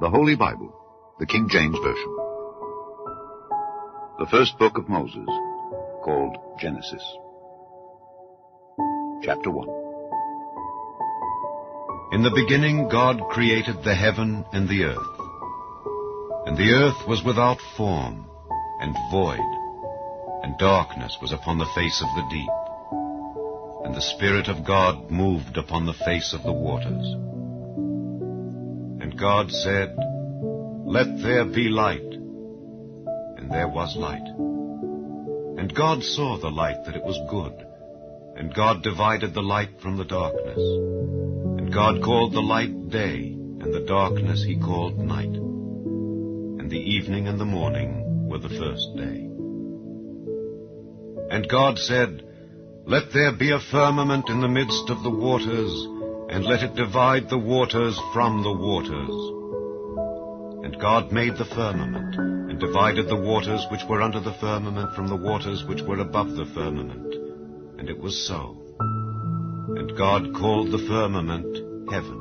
the Holy Bible, the King James Version. The first book of Moses, called Genesis. Chapter 1. In the beginning God created the heaven and the earth. And the earth was without form and void, and darkness was upon the face of the deep. And the Spirit of God moved upon the face of the waters. And God said, "Let there be light." And there was light. And God saw the light that it was good. And God divided the light from the darkness. And God called the light day, and the darkness he called night. And the evening and the morning were the first day. And God said, "Let there be a firmament in the midst of the waters, and let it divide the waters from the waters." And God made the firmament, and divided the waters which were under the firmament from the waters which were above the firmament. And it was so. And God called the firmament heaven.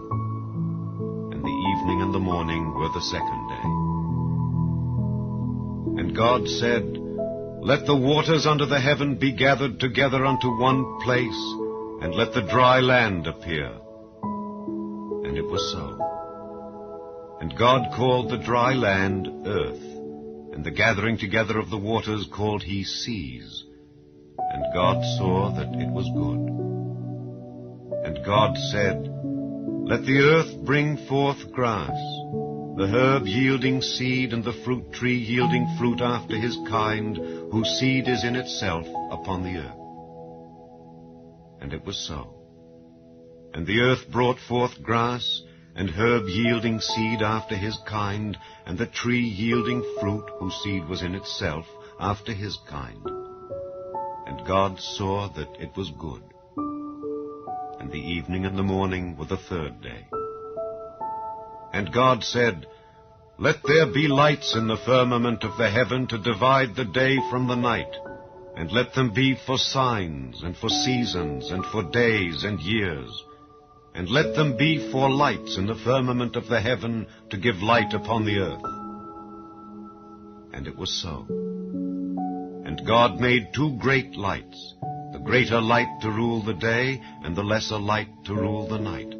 And the evening and the morning were the second day. And God said, "Let the waters under the heaven be gathered together unto one place, and let the dry land appear." And it was so. And God called the dry land earth, and the gathering together of the waters called he seas. And God saw that it was good. And God said, "Let the earth bring forth grass, the herb yielding seed, and the fruit tree yielding fruit after his kind, whose seed is in itself upon the earth." And it was so. And the earth brought forth grass, and herb yielding seed after his kind, and the tree yielding fruit, whose seed was in itself after his kind. And God saw that it was good. And the evening and the morning were the third day. And God said, "Let there be lights in the firmament of the heaven to divide the day from the night, and let them be for signs, and for seasons, and for days and years. And let them be for lights in the firmament of the heaven to give light upon the earth." And it was so. And God made two great lights, the greater light to rule the day, and the lesser light to rule the night.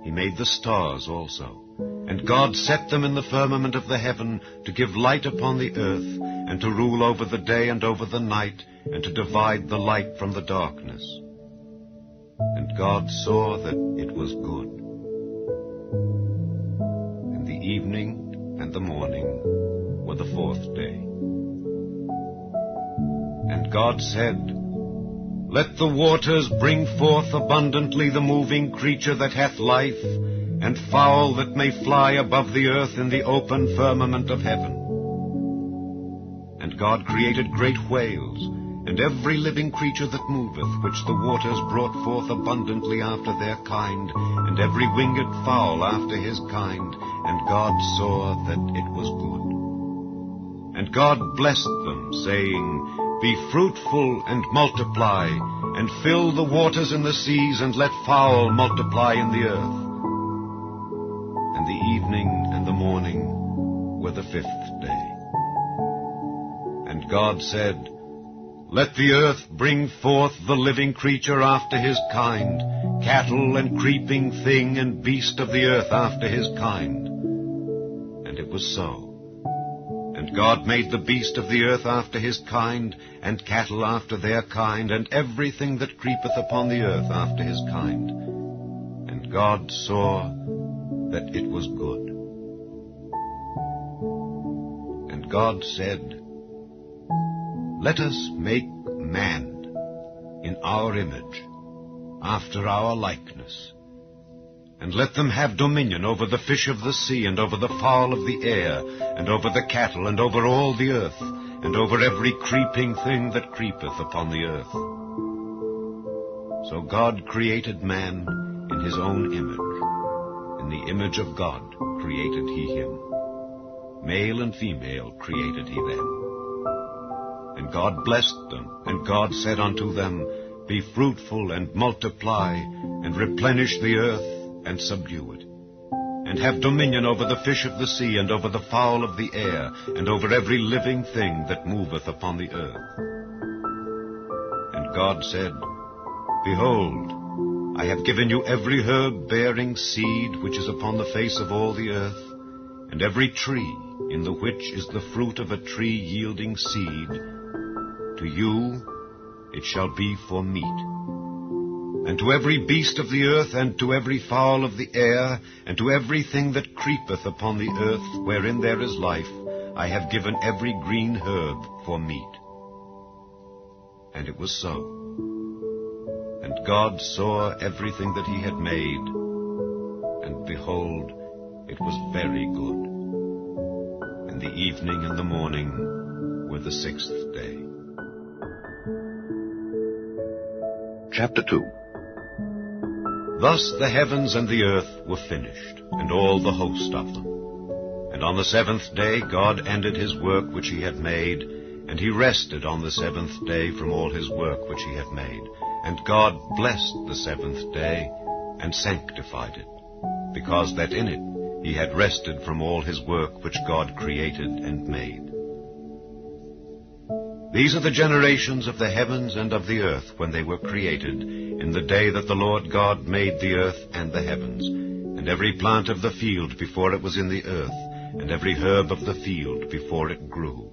He made the stars also. And God set them in the firmament of the heaven to give light upon the earth, and to rule over the day and over the night, and to divide the light from the darkness. And God saw that it was good. And the evening and the morning were the fourth day. And God said, "Let the waters bring forth abundantly the moving creature that hath life, and fowl that may fly above the earth in the open firmament of heaven." And God created great whales, and every living creature that moveth, which the waters brought forth abundantly after their kind, and every winged fowl after his kind. And God saw that it was good. And God blessed them, saying, "Be fruitful and multiply, and fill the waters in the seas, and let fowl multiply in the earth." And the evening and the morning were the fifth day. And God said, "Let the earth bring forth the living creature after his kind, cattle and creeping thing and beast of the earth after his kind." And it was so. And God made the beast of the earth after his kind, and cattle after their kind, and everything that creepeth upon the earth after his kind. And God saw that it was good. And God said, "Let us make man in our image, after our likeness, and let them have dominion over the fish of the sea, and over the fowl of the air, and over the cattle, and over all the earth, and over every creeping thing that creepeth upon the earth." So God created man in his own image. In the image of God created he him. Male and female created he them. And God blessed them, and God said unto them, "Be fruitful and multiply, and replenish the earth, and subdue it, and have dominion over the fish of the sea, and over the fowl of the air, and over every living thing that moveth upon the earth. And God said, Behold, I have given you every herb bearing seed which is upon the face of all the earth, and every tree in the which is the fruit of a tree yielding seed. To you it shall be for meat. And to every beast of the earth, and to every fowl of the air, and to everything that creepeth upon the earth, wherein there is life, I have given every green herb for meat. And it was so. And God saw everything that he had made, and behold, it was very good. And the evening and the morning were the 6th day. Chapter 2. Thus the heavens and the earth were finished, and all the host of them. And on the 7th day God ended his work which he had made, and he rested on the 7th day from all his work which he had made. And God blessed the 7th day, and sanctified it, because that in it he had rested from all his work which God created and made. These are the generations of the heavens and of the earth when they were created, in the day that the Lord God made the earth and the heavens, and every plant of the field before it was in the earth, and every herb of the field before it grew.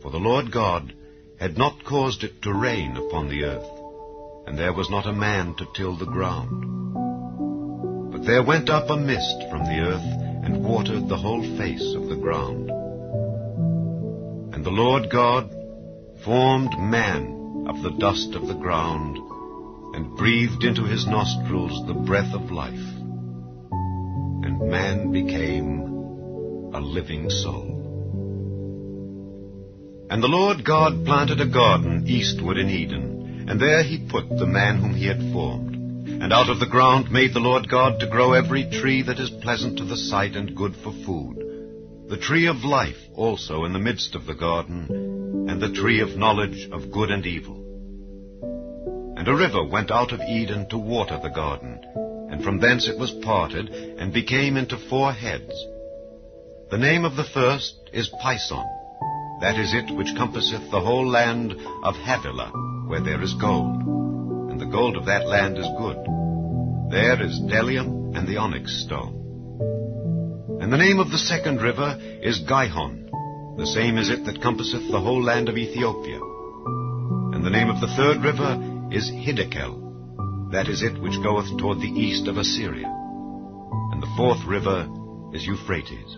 For the Lord God had not caused it to rain upon the earth, and there was not a man to till the ground. But there went up a mist from the earth, and watered the whole face of the ground. And the Lord God formed man of the dust of the ground, and breathed into his nostrils the breath of life. And man became a living soul. And the Lord God planted a garden eastward in Eden, and there he put the man whom he had formed. And out of the ground made the Lord God to grow every tree that is pleasant to the sight and good for food, the tree of life also in the midst of the garden, and the tree of knowledge of good and evil. And a river went out of Eden to water the garden, and from thence it was parted, and became into 4 heads. The name of the first is Pison. That is it which compasseth the whole land of Havilah, where there is gold. And the gold of that land is good. There is bdellium and the onyx stone. And the name of the second river is Gihon. The same is it that compasseth the whole land of Ethiopia. And the name of the third river is Hiddekel. That is it which goeth toward the east of Assyria. And the fourth river is Euphrates.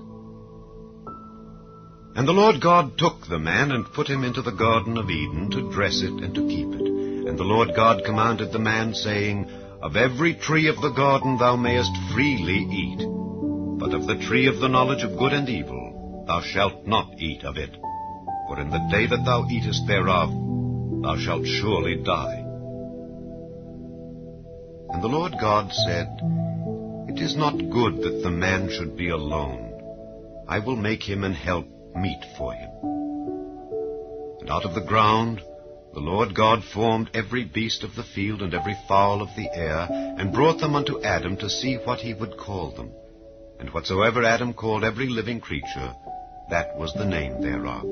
And the Lord God took the man, and put him into the garden of Eden, to dress it and to keep it. And the Lord God commanded the man, saying, Of every tree of the garden thou mayest freely eat, but of the tree of the knowledge of good and evil thou shalt not eat of it. For in the day that thou eatest thereof thou shalt surely die. And the Lord God said, It is not good that the man should be alone. I will make him an help meet for him. And out of the ground the Lord God formed every beast of the field and every fowl of the air, and brought them unto Adam to see what he would call them. And whatsoever Adam called every living creature, that was the name thereof.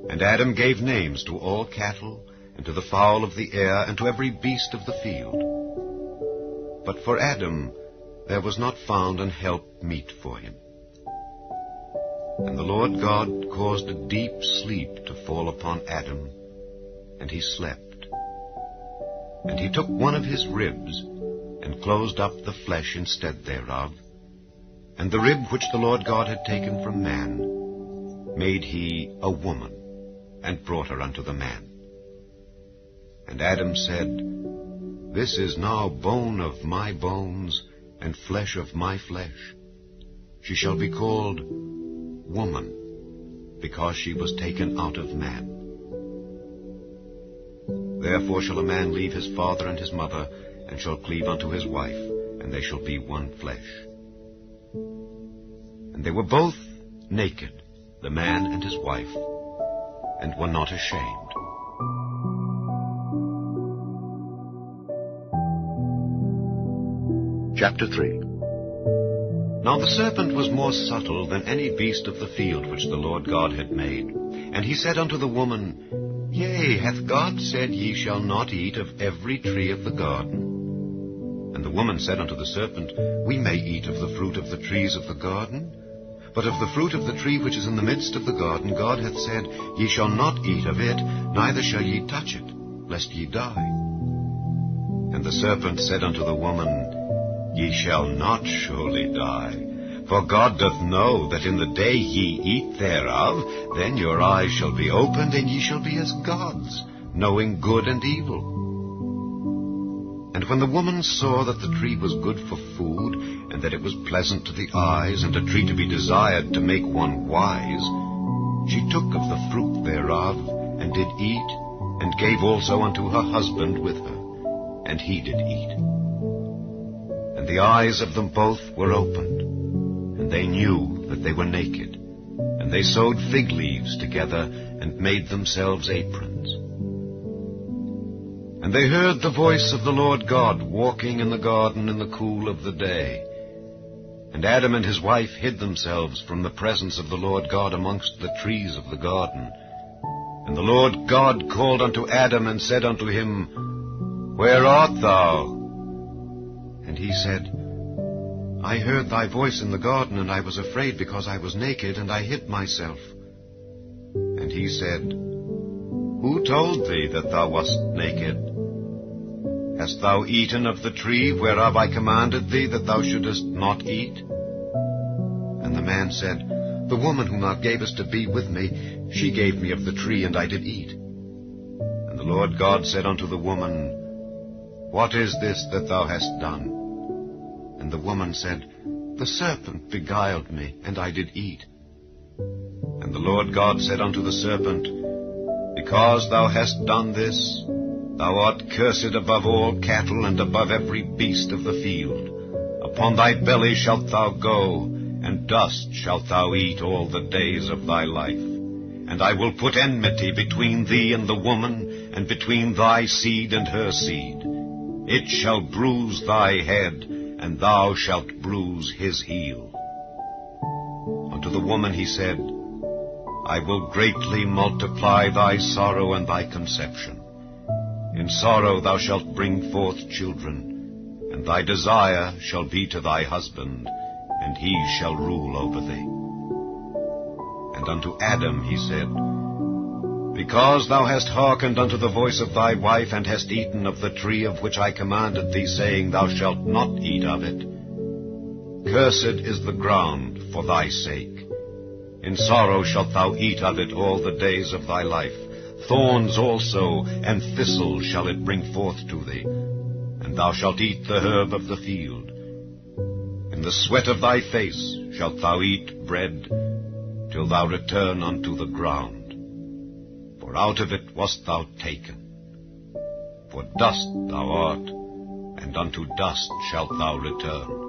And Adam gave names to all cattle, and to the fowl of the air, and to every beast of the field. But for Adam there was not found an help meet for him. And the Lord God caused a deep sleep to fall upon Adam, and he slept. And he took one of his ribs, and closed up the flesh instead thereof. And the rib which the Lord God had taken from man made he a woman, and brought her unto the man. And Adam said, This is now bone of my bones, and flesh of my flesh. She shall be called woman, because she was taken out of man. Therefore shall a man leave his father and his mother, and shall cleave unto his wife, and they shall be one flesh. And they were both naked, the man and his wife, and were not ashamed. Chapter 3. Now the serpent was more subtle than any beast of the field which the Lord God had made. And he said unto the woman, Yea, hath God said, Ye shall not eat of every tree of the garden? And the woman said unto the serpent, We may eat of the fruit of the trees of the garden. But of the fruit of the tree which is in the midst of the garden, God hath said, Ye shall not eat of it, neither shall ye touch it, lest ye die. And the serpent said unto the woman, Ye shall not surely die. For God doth know that in the day ye eat thereof, then your eyes shall be opened, and ye shall be as gods, knowing good and evil. And when the woman saw that the tree was good for food, and that it was pleasant to the eyes, and a tree to be desired to make one wise, she took of the fruit thereof, and did eat, and gave also unto her husband with her, and he did eat. And the eyes of them both were opened, and they knew that they were naked. And they sewed fig leaves together, and made themselves aprons. And they heard the voice of the Lord God walking in the garden in the cool of the day. And Adam and his wife hid themselves from the presence of the Lord God amongst the trees of the garden. And the Lord God called unto Adam, and said unto him, Where art thou? And he said, I heard thy voice in the garden, and I was afraid, because I was naked, and I hid myself. And he said, Who told thee that thou wast naked? Hast thou eaten of the tree whereof I commanded thee that thou shouldest not eat? And the man said, The woman whom thou gavest to be with me, she gave me of the tree, and I did eat. And the Lord God said unto the woman, What is this that thou hast done? And the woman said, The serpent beguiled me, and I did eat. And the Lord God said unto the serpent, Because thou hast done this, thou art cursed above all cattle, and above every beast of the field. Upon thy belly shalt thou go, and dust shalt thou eat all the days of thy life. And I will put enmity between thee and the woman, and between thy seed and her seed. It shall bruise thy head, and thou shalt bruise his heel. Unto the woman he said, I will greatly multiply thy sorrow and thy conception. In sorrow thou shalt bring forth children, and thy desire shall be to thy husband, and he shall rule over thee. And unto Adam he said, Because thou hast hearkened unto the voice of thy wife, and hast eaten of the tree of which I commanded thee, saying, Thou shalt not eat of it, cursed is the ground for thy sake. In sorrow shalt thou eat of it all the days of thy life. Thorns also and thistles shall it bring forth to thee, and thou shalt eat the herb of the field. In the sweat of thy face shalt thou eat bread, till thou return unto the ground. For out of it wast thou taken. For dust thou art, and unto dust shalt thou return.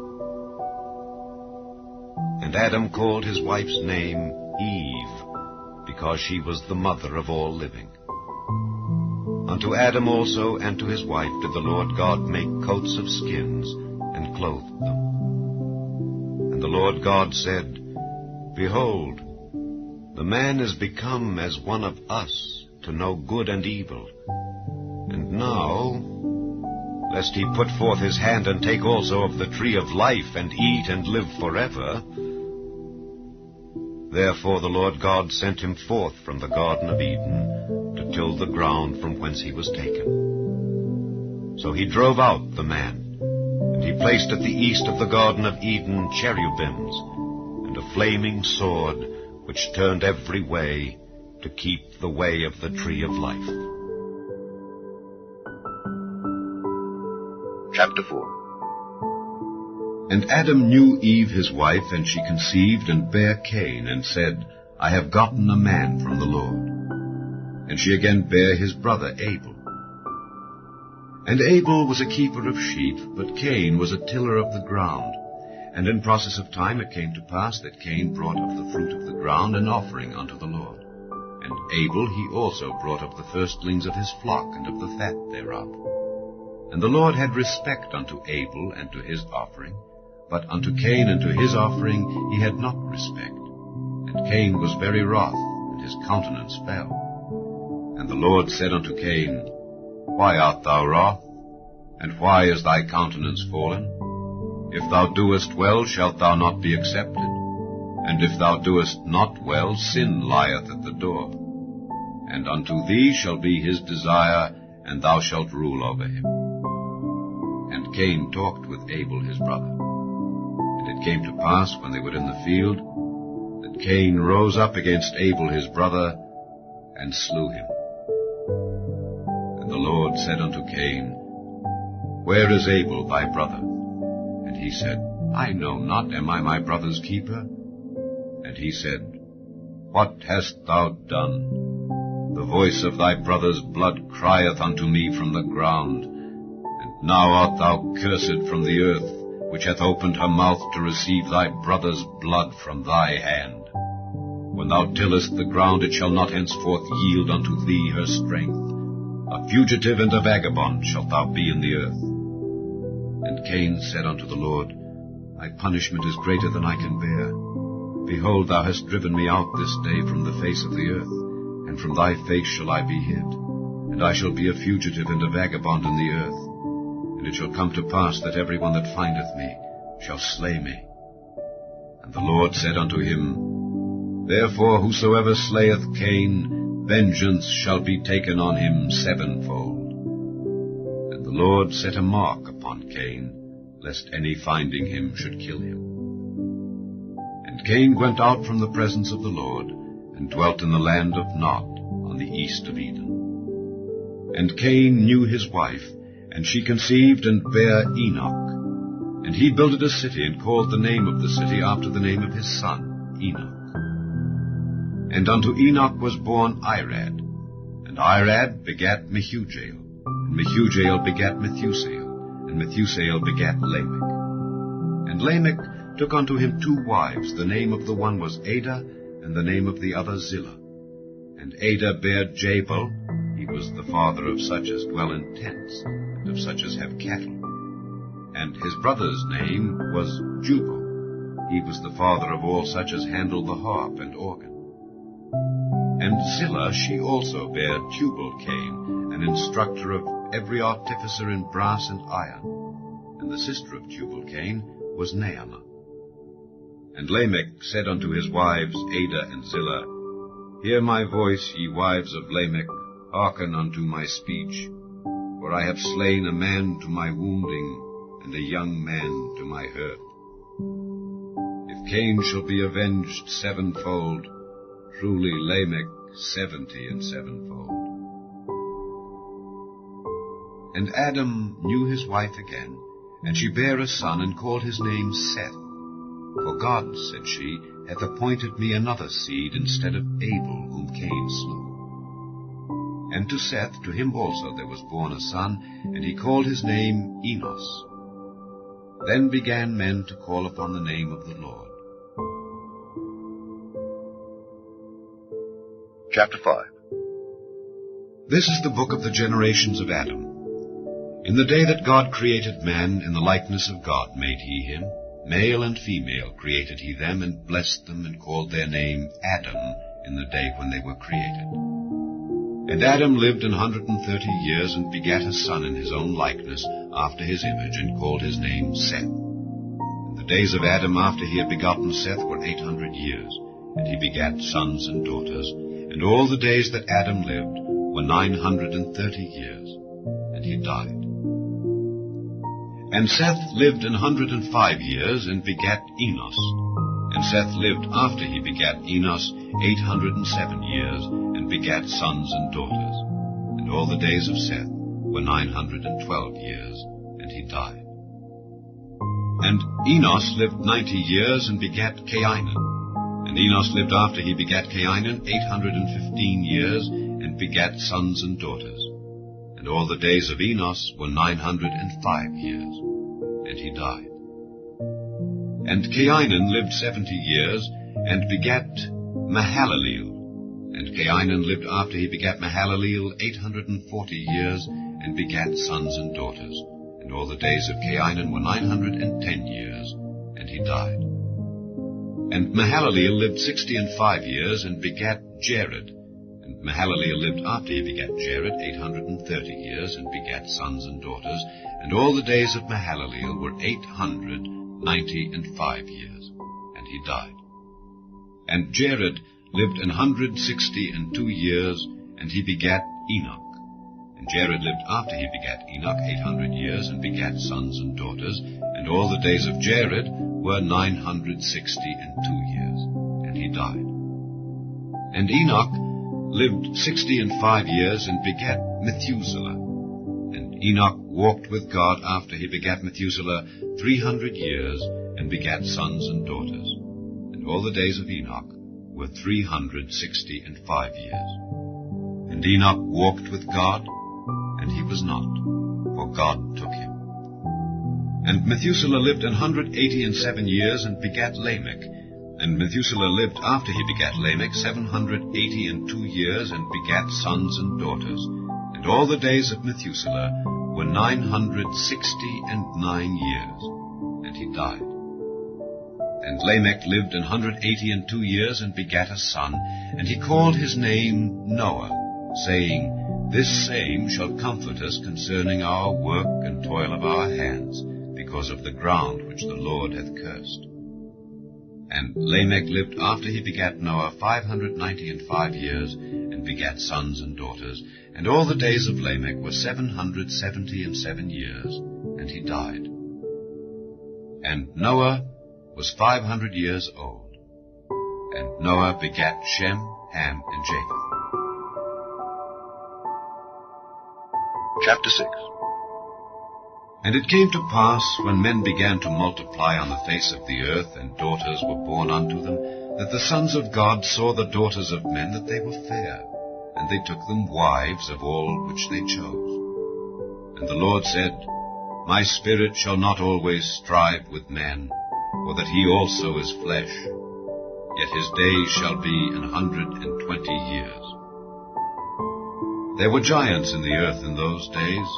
And Adam called his wife's name Eve, because she was the mother of all living. Unto Adam also and to his wife did the Lord God make coats of skins, and clothed them. And the Lord God said, Behold, the man is become as one of us, to know good and evil. And now, lest he put forth his hand and take also of the tree of life, and eat and live forever. Therefore the Lord God sent him forth from the Garden of Eden, to till the ground from whence he was taken. So he drove out the man, and he placed at the east of the Garden of Eden cherubims, and a flaming sword, which turned every way, to keep the way of the tree of life. Chapter 4. And Adam knew Eve his wife, and she conceived and bare Cain, and said, I have gotten a man from the Lord. And she again bare his brother Abel. And Abel was a keeper of sheep, but Cain was a tiller of the ground. And in process of time it came to pass that Cain brought of the fruit of the ground an offering unto the Lord. And Abel he also brought of the firstlings of his flock, and of the fat thereof. And the Lord had respect unto Abel and to his offering, but unto Cain and to his offering he had not respect. And Cain was very wroth, and his countenance fell. And the Lord said unto Cain, Why art thou wroth? And why is thy countenance fallen? If thou doest well, shalt thou not be accepted? And if thou doest not well, sin lieth at the door. And unto thee shall be his desire, and thou shalt rule over him. And Cain talked with Abel his brother. And it came to pass, when they were in the field, that Cain rose up against Abel his brother, and slew him. And the Lord said unto Cain, Where is Abel thy brother? And he said, I know not, am I my brother's keeper? And he said, What hast thou done? The voice of thy brother's blood crieth unto me from the ground. And now art thou cursed from the earth, which hath opened her mouth to receive thy brother's blood from thy hand. When thou tillest the ground, it shall not henceforth yield unto thee her strength. A fugitive and a vagabond shalt thou be in the earth. And Cain said unto the Lord, Thy punishment is greater than I can bear. Behold, thou hast driven me out this day from the face of the earth, and from thy face shall I be hid. And I shall be a fugitive and a vagabond in the earth. And it shall come to pass that every one that findeth me shall slay me. And the Lord said unto him, Therefore whosoever slayeth Cain, vengeance shall be taken on him sevenfold. And the Lord set a mark upon Cain, lest any finding him should kill him. And Cain went out from the presence of the Lord, and dwelt in the land of Nod, on the east of Eden. And Cain knew his wife, and she conceived and bare Enoch. And he builded a city, and called the name of the city after the name of his son, Enoch. And unto Enoch was born Irad, and Irad begat Mehujael, and Mehujael begat Methusael, and Methusael begat Lamech. And Lamech took unto him 2 wives, the name of the one was Adah, and the name of the other Zillah. And Adah bare Jabal, he was the father of such as dwell in tents, and of such as have cattle. And his brother's name was Jubal, he was the father of all such as handle the harp and organ. And Zillah she also bare Tubal-Cain, an instructor of every artificer in brass and iron. And the sister of Tubal-Cain was Naamah. And Lamech said unto his wives Adah and Zillah, Hear my voice, ye wives of Lamech, hearken unto my speech. For I have slain a man to my wounding, and a young man to my hurt. If Cain shall be avenged sevenfold, truly Lamech 70 and sevenfold. And Adam knew his wife again, and she bare a son, and called his name Seth. For God, said she, hath appointed me another seed instead of Abel, whom Cain slew. And to Seth, to him also there was born a son, and he called his name Enos. Then began men to call upon the name of the Lord. Chapter 5. This is the book of the generations of Adam. In the day that God created man, in the likeness of God made he him. Male and female created he them, and blessed them, and called their name Adam in the day when they were created. And Adam lived 130 years, and begat a son in his own likeness, after his image, and called his name Seth. And the days of Adam after he had begotten Seth were 800 years, and he begat sons and daughters. And all the days that Adam lived were 930 years, and he died. And Seth lived 105 years, and begat Enos. And Seth lived after he begat Enos 807 years, and begat sons and daughters. And all the days of Seth were 912 years, and he died. And Enos lived 90 years, and begat Cainan. And Enos lived after he begat Cainan 815 years, and begat sons and daughters. And all the days of Enos were 905 years, and he died. And Cainan lived 70 years, and begat Mahalaleel. And Cainan lived after he begat Mahalaleel 840 years, and begat sons and daughters. And all the days of Cainan were 910 years, he died. And Mahalaleel lived 65 years, and begat Jared. And Mahalaleel lived after he begat Jared 830 years, and begat sons and daughters. And all the days of Mahalaleel were 895 years, and he died. And Jared lived 162 years, and he begat Enoch. And Jared lived after he begat Enoch 800 years, and begat sons and daughters. And all the days of Jared were 962 years, and he died. And Enoch lived 65 years, and begat Methuselah. And Enoch walked with God after he begat Methuselah 300 years, and begat sons and daughters. And all the days of Enoch were 365 years. And Enoch walked with God, and he was not, for God took him. And Methuselah lived 187 years, and begat Lamech. And Methuselah lived after he begat Lamech 782 years, and begat sons and daughters. And all the days of Methuselah were 969 years, and he died. And Lamech lived 182 years, and begat a son, and he called his name Noah, saying, This same shall comfort us concerning our work and toil of our hands, because of the ground which the Lord hath cursed. And Lamech lived after he begat Noah 595 years, and begat sons and daughters. And all the days of Lamech were 777 years, and he died. And Noah was 500 years old. And Noah begat Shem, Ham, and Japheth. Chapter 6. And it came to pass, when men began to multiply on the face of the earth, and daughters were born unto them, that the sons of God saw the daughters of men that they were fair, and they took them wives of all which they chose. And the Lord said, My spirit shall not always strive with man, for that he also is flesh, yet his days shall be 120 years. There were giants in the earth in those days.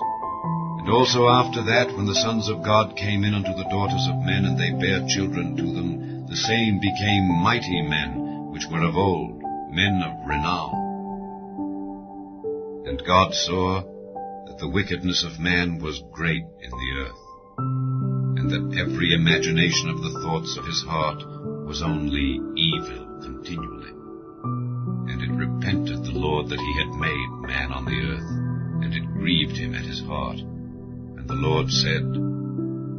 And also after that, when the sons of God came in unto the daughters of men, and they bare children to them, the same became mighty men, which were of old, men of renown. And God saw that the wickedness of man was great in the earth, and that every imagination of the thoughts of his heart was only evil continually. And it repented the Lord that he had made man on the earth, and it grieved him at his heart. And the Lord said,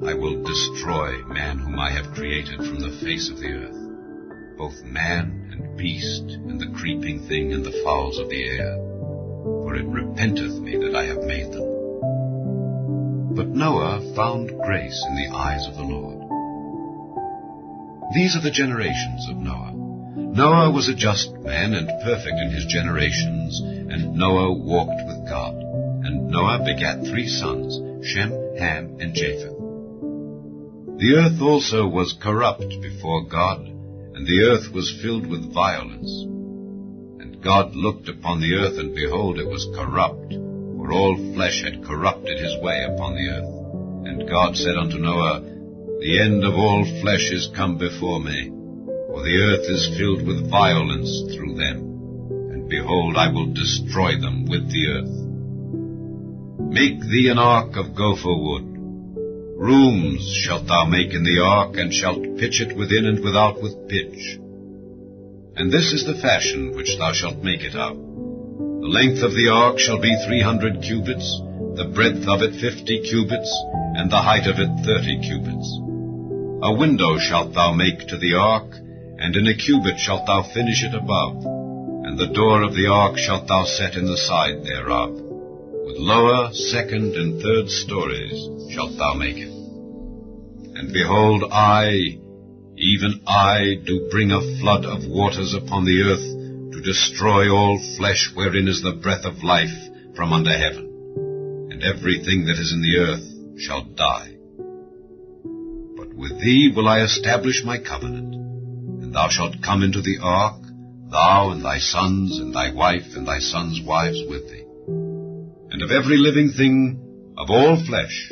I will destroy man whom I have created from the face of the earth, both man and beast, and the creeping thing, and the fowls of the air, for it repenteth me that I have made them. But Noah found grace in the eyes of the Lord. These are the generations of Noah. Noah was a just man, and perfect in his generations, and Noah walked with God. And Noah begat 3 sons, Shem, Ham, and Japheth. The earth also was corrupt before God, and the earth was filled with violence. And God looked upon the earth, and behold, it was corrupt, for all flesh had corrupted his way upon the earth. And God said unto Noah, The end of all flesh is come before me, for the earth is filled with violence through them. And behold, I will destroy them with the earth. Make thee an ark of gopher wood. Rooms shalt thou make in the ark, and shalt pitch it within and without with pitch. And this is the fashion which thou shalt make it of. The length of the ark shall be 300 cubits, the breadth of it 50 cubits, and the height of it 30 cubits. A window shalt thou make to the ark, and in a cubit shalt thou finish it above. And the door of the ark shalt thou set in the side thereof. With lower, second, and third stories shalt thou make it. And behold, I, even I, do bring a flood of waters upon the earth, to destroy all flesh wherein is the breath of life from under heaven. And everything that is in the earth shall die. But with thee will I establish my covenant, and thou shalt come into the ark, thou and thy sons, and thy wife, and thy sons' wives with thee. And of every living thing, of all flesh,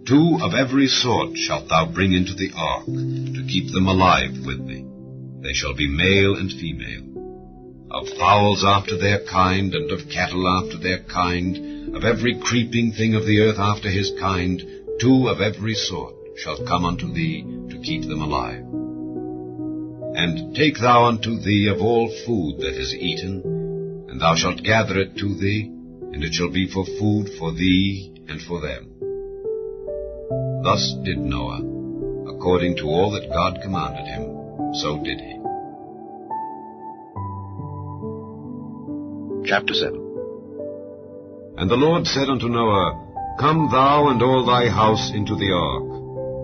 2 of every sort shalt thou bring into the ark, to keep them alive with thee. They shall be male and female. Of fowls after their kind, and of cattle after their kind, of every creeping thing of the earth after his kind, 2 of every sort shall come unto thee, to keep them alive. And take thou unto thee of all food that is eaten, and thou shalt gather it to thee, and it shall be for food for thee and for them. Thus did Noah, according to all that God commanded him, so did he. Chapter 7. And the Lord said unto Noah, Come thou and all thy house into the ark,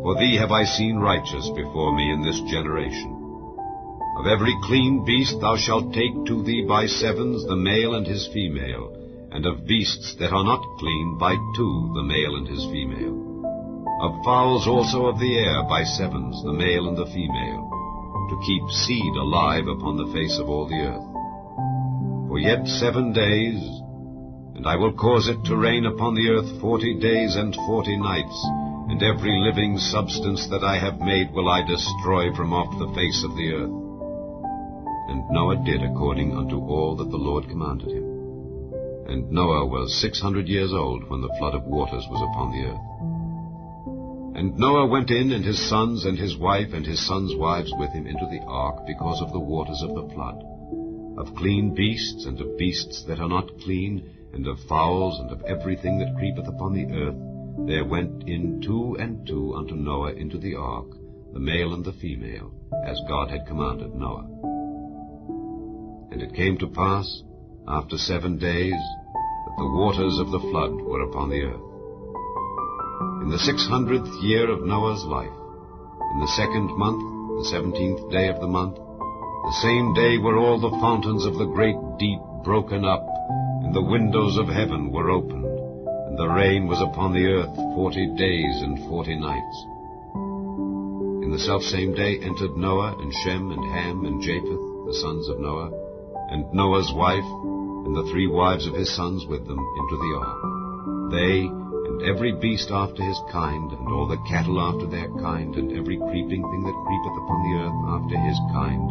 for thee have I seen righteous before me in this generation. Of every clean beast thou shalt take to thee by 7s the male and his female, and of beasts that are not clean by 2 the male and his female. Of fowls also of the air by 7s the male and the female, to keep seed alive upon the face of all the earth. For yet 7 days, and I will cause it to rain upon the earth 40 days and 40 nights, and every living substance that I have made will I destroy from off the face of the earth. And Noah did according unto all that the Lord commanded him. And Noah was 600 years old when the flood of waters was upon the earth. And Noah went in, and his sons and his wife and his sons' wives with him into the ark, because of the waters of the flood. Of clean beasts, and of beasts that are not clean, and of fowls, and of everything that creepeth upon the earth, there went in 2 and 2 unto Noah into the ark, the male and the female, as God had commanded Noah. And it came to pass, after 7 days, that the waters of the flood were upon the earth. In the 600th year of Noah's life, in the 2nd month, the 17th day of the month, the same day were all the fountains of the great deep broken up, and the windows of heaven were opened, and the rain was upon the earth 40 days and 40 nights. In the selfsame day entered Noah, and Shem, and Ham, and Japheth, the sons of Noah, and Noah's wife, and the 3 wives of his sons with them, into the ark. They, and every beast after his kind, and all the cattle after their kind, and every creeping thing that creepeth upon the earth after his kind,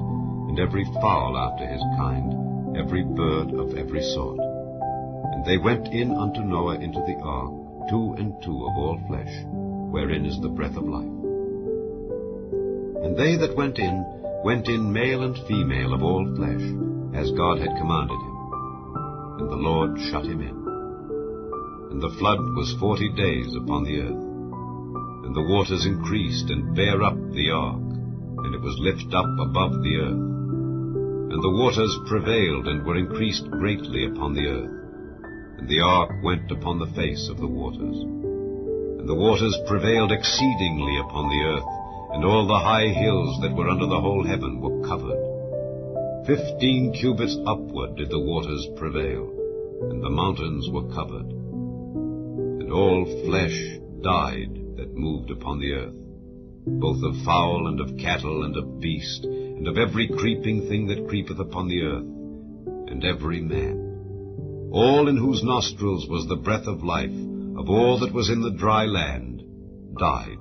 and every fowl after his kind, every bird of every sort. And they went in unto Noah into the ark, 2 and 2 of all flesh, wherein is the breath of life. And they that went in male and female of all flesh, as God had commanded him. And the Lord shut him in. And the flood was 40 days upon the earth. And the waters increased and bare up the ark, and it was lift up above the earth. And the waters prevailed and were increased greatly upon the earth. And the ark went upon the face of the waters. And the waters prevailed exceedingly upon the earth, and all the high hills that were under the whole heaven were covered. 15 cubits upward did the waters prevail, and the mountains were covered. And all flesh died that moved upon the earth, both of fowl and of cattle and of beast, and of every creeping thing that creepeth upon the earth, and every man. All in whose nostrils was the breath of life, of all that was in the dry land, died.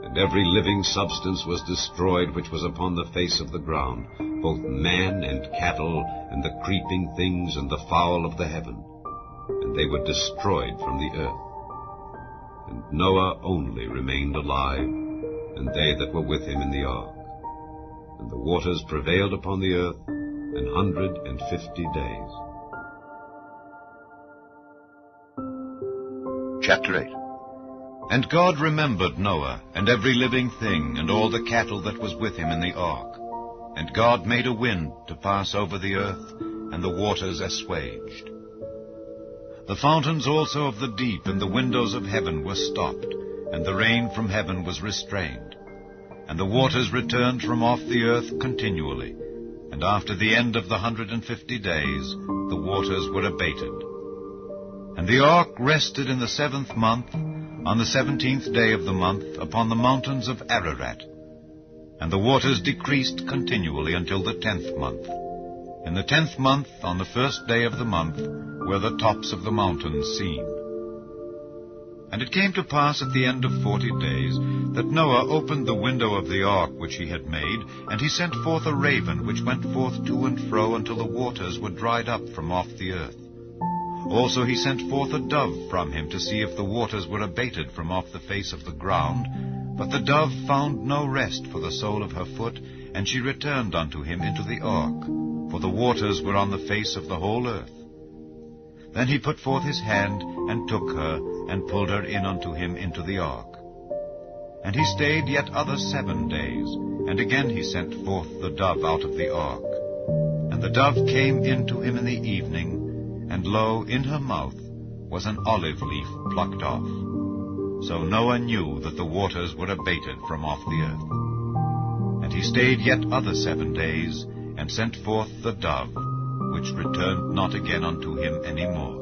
And every living substance was destroyed which was upon the face of the ground, both man and cattle, and the creeping things, and the fowl of the heaven. And they were destroyed from the earth. And Noah only remained alive, and they that were with him in the ark. And the waters prevailed upon the earth 150 days. Chapter 8. And God remembered Noah, and every living thing, and all the cattle that was with him in the ark. And God made a wind to pass over the earth, and the waters assuaged. The fountains also of the deep and the windows of heaven were stopped, and the rain from heaven was restrained. And the waters returned from off the earth continually, and after the end of the 150 days the waters were abated. And the ark rested in the 7th month, on the 17th day of the month, upon the mountains of Ararat. And the waters decreased continually until the 10th month. In the 10th month, on the 1st day of the month, were the tops of the mountains seen. And it came to pass at the end of 40 days that Noah opened the window of the ark which he had made, and he sent forth a raven which went forth to and fro until the waters were dried up from off the earth. Also he sent forth a dove from him to see if the waters were abated from off the face of the ground. But the dove found no rest for the sole of her foot, and she returned unto him into the ark, for the waters were on the face of the whole earth. Then he put forth his hand, and took her, and pulled her in unto him into the ark. And he stayed yet other 7 days, and again he sent forth the dove out of the ark. And the dove came in to him in the evening, and lo, in her mouth was an olive leaf plucked off. So Noah knew that the waters were abated from off the earth. And he stayed yet other 7 days, and sent forth the dove, which returned not again unto him any more.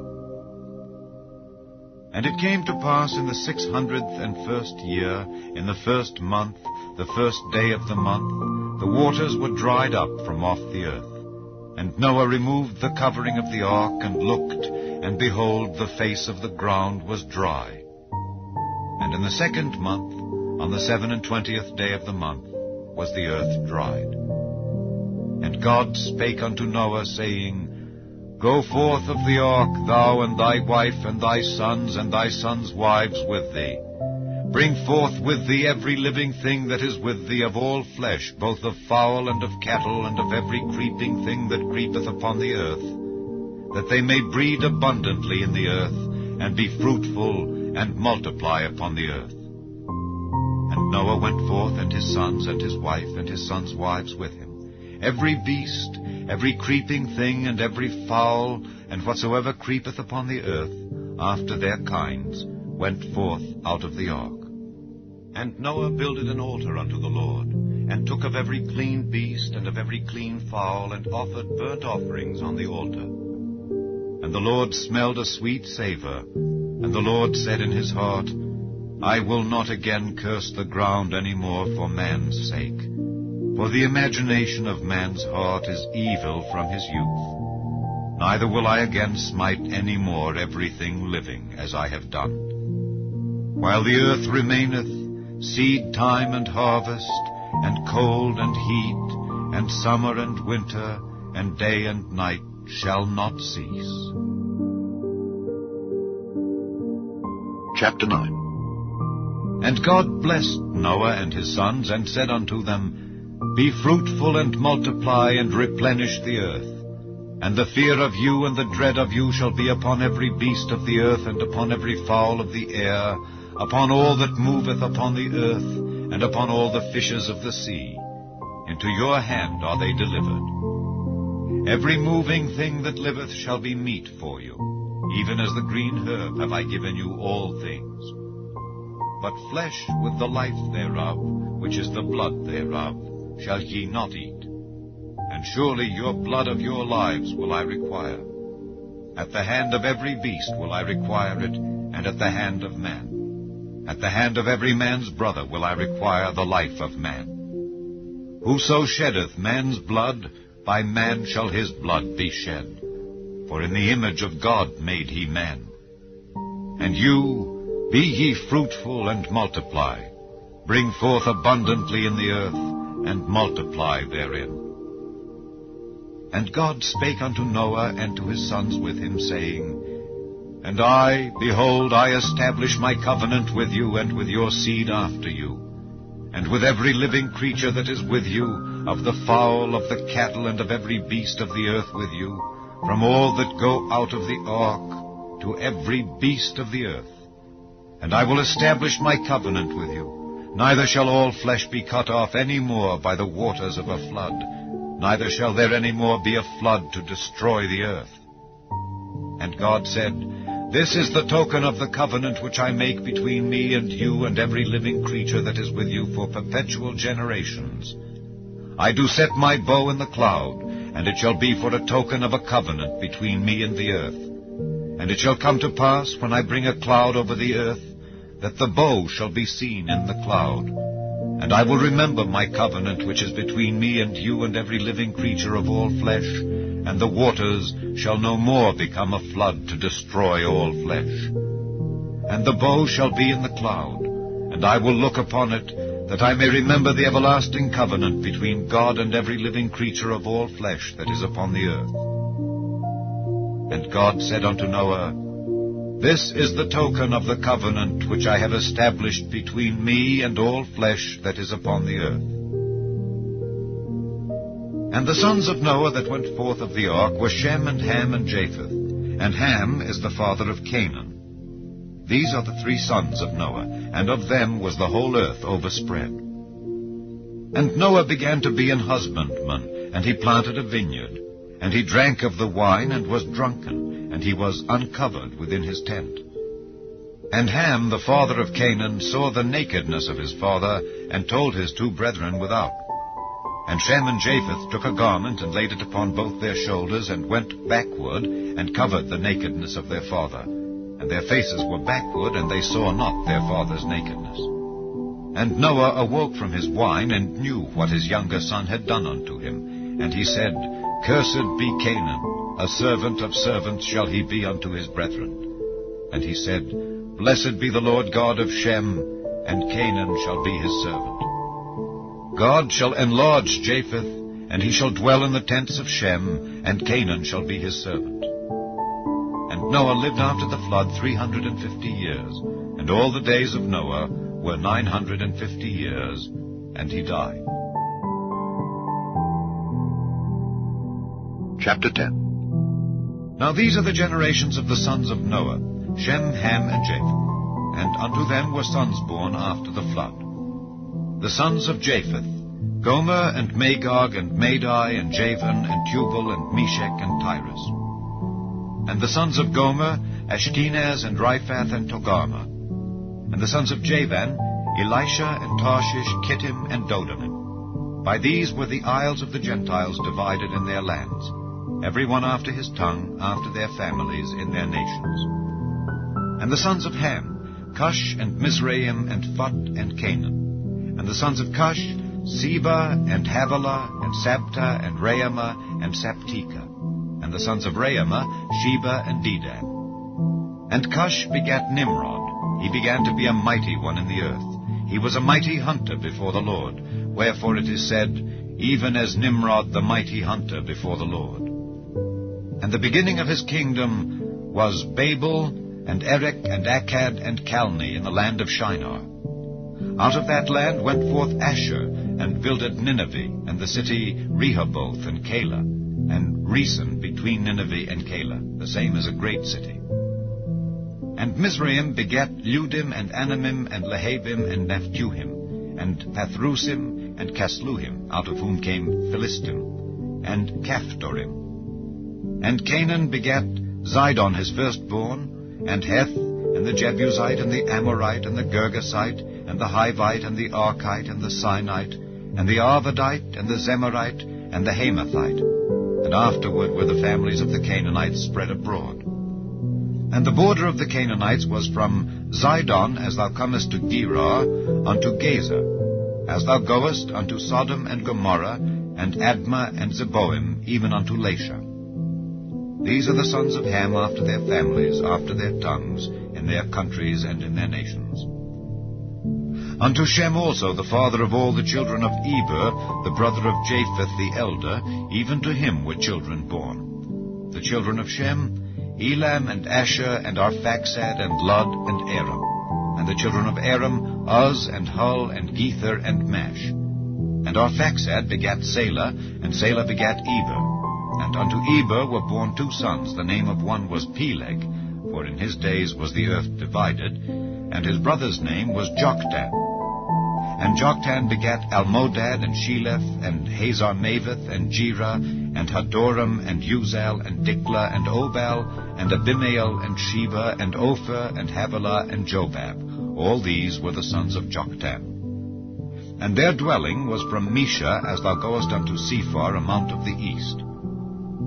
And it came to pass in the 601st year, in the 1st month, the 1st day of the month, the waters were dried up from off the earth. And Noah removed the covering of the ark, and looked, and behold, the face of the ground was dry. And in the 2nd month, on the 27th day of the month, was the earth dried. And God spake unto Noah, saying, Go forth of the ark, thou and thy wife, and thy sons' wives with thee. Bring forth with thee every living thing that is with thee of all flesh, both of fowl and of cattle, and of every creeping thing that creepeth upon the earth, that they may breed abundantly in the earth, and be fruitful, and multiply upon the earth. And Noah went forth, and his sons, and his wife, and his sons' wives with him. Every beast, every creeping thing, and every fowl, and whatsoever creepeth upon the earth, after their kinds, went forth out of the ark. And Noah builded an altar unto the Lord, and took of every clean beast, and of every clean fowl, and offered burnt offerings on the altar. And the Lord smelled a sweet savour, and the Lord said in his heart, I will not again curse the ground any more for man's sake. For the imagination of man's heart is evil from his youth. Neither will I again smite any more everything living, as I have done. While the earth remaineth, seed time and harvest, and cold and heat, and summer and winter, and day and night shall not cease. Chapter 9. And God blessed Noah and his sons, and said unto them, Be fruitful, and multiply, and replenish the earth. And the fear of you and the dread of you shall be upon every beast of the earth, and upon every fowl of the air, upon all that moveth upon the earth, and upon all the fishes of the sea. Into your hand are they delivered. Every moving thing that liveth shall be meat for you. Even as the green herb have I given you all things. But flesh with the life thereof, which is the blood thereof, shall ye not eat. And surely your blood of your lives will I require. At the hand of every beast will I require it, and at the hand of man. At the hand of every man's brother will I require the life of man. Whoso sheddeth man's blood, by man shall his blood be shed. For in the image of God made he man. And you, be ye fruitful and multiply. Bring forth abundantly in the earth, and multiply therein. And God spake unto Noah and to his sons with him, saying, And I, behold, I establish my covenant with you and with your seed after you, and with every living creature that is with you, of the fowl, of the cattle, and of every beast of the earth with you, from all that go out of the ark, to every beast of the earth. And I will establish my covenant with you. Neither shall all flesh be cut off any more by the waters of a flood, neither shall there any more be a flood to destroy the earth. And God said, This is the token of the covenant which I make between me and you and every living creature that is with you for perpetual generations. I do set my bow in the cloud, and it shall be for a token of a covenant between me and the earth. And it shall come to pass, when I bring a cloud over the earth, that the bow shall be seen in the cloud. And I will remember my covenant which is between me and you and every living creature of all flesh, and the waters shall no more become a flood to destroy all flesh. and the bow shall be in the cloud, and I will look upon it, that I may remember the everlasting covenant between God and every living creature of all flesh that is upon the earth. And God said unto Noah, This is the token of the covenant which I have established between me and all flesh that is upon the earth. And the sons of Noah that went forth of the ark were Shem and Ham and Japheth, and Ham is the father of Canaan. These are the 3 sons of Noah, and of them was the whole earth overspread. And Noah began to be an husbandman, and he planted a vineyard, and he drank of the wine and was drunken, and he was uncovered within his tent. And Ham, the father of Canaan, saw the nakedness of his father, and told his 2 brethren without. And Shem and Japheth took a garment, and laid it upon both their shoulders, and went backward, and covered the nakedness of their father. And their faces were backward, and they saw not their father's nakedness. And Noah awoke from his wine, and knew what his younger son had done unto him. And he said, Cursed be Canaan, a servant of servants shall he be unto his brethren. And he said, Blessed be the Lord God of Shem, and Canaan shall be his servant. God shall enlarge Japheth, and he shall dwell in the tents of Shem, and Canaan shall be his servant. And Noah lived after the flood 350 years, and all the days of Noah were 950 years, and he died. Chapter 10. Now these are the generations of the sons of Noah, Shem, Ham, and Japheth, and unto them were sons born after the flood. The sons of Japheth, Gomer, and Magog, and Madai, and Javan, and Tubal, and Meshech, and Tyrus. And the sons of Gomer, Ashkenaz, and Riphath, and Togarmah. And the sons of Javan, Elisha, and Tarshish, Kittim, and Dodanim. By these were the isles of the Gentiles divided in their lands, every one after his tongue, after their families, in their nations. And the sons of Ham, Cush, and Mizraim, and Phut, and Canaan. And the sons of Cush, Seba, and Havilah, and Sabta, and Raamah, and Saptika. And the sons of Raamah, Sheba, and Dedan. And Cush begat Nimrod. He began to be a mighty one in the earth. He was a mighty hunter before the Lord. Wherefore it is said, Even as Nimrod the mighty hunter before the Lord. And the beginning of his kingdom was Babel, and Erech, and Akkad, and Calneh in the land of Shinar. Out of that land went forth Asher, and builded Nineveh, and the city Rehoboth, and Calah, and Resen between Nineveh and Calah, the same as a great city. And Mizraim begat Ludim, and Anamim, and Lehabim, and Naphtuhim, and Pathrusim, and Casluhim, out of whom came Philistim, and Caphtorim. And Canaan begat Zidon his firstborn, and Heth, and the Jebusite, and the Amorite, and the Girgasite, and the Hivite, and the Archite, and the Sinite, and the Arvadite, and the Zemarite, and the Hamathite. And afterward were the families of the Canaanites spread abroad. And the border of the Canaanites was from Zidon, as thou comest to Gerar, unto Gaza, as thou goest unto Sodom and Gomorrah, and Admah and Zeboim, even unto Lasha. These are the sons of Ham after their families, after their tongues, in their countries and in their nations. Unto Shem also, the father of all the children of Eber, the brother of Japheth the elder, even to him were children born. The children of Shem, Elam, and Asher, and Arphaxad, and Lud, and Aram. And the children of Aram, Uz, and Hul, and Gether, and Mash. And Arphaxad begat Salah, and Salah begat Eber. And unto Eber were born 2 sons. The name of one was Peleg, for in his days was the earth divided, and his brother's name was Joktan. And Joktan begat Almodad, and Sheleph, and Hazarmaveth, and Jerah, and Hadoram, and Uzal, and Diklah, and Obal, and Abimael, and Sheba, and Ophir, and Havilah, and Jobab. All these were the sons of Joktan. And their dwelling was from Mesha, as thou goest unto Sephar, a mount of the east.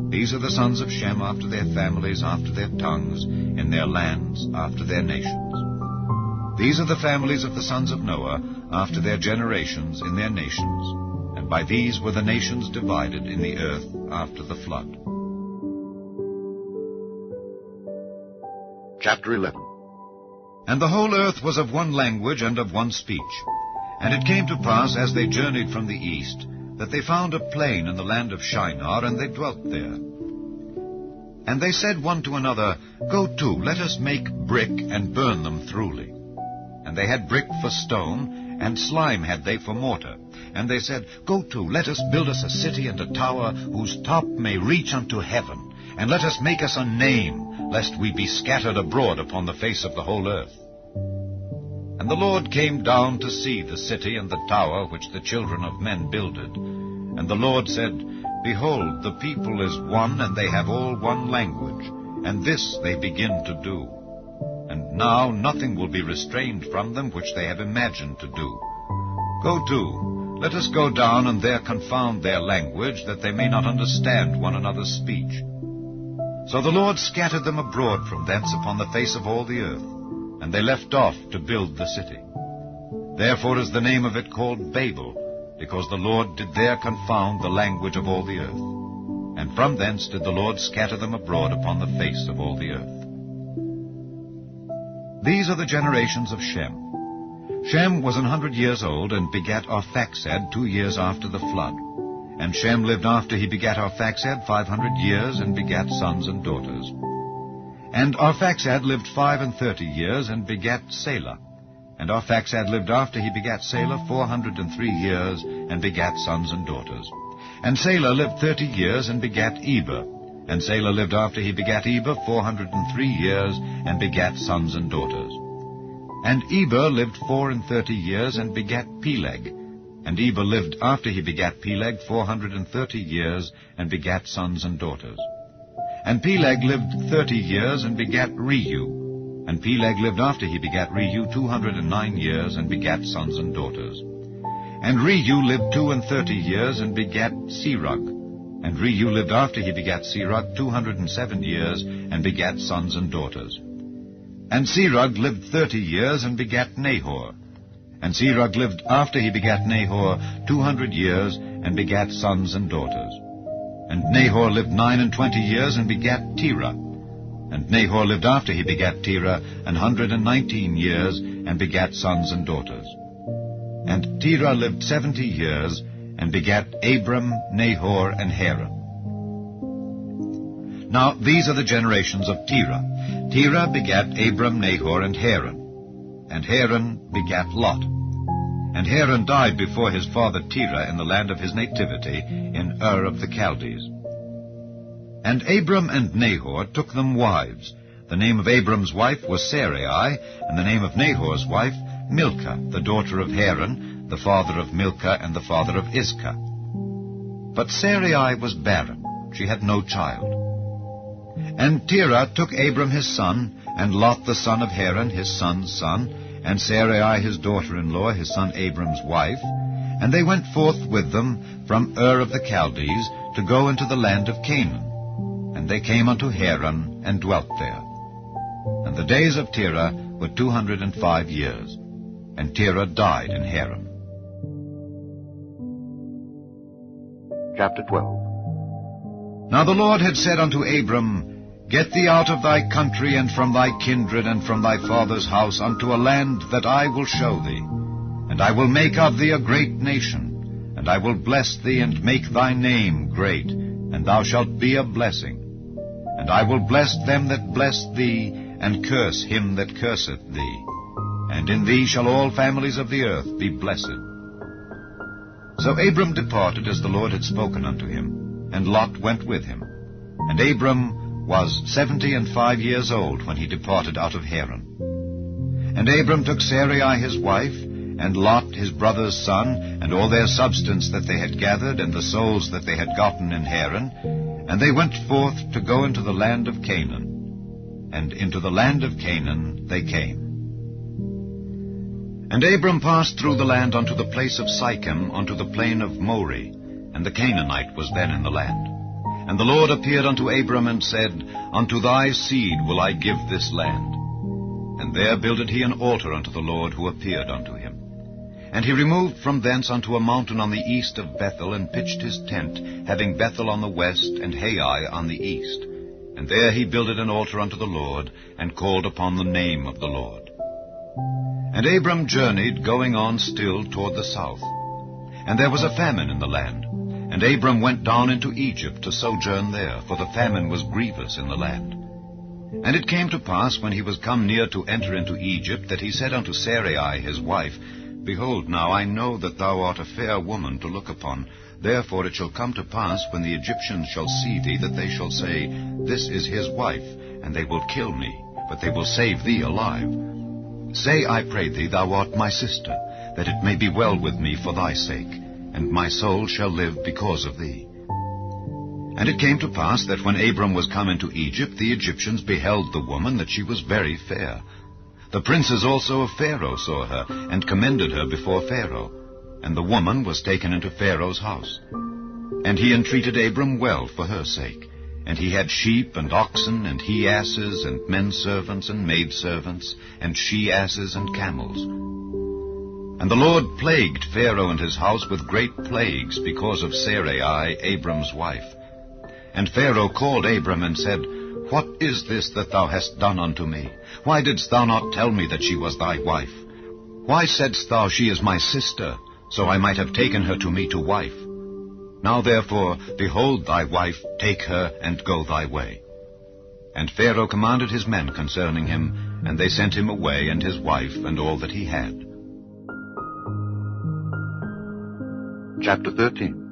These are the sons of Shem after their families, after their tongues, in their lands, after their nations. These are the families of the sons of Noah, after their generations, in their nations. And by these were the nations divided in the earth after the flood. Chapter 11. And the whole earth was of one language and of one speech. And it came to pass, as they journeyed from the east, that they found a plain in the land of Shinar, and they dwelt there. And they said one to another, Go to, let us make brick, and burn them thoroughly. And they had brick for stone, and slime had they for mortar. And they said, Go to, let us build us a city and a tower, whose top may reach unto heaven. And let us make us a name, lest we be scattered abroad upon the face of the whole earth. And the Lord came down to see the city and the tower which the children of men builded. And the Lord said, Behold, the people is one, and they have all one language, and this they begin to do. And now nothing will be restrained from them which they have imagined to do. Go to, let us go down and there confound their language, that they may not understand one another's speech. So the Lord scattered them abroad from thence upon the face of all the earth, and they left off to build the city. Therefore is the name of it called Babel, because the Lord did there confound the language of all the earth. And from thence did the Lord scatter them abroad upon the face of all the earth. These are the generations of Shem. Shem was 100 years old, and begat Arphaxad 2 years after the flood. And Shem lived after he begat Arphaxad 500 years, and begat sons and daughters. And Arphaxad lived 35 years, and begat Selah. And Arphaxad lived after he begat Selah 403 years, and begat sons and daughters. And Selah lived 30 years, and begat Eber. And Selah lived after he begat Eber 403 years, and begat sons and daughters. And Eber lived 34 years, and begat Peleg. And Eber lived after he begat Peleg 430 years, and begat sons and daughters. And Peleg lived 30 years, and begat Reu. And Peleg lived after he begat Reu 209 years, and begat sons and daughters. And Reu lived 32 years, and begat Serug. And Reu lived after he begat Serug 207 years, and begat sons and daughters. And Serug lived 30 years, and begat Nahor. And Serug lived after he begat Nahor 200 years, and begat sons and daughters. And Nahor lived 29 years, and begat Terah. And Nahor lived after he begat Terah 119 years, and begat sons and daughters. And Terah lived 70 years, and begat Abram, Nahor, and Haran. Now these are the generations of Terah. Terah begat Abram, Nahor, and Haran. And Haran begat Lot. And Haran died before his father Terah in the land of his nativity, in Ur of the Chaldees. And Abram and Nahor took them wives. The name of Abram's wife was Sarai, and the name of Nahor's wife Milcah, the daughter of Haran, the father of Milcah and the father of Iscah. But Sarai was barren, she had no child. And Terah took Abram his son, and Lot the son of Haran his son's son, and Sarai his daughter-in-law, his son Abram's wife, and they went forth with them from Ur of the Chaldees to go into the land of Canaan. And they came unto Haran, and dwelt there. And the days of Terah were 205 years, and Terah died in Haran. Chapter 12. Now the Lord had said unto Abram, Get thee out of thy country, and from thy kindred, and from thy father's house, unto a land that I will show thee. And I will make of thee a great nation, and I will bless thee, and make thy name great, and thou shalt be a blessing. And I will bless them that bless thee, and curse him that curseth thee. And in thee shall all families of the earth be blessed. So Abram departed as the Lord had spoken unto him, and Lot went with him. And Abram was 75 years old when he departed out of Haran. And Abram took Sarai his wife, and Lot his brother's son, and all their substance that they had gathered, and the souls that they had gotten in Haran, and they went forth to go into the land of Canaan. And into the land of Canaan they came. And Abram passed through the land unto the place of Sichem, unto the plain of Moreh, and the Canaanite was then in the land. And the Lord appeared unto Abram, and said, Unto thy seed will I give this land. And there builded he an altar unto the Lord, who appeared unto him. And he removed from thence unto a mountain on the east of Bethel, and pitched his tent, having Bethel on the west, and Hai on the east. And there he builded an altar unto the Lord, and called upon the name of the Lord. And Abram journeyed, going on still toward the south. And there was a famine in the land. And Abram went down into Egypt to sojourn there, for the famine was grievous in the land. And it came to pass, when he was come near to enter into Egypt, that he said unto Sarai his wife, Behold, now I know that thou art a fair woman to look upon. Therefore it shall come to pass, when the Egyptians shall see thee, that they shall say, This is his wife, and they will kill me, but they will save thee alive. Say, I pray thee, thou art my sister, that it may be well with me for thy sake, and my soul shall live because of thee. And it came to pass that when Abram was come into Egypt, the Egyptians beheld the woman, that she was very fair. The princes also of Pharaoh saw her, and commended her before Pharaoh. And the woman was taken into Pharaoh's house. And he entreated Abram well for her sake. And he had sheep and oxen, and he-asses, and men-servants, and maid-servants, and she-asses, and camels. And the Lord plagued Pharaoh and his house with great plagues, because of Sarai, Abram's wife. And Pharaoh called Abram, and said, What is this that thou hast done unto me? Why didst thou not tell me that she was thy wife? Why saidst thou, She is my sister, so I might have taken her to me to wife? Now therefore, behold thy wife, take her, and go thy way. And Pharaoh commanded his men concerning him, and they sent him away, and his wife, and all that he had. Chapter 13.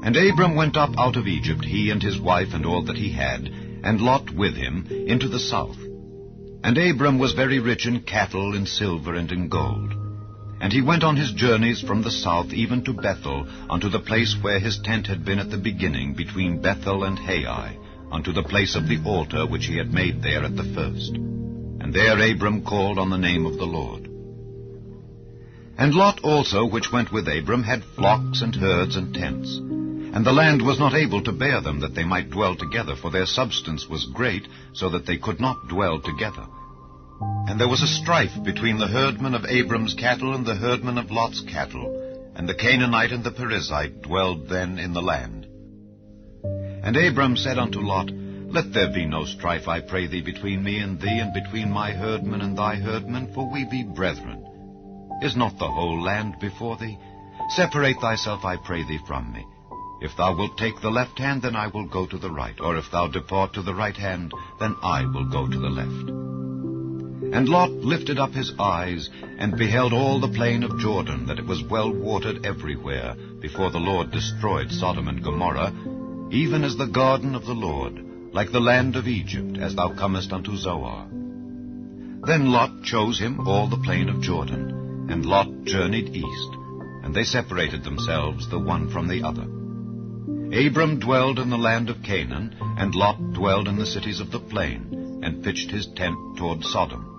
And Abram went up out of Egypt, he and his wife, and all that he had, and Lot with him, into the south. And Abram was very rich in cattle, in silver, and in gold. And he went on his journeys from the south even to Bethel, unto the place where his tent had been at the beginning, between Bethel and Hai, unto the place of the altar which he had made there at the first. And there Abram called on the name of the Lord. And Lot also, which went with Abram, had flocks and herds and tents. And the land was not able to bear them, that they might dwell together, for their substance was great, so that they could not dwell together. And there was a strife between the herdmen of Abram's cattle and the herdmen of Lot's cattle, and the Canaanite and the Perizzite dwelled then in the land. And Abram said unto Lot, Let there be no strife, I pray thee, between me and thee, and between my herdmen and thy herdmen, for we be brethren. Is not the whole land before thee? Separate thyself, I pray thee, from me. If thou wilt take the left hand, then I will go to the right, or if thou depart to the right hand, then I will go to the left. And Lot lifted up his eyes, and beheld all the plain of Jordan, that it was well watered everywhere, before the Lord destroyed Sodom and Gomorrah, even as the garden of the Lord, like the land of Egypt, as thou comest unto Zoar. Then Lot chose him all the plain of Jordan, and Lot journeyed east, and they separated themselves the one from the other. Abram dwelled in the land of Canaan, and Lot dwelled in the cities of the plain, and pitched his tent toward Sodom.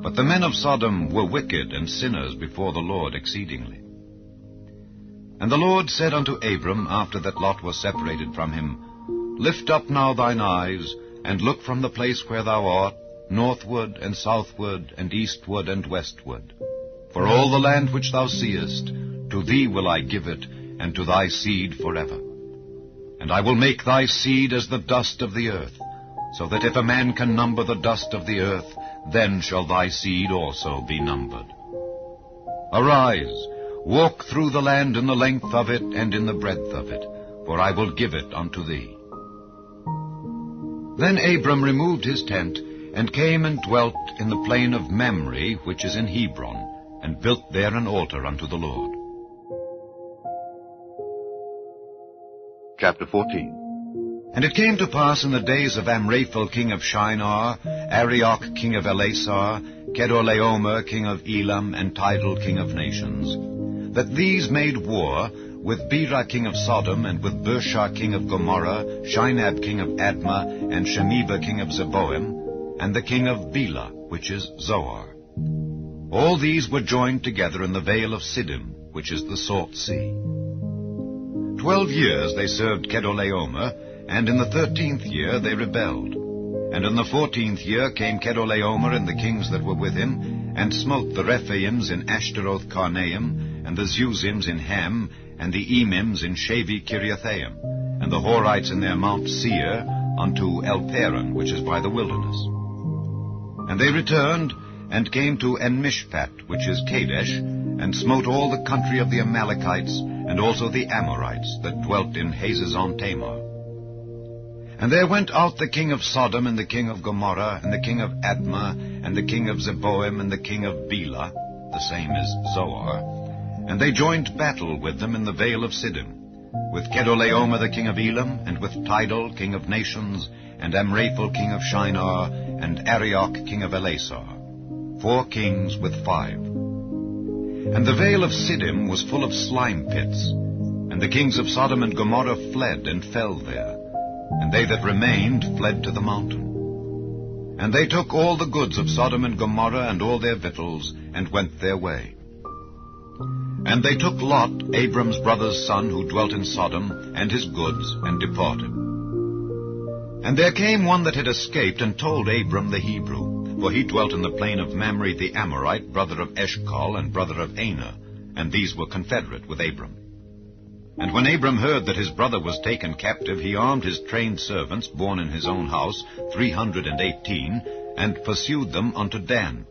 But the men of Sodom were wicked and sinners before the Lord exceedingly. And the Lord said unto Abram, after that Lot was separated from him, Lift up now thine eyes, and look from the place where thou art, northward and southward and eastward and westward. For all the land which thou seest, to thee will I give it, and to thy seed forever. And I will make thy seed as the dust of the earth, so that if a man can number the dust of the earth, then shall thy seed also be numbered. Arise, walk through the land in the length of it and in the breadth of it, for I will give it unto thee. Then Abram removed his tent, and came and dwelt in the plain of Mamre, which is in Hebron, and built there an altar unto the Lord. Chapter 14. And it came to pass in the days of Amraphel king of Shinar, Arioch king of Elasar, Kedorlaomer king of Elam, and Tidal king of nations, that these made war with Bera king of Sodom, and with Bersha king of Gomorrah, Shinab king of Admah, and Shemeba king of Zeboim, and the king of Bela, which is Zoar. All these were joined together in the vale of Siddim, which is the Salt Sea. 12 years they served Kedorlaomer, and in the 13th year they rebelled. And in the 14th year came Kedorlaomer and the kings that were with him, and smote the Rephaims in Ashtaroth Karnaim, and the Zuzims in Ham, and the Emims in Shavi Kiriathaim, and the Horites in their Mount Seir, unto El Paran, which is by the wilderness. And they returned, and came to En-Mishpat, which is Kadesh, and smote all the country of the Amalekites, and also the Amorites that dwelt in Hazazon Tamar. And there went out the king of Sodom, and the king of Gomorrah, and the king of Admah, and the king of Zeboim, and the king of Bela, the same is Zoar, and they joined battle with them in the vale of Siddim, with Kedorlaomer the king of Elam, and with Tidal king of nations, and Amraphel king of Shinar, and Arioch king of Elasar, 4 kings with 5. And the vale of Siddim was full of slime pits, and the kings of Sodom and Gomorrah fled and fell there, and they that remained fled to the mountain. And they took all the goods of Sodom and Gomorrah and all their victuals, and went their way. And they took Lot, Abram's brother's son, who dwelt in Sodom, and his goods, and departed. And there came one that had escaped, and told Abram the Hebrew, for he dwelt in the plain of Mamre the Amorite, brother of Eshcol, and brother of Aner, and these were confederate with Abram. And when Abram heard that his brother was taken captive, he armed his trained servants, born in his own house, 318, and pursued them unto Dan.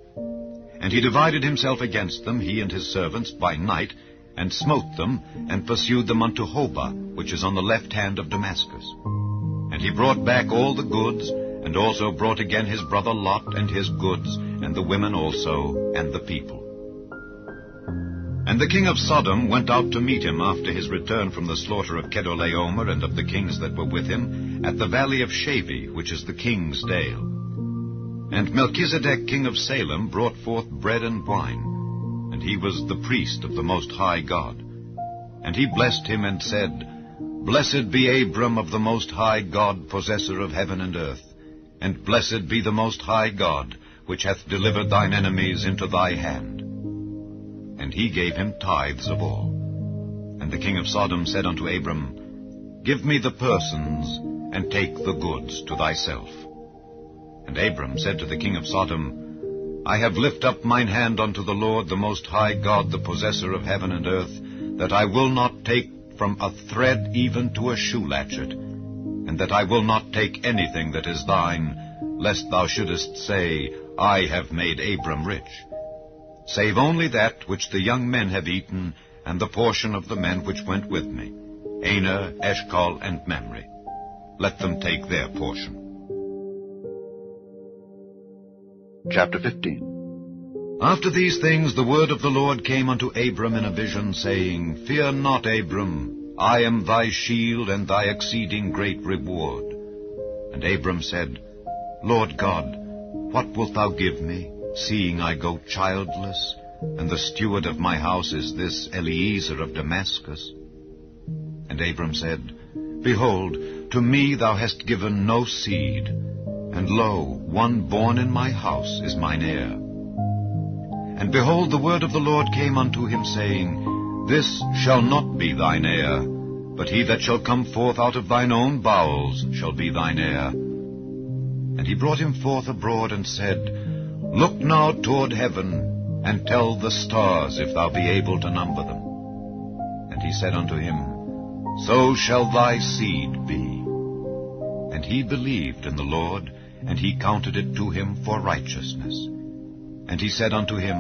And he divided himself against them, he and his servants, by night, and smote them, and pursued them unto Hobah, which is on the left hand of Damascus. And he brought back all the goods, and also brought again his brother Lot, and his goods, and the women also, and the people. And the king of Sodom went out to meet him after his return from the slaughter of Kedorlaomer and of the kings that were with him, at the valley of Shavi, which is the king's dale. And Melchizedek king of Salem brought forth bread and wine, and he was the priest of the Most High God. And he blessed him and said, Blessed be Abram of the Most High God, possessor of heaven and earth, and blessed be the Most High God, which hath delivered thine enemies into thy hand. And he gave him tithes of all. And the king of Sodom said unto Abram, Give me the persons, and take the goods to thyself. And Abram said to the king of Sodom, I have lift up mine hand unto the Lord, the Most High God, the possessor of heaven and earth, that I will not take from a thread even to a shoe latchet, and that I will not take anything that is thine, lest thou shouldest say, I have made Abram rich. Save only that which the young men have eaten, and the portion of the men which went with me, Aner, Eshcol, and Mamre. Let them take their portion. Chapter 15. After these things the word of the Lord came unto Abram in a vision, saying, Fear not, Abram, I am thy shield and thy exceeding great reward. And Abram said, Lord God, what wilt thou give me, seeing I go childless, and the steward of my house is this Eliezer of Damascus? And Abram said, Behold, to me thou hast given no seed, and lo, one born in my house is mine heir. And behold, the word of the Lord came unto him, saying, This shall not be thine heir, but he that shall come forth out of thine own bowels shall be thine heir. And he brought him forth abroad, and said, Look now toward heaven, and tell the stars, if thou be able to number them. And he said unto him, So shall thy seed be. And he believed in the Lord, and he counted it to him for righteousness. And he said unto him,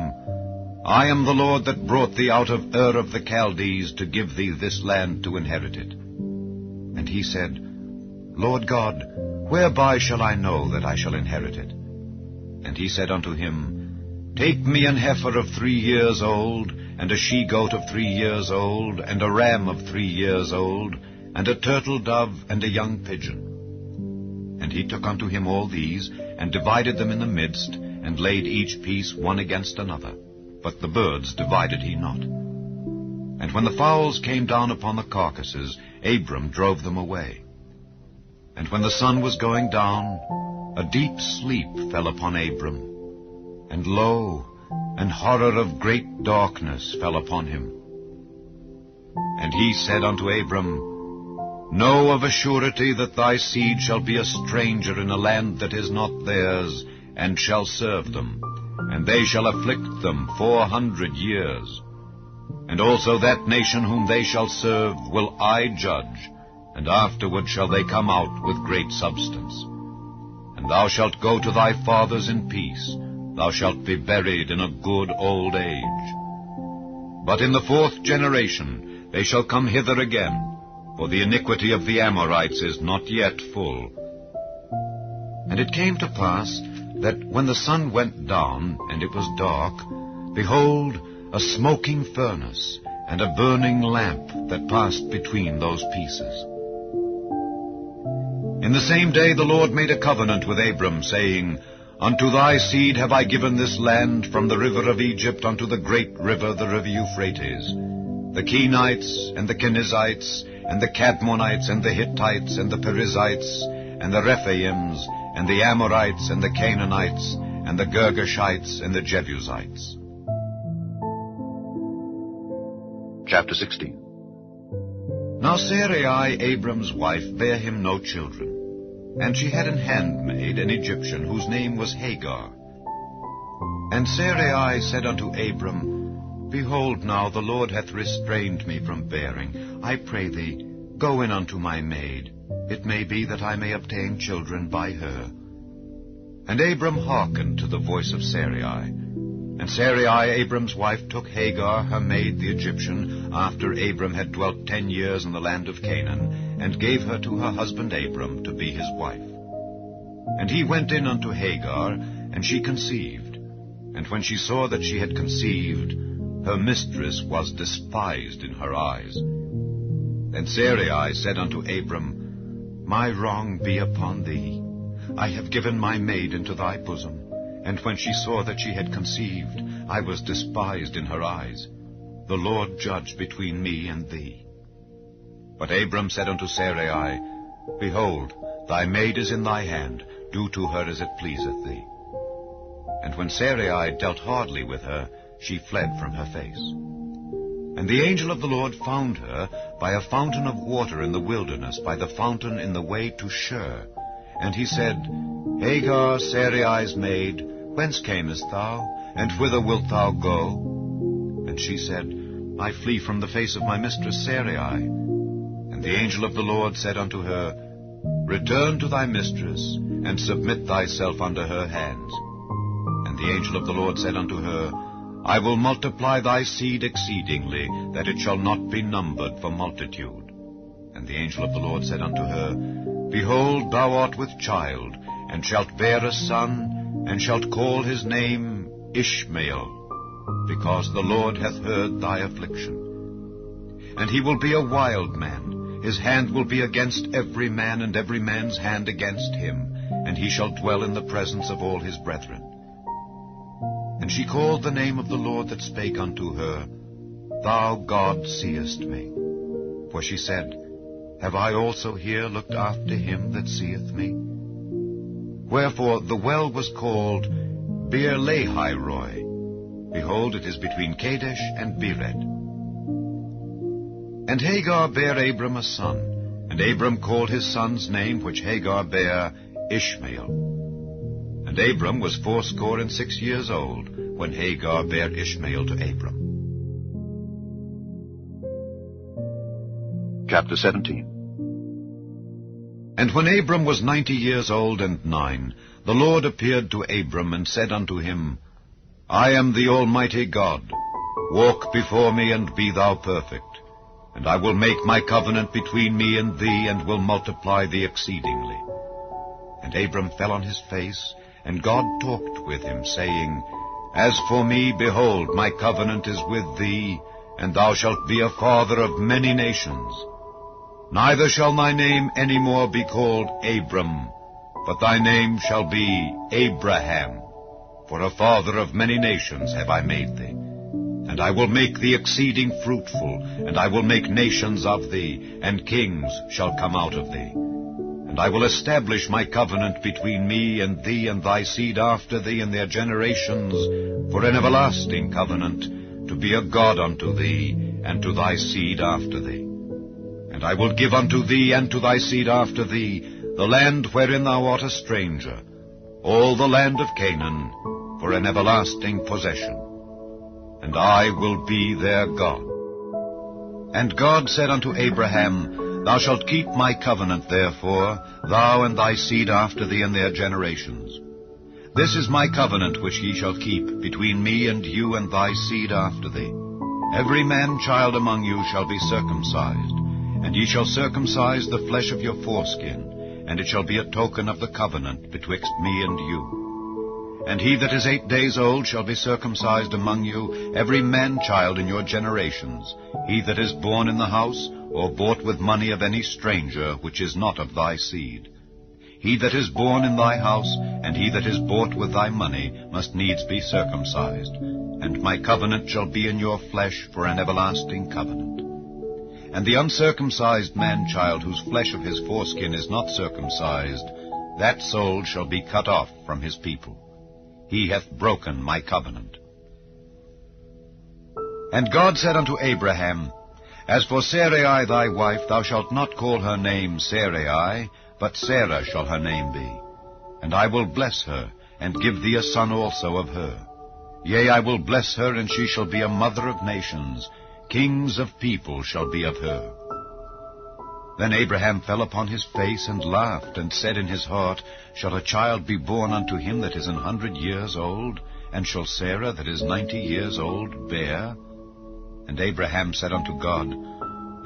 I am the Lord that brought thee out of Ur of the Chaldees to give thee this land to inherit it. And he said, Lord God, whereby shall I know that I shall inherit it? And he said unto him, Take me an heifer of 3 years old, and a she-goat of 3 years old, and a ram of 3 years old, and a turtle dove, and a young pigeon. And he took unto him all these, and divided them in the midst, and laid each piece one against another. But the birds divided he not. And when the fowls came down upon the carcasses, Abram drove them away. And when the sun was going down, a deep sleep fell upon Abram, and lo, an horror of great darkness fell upon him. And he said unto Abram, Know of a surety that thy seed shall be a stranger in a land that is not theirs, and shall serve them, and they shall afflict them 400 years. And also that nation whom they shall serve will I judge, and afterward shall they come out with great substance. And thou shalt go to thy fathers in peace, thou shalt be buried in a good old age. But in the 4th generation they shall come hither again, for the iniquity of the Amorites is not yet full. And it came to pass that when the sun went down, and it was dark, behold, a smoking furnace, and a burning lamp that passed between those pieces. In the same day the Lord made a covenant with Abram, saying, Unto thy seed have I given this land, from the river of Egypt unto the great river, the river Euphrates, the Kenites, and the Kenizzites, and the Cadmonites, and the Hittites, and the Perizzites, and the Rephaims, and the Amorites, and the Canaanites, and the Girgashites, and the Jebusites. Chapter 16. Now Sarai, Abram's wife, bare him no children. And she had an handmaid, an Egyptian, whose name was Hagar. And Sarai said unto Abram, Behold, now the Lord hath restrained me from bearing. I pray thee, go in unto my maid. It may be that I may obtain children by her. And Abram hearkened to the voice of Sarai. And Sarai, Abram's wife, took Hagar, her maid, the Egyptian, after Abram had dwelt 10 years in the land of Canaan, and gave her to her husband Abram to be his wife. And he went in unto Hagar, and she conceived. And when she saw that she had conceived, her mistress was despised in her eyes. Then Sarai said unto Abram, My wrong be upon thee. I have given my maid into thy bosom. And when she saw that she had conceived, I was despised in her eyes. The Lord judge between me and thee. But Abram said unto Sarai, Behold, thy maid is in thy hand, do to her as it pleaseth thee. And when Sarai dealt hardly with her, she fled from her face. And the angel of the Lord found her by a fountain of water in the wilderness, by the fountain in the way to Shur. And he said, Hagar, Sarai's maid, whence camest thou, and whither wilt thou go? And she said, I flee from the face of my mistress Sarai. And the angel of the Lord said unto her, Return to thy mistress, and submit thyself under her hands. And the angel of the Lord said unto her, I will multiply thy seed exceedingly, that it shall not be numbered for multitude. And the angel of the Lord said unto her, Behold, thou art with child, and shalt bear a son, and shalt call his name Ishmael, because the Lord hath heard thy affliction. And he will be a wild man. His hand will be against every man, and every man's hand against him, and he shall dwell in the presence of all his brethren. And she called the name of the Lord that spake unto her, Thou God seest me. For she said, Have I also here looked after him that seeth me? Wherefore the well was called Beer-lahai-roi. Behold, it is between Kadesh and Bered. And Hagar bare Abram a son, and Abram called his son's name, which Hagar bare, Ishmael. And Abram was 86 years old, when Hagar bare Ishmael to Abram. Chapter 17. And when Abram was 90 years old and 9, the Lord appeared to Abram, and said unto him, I am the Almighty God. Walk before me, and be thou perfect. And I will make my covenant between me and thee, and will multiply thee exceedingly. And Abram fell on his face, and God talked with him, saying, As for me, behold, my covenant is with thee, and thou shalt be a father of many nations. Neither shall thy name any more be called Abram, but thy name shall be Abraham, for a father of many nations have I made thee. And I will make thee exceeding fruitful, and I will make nations of thee, and kings shall come out of thee. And I will establish my covenant between me and thee and thy seed after thee in their generations, for an everlasting covenant, to be a God unto thee, and to thy seed after thee. And I will give unto thee and to thy seed after thee the land wherein thou art a stranger, all the land of Canaan, for an everlasting possession. And I will be their God. And God said unto Abraham, Thou shalt keep my covenant, therefore, thou and thy seed after thee in their generations. This is my covenant which ye shall keep between me and you and thy seed after thee. Every man-child among you shall be circumcised, and ye shall circumcise the flesh of your foreskin, and it shall be a token of the covenant betwixt me and you. And he that is 8 days old shall be circumcised among you, every man-child in your generations, he that is born in the house, or bought with money of any stranger, which is not of thy seed. He that is born in thy house, and he that is bought with thy money, must needs be circumcised. And my covenant shall be in your flesh for an everlasting covenant. And the uncircumcised man-child, whose flesh of his foreskin is not circumcised, that soul shall be cut off from his people. He hath broken my covenant. And God said unto Abraham, As for Sarai thy wife, thou shalt not call her name Sarai, but Sarah shall her name be. And I will bless her, and give thee a son also of her. Yea, I will bless her, and she shall be a mother of nations. Kings of people shall be of her. Then Abraham fell upon his face, and laughed, and said in his heart, Shall a child be born unto him that is 100 years old? And shall Sarah that is 90 years old bear? And Abraham said unto God,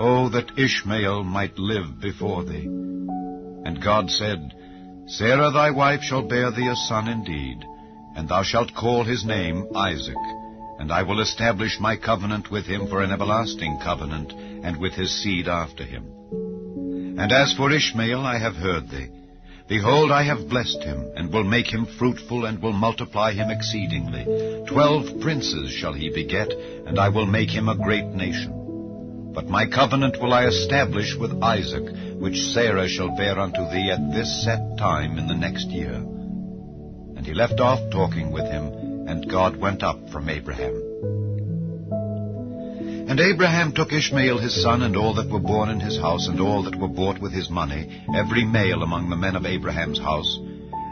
O that Ishmael might live before thee. And God said, Sarah thy wife shall bear thee a son indeed, and thou shalt call his name Isaac, and I will establish my covenant with him for an everlasting covenant, and with his seed after him. And as for Ishmael, I have heard thee. Behold, I have blessed him, and will make him fruitful, and will multiply him exceedingly. 12 princes shall he beget, and I will make him a great nation. But my covenant will I establish with Isaac, which Sarah shall bear unto thee at this set time in the next year. And he left off talking with him, and God went up from Abraham. And Abraham took Ishmael his son, and all that were born in his house, and all that were bought with his money, every male among the men of Abraham's house,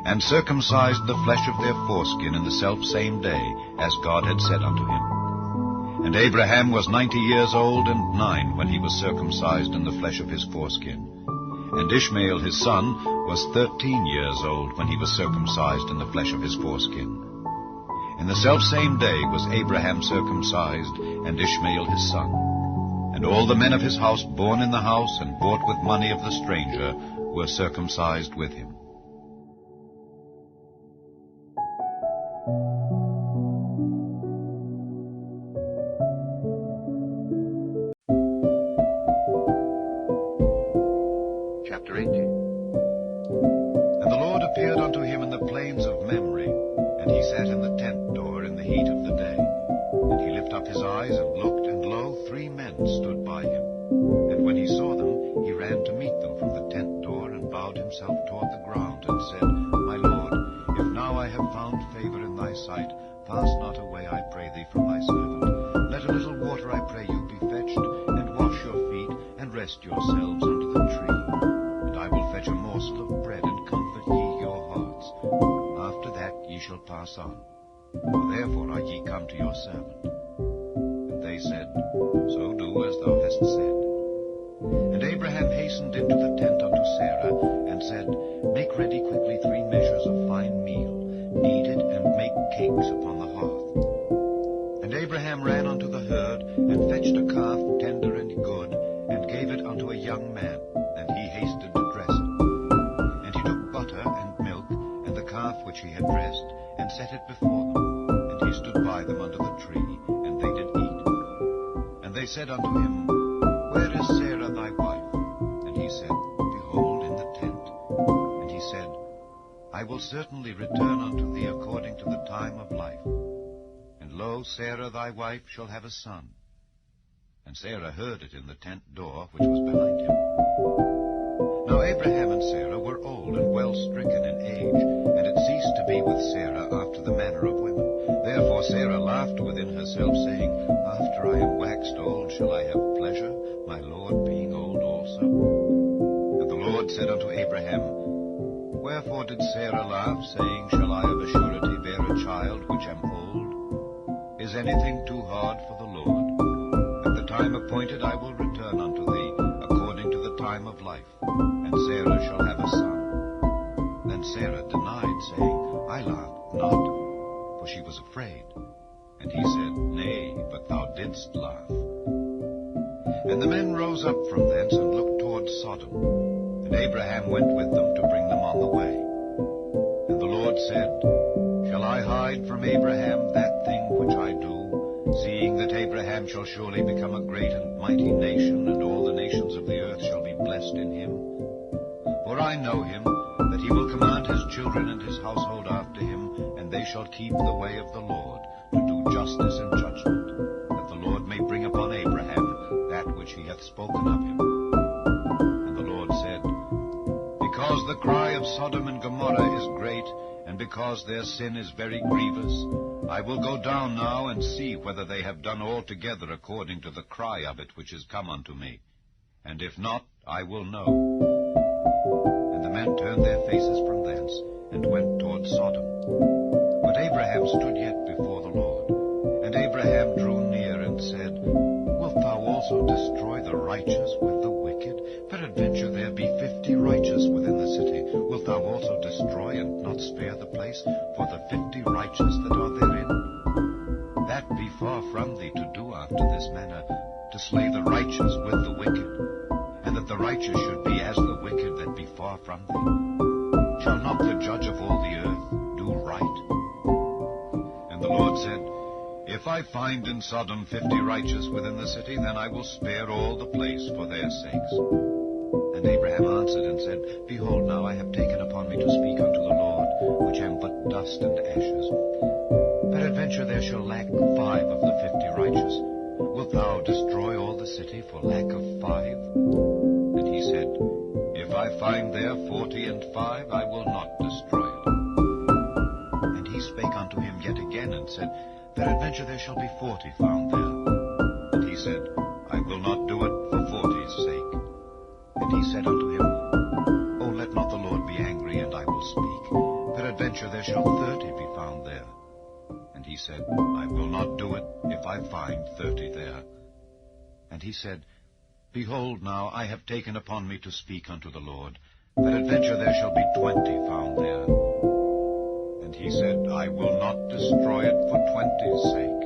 and circumcised the flesh of their foreskin in the selfsame day, as God had said unto him. And Abraham was 90 years old and 9 when he was circumcised in the flesh of his foreskin. And Ishmael his son was 13 years old when he was circumcised in the flesh of his foreskin. In the selfsame day was Abraham circumcised, and Ishmael his son. And all the men of his house born in the house, and bought with money of the stranger, were circumcised with him. Chapter 18. And the Lord appeared unto him in the plains of Mamre, and he sat in the tent door in the heat of the day. And he lifted up his eyes and looked, and lo, 3 men stood by him. And when he saw them, he ran to meet them from the tent door, and bowed himself toward the ground, and said, My Lord, if now I have found favor in thy sight, pass not away, I pray thee, from thy servant. Let a little water, I pray you, be fetched, and wash your feet, and rest yourselves under the tree. And I will fetch a morsel of bread, and comfort ye your hearts. After that ye shall pass on. For therefore are ye come to your servant. And they said, So do as thou hast said. And Abraham hastened into the tent unto Sarah, and said, Make ready quickly 3 measures of fine meal, knead it, and make cakes upon the hearth. And Abraham ran unto the herd, and fetched a calf tender and good, and gave it unto a young man, and he hasted to dress it. And he took butter and milk, and the calf which he had dressed, and set it before them. And he stood by them under the tree, and they did eat. And they said unto him, Where is Sarah thy wife? And he said, Behold, in the tent. And he said, I will certainly return unto thee according to the time of life. And lo, Sarah thy wife shall have a son. And Sarah heard it in the tent door which was behind him. Now Abraham and Sarah were old and well stricken in age, and it ceased to be with Sarah after the manner of women. Therefore Sarah laughed within herself, saying, After I am waxed old shall I have pleasure, my Lord being old also? And the Lord said unto Abraham, Wherefore did Sarah laugh, saying, Shall I of a surety bear a child which am old? Is anything too hard for the Lord? At the time appointed I will return unto thee, according to the time of life, and Sarah shall have a son. Then Sarah denied, saying, I laughed not, for she was afraid. And he said, Nay, but thou didst laugh. And the men rose up from thence and looked toward Sodom. And Abraham went with them to bring them on the way. And the Lord said, Shall I hide from Abraham that thing which I do, seeing that Abraham shall surely become a great and mighty nation, and all the nations of the earth shall be blessed in him? For I know him, that he will command his children and his household after him, and they shall keep the way of the Lord, to do justice and judgment, that the Lord may bring upon Abraham that which he hath spoken of him. And the Lord said, Because the cry of Sodom and Gomorrah is great, and because their sin is very grievous, I will go down now and see whether they have done altogether according to the cry of it which is come unto me. And if not, I will know. And the men turned their faces from thence, and went toward Sodom. But Abraham stood yet before the Lord. And Abraham drew near and said, Wilt thou also destroy the righteous with the wicked? Peradventure there be 50 righteous within the city. Wilt thou also destroy and not spare the place for the 50 righteous that are therein? That be far from thee to do after this manner, to slay the righteous with the wicked, and that the righteous should be as the wicked that be far from thee. Shall not the judge of all the earth do right? And the Lord said, If I find in Sodom 50 righteous within the city, then I will spare all the place for their sakes. And Abraham answered and said, Behold, now I have taken upon me to speak unto the Lord, which am but dust and ashes. Peradventure there shall lack 5 of the 50 righteous. Wilt thou destroy all the city for lack of 5? And he said, If I find there 40 and 5, I will not destroy it. And he spake unto him yet again, and said, Peradventure there shall be 40 found there. And he said, I will not do it for 40's sake. And he said unto him, O let not the Lord be angry, and I will speak. Peradventure there shall 30 be found there. And he said, I will not do it if I find 30 there. And he said, Behold, now I have taken upon me to speak unto the Lord. Peradventure there shall be 20 found there. And he said, I will not destroy it for 20's sake.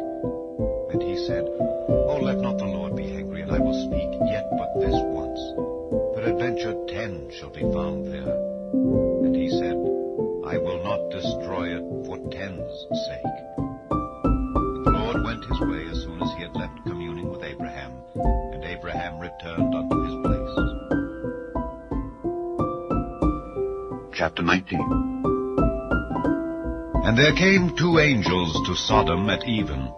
And he said, O let not the Lord be angry, and I will speak yet but this once. Peradventure 10 shall be found there. And he said, I will not destroy it for 10's sake. And the Lord went his way as soon as he had left communing with Abraham, and Abraham returned unto his place. Chapter 19. And there came 2 angels to Sodom at even,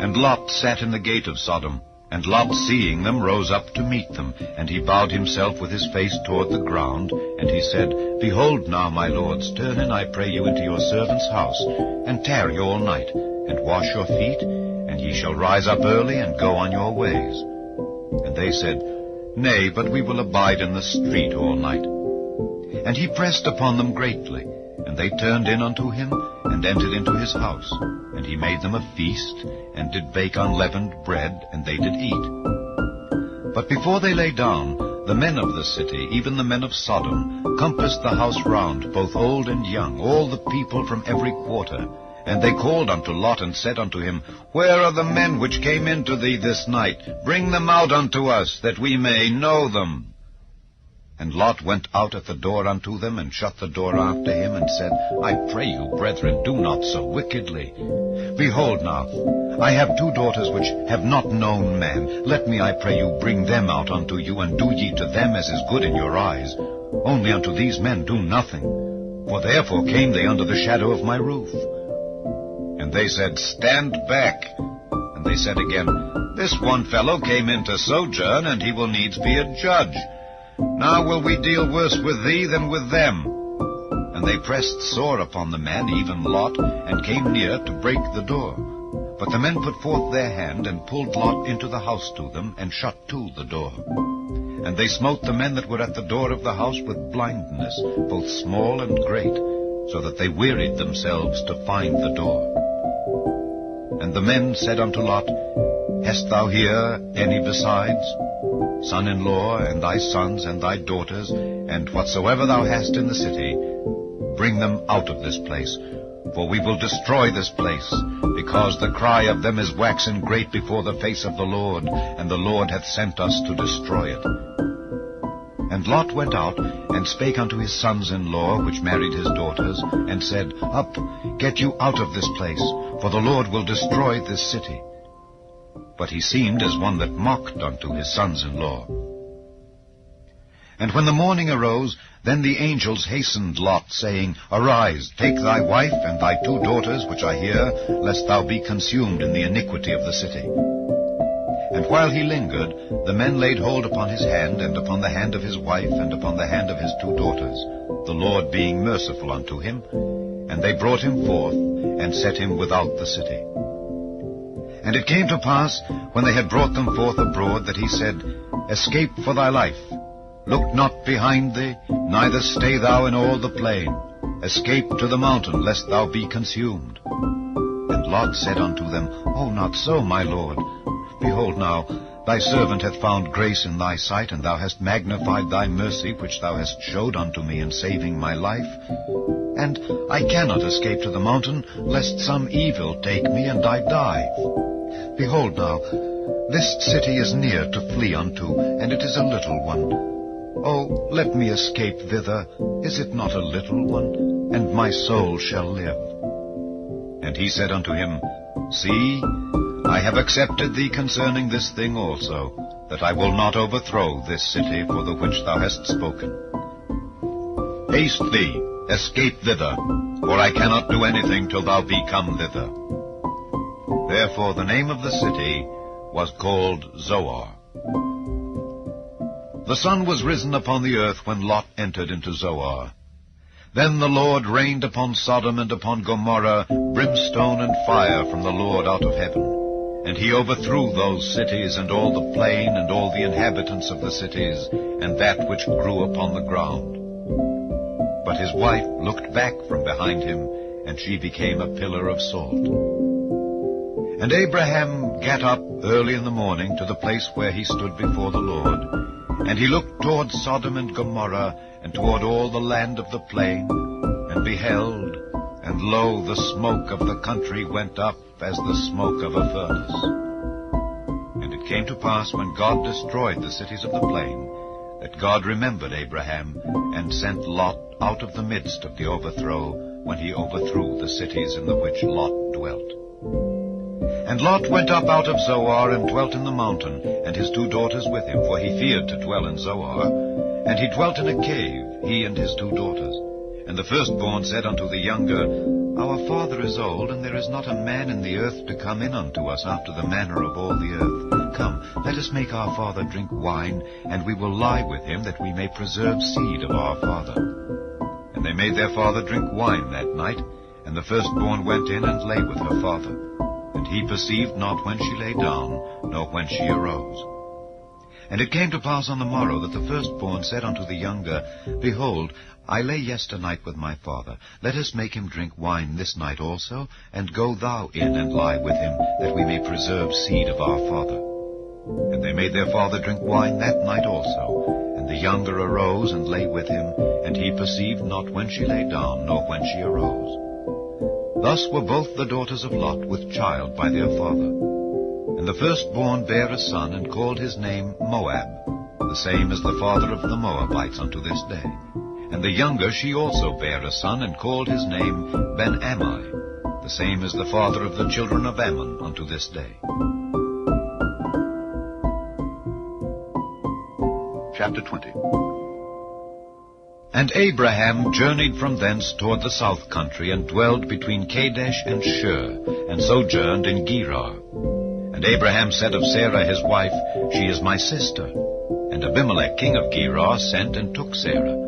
and Lot sat in the gate of Sodom. And Lot, seeing them, rose up to meet them, and he bowed himself with his face toward the ground, and he said, Behold now, my lords, turn in, I pray you, into your servant's house, and tarry all night, and wash your feet, and ye shall rise up early, and go on your ways. And they said, Nay, but we will abide in the street all night. And he pressed upon them greatly, and they turned in unto him, and entered into his house. And he made them a feast, and did bake unleavened bread, and they did eat. But before they lay down, the men of the city, even the men of Sodom, compassed the house round, both old and young, all the people from every quarter. And they called unto Lot, and said unto him, Where are the men which came into thee this night? Bring them out unto us, that we may know them. And Lot went out at the door unto them, and shut the door after him, and said, I pray you, brethren, do not so wickedly. Behold now, I have 2 daughters which have not known man. Let me, I pray you, bring them out unto you, and do ye to them as is good in your eyes. Only unto these men do nothing, for therefore came they under the shadow of my roof. And they said, Stand back. And they said again, This one fellow came in to sojourn, and he will needs be a judge. Now will we deal worse with thee than with them. And they pressed sore upon the man, even Lot, and came near to break the door. But the men put forth their hand, and pulled Lot into the house to them, and shut to the door. And they smote the men that were at the door of the house with blindness, both small and great, so that they wearied themselves to find the door. And the men said unto Lot, Hast thou here any besides? Son-in-law, and thy sons, and thy daughters, and whatsoever thou hast in the city, bring them out of this place. for we will destroy this place, because the cry of them is waxen great before the face of the Lord, and the Lord hath sent us to destroy it. And Lot went out, and spake unto his sons-in-law, which married his daughters, and said, Up, get you out of this place, for the Lord will destroy this city. But he seemed as one that mocked unto his sons-in-law. And when the morning arose, then the angels hastened Lot, saying, Arise, take thy wife and thy 2 daughters, which are here, lest thou be consumed in the iniquity of the city. And while he lingered, the men laid hold upon his hand, and upon the hand of his wife, and upon the hand of his 2 daughters, the Lord being merciful unto him. And they brought him forth, and set him without the city. And it came to pass, when they had brought them forth abroad, that he said, Escape for thy life. Look not behind thee, neither stay thou in all the plain. Escape to the mountain, lest thou be consumed. And Lot said unto them, O not so, my lord. Behold now, thy servant hath found grace in thy sight, and thou hast magnified thy mercy, which thou hast showed unto me in saving my life. And I cannot escape to the mountain, lest some evil take me, and I die. Behold now, this city is near to flee unto, and it is a little one. Oh, let me escape thither. Is it not a little one? And my soul shall live. And he said unto him, See, I have accepted thee concerning this thing also, that I will not overthrow this city for the which thou hast spoken. Haste thee, escape thither, for I cannot do anything till thou be come thither. Therefore the name of the city was called Zoar. The sun was risen upon the earth when Lot entered into Zoar. Then the Lord rained upon Sodom and upon Gomorrah brimstone and fire from the Lord out of heaven. And he overthrew those cities, and all the plain, and all the inhabitants of the cities, and that which grew upon the ground. But his wife looked back from behind him, and she became a pillar of salt. And Abraham gat up early in the morning to the place where he stood before the Lord. And he looked toward Sodom and Gomorrah, and toward all the land of the plain, and beheld, and lo, the smoke of the country went up as the smoke of a furnace. And it came to pass, when God destroyed the cities of the plain, that God remembered Abraham, and sent Lot out of the midst of the overthrow, when he overthrew the cities in the which Lot dwelt. And Lot went up out of Zoar, and dwelt in the mountain, and his 2 daughters with him, for he feared to dwell in Zoar. And he dwelt in a cave, he and his 2 daughters. And the firstborn said unto the younger, Our father is old, and there is not a man in the earth to come in unto us after the manner of all the earth. Come, let us make our father drink wine, and we will lie with him, that we may preserve seed of our father. And they made their father drink wine that night, and the firstborn went in and lay with her father. And he perceived not when she lay down, nor when she arose. And it came to pass on the morrow that the firstborn said unto the younger, Behold, I lay yesternight with my father. Let us make him drink wine this night also, and go thou in and lie with him, that we may preserve seed of our father. And they made their father drink wine that night also. And the younger arose and lay with him, and he perceived not when she lay down, nor when she arose. Thus were both the daughters of Lot with child by their father. And the firstborn bare a son, and called his name Moab, the same as the father of the Moabites unto this day. And the younger she also bare a son, and called his name Ben-Ammi, the same as the father of the children of Ammon unto this day. Chapter 20. And Abraham journeyed from thence toward the south country, and dwelled between Kadesh and Shur, and sojourned in Gerar. And Abraham said of Sarah his wife, She is my sister. And Abimelech king of Gerar sent and took Sarah.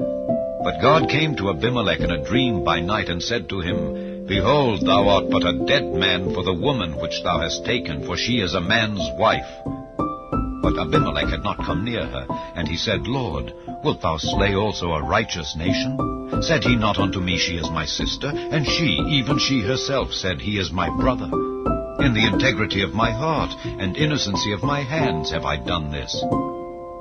But God came to Abimelech in a dream by night, and said to him, Behold, thou art but a dead man for the woman which thou hast taken, for she is a man's wife. But Abimelech had not come near her, and he said, Lord, wilt thou slay also a righteous nation? Said he not unto me, She is my sister? And she, even she herself, said, He is my brother. In the integrity of my heart and innocency of my hands have I done this.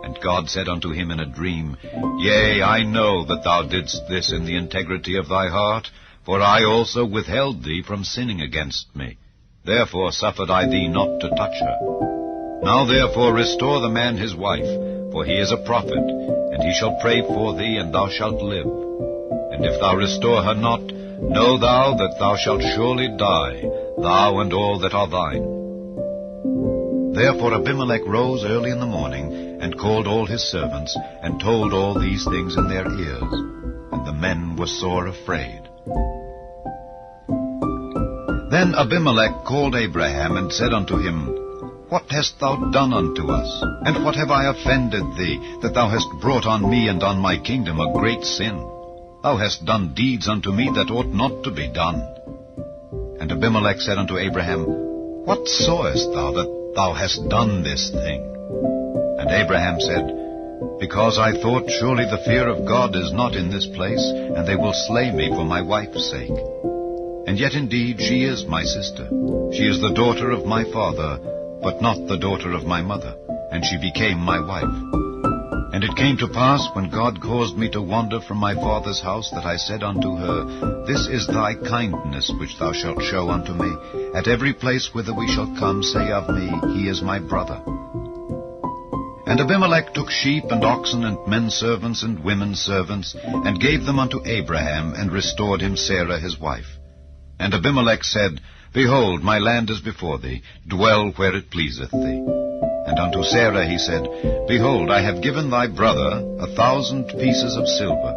And God said unto him in a dream, Yea, I know that thou didst this in the integrity of thy heart, for I also withheld thee from sinning against me. Therefore suffered I thee not to touch her. Now therefore restore the man his wife, for he is a prophet, and he shall pray for thee, and thou shalt live. And if thou restore her not, know thou that thou shalt surely die, thou and all that are thine. Therefore Abimelech rose early in the morning, and called all his servants, and told all these things in their ears. And the men were sore afraid. Then Abimelech called Abraham, and said unto him, What hast thou done unto us? And what have I offended thee, that thou hast brought on me and on my kingdom a great sin? Thou hast done deeds unto me that ought not to be done. And Abimelech said unto Abraham, What sawest thou that thou hast done this thing? And Abraham said, Because I thought, surely the fear of God is not in this place, and they will slay me for my wife's sake. And yet indeed she is my sister. She is the daughter of my father, but not the daughter of my mother, and she became my wife. And it came to pass, when God caused me to wander from my father's house, that I said unto her, This is thy kindness which thou shalt show unto me. At every place whither we shall come, say of me, He is my brother. And Abimelech took sheep and oxen and men servants and women servants, and gave them unto Abraham, and restored him Sarah his wife. And Abimelech said, Behold, my land is before thee, dwell where it pleaseth thee. And unto Sarah he said, Behold, I have given thy brother 1,000 pieces of silver.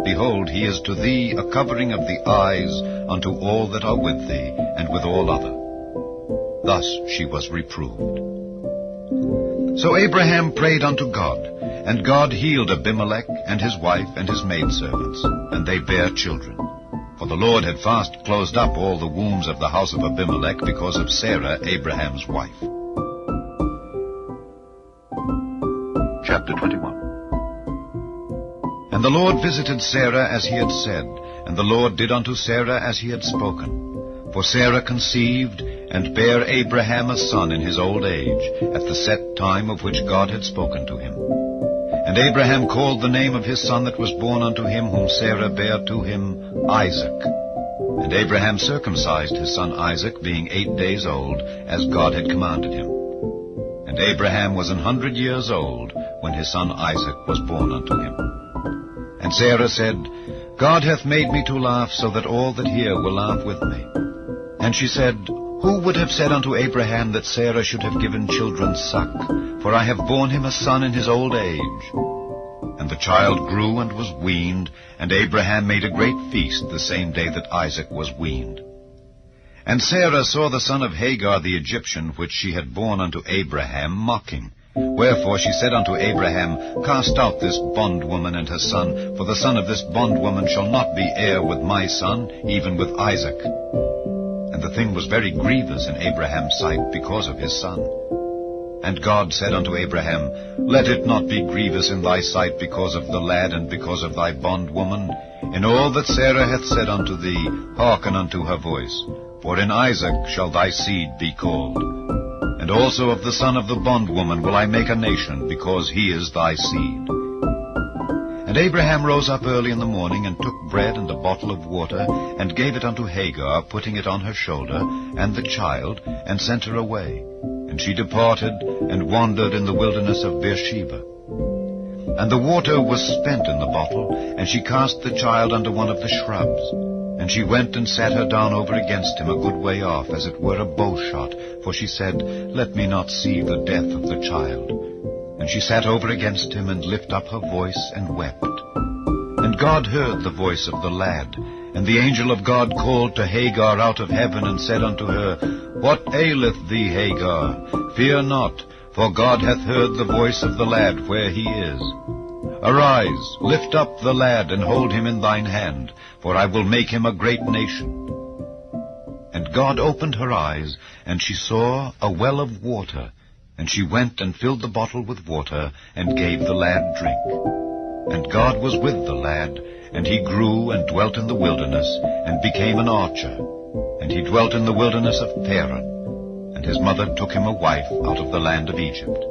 Behold, he is to thee a covering of the eyes unto all that are with thee, and with all other. Thus she was reproved. So Abraham prayed unto God, and God healed Abimelech and his wife and his maidservants, and they bare children. For the Lord had fast closed up all the wombs of the house of Abimelech because of Sarah, Abraham's wife. Chapter 21. And the Lord visited Sarah as he had said, and the Lord did unto Sarah as he had spoken. For Sarah conceived, and bare Abraham a son in his old age, at the set time of which God had spoken to him. And Abraham called the name of his son that was born unto him, whom Sarah bare to him, Isaac. And Abraham circumcised his son Isaac, being 8 days old, as God had commanded him. And Abraham was 100 years old, when his son Isaac was born unto him. And Sarah said, God hath made me to laugh, so that all that hear will laugh with me. And she said, Who would have said unto Abraham that Sarah should have given children suck? For I have borne him a son in his old age. And the child grew and was weaned, and Abraham made a great feast the same day that Isaac was weaned. And Sarah saw the son of Hagar the Egyptian, which she had borne unto Abraham, mocking. Wherefore she said unto Abraham, Cast out this bondwoman and her son, for the son of this bondwoman shall not be heir with my son, even with Isaac. And the thing was very grievous in Abraham's sight because of his son. And God said unto Abraham, Let it not be grievous in thy sight because of the lad and because of thy bondwoman. In all that Sarah hath said unto thee, hearken unto her voice. For in Isaac shall thy seed be called. And also of the son of the bondwoman will I make a nation, because he is thy seed. And Abraham rose up early in the morning, and took bread and a bottle of water, and gave it unto Hagar, putting it on her shoulder, and the child, and sent her away. And she departed, and wandered in the wilderness of Beersheba. And the water was spent in the bottle, and she cast the child under one of the shrubs. And she went and sat her down over against him a good way off, as it were a bowshot, for she said, Let me not see the death of the child. And she sat over against him, and lifted up her voice, and wept. And God heard the voice of the lad. And the angel of God called to Hagar out of heaven, and said unto her, What aileth thee, Hagar? Fear not, for God hath heard the voice of the lad where he is. Arise, lift up the lad, and hold him in thine hand, for I will make him a great nation. And God opened her eyes, and she saw a well of water. And she went and filled the bottle with water, and gave the lad drink. And God was with the lad, and he grew and dwelt in the wilderness, and became an archer. And he dwelt in the wilderness of Paran. And his mother took him a wife out of the land of Egypt.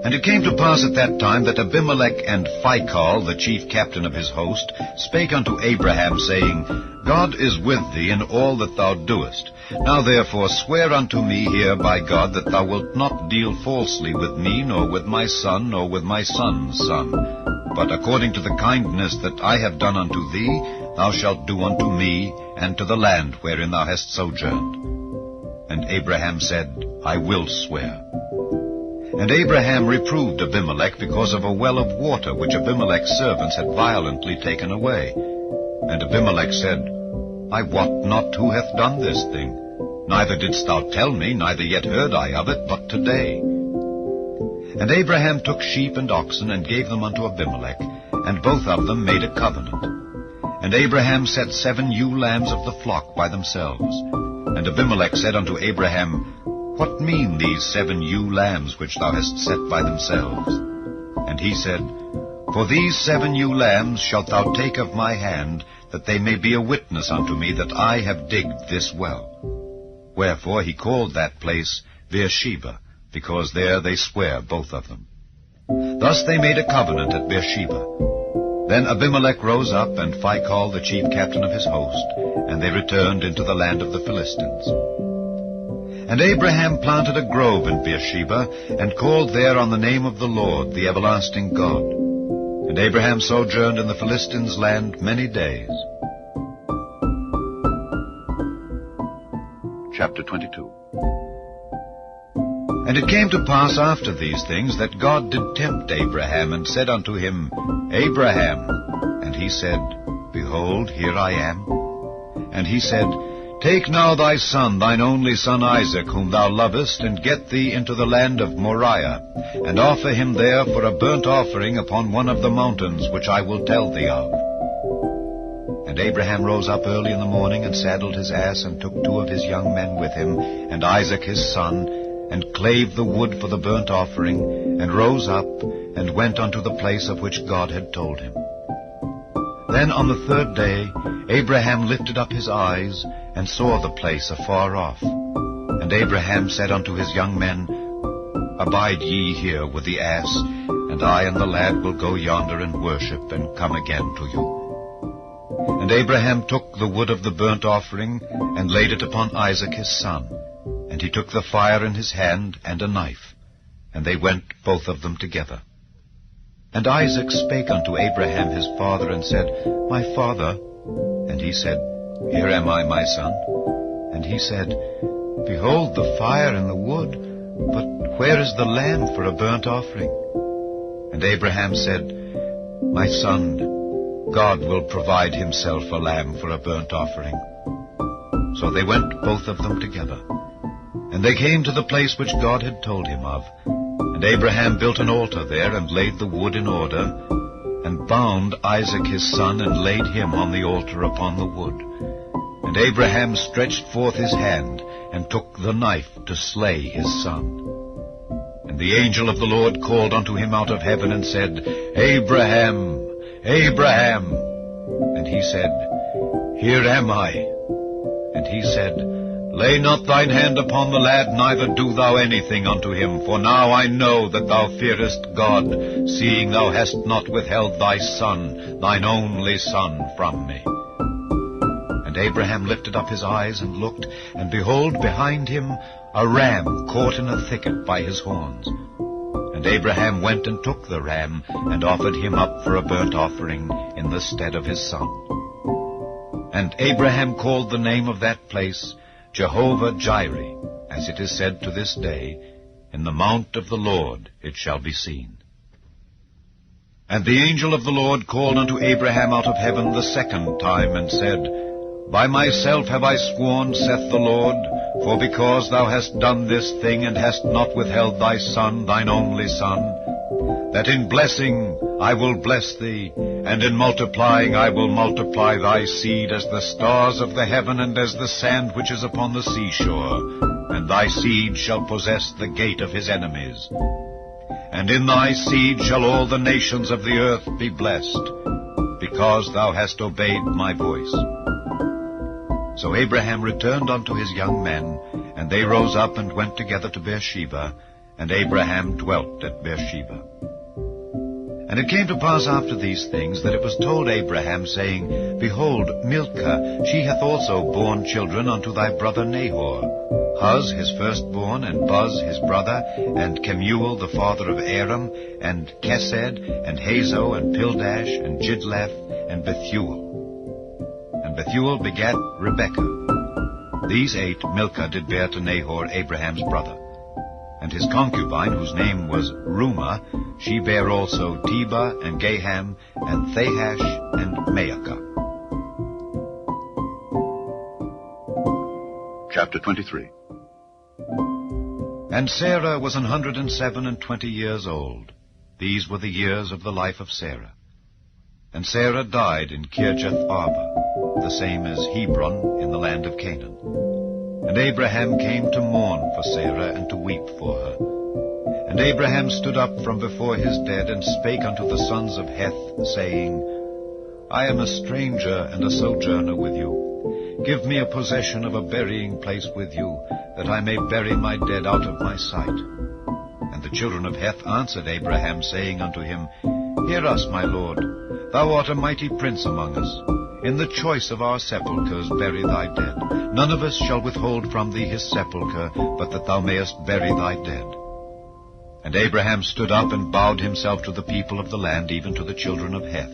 And it came to pass at that time that Abimelech and Phicol, the chief captain of his host, spake unto Abraham, saying, God is with thee in all that thou doest. Now therefore swear unto me here by God that thou wilt not deal falsely with me, nor with my son, nor with my son's son. But according to the kindness that I have done unto thee, thou shalt do unto me, and to the land wherein thou hast sojourned. And Abraham said, I will swear. And Abraham reproved Abimelech because of a well of water which Abimelech's servants had violently taken away. And Abimelech said, I wot not who hath done this thing. Neither didst thou tell me, neither yet heard I of it, but today. And Abraham took sheep and oxen, and gave them unto Abimelech, and both of them made a covenant. And Abraham set 7 ewe lambs of the flock by themselves. And Abimelech said unto Abraham, What mean these 7 ewe lambs which thou hast set by themselves? And he said, For these 7 ewe lambs shalt thou take of my hand, that they may be a witness unto me that I have digged this well. Wherefore he called that place Beersheba, because there they sware both of them. Thus they made a covenant at Beersheba. Then Abimelech rose up, and Phicol the chief captain of his host, and they returned into the land of the Philistines. And Abraham planted a grove in Beersheba, and called there on the name of the Lord, the everlasting God. And Abraham sojourned in the Philistines' land many days. Chapter 22. And it came to pass after these things that God did tempt Abraham, and said unto him, Abraham. And he said, Behold, here I am. And he said, Take now thy son, thine only son Isaac, whom thou lovest, and get thee into the land of Moriah, and offer him there for a burnt offering upon one of the mountains which I will tell thee of. And Abraham rose up early in the morning, and saddled his ass, and took 2 of his young men with him, and Isaac his son, and clave the wood for the burnt offering, and rose up, and went unto the place of which God had told him. Then on the 3rd day Abraham lifted up his eyes, and saw the place afar off. And Abraham said unto his young men, Abide ye here with the ass, and I and the lad will go yonder and worship, and come again to you. And Abraham took the wood of the burnt offering, and laid it upon Isaac his son. And he took the fire in his hand, and a knife. And they went both of them together. And Isaac spake unto Abraham his father, and said, My father. And he said, Here am I, my son. And he said, Behold the fire and the wood, but where is the lamb for a burnt offering? And Abraham said, My son, God will provide himself a lamb for a burnt offering. So they went both of them together. And they came to the place which God had told him of. And Abraham built an altar there, and laid the wood in order, and bound Isaac his son, and laid him on the altar upon the wood. And Abraham stretched forth his hand, and took the knife to slay his son. And the angel of the Lord called unto him out of heaven, and said, Abraham, Abraham. And he said, Here am I. And he said, Lay not thine hand upon the lad, neither do thou anything unto him. For now I know that thou fearest God, seeing thou hast not withheld thy son, thine only son, from me. And Abraham lifted up his eyes and looked, and behold, behind him a ram caught in a thicket by his horns. And Abraham went and took the ram, and offered him up for a burnt offering in the stead of his son. And Abraham called the name of that place Jehovah-Jireh, as it is said to this day, In the mount of the Lord it shall be seen. And the angel of the Lord called unto Abraham out of heaven the 2nd time, and said, By myself have I sworn, saith the Lord, for because thou hast done this thing, and hast not withheld thy son, thine only son, that in blessing I will bless thee, and in multiplying I will multiply thy seed as the stars of the heaven, and as the sand which is upon the seashore. And thy seed shall possess the gate of his enemies. And in thy seed shall all the nations of the earth be blessed, because thou hast obeyed my voice. So Abraham returned unto his young men, and they rose up and went together to Beersheba, And Abraham dwelt at Beersheba. And it came to pass after these things, that it was told Abraham, saying, Behold, Milcah, she hath also borne children unto thy brother Nahor, Huz his firstborn, and Buz his brother, and Kemuel the father of Aram, and Kesed, and Hazo, and Pildash, and Jidlaph, and Bethuel. And Bethuel begat Rebekah. These 8 Milcah did bear to Nahor, Abraham's brother. And his concubine, whose name was Reumah, she bare also Tebah, and Gaham, and Thahash, and Maacah. Chapter 23. And Sarah was 127 years old. These were the years of the life of Sarah. And Sarah died in Kirjath Arba, the same as Hebron in the land of Canaan. And Abraham came to mourn for Sarah, and to weep for her. And Abraham stood up from before his dead, and spake unto the sons of Heth, saying, I am a stranger and a sojourner with you. Give me a possession of a burying place with you, that I may bury my dead out of my sight. And the children of Heth answered Abraham, saying unto him, Hear us, my lord. Thou art a mighty prince among us. In the choice of our sepulchres bury thy dead. None of us shall withhold from thee his sepulchre, but that thou mayest bury thy dead. And Abraham stood up and bowed himself to the people of the land, even to the children of Heth.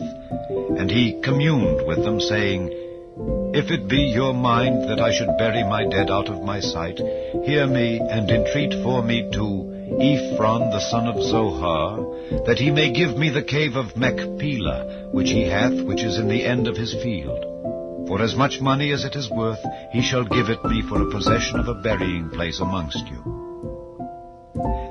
And he communed with them, saying, If it be your mind that I should bury my dead out of my sight, hear me, and entreat for me to Ephron the son of Zohar, that he may give me the cave of Machpelah, which he hath, which is in the end of his field. For as much money as it is worth, he shall give it me for a possession of a burying place amongst you.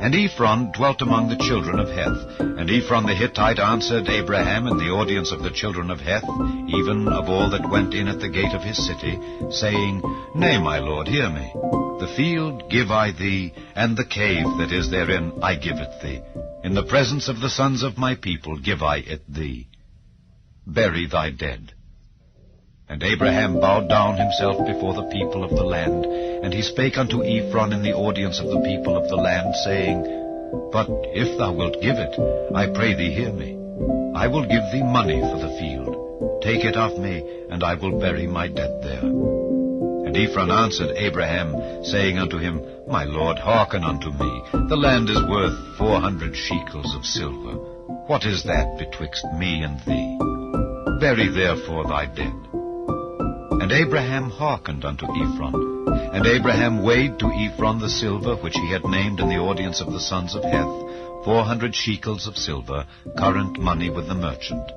And Ephron dwelt among the children of Heth. And Ephron the Hittite answered Abraham in the audience of the children of Heth, even of all that went in at the gate of his city, saying, Nay, my lord, hear me. The field give I thee, and the cave that is therein I give it thee. In the presence of the sons of my people give I it thee. Bury thy dead. And Abraham bowed down himself before the people of the land, and he spake unto Ephron in the audience of the people of the land, saying, But if thou wilt give it, I pray thee hear me. I will give thee money for the field. Take it of me, and I will bury my dead there. And Ephron answered Abraham, saying unto him, My lord, hearken unto me. The land is worth 400 shekels of silver. What is that betwixt me and thee? Bury therefore thy dead. And Abraham hearkened unto Ephron. And Abraham weighed to Ephron the silver which he had named in the audience of the sons of Heth, 400 shekels of silver, current money with the merchant.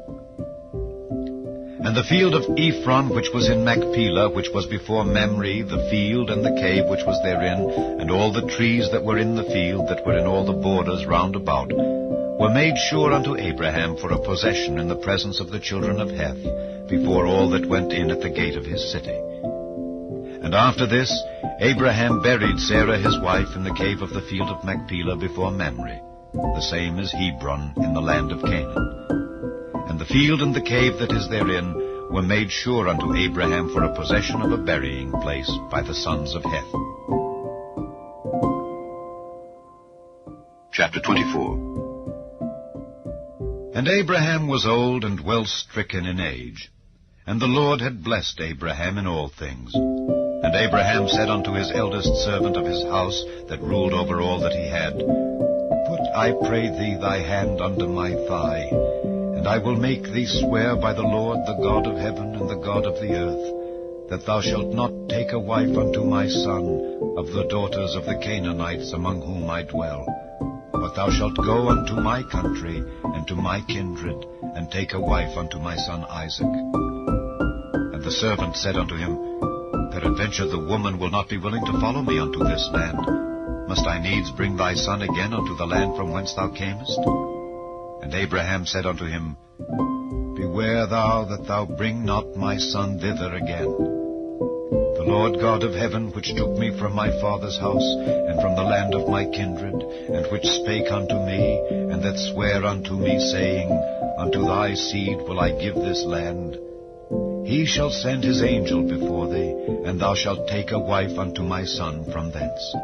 And the field of Ephron which was in Machpelah, which was before Mamre, the field and the cave which was therein, and all the trees that were in the field, that were in all the borders round about, were made sure unto Abraham for a possession in the presence of the children of Heth, before all that went in at the gate of his city. And after this, Abraham buried Sarah his wife in the cave of the field of Machpelah before Mamre, the same as Hebron in the land of Canaan. And the field and the cave that is therein were made sure unto Abraham for a possession of a burying place by the sons of Heth. Chapter 24. And Abraham was old and well stricken in age. And the Lord had blessed Abraham in all things. And Abraham said unto his eldest servant of his house, that ruled over all that he had, Put, I pray thee, thy hand under my thigh, and I will make thee swear by the Lord, the God of heaven and the God of the earth, that thou shalt not take a wife unto my son of the daughters of the Canaanites among whom I dwell, but thou shalt go unto my country and to my kindred, and take a wife unto my son Isaac. And the servant said unto him, Peradventure the woman will not be willing to follow me unto this land. Must I needs bring thy son again unto the land from whence thou camest? And Abraham said unto him, Beware thou that thou bring not my son thither again. The Lord God of heaven, which took me from my father's house, and from the land of my kindred, and which spake unto me, and that sware unto me, saying, Unto thy seed will I give this land, he shall send his angel before thee, and thou shalt take a wife unto my son from thence.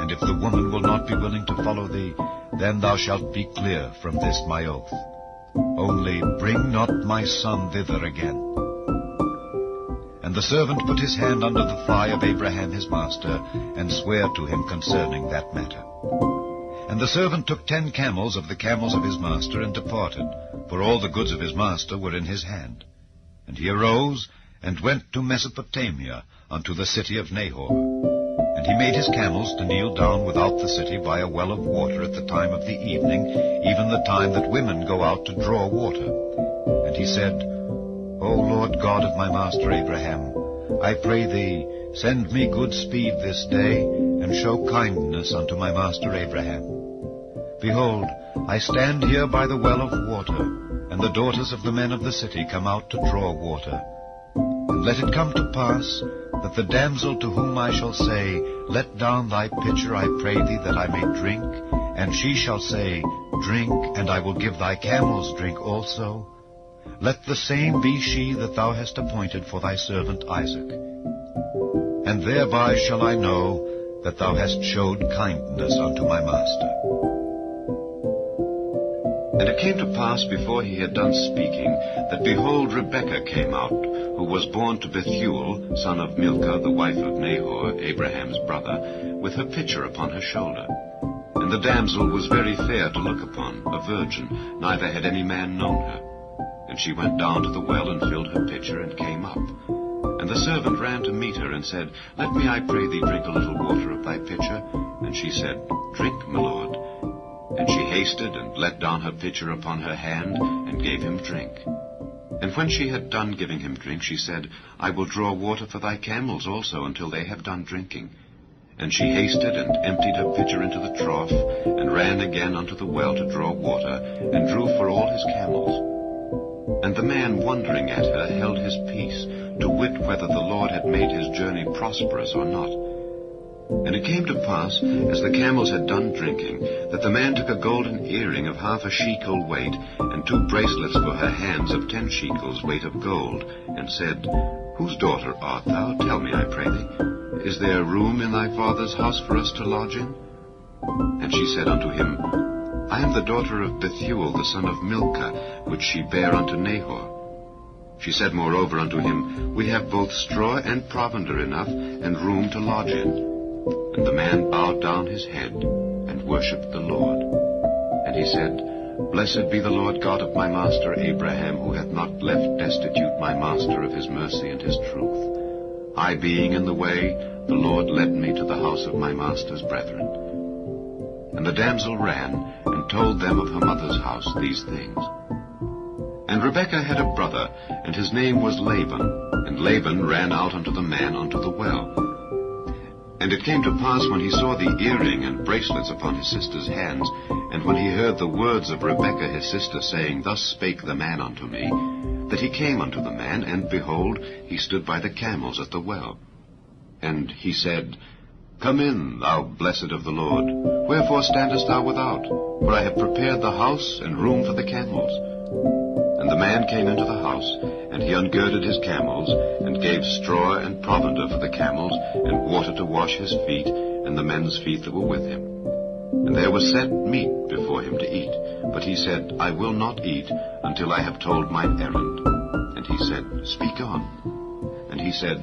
And if the woman will not be willing to follow thee, then thou shalt be clear from this my oath. Only bring not my son thither again. And the servant put his hand under the thigh of Abraham his master, and sware to him concerning that matter. And the servant took 10 camels of the camels of his master, and departed, for all the goods of his master were in his hand. And he arose, and went to Mesopotamia, unto the city of Nahor. And he made his camels to kneel down without the city by a well of water at the time of the evening, even the time that women go out to draw water. And he said, O Lord God of my master Abraham, I pray thee, send me good speed this day, and show kindness unto my master Abraham. Behold, I stand here by the well of water, and the daughters of the men of the city come out to draw water. And let it come to pass, that the damsel to whom I shall say, Let down thy pitcher, I pray thee, that I may drink, and she shall say, Drink, and I will give thy camels drink also, let the same be she that thou hast appointed for thy servant Isaac. And thereby shall I know that thou hast showed kindness unto my master. And it came to pass, before he had done speaking, that behold, Rebekah came out, who was born to Bethuel, son of Milcah, the wife of Nahor, Abraham's brother, with her pitcher upon her shoulder. And the damsel was very fair to look upon, a virgin, neither had any man known her. And she went down to the well, and filled her pitcher, and came up. And the servant ran to meet her, and said, Let me, I pray thee, drink a little water of thy pitcher. And she said, Drink, my lord. And she hasted, and let down her pitcher upon her hand, and gave him drink. And when she had done giving him drink, she said, I will draw water for thy camels also, until they have done drinking. And she hasted, and emptied her pitcher into the trough, and ran again unto the well to draw water, and drew for all his camels. And the man, wondering at her, held his peace, to wit whether the Lord had made his journey prosperous or not. And it came to pass, as the camels had done drinking, that the man took a golden earring of half a shekel weight, and 2 bracelets for her hands of 10 shekels weight of gold, and said, Whose daughter art thou? Tell me, I pray thee. Is there room in thy father's house for us to lodge in? And she said unto him, I am the daughter of Bethuel, the son of Milcah, which she bare unto Nahor. She said moreover unto him, We have both straw and provender enough, and room to lodge in. And the man bowed down his head, and worshipped the Lord. And he said, Blessed be the Lord God of my master Abraham, who hath not left destitute my master of his mercy and his truth. I being in the way, the Lord led me to the house of my master's brethren. And the damsel ran, and told them of her mother's house these things. And Rebekah had a brother, and his name was Laban. And Laban ran out unto the man unto the well. And it came to pass, when he saw the earring and bracelets upon his sister's hands, and when he heard the words of Rebekah his sister, saying, Thus spake the man unto me, that he came unto the man, and behold, he stood by the camels at the well. And he said, Come in, thou blessed of the Lord. Wherefore standest thou without? For I have prepared the house and room for the camels. And the man came into the house, and he ungirded his camels, and gave straw and provender for the camels, and water to wash his feet, and the men's feet that were with him. And there was set meat before him to eat. But he said, I will not eat until I have told mine errand. And he said, Speak on. And he said,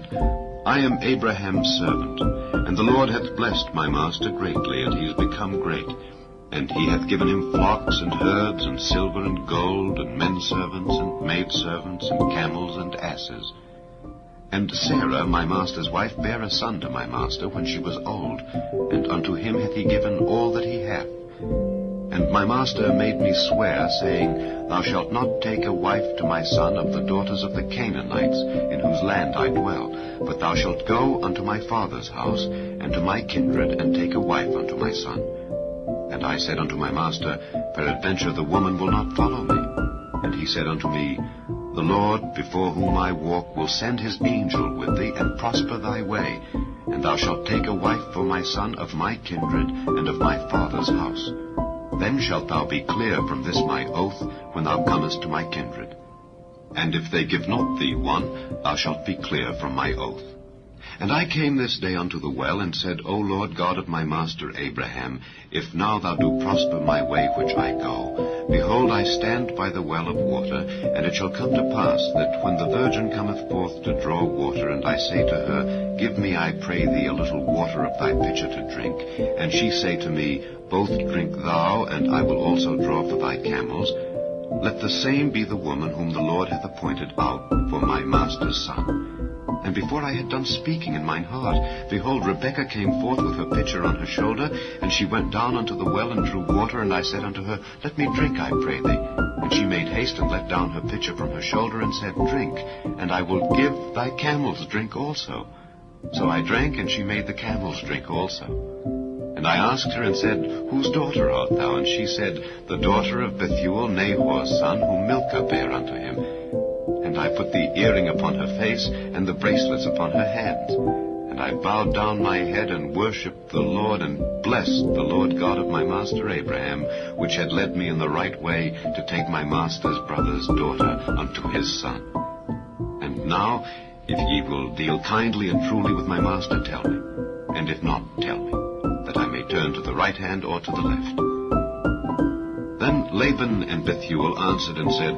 I am Abraham's servant, and the Lord hath blessed my master greatly, and he is become great. And he hath given him flocks and herds, and silver and gold, and men servants, and maid servants, and camels and asses. And Sarah, my master's wife, bare a son to my master when she was old, and unto him hath he given all that he hath. And my master made me swear, saying, Thou shalt not take a wife to my son of the daughters of the Canaanites, in whose land I dwell, but thou shalt go unto my father's house, and to my kindred, and take a wife unto my son. And I said unto my master, Peradventure the woman will not follow me. And he said unto me, The Lord, before whom I walk, will send his angel with thee, and prosper thy way. And thou shalt take a wife for my son of my kindred, and of my father's house. Then shalt thou be clear from this my oath, when thou comest to my kindred. And if they give not thee one, thou shalt be clear from my oath. And I came this day unto the well, and said, O Lord God of my master Abraham, if now thou do prosper my way which I go, behold, I stand by the well of water, and it shall come to pass that when the virgin cometh forth to draw water, and I say to her, Give me, I pray thee, a little water of thy pitcher to drink, and she say to me, Both drink thou, and I will also draw for thy camels, let the same be the woman whom the Lord hath appointed out for my master's son. And before I had done speaking in mine heart, behold, Rebekah came forth with her pitcher on her shoulder, and she went down unto the well and drew water, and I said unto her, Let me drink, I pray thee. And she made haste and let down her pitcher from her shoulder, and said, Drink, and I will give thy camels drink also. So I drank, and she made the camels drink also. And I asked her and said, Whose daughter art thou? And she said, The daughter of Bethuel, Nahor's son, whom Milcah bare unto him. And I put the earring upon her face, and the bracelets upon her hands. And I bowed down my head, and worshipped the Lord, and blessed the Lord God of my master Abraham, which had led me in the right way to take my master's brother's daughter unto his son. And now, if ye will deal kindly and truly with my master, tell me. And if not, tell me, that I may turn to the right hand or to the left. Then Laban and Bethuel answered and said,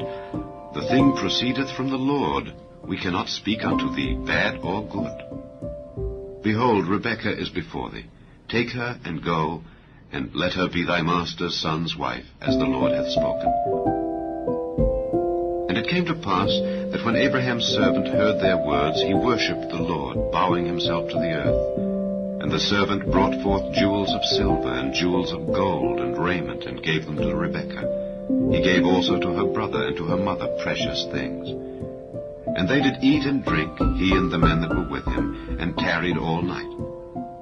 The thing proceedeth from the Lord. We cannot speak unto thee bad or good. Behold, Rebekah is before thee. Take her and go, and let her be thy master's son's wife, as the Lord hath spoken. And it came to pass that when Abraham's servant heard their words, he worshipped the Lord, bowing himself to the earth. And the servant brought forth jewels of silver and jewels of gold and raiment, and gave them to Rebekah. He gave also to her brother and to her mother precious things. And they did eat and drink, he and the men that were with him, and tarried all night.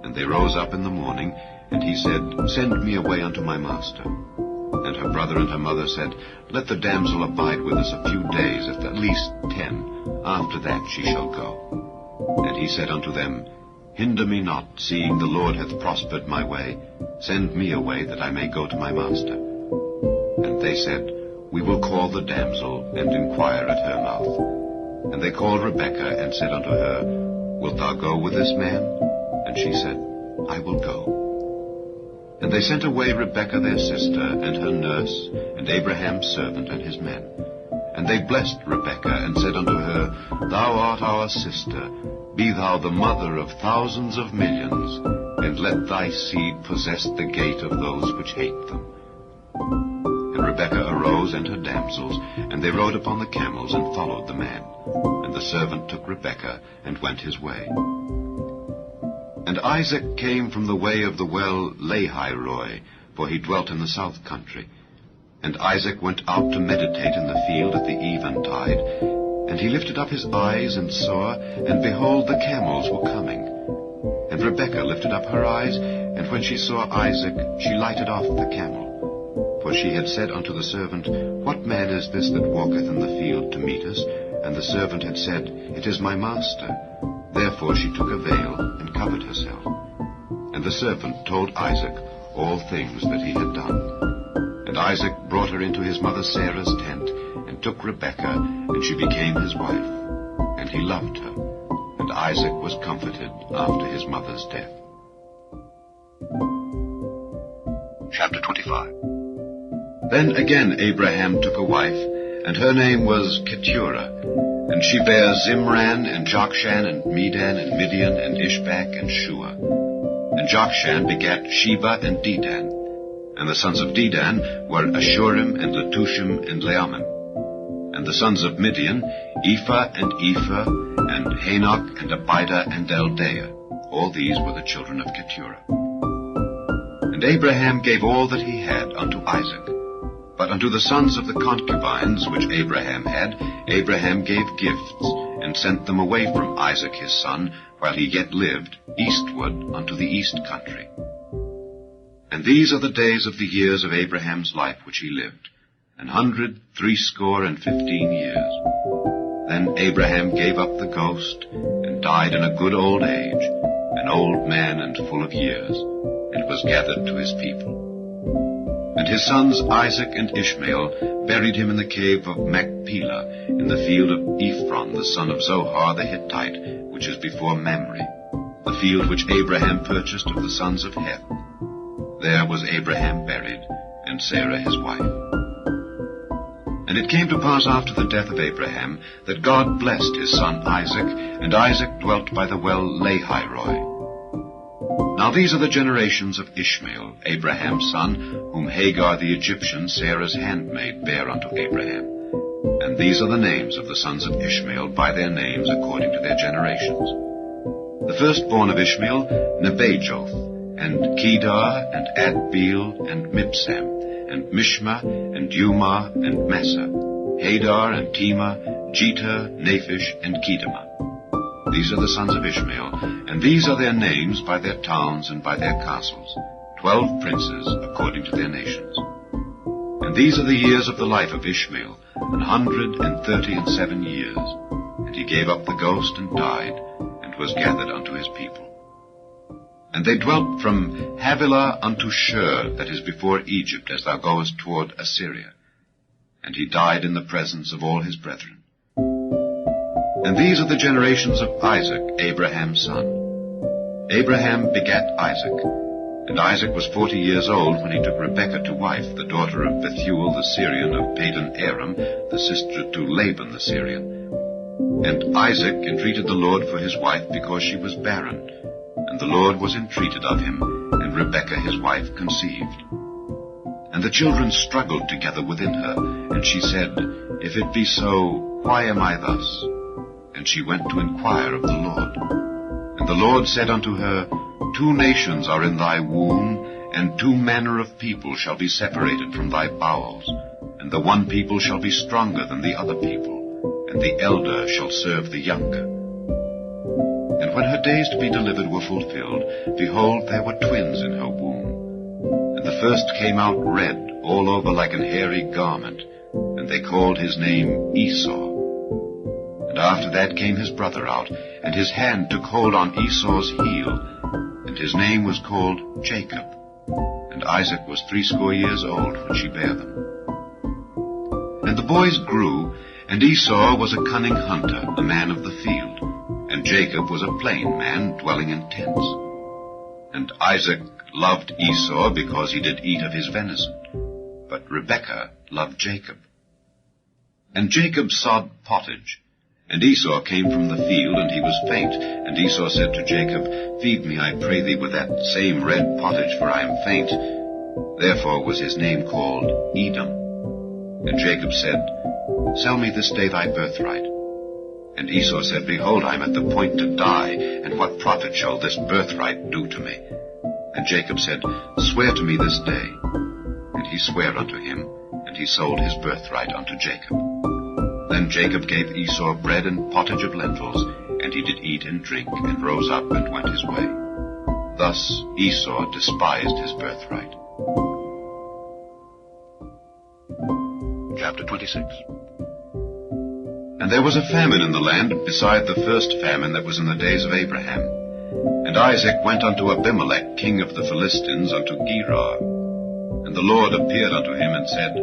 And they rose up in the morning, and he said, Send me away unto my master. And her brother and her mother said, Let the damsel abide with us a few days, at least 10. After that she shall go. And he said unto them, Hinder me not, seeing the Lord hath prospered my way. Send me away, that I may go to my master. And they said, We will call the damsel, and inquire at her mouth. And they called Rebekah, and said unto her, Wilt thou go with this man? And she said, I will go. And they sent away Rebekah their sister, and her nurse, and Abraham's servant, and his men. And they blessed Rebekah, and said unto her, Thou art our sister. Be thou the mother of thousands of millions, and let thy seed possess the gate of those which hate them. And Rebekah arose and her damsels, and they rode upon the camels, and followed the man. And the servant took Rebekah, and went his way. And Isaac came from the way of the well Lahairoi, for he dwelt in the south country. And Isaac went out to meditate in the field at the eventide, and he lifted up his eyes and saw, and behold, the camels were coming. And Rebekah lifted up her eyes, and when she saw Isaac, she lighted off the camel. For she had said unto the servant, What man is this that walketh in the field to meet us? And the servant had said, It is my master. Therefore she took a veil, and covered herself. And the servant told Isaac all things that he had done. And Isaac brought her into his mother Sarah's tent, and took Rebekah, and she became his wife. And he loved her. And Isaac was comforted after his mother's death. Chapter 25. Then again Abraham took a wife, and her name was Keturah. And she bare Zimran, and Jokshan, and Medan, and Midian, and Ishbak, and Shua. And Jokshan begat Sheba and Dedan. And the sons of Dedan were Ashurim, and Letushim, and Leammon. And the sons of Midian, Ephah, and Ephah, and Hanok, and Abida, and Eldaah. All these were the children of Keturah. And Abraham gave all that he had unto Isaac. But unto the sons of the concubines which Abraham had, Abraham gave gifts, and sent them away from Isaac his son, while he yet lived, eastward unto the east country. And these are the days of the years of Abraham's life which he lived, 160 years. Then Abraham gave up the ghost, and died in a good old age, an old man and full of years, and was gathered to his people. And his sons Isaac and Ishmael buried him in the cave of Machpelah, in the field of Ephron, the son of Zohar the Hittite, which is before Mamre, the field which Abraham purchased of the sons of Heth. There was Abraham buried, and Sarah his wife. And it came to pass after the death of Abraham, that God blessed his son Isaac, and Isaac dwelt by the well Lahairoi. Now these are the generations of Ishmael, Abraham's son, whom Hagar the Egyptian, Sarah's handmaid, bare unto Abraham. And these are the names of the sons of Ishmael, by their names according to their generations. The firstborn of Ishmael, Nebajoth, and Kedar, and Adbeel, and Mibsam, and Mishma, and Dumah, and Massa, Hadar, and Tema, Jeter, Naphish, and Kedemah. These are the sons of Ishmael, and these are their names by their towns and by their castles, 12 princes according to their nations. And these are the years of the life of Ishmael, 137 years. And he gave up the ghost and died, and was gathered unto his people. And they dwelt from Havilah unto Shur, that is before Egypt, as thou goest toward Assyria. And he died in the presence of all his brethren. And these are the generations of Isaac, Abraham's son. Abraham begat Isaac. And Isaac was 40 years old when he took Rebekah to wife, the daughter of Bethuel the Syrian of Padan Aram, the sister to Laban the Syrian. And Isaac entreated the Lord for his wife, because she was barren. And the Lord was entreated of him, and Rebekah his wife conceived. And the children struggled together within her, and she said, If it be so, why am I thus? And she went to inquire of the Lord. And the Lord said unto her, 2 nations are in thy womb, and 2 manner of people shall be separated from thy bowels. And the one people shall be stronger than the other people, and the elder shall serve the younger. And when her days to be delivered were fulfilled, behold, there were twins in her womb. And the first came out red, all over like an hairy garment, and they called his name Esau. And after that came his brother out, and his hand took hold on Esau's heel, and his name was called Jacob. And Isaac was 80 years old when she bare them. And the boys grew, and Esau was a cunning hunter, a man of the field, and Jacob was a plain man, dwelling in tents. And Isaac loved Esau because he did eat of his venison, but Rebekah loved Jacob. And Jacob sod pottage. And Esau came from the field, and he was faint. And Esau said to Jacob, Feed me, I pray thee, with that same red pottage, for I am faint. Therefore was his name called Edom. And Jacob said, Sell me this day thy birthright. And Esau said, Behold, I am at the point to die, and what profit shall this birthright do to me? And Jacob said, Swear to me this day. And he sware unto him, and he sold his birthright unto Jacob. Then Jacob gave Esau bread and pottage of lentils, and he did eat and drink, and rose up and went his way. Thus Esau despised his birthright. Chapter 26. And there was a famine in the land beside the first famine that was in the days of Abraham. And Isaac went unto Abimelech, king of the Philistines, unto Gerar. And the Lord appeared unto him, and said,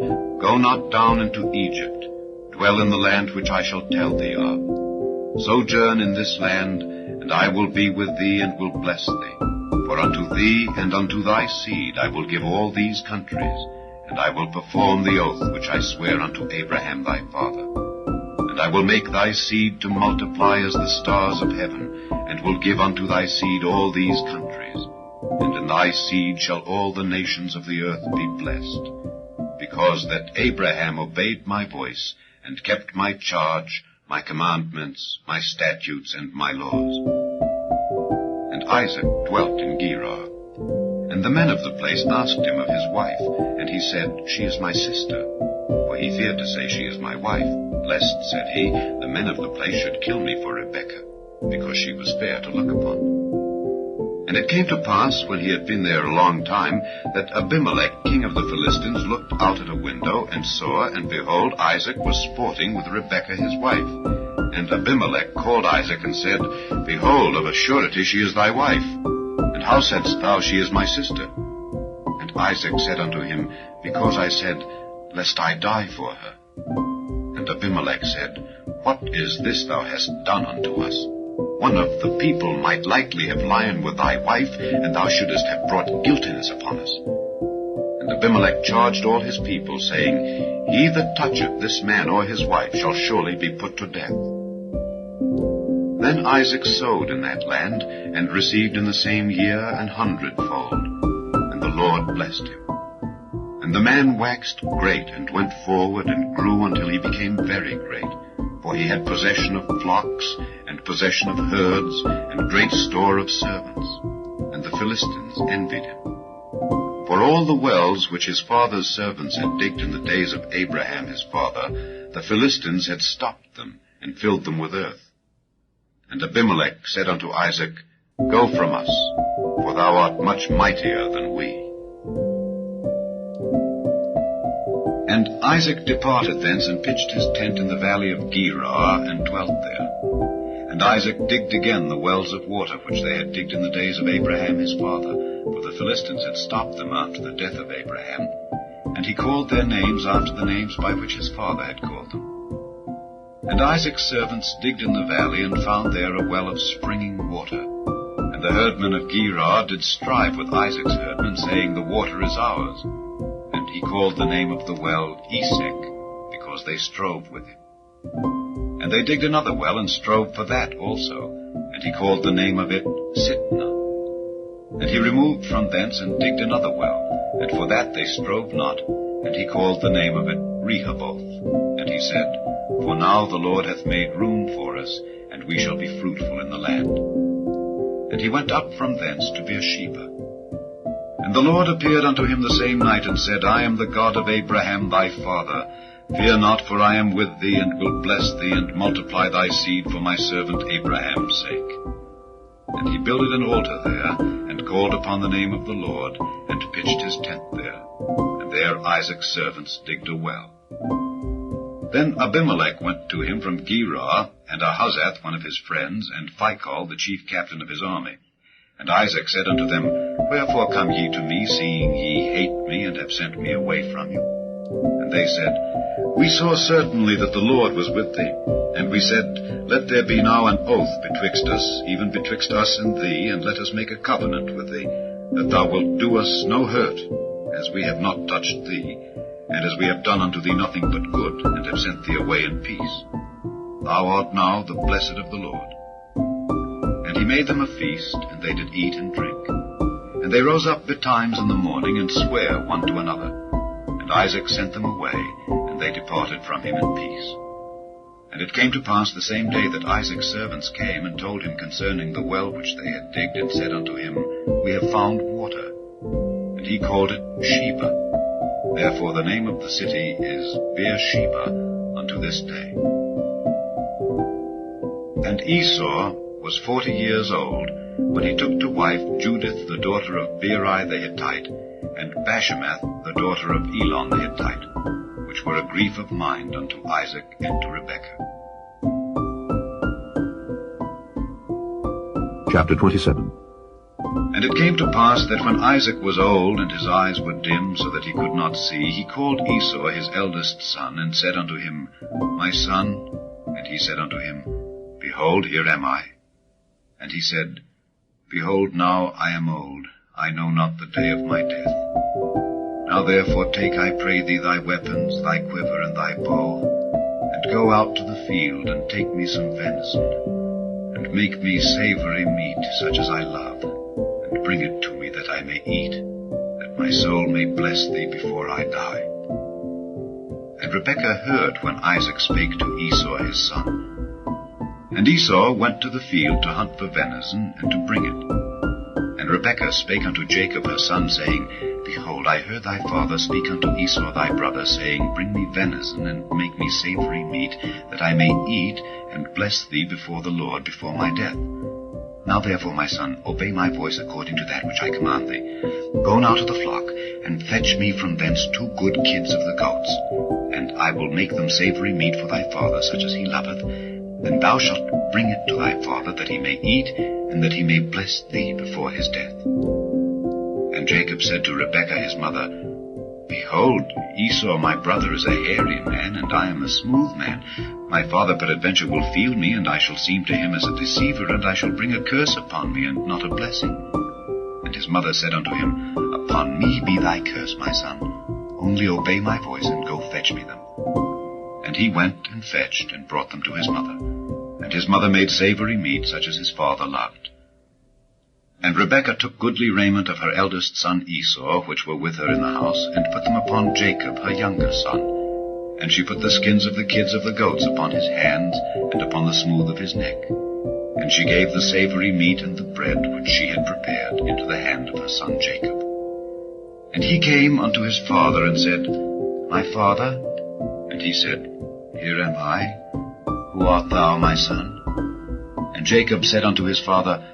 Go not down into Egypt. Dwell in the land which I shall tell thee of. Sojourn in this land, and I will be with thee, and will bless thee. For unto thee and unto thy seed I will give all these countries, and I will perform the oath which I sware unto Abraham thy father. And I will make thy seed to multiply as the stars of heaven, and will give unto thy seed all these countries. And in thy seed shall all the nations of the earth be blessed, because that Abraham obeyed my voice, and kept my charge, my commandments, my statutes, and my laws. And Isaac dwelt in Gerar. And the men of the place asked him of his wife, and he said, She is my sister. For he feared to say, She is my wife, lest, said he, the men of the place should kill me for Rebekah, because she was fair to look upon. And it came to pass, when he had been there a long time, that Abimelech, king of the Philistines, looked out at a window, and saw, and behold, Isaac was sporting with Rebekah his wife. And Abimelech called Isaac, and said, Behold, of a surety she is thy wife. And how saidst thou, She is my sister? And Isaac said unto him, because I said, lest I die for her. And Abimelech said, What is this thou hast done unto us? One of the people might likely have lain with thy wife, and thou shouldest have brought guiltiness upon us. And Abimelech charged all his people, saying, He that toucheth this man or his wife shall surely be put to death. Then Isaac sowed in that land, and received in the same year 100-fold. And the Lord blessed him. And the man waxed great, and went forward, and grew until he became very great. For he had possession of flocks, and possession of herds, and great store of servants. And the Philistines envied him. For all the wells which his father's servants had digged in the days of Abraham his father, the Philistines had stopped them, and filled them with earth. And Abimelech said unto Isaac, Go from us, for thou art much mightier than we. And Isaac departed thence, and pitched his tent in the valley of Gerar, and dwelt there. And Isaac digged again the wells of water which they had digged in the days of Abraham his father, for the Philistines had stopped them after the death of Abraham. And he called their names after the names by which his father had called them. And Isaac's servants digged in the valley, and found there a well of springing water. And the herdmen of Gerar did strive with Isaac's herdmen, saying, The water is ours. And he called the name of the well Esek, because they strove with him. And they digged another well, and strove for that also. And he called the name of it Sitnah. And he removed from thence, and digged another well, and for that they strove not. And he called the name of it Rehoboth. And he said, For now the Lord hath made room for us, and we shall be fruitful in the land. And he went up from thence to Beersheba. And the Lord appeared unto him the same night, and said, I am the God of Abraham thy father. Fear not, for I am with thee, and will bless thee, and multiply thy seed for my servant Abraham's sake. And he builded an altar there, and called upon the name of the Lord, and pitched his tent there. And there Isaac's servants digged a well. Then Abimelech went to him from Gerar, and Ahuzzath one of his friends, and Phicol the chief captain of his army. And Isaac said unto them, Wherefore come ye to me, seeing ye hate me, and have sent me away from you? And they said, We saw certainly that the Lord was with thee. And we said, Let there be now an oath betwixt us, even betwixt us and thee, and let us make a covenant with thee, that thou wilt do us no hurt, as we have not touched thee, and as we have done unto thee nothing but good, and have sent thee away in peace. Thou art now the blessed of the Lord. And he made them a feast, and they did eat and drink. And they rose up betimes in the morning, and sware one to another. And Isaac sent them away, and they departed from him in peace. And it came to pass the same day that Isaac's servants came, and told him concerning the well which they had digged, and said unto him, We have found water. And he called it Sheba. Therefore the name of the city is Beersheba unto this day. And Esau was 40 years old, when he took to wife Judith the daughter of Beeri the Hittite, and Bashemath the daughter of Elon the Hittite, which were a grief of mind unto Isaac and to Rebekah. Chapter 27. And it came to pass that when Isaac was old, and his eyes were dim, so that he could not see, he called Esau his eldest son, and said unto him, My son. And he said unto him, Behold, here am I. And he said, Behold, now I am old, I know not the day of my death. Now therefore take, I pray thee, thy weapons, thy quiver, and thy bow, and go out to the field, and take me some venison, and make me savory meat, such as I love, and bring it to me that I may eat, that my soul may bless thee before I die. And Rebekah heard when Isaac spake to Esau his son. And Esau went to the field to hunt for venison, and to bring it. And Rebekah spake unto Jacob her son, saying, Behold, I heard thy father speak unto Esau thy brother, saying, Bring me venison, and make me savory meat, that I may eat, and bless thee before the Lord before my death. Now therefore, my son, obey my voice according to that which I command thee. Go now to the flock, and fetch me from thence 2 good kids of the goats, and I will make them savory meat for thy father, such as he loveth, and thou shalt bring it to thy father, that he may eat, and that he may bless thee before his death. And Jacob said to Rebekah his mother, Behold, Esau my brother is a hairy man, and I am a smooth man. My father peradventure will feel me, and I shall seem to him as a deceiver, and I shall bring a curse upon me, and not a blessing. And his mother said unto him, Upon me be thy curse, my son. Only obey my voice, and go fetch me them. And he went and fetched, and brought them to his mother. And his mother made savory meat, such as his father loved. And Rebekah took goodly raiment of her eldest son Esau, which were with her in the house, and put them upon Jacob, her younger son. And she put the skins of the kids of the goats upon his hands, and upon the smooth of his neck. And she gave the savory meat and the bread which she had prepared into the hand of her son Jacob. And he came unto his father, and said, My father? And he said, Here am I. Who art thou, my son? And Jacob said unto his father,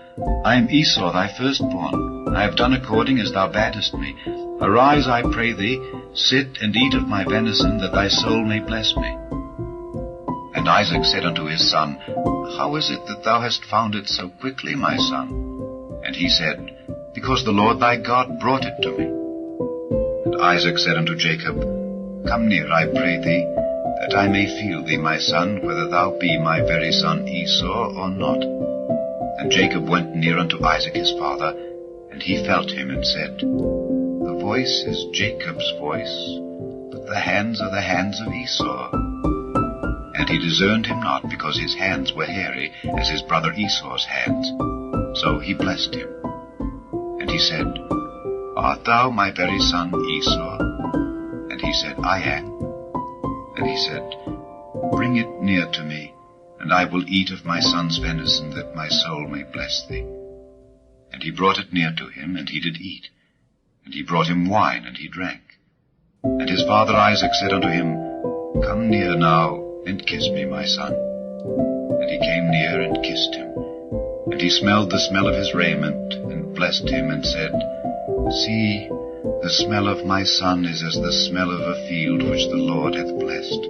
I am Esau thy firstborn. I have done according as thou badest me. Arise, I pray thee, sit and eat of my venison, that thy soul may bless me. And Isaac said unto his son, How is it that thou hast found it so quickly, my son? And he said, Because the Lord thy God brought it to me. And Isaac said unto Jacob, Come near, I pray thee, that I may feel thee, my son, whether thou be my very son Esau or not. And Jacob went near unto Isaac his father, and he felt him, and said, The voice is Jacob's voice, but the hands are the hands of Esau. And he discerned him not, because his hands were hairy, as his brother Esau's hands. So he blessed him. And he said, Art thou my very son Esau? And he said, I am. And he said, Bring it near to me, and I will eat of my son's venison, that my soul may bless thee. And he brought it near to him, and he did eat. And he brought him wine, and he drank. And his father Isaac said unto him, Come near now, and kiss me, my son. And he came near and kissed him. And he smelled the smell of his raiment, and blessed him, and said, See, the smell of my son is as the smell of a field which the Lord hath blessed.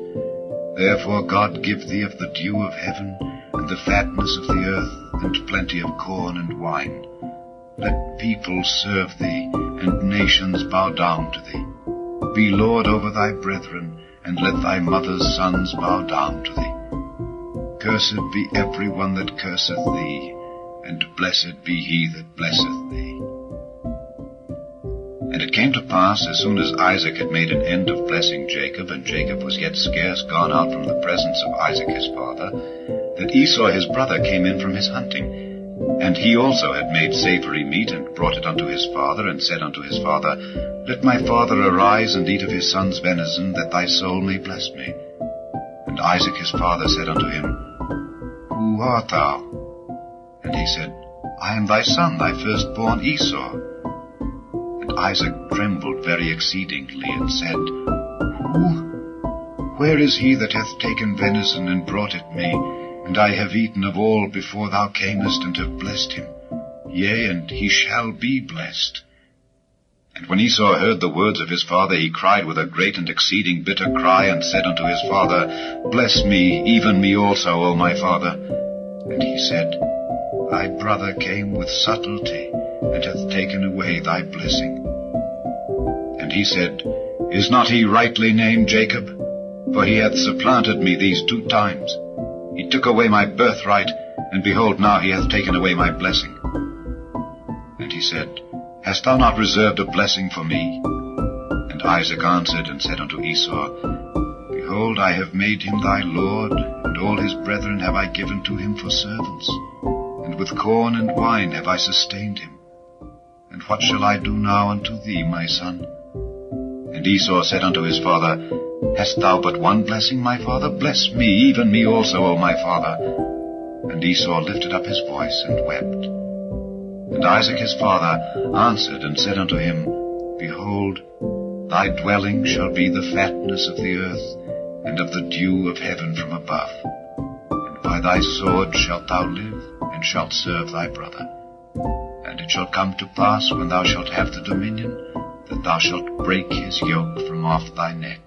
Therefore God give thee of the dew of heaven, and the fatness of the earth, and plenty of corn and wine. Let people serve thee, and nations bow down to thee. Be Lord over thy brethren, and let thy mother's sons bow down to thee. Cursed be every one that curseth thee, and blessed be he that blesseth thee. And it came to pass, as soon as Isaac had made an end of blessing Jacob, and Jacob was yet scarce gone out from the presence of Isaac his father, that Esau his brother came in from his hunting. And he also had made savory meat, and brought it unto his father, and said unto his father, Let my father arise, and eat of his son's venison, that thy soul may bless me. And Isaac his father said unto him, Who art thou? And he said, I am thy son, thy firstborn Esau. And Isaac trembled very exceedingly, and said, Who? Where is he that hath taken venison, and brought it me? And I have eaten of all before thou camest, and have blessed him. Yea, and he shall be blessed. And when Esau heard the words of his father, he cried with a great and exceeding bitter cry, and said unto his father, Bless me, even me also, O my father. And he said, Thy brother came with subtlety, and hath taken away thy blessing. And he said, Is not he rightly named Jacob? For he hath supplanted me these 2 times. He took away my birthright, and behold, now he hath taken away my blessing. And he said, Hast thou not reserved a blessing for me? And Isaac answered and said unto Esau, Behold, I have made him thy lord, and all his brethren have I given to him for servants, and with corn and wine have I sustained him. And what shall I do now unto thee, my son? And Esau said unto his father, Hast thou but one blessing, my father? Bless me, even me also, O my father. And Esau lifted up his voice and wept. And Isaac his father answered and said unto him, Behold, thy dwelling shall be the fatness of the earth, and of the dew of heaven from above. And by thy sword shalt thou live, and shalt serve thy brother. And it shall come to pass, when thou shalt have the dominion, that thou shalt break his yoke from off thy neck.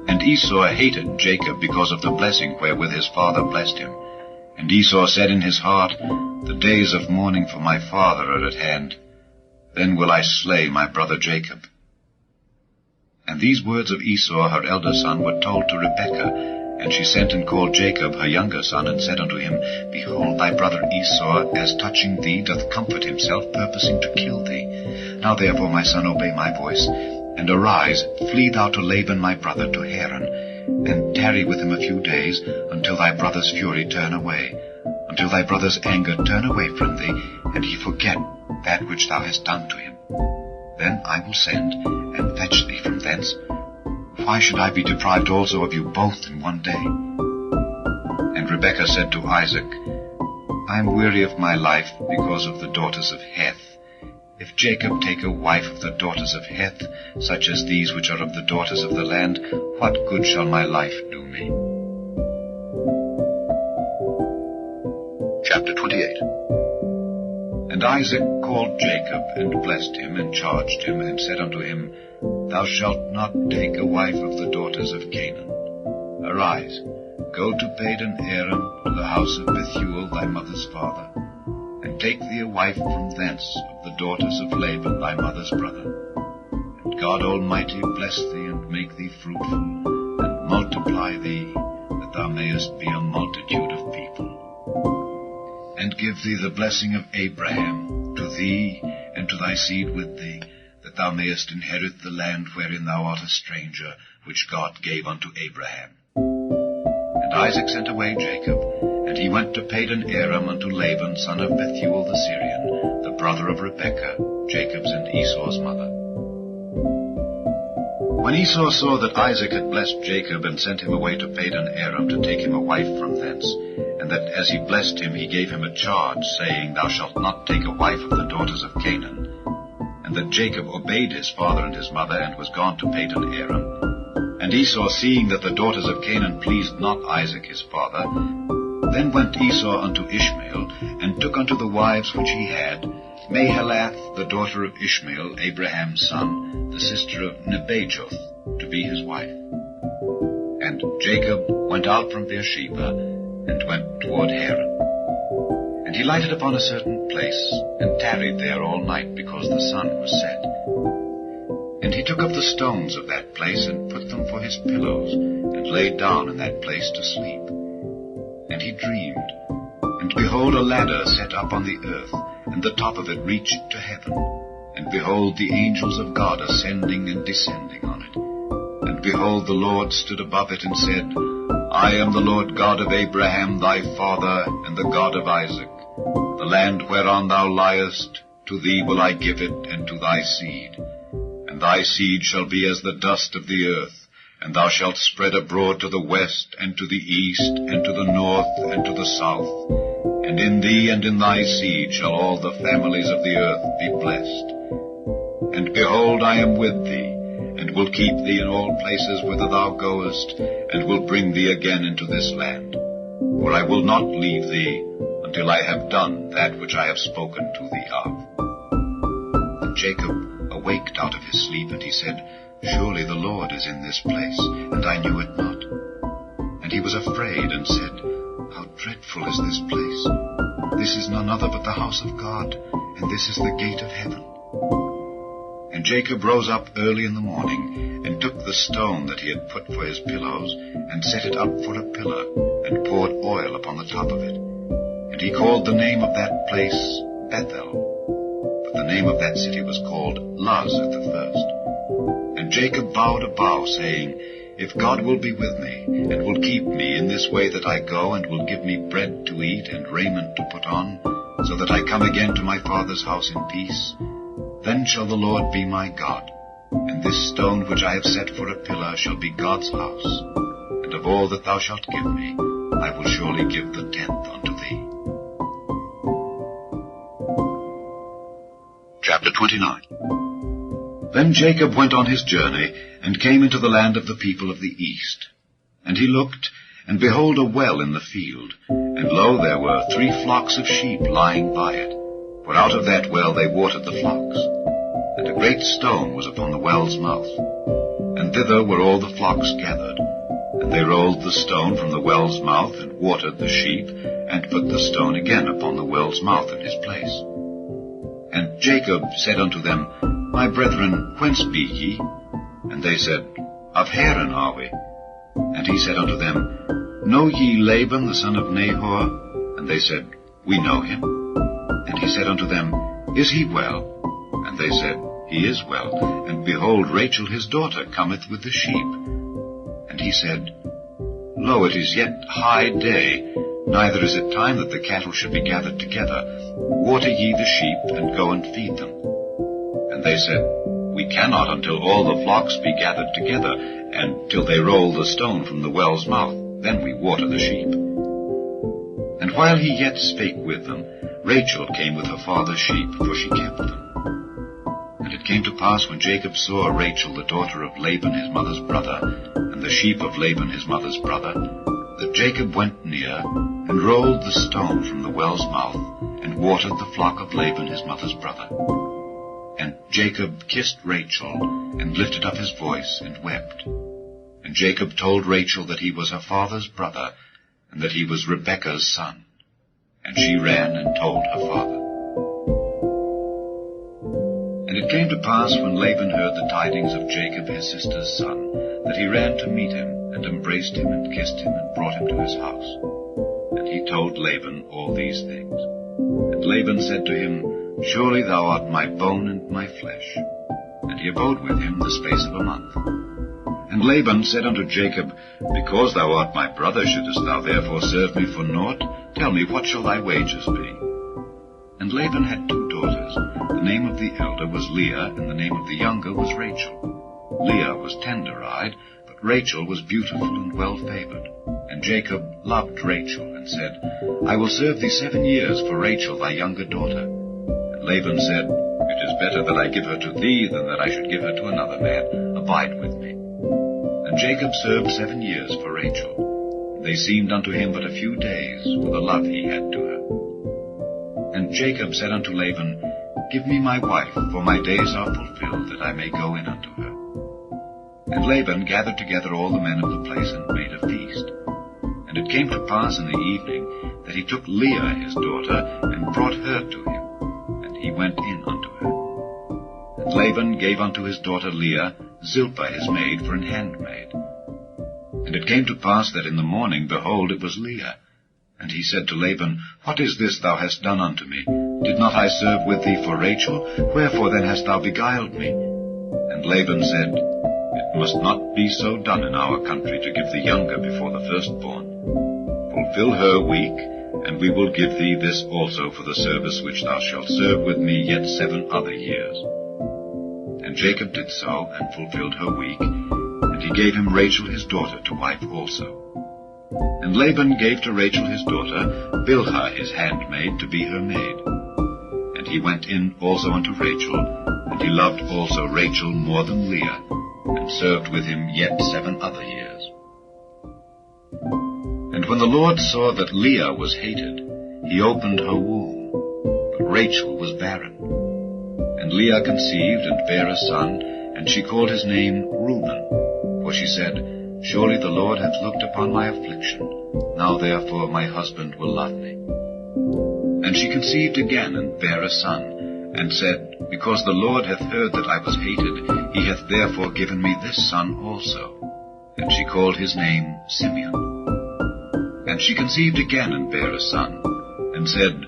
And Esau hated Jacob because of the blessing wherewith his father blessed him. And Esau said in his heart, The days of mourning for my father are at hand. Then will I slay my brother Jacob. And these words of Esau her elder son were told to Rebekah. And she sent and called Jacob her younger son, and said unto him, Behold, thy brother Esau, as touching thee, doth comfort himself, purposing to kill thee. Now therefore, my son, obey my voice, and arise, flee thou to Laban my brother, to Haran, and tarry with him a few days, until thy brother's fury turn away, until thy brother's anger turn away from thee, and he forget that which thou hast done to him. Then I will send, and fetch thee from thence. Why should I be deprived also of you both in one day? And Rebekah said to Isaac, I am weary of my life because of the daughters of Heth. If Jacob take a wife of the daughters of Heth, such as these which are of the daughters of the land, what good shall my life do me? Chapter 28. And Isaac called Jacob, and blessed him, and charged him, and said unto him, Thou shalt not take a wife of the daughters of Canaan. Arise, go to Padan Aram, to the house of Bethuel thy mother's father, and take thee a wife from thence of the daughters of Laban thy mother's brother. And God Almighty bless thee, and make thee fruitful, and multiply thee, that thou mayest be a multitude of people. And give thee the blessing of Abraham, to thee, and to thy seed with thee, that thou mayest inherit the land wherein thou art a stranger, which God gave unto Abraham. And Isaac sent away Jacob, and he went to Padan Aram unto Laban, son of Bethuel the Syrian, the brother of Rebekah, Jacob's and Esau's mother. When Esau saw that Isaac had blessed Jacob, and sent him away to Padan Aram to take him a wife from thence, and that as he blessed him he gave him a charge, saying, Thou shalt not take a wife of the daughters of Canaan, and that Jacob obeyed his father and his mother, and was gone to Padan Aram. And Esau, seeing that the daughters of Canaan pleased not Isaac his father, then went Esau unto Ishmael, and took unto the wives which he had, Mahalath, the daughter of Ishmael, Abraham's son, the sister of Nebajoth, to be his wife. And Jacob went out from Beersheba, and went toward Haran. And he lighted upon a certain place, and tarried there all night, because the sun was set. And he took up the stones of that place, and put them for his pillows, and lay down in that place to sleep. And he dreamed, and behold, a ladder set up on the earth, and the top of it reached to heaven. And behold, the angels of God ascending and descending on it. And behold, the Lord stood above it, and said, I am the Lord God of Abraham thy father, and the God of Isaac. The land whereon thou liest, to thee will I give it, and to thy seed. And thy seed shall be as the dust of the earth, and thou shalt spread abroad to the west, and to the east, and to the north, and to the south. And in thee and in thy seed shall all the families of the earth be blessed. And behold, I am with thee, and will keep thee in all places whither thou goest, and will bring thee again into this land. For I will not leave thee, until I have done that which I have spoken to thee of. And Jacob awaked out of his sleep, and he said, Surely the Lord is in this place, and I knew it not. And he was afraid, and said, How dreadful is this place! This is none other but the house of God, and this is the gate of heaven. And Jacob rose up early in the morning, and took the stone that he had put for his pillows, and set it up for a pillar, and poured oil upon the top of it. And he called the name of that place Bethel. But the name of that city was called Luz at the first. And Jacob vowed a vow, saying, If God will be with me, and will keep me in this way that I go, and will give me bread to eat, and raiment to put on, so that I come again to my father's house in peace, then shall the Lord be my God, and this stone which I have set for a pillar shall be God's house. And of all that thou shalt give me, I will surely give the 10th unto thee. Chapter 29. Then Jacob went on his journey, and came into the land of the people of the east. And he looked, and behold, a well in the field, and lo, there were 3 flocks of sheep lying by it, for out of that well they watered the flocks. And a great stone was upon the well's mouth, and thither were all the flocks gathered. And they rolled the stone from the well's mouth, and watered the sheep, and put the stone again upon the well's mouth in his place. And Jacob said unto them, My brethren, whence be ye? And they said, Of Haran are we? And he said unto them, Know ye Laban the son of Nahor? And they said, We know him. And he said unto them, Is he well? And they said, He is well. And behold, Rachel his daughter cometh with the sheep. And he said, Lo, it is yet high day, neither is it time that the cattle should be gathered together. Water ye the sheep, and go and feed them. And they said, We cannot until all the flocks be gathered together, and till they roll the stone from the well's mouth. Then we water the sheep. And while he yet spake with them, Rachel came with her father's sheep, for she kept them. And it came to pass, when Jacob saw Rachel the daughter of Laban his mother's brother, and the sheep of Laban his mother's brother, that Jacob went near, and rolled the stone from the well's mouth, and watered the flock of Laban his mother's brother. And Jacob kissed Rachel, and lifted up his voice, and wept. And Jacob told Rachel that he was her father's brother, and that he was Rebekah's son. And she ran and told her father. And it came to pass, when Laban heard the tidings of Jacob his sister's son, that he ran to meet him, and embraced him, and kissed him, and brought him to his house. And he told Laban all these things. And Laban said to him, Surely thou art my bone and my flesh. And he abode with him the space of a month. And Laban said unto Jacob, Because thou art my brother, shouldest thou therefore serve me for naught? Tell me, what shall thy wages be? And Laban had 2 daughters. The name of the elder was Leah, and the name of the younger was Rachel. Leah was tender-eyed, but Rachel was beautiful and well-favored. And Jacob loved Rachel, and said, I will serve thee 7 years for Rachel thy younger daughter. And Laban said, It is better that I give her to thee than that I should give her to another man. Abide with me. And Jacob served 7 years for Rachel. And they seemed unto him but a few days, for the love he had to her. And Jacob said unto Laban, Give me my wife, for my days are fulfilled, that I may go in unto her. And Laban gathered together all the men of the place, and made a feast. And it came to pass in the evening, that he took Leah his daughter, and brought her to him, and he went in unto her. And Laban gave unto his daughter Leah Zilpah his maid for an handmaid. And it came to pass that in the morning, behold, it was Leah. And he said to Laban, What is this thou hast done unto me? Did not I serve with thee for Rachel? Wherefore then hast thou beguiled me? And Laban said, It must not be so done in our country, to give the younger before the firstborn. Fulfill her week, and we will give thee this also for the service which thou shalt serve with me yet 7 other years. And Jacob did so, and fulfilled her week, and he gave him Rachel his daughter to wife also. And Laban gave to Rachel his daughter Bilhah his handmaid to be her maid. And he went in also unto Rachel, and he loved also Rachel more than Leah, and served with him yet 7 other years. And when the Lord saw that Leah was hated, he opened her womb, but Rachel was barren. And Leah conceived, and bare a son, and she called his name Reuben. For she said, Surely the Lord hath looked upon my affliction. Now therefore my husband will love me. And she conceived again, and bare a son, and said, Because the Lord hath heard that I was hated, he hath therefore given me this son also. And she called his name Simeon. And she conceived again, and bare a son, and said,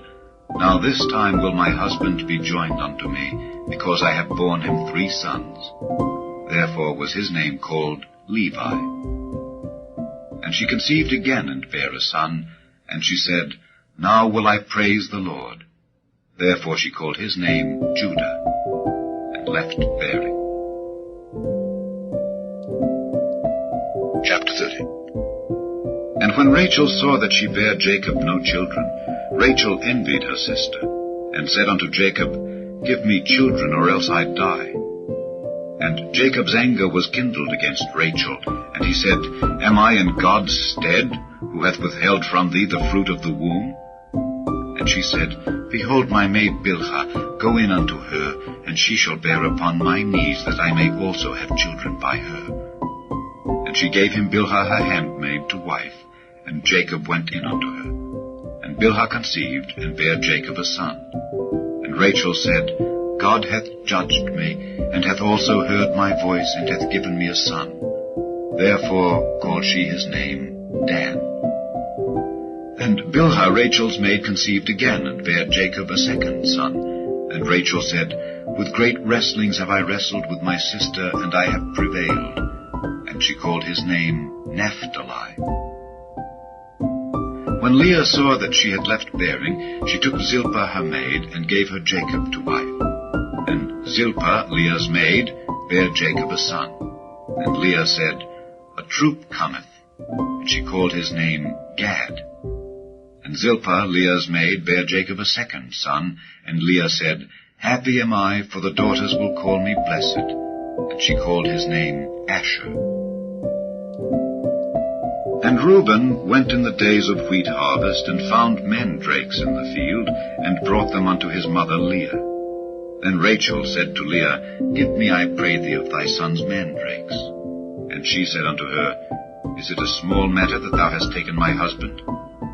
Now this time will my husband be joined unto me, because I have borne him 3 sons. Therefore was his name called Levi. And she conceived again, and bare a son, and she said, Now will I praise the Lord. Therefore she called his name Judah, and left bearing. Chapter 30. And when Rachel saw that she bare Jacob no children, Rachel envied her sister, and said unto Jacob, Give me children, or else I die. And Jacob's anger was kindled against Rachel, and he said, Am I in God's stead, who hath withheld from thee the fruit of the womb? And she said, Behold my maid Bilhah, go in unto her, and she shall bear upon my knees, that I may also have children by her. And she gave him Bilhah her handmaid to wife, and Jacob went in unto her. And Bilhah conceived, and bare Jacob a son. And Rachel said, God hath judged me, and hath also heard my voice, and hath given me a son. Therefore called she his name Dan. And Bilhah, Rachel's maid, conceived again, and bare Jacob a second son. And Rachel said, With great wrestlings have I wrestled with my sister, and I have prevailed. And she called his name Naphtali. When Leah saw that she had left bearing, she took Zilpah her maid, and gave her Jacob to wife. And Zilpah, Leah's maid, bare Jacob a son. And Leah said, A troop cometh. And she called his name Gad. And Zilpah, Leah's maid, bare Jacob a second son. And Leah said, Happy am I, for the daughters will call me blessed. And she called his name Asher. And Reuben went in the days of wheat harvest, and found mandrakes in the field, and brought them unto his mother Leah. Then Rachel said to Leah, Give me, I pray thee, of thy son's mandrakes. And she said unto her, Is it a small matter that thou hast taken my husband?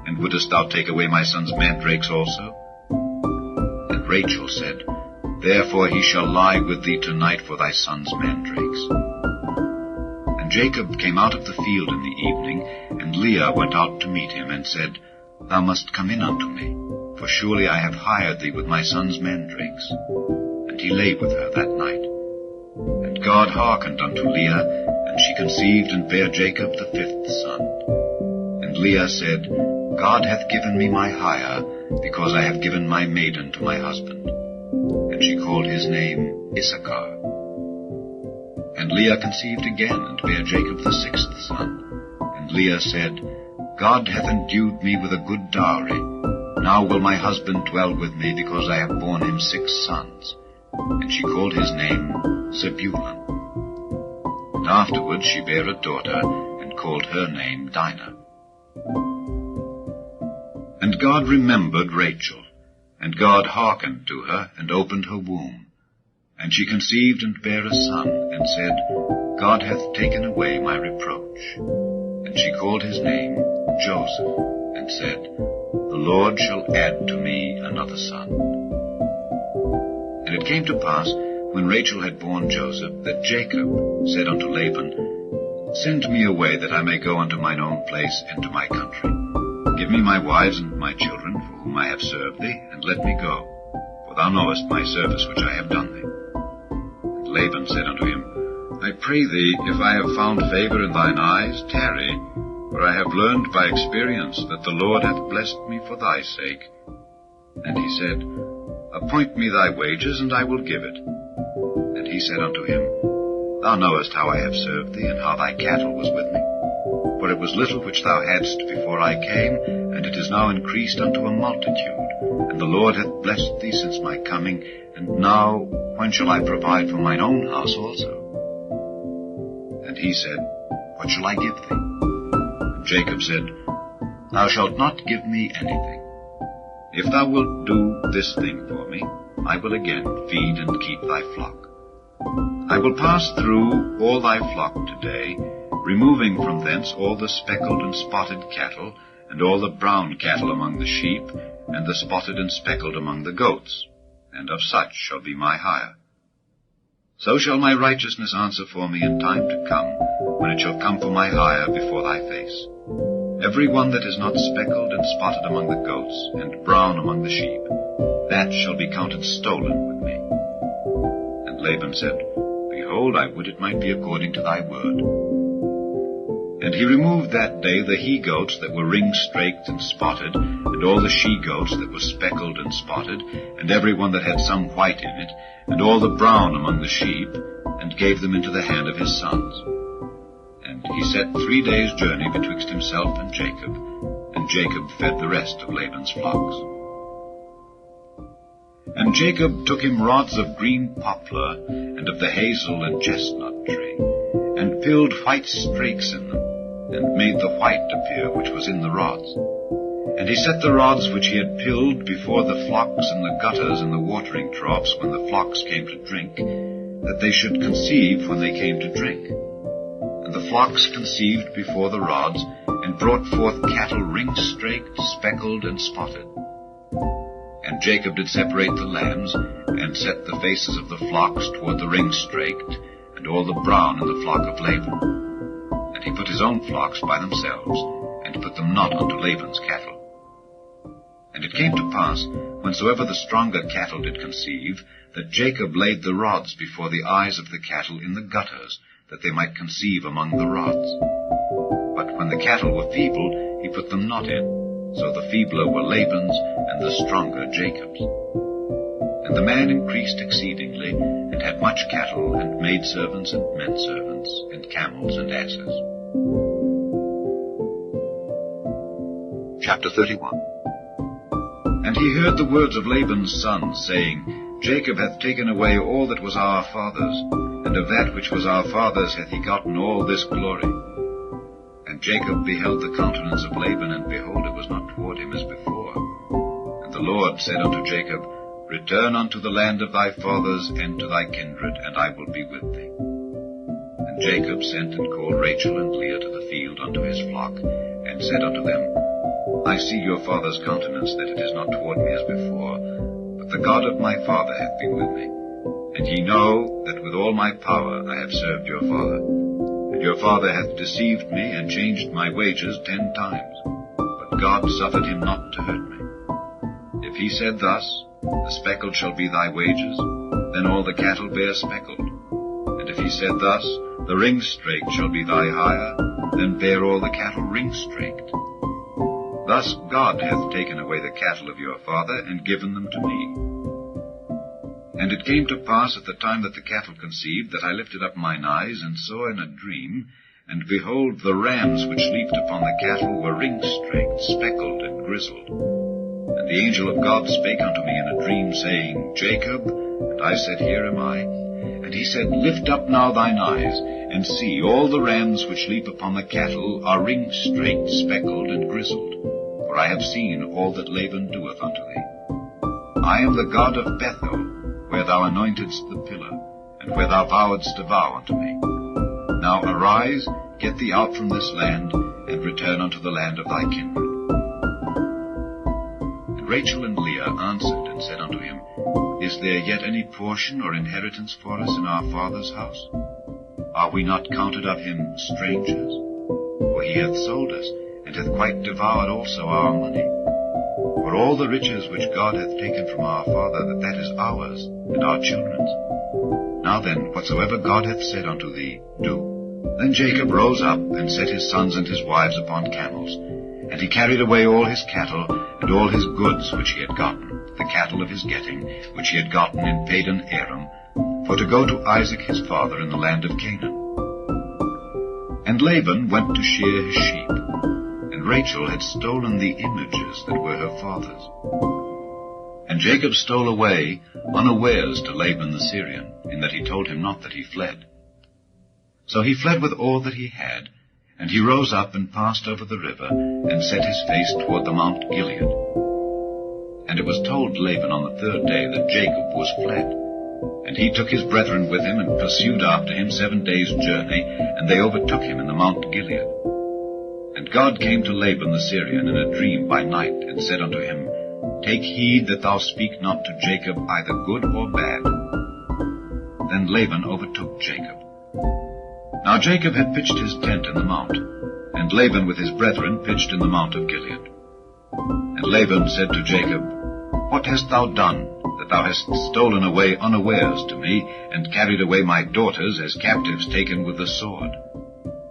And wouldest thou take away my son's mandrakes also? And Rachel said, Therefore he shall lie with thee tonight for thy son's mandrakes. And Jacob came out of the field in the evening, and Leah went out to meet him, and said, Thou must come in unto me, for surely I have hired thee with my son's mandrakes. And he lay with her that night. And God hearkened unto Leah, and she conceived and bare Jacob the fifth son. And Leah said, God hath given me my hire, because I have given my maiden to my husband. And she called his name Issachar. And Leah conceived again, and bare Jacob the sixth son. And Leah said, God hath endued me with a good dowry. Now will my husband dwell with me, because I have borne him 6 sons. And she called his name Zebulun. And afterward she bare a daughter, and called her name Dinah. And God remembered Rachel, and God hearkened to her, and opened her womb. And she conceived and bare a son, and said, God hath taken away my reproach. And she called his name Joseph, and said, The Lord shall add to me another son. And it came to pass, when Rachel had borne Joseph, that Jacob said unto Laban, Send me away, that I may go unto mine own place, and to my country. Give me my wives and my children, for whom I have served thee, and let me go, for thou knowest my service which I have done thee. And Laban said unto him, I pray thee, if I have found favor in thine eyes, tarry, for I have learned by experience that the Lord hath blessed me for thy sake. And he said, Appoint me thy wages, and I will give it. And he said unto him, Thou knowest how I have served thee, and how thy cattle was with me. For it was little which thou hadst before I came, and it is now increased unto a multitude. And the Lord hath blessed thee since my coming, and now when shall I provide for mine own house also? And he said, What shall I give thee? And Jacob said, Thou shalt not give me anything. If thou wilt do this thing for me, I will again feed and keep thy flock. I will pass through all thy flock today, removing from thence all the speckled and spotted cattle, and all the brown cattle among the sheep, and the spotted and speckled among the goats, and of such shall be my hire. So shall my righteousness answer for me in time to come, when it shall come for my hire before thy face. Every one that is not speckled and spotted among the goats, and brown among the sheep, that shall be counted stolen with me. And Laban said, Behold, I would it might be according to thy word. And he removed that day the he-goats that were ring-straked and spotted, and all the she-goats that were speckled and spotted, and every one that had some white in it, and all the brown among the sheep, and gave them into the hand of his sons. And he set 3 days' journey betwixt himself and Jacob fed the rest of Laban's flocks. And Jacob took him rods of green poplar, and of the hazel and chestnut tree, and filled white strakes in them, and made the white appear which was in the rods. And he set the rods which he had pilled before the flocks in the gutters and the watering troughs when the flocks came to drink, that they should conceive when they came to drink. And the flocks conceived before the rods, and brought forth cattle ring-straked, speckled, and spotted. And And Jacob did separate the lambs, and set the faces of the flocks toward the ring-straked, and all the brown in the flock of Laban. And he put his own flocks by themselves, and put them not unto Laban's cattle. And it came to pass, whensoever the stronger cattle did conceive, that Jacob laid the rods before the eyes of the cattle in the gutters, that they might conceive among the rods. But when the cattle were feeble, he put them not in. So the feebler were Laban's, and the stronger Jacob's. And the man increased exceedingly, and had much cattle, and maidservants, and menservants, and camels, and asses. Chapter 31. And he heard the words of Laban's sons, saying, Jacob hath taken away all that was our father's, and of that which was our father's hath he gotten all this glory. And Jacob beheld the countenance of Laban, and behold, it was not toward him as before. And the Lord said unto Jacob, Return unto the land of thy fathers, and to thy kindred, and I will be with thee. And Jacob sent and called Rachel and Leah to the field unto his flock, and said unto them, I see your father's countenance, that it is not toward me as before, but the God of my father hath been with me. And ye know that with all my power I have served your father. And your father hath deceived me, and changed my wages 10 times. But God suffered him not to hurt me. If he said thus, The speckled shall be thy wages, then all the cattle bear speckled. And if he said thus, The ring-straked shall be thy hire, then bear all the cattle ring-straked. Thus God hath taken away the cattle of your father, and given them to me. And it came to pass at the time that the cattle conceived, that I lifted up mine eyes, and saw in a dream, and behold, the rams which leaped upon the cattle were ring-straked, speckled, and grizzled. And the angel of God spake unto me in a dream, saying, Jacob. And I said, Here am I. And he said, Lift up now thine eyes, and see, all the rams which leap upon the cattle are ring-straked, speckled, and grizzled. For I have seen all that Laban doeth unto thee. I am the God of Bethel, where thou anointedst the pillar, and where thou vowedst a vow unto me. Now arise, get thee out from this land, and return unto the land of thy kindred. And Rachel and Leah answered and said unto him, Is there yet any portion or inheritance for us in our father's house? Are we not counted of him strangers? For he hath sold us, and hath quite devoured also our money. For all the riches which God hath taken from our father, that is ours, and our children's. Now then, whatsoever God hath said unto thee, do. Then Jacob rose up, and set his sons and his wives upon camels. And he carried away all his cattle, and all his goods which he had gotten, the cattle of his getting, which he had gotten in Padan Aram, for to go to Isaac his father in the land of Canaan. And Laban went to shear his sheep, and Rachel had stolen the images that were her father's. And Jacob stole away unawares to Laban the Syrian, in that he told him not that he fled. So he fled with all that he had, and he rose up and passed over the river, and set his face toward the Mount Gilead. And it was told Laban on the 3rd day that Jacob was fled. And he took his brethren with him, and pursued after him 7 days' journey, and they overtook him in the Mount Gilead. And God came to Laban the Syrian in a dream by night, and said unto him, Take heed that thou speak not to Jacob either good or bad. Then Laban overtook Jacob. Now Jacob had pitched his tent in the mount, and Laban with his brethren pitched in the mount of Gilead. And Laban said to Jacob, What hast thou done, that thou hast stolen away unawares to me, and carried away my daughters as captives taken with the sword?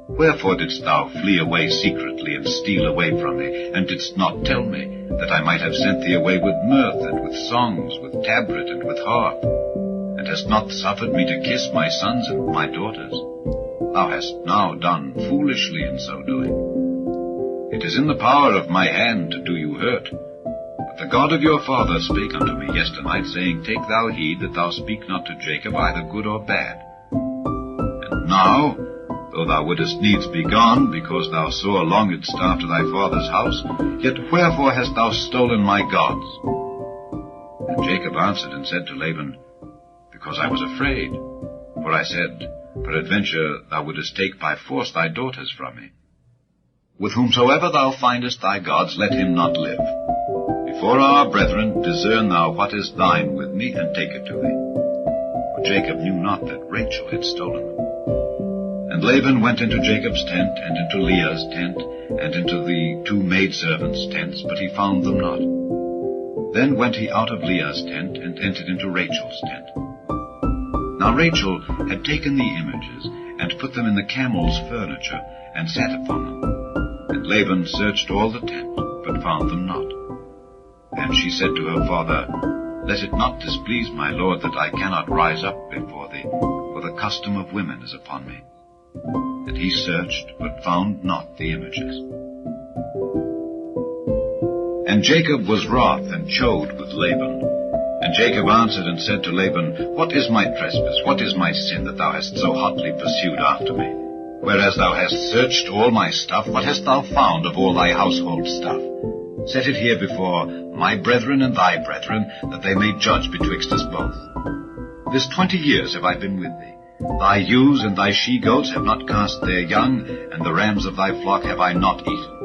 Wherefore didst thou flee away secretly, and steal away from me, and didst not tell me, that I might have sent thee away with mirth, and with songs, with tabret, and with harp, and hast not suffered me to kiss my sons and my daughters? Thou hast now done foolishly in so doing. It is in the power of my hand to do you hurt. But the God of your father spake unto me yesternight, saying, Take thou heed that thou speak not to Jacob either good or bad. And now, though thou wouldest needs be gone, because thou sore longedst after thy father's house, yet wherefore hast thou stolen my gods? And Jacob answered and said to Laban, Because I was afraid. For I said, Peradventure thou wouldest take by force thy daughters from me. With whomsoever thou findest thy gods, let him not live. If For our brethren, discern thou what is thine with me, and take it to thee. For Jacob knew not that Rachel had stolen them. And Laban went into Jacob's tent, and into Leah's tent, and into the 2 maidservants' tents, but he found them not. Then went he out of Leah's tent, and entered into Rachel's tent. Now Rachel had taken the images, and put them in the camel's furniture, and sat upon them. And Laban searched all the tent, but found them not. And she said to her father, Let it not displease my lord that I cannot rise up before thee, for the custom of women is upon me. And he searched, but found not the images. And Jacob was wroth, and chode with Laban. And Jacob answered and said to Laban, What is my trespass? What is my sin, that thou hast so hotly pursued after me? Whereas thou hast searched all my stuff, what hast thou found of all thy household stuff? Set it here before my brethren and thy brethren, that they may judge betwixt us both. This 20 years have I been with thee. Thy ewes and thy she-goats have not cast their young, and the rams of thy flock have I not eaten.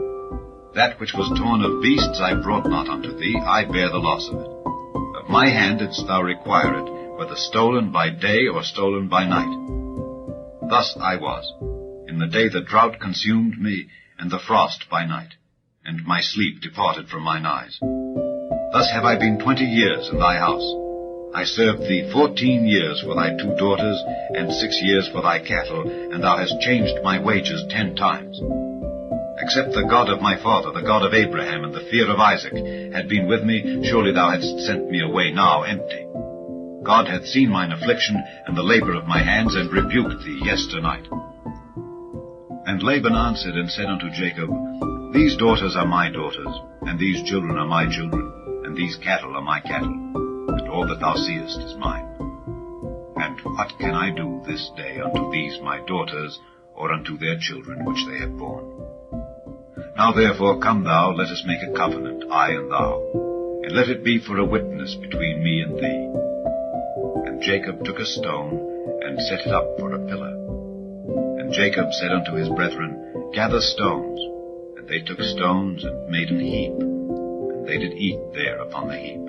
That which was torn of beasts I brought not unto thee, I bear the loss of it. Of my hand didst thou require it, whether stolen by day or stolen by night. Thus I was, in the day the drought consumed me, and the frost by night, and my sleep departed from mine eyes. Thus have I been 20 years in thy house. I served thee 14 years for thy 2 daughters, and 6 years for thy cattle, and thou hast changed my wages 10 times. Except the God of my father, the God of Abraham, and the fear of Isaac, had been with me, surely thou hadst sent me away now empty. God hath seen mine affliction, and the labor of my hands, and rebuked thee yesternight. And Laban answered and said unto Jacob, These daughters are my daughters, and these children are my children, and these cattle are my cattle, and all that thou seest is mine. And what can I do this day unto these my daughters, or unto their children which they have borne? Now therefore come thou, let us make a covenant, I and thou, and let it be for a witness between me and thee. And Jacob took a stone, and set it up for a pillar. And Jacob said unto his brethren, Gather stones. And they took stones, and made an heap, and they did eat there upon the heap.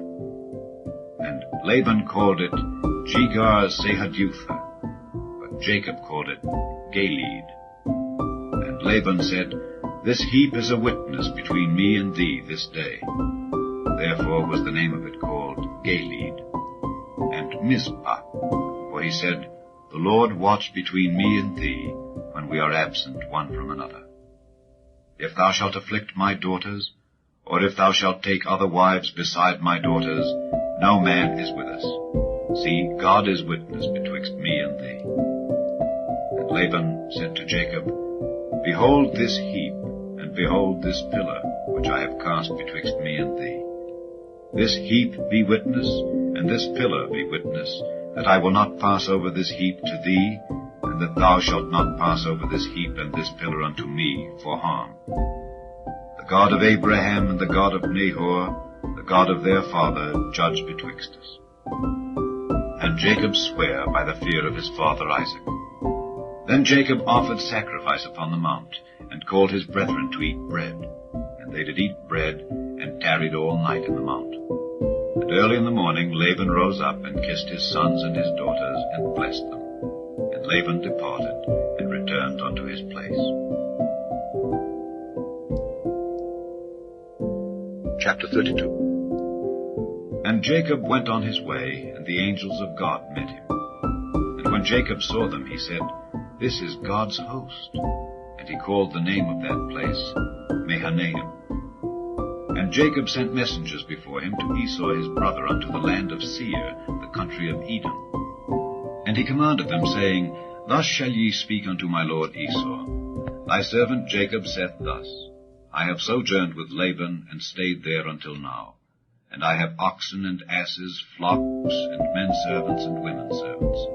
And Laban called it Jegar-sahadutha, but Jacob called it Galeed. And Laban said, This heap is a witness between me and thee this day. Therefore was the name of it called Galeed. And Mizpah, for he said, The Lord watch between me and thee, when we are absent one from another. If thou shalt afflict my daughters, or if thou shalt take other wives beside my daughters, no man is with us. See, God is witness betwixt me and thee. And Laban said to Jacob, Behold this heap, and behold this pillar, which I have cast betwixt me and thee. This heap be witness, and this pillar be witness, that I will not pass over this heap to thee, and that thou shalt not pass over this heap and this pillar unto me for harm. The God of Abraham and the God of Nahor, the God of their father, judge betwixt us. And Jacob sware by the fear of his father Isaac. Then Jacob offered sacrifice upon the mount, and called his brethren to eat bread. And they did eat bread, and tarried all night in the mount. And early in the morning Laban rose up, and kissed his sons and his daughters, and blessed them. And Laban departed, and returned unto his place. Chapter 32. And Jacob went on his way, and the angels of God met him. And when Jacob saw them, he said, This is God's host. And he called the name of that place Mahanaim. And Jacob sent messengers before him to Esau his brother unto the land of Seir, the country of Edom. And he commanded them, saying, Thus shall ye speak unto my lord Esau. Thy servant Jacob saith thus, I have sojourned with Laban, and stayed there until now. And I have oxen and asses, flocks, and men servants and women servants.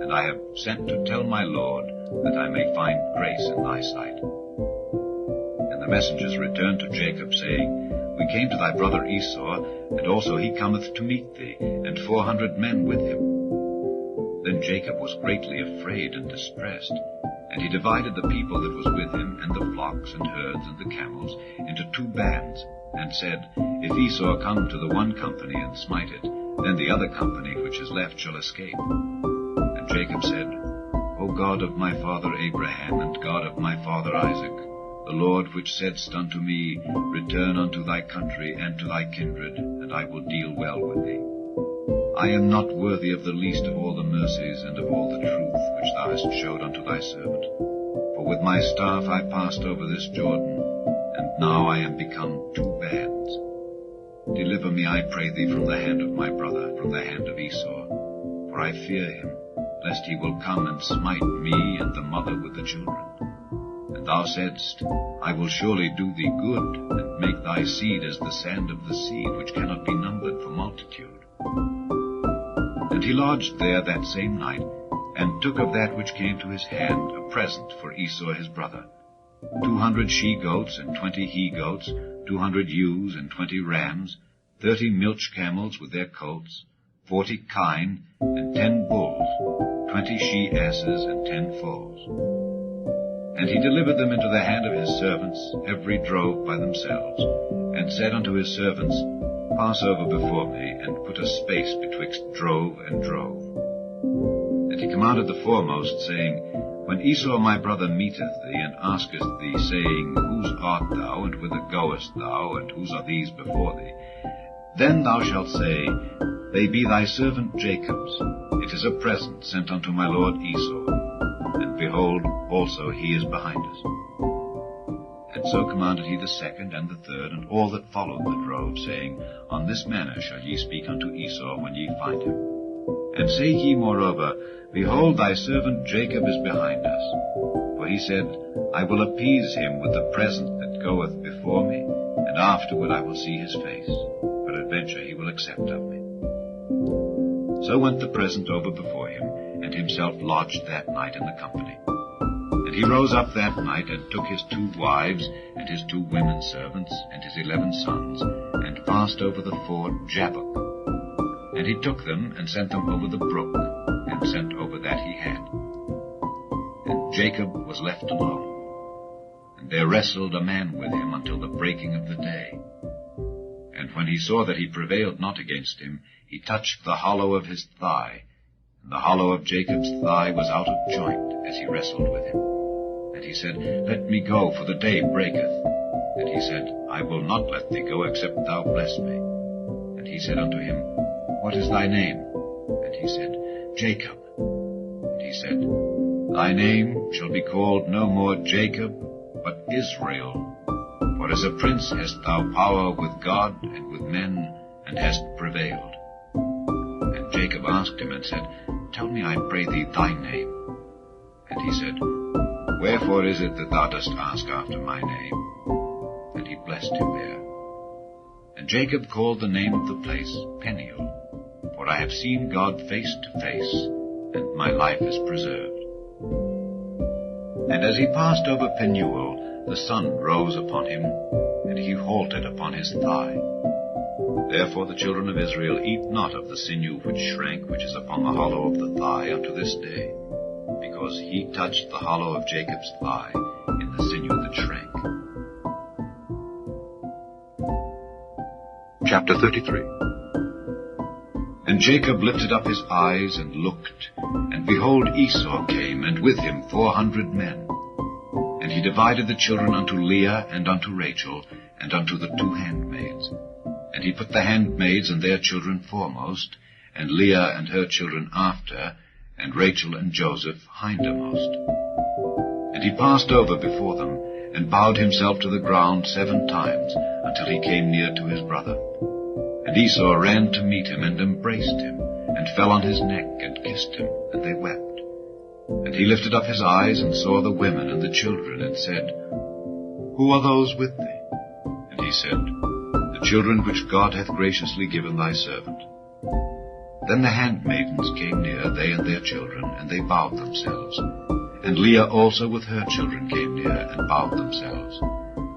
And I have sent to tell my lord, that I may find grace in thy sight. And the messengers returned to Jacob, saying, We came to thy brother Esau, and also he cometh to meet thee, and 400 men with him. Then Jacob was greatly afraid and distressed, and he divided the people that was with him, and the flocks and herds and the camels, into 2 bands, and said, If Esau come to the one company and smite it, then the other company which is left shall escape. And Jacob said, O God of my father Abraham, and God of my father Isaac, the Lord which saidst unto me, Return unto thy country and to thy kindred, and I will deal well with thee. I am not worthy of the least of all the mercies and of all the truth which thou hast showed unto thy servant. For with my staff I passed over this Jordan, and now I am become two bands. Deliver me, I pray thee, from the hand of my brother, from the hand of Esau, for I fear him, lest he will come and smite me and the mother with the children. And thou saidst, I will surely do thee good, and make thy seed as the sand of the sea, which cannot be numbered for multitude. And he lodged there that same night, and took of that which came to his hand a present for Esau his brother, 200 she-goats and 20 he-goats, 200 ewes and 20 rams, 30 milch camels with their colts, 40 kine, and 10 bulls, 20 she-asses, and 10 foals. And he delivered them into the hand of his servants, every drove by themselves, and said unto his servants, Pass over before me, and put a space betwixt drove and drove. And he commanded the foremost, saying, When Esau my brother meeteth thee, and asketh thee, saying, Whose art thou, and whither goest thou, and whose are these before thee? Then thou shalt say, They be thy servant Jacob's. It is a present sent unto my lord Esau. And behold, also he is behind us. And so commanded he the second and the third, and all that followed the drove, saying, On this manner shall ye speak unto Esau when ye find him. And say ye moreover, Behold, thy servant Jacob is behind us. For he said, I will appease him with the present that goeth before me, and afterward I will see his face. Peradventure he will accept of me. So went the present over before him, and himself lodged that night in the company. And he rose up that night, and took his 2 wives, and his 2 women servants, and his 11 sons, and passed over the ford Jabbok. And he took them, and sent them over the brook, and sent over that he had. And Jacob was left alone. And there wrestled a man with him until the breaking of the day. And when he saw that he prevailed not against him, he touched the hollow of his thigh, and the hollow of Jacob's thigh was out of joint as he wrestled with him. And he said, Let me go, for the day breaketh. And he said, I will not let thee go, except thou bless me. And he said unto him, What is thy name? And he said, Jacob. And he said, Thy name shall be called no more Jacob, but Israel. For as a prince hast thou power with God and with men, and hast prevailed. And Jacob asked him and said, Tell me, I pray thee, thy name. And he said, Wherefore is it that thou dost ask after my name? And he blessed him there. And Jacob called the name of the place Peniel, for I have seen God face to face, and my life is preserved. And as he passed over Peniel, the sun rose upon him, and he halted upon his thigh. Therefore the children of Israel eat not of the sinew which shrank, which is upon the hollow of the thigh unto this day, because he touched the hollow of Jacob's thigh in the sinew that shrank. Chapter 33. And Jacob lifted up his eyes and looked, and behold, Esau came, and with him 400 men. And he divided the children unto Leah and unto Rachel, and unto the 2 handmaids. And he put the handmaids and their children foremost, and Leah and her children after, and Rachel and Joseph hindermost. And he passed over before them, and bowed himself to the ground 7 times, until he came near to his brother. And Esau ran to meet him, and embraced him, and fell on his neck, and kissed him, and they wept. And he lifted up his eyes, and saw the women and the children, and said, Who are those with thee? And he said, The children which God hath graciously given thy servant. Then the handmaidens came near, they and their children, and they bowed themselves. And Leah also with her children came near, and bowed themselves.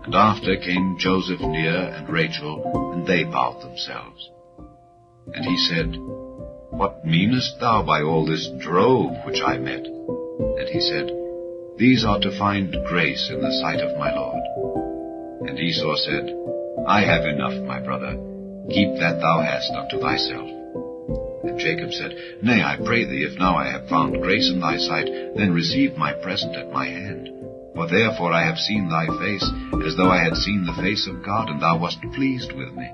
And after came Joseph near, and Rachel, and they bowed themselves. And he said, What meanest thou by all this drove which I met? And he said, These are to find grace in the sight of my Lord. And Esau said, I have enough, my brother. Keep that thou hast unto thyself. And Jacob said, Nay, I pray thee, if now I have found grace in thy sight, then receive my present at my hand. For therefore I have seen thy face, as though I had seen the face of God, and thou wast pleased with me.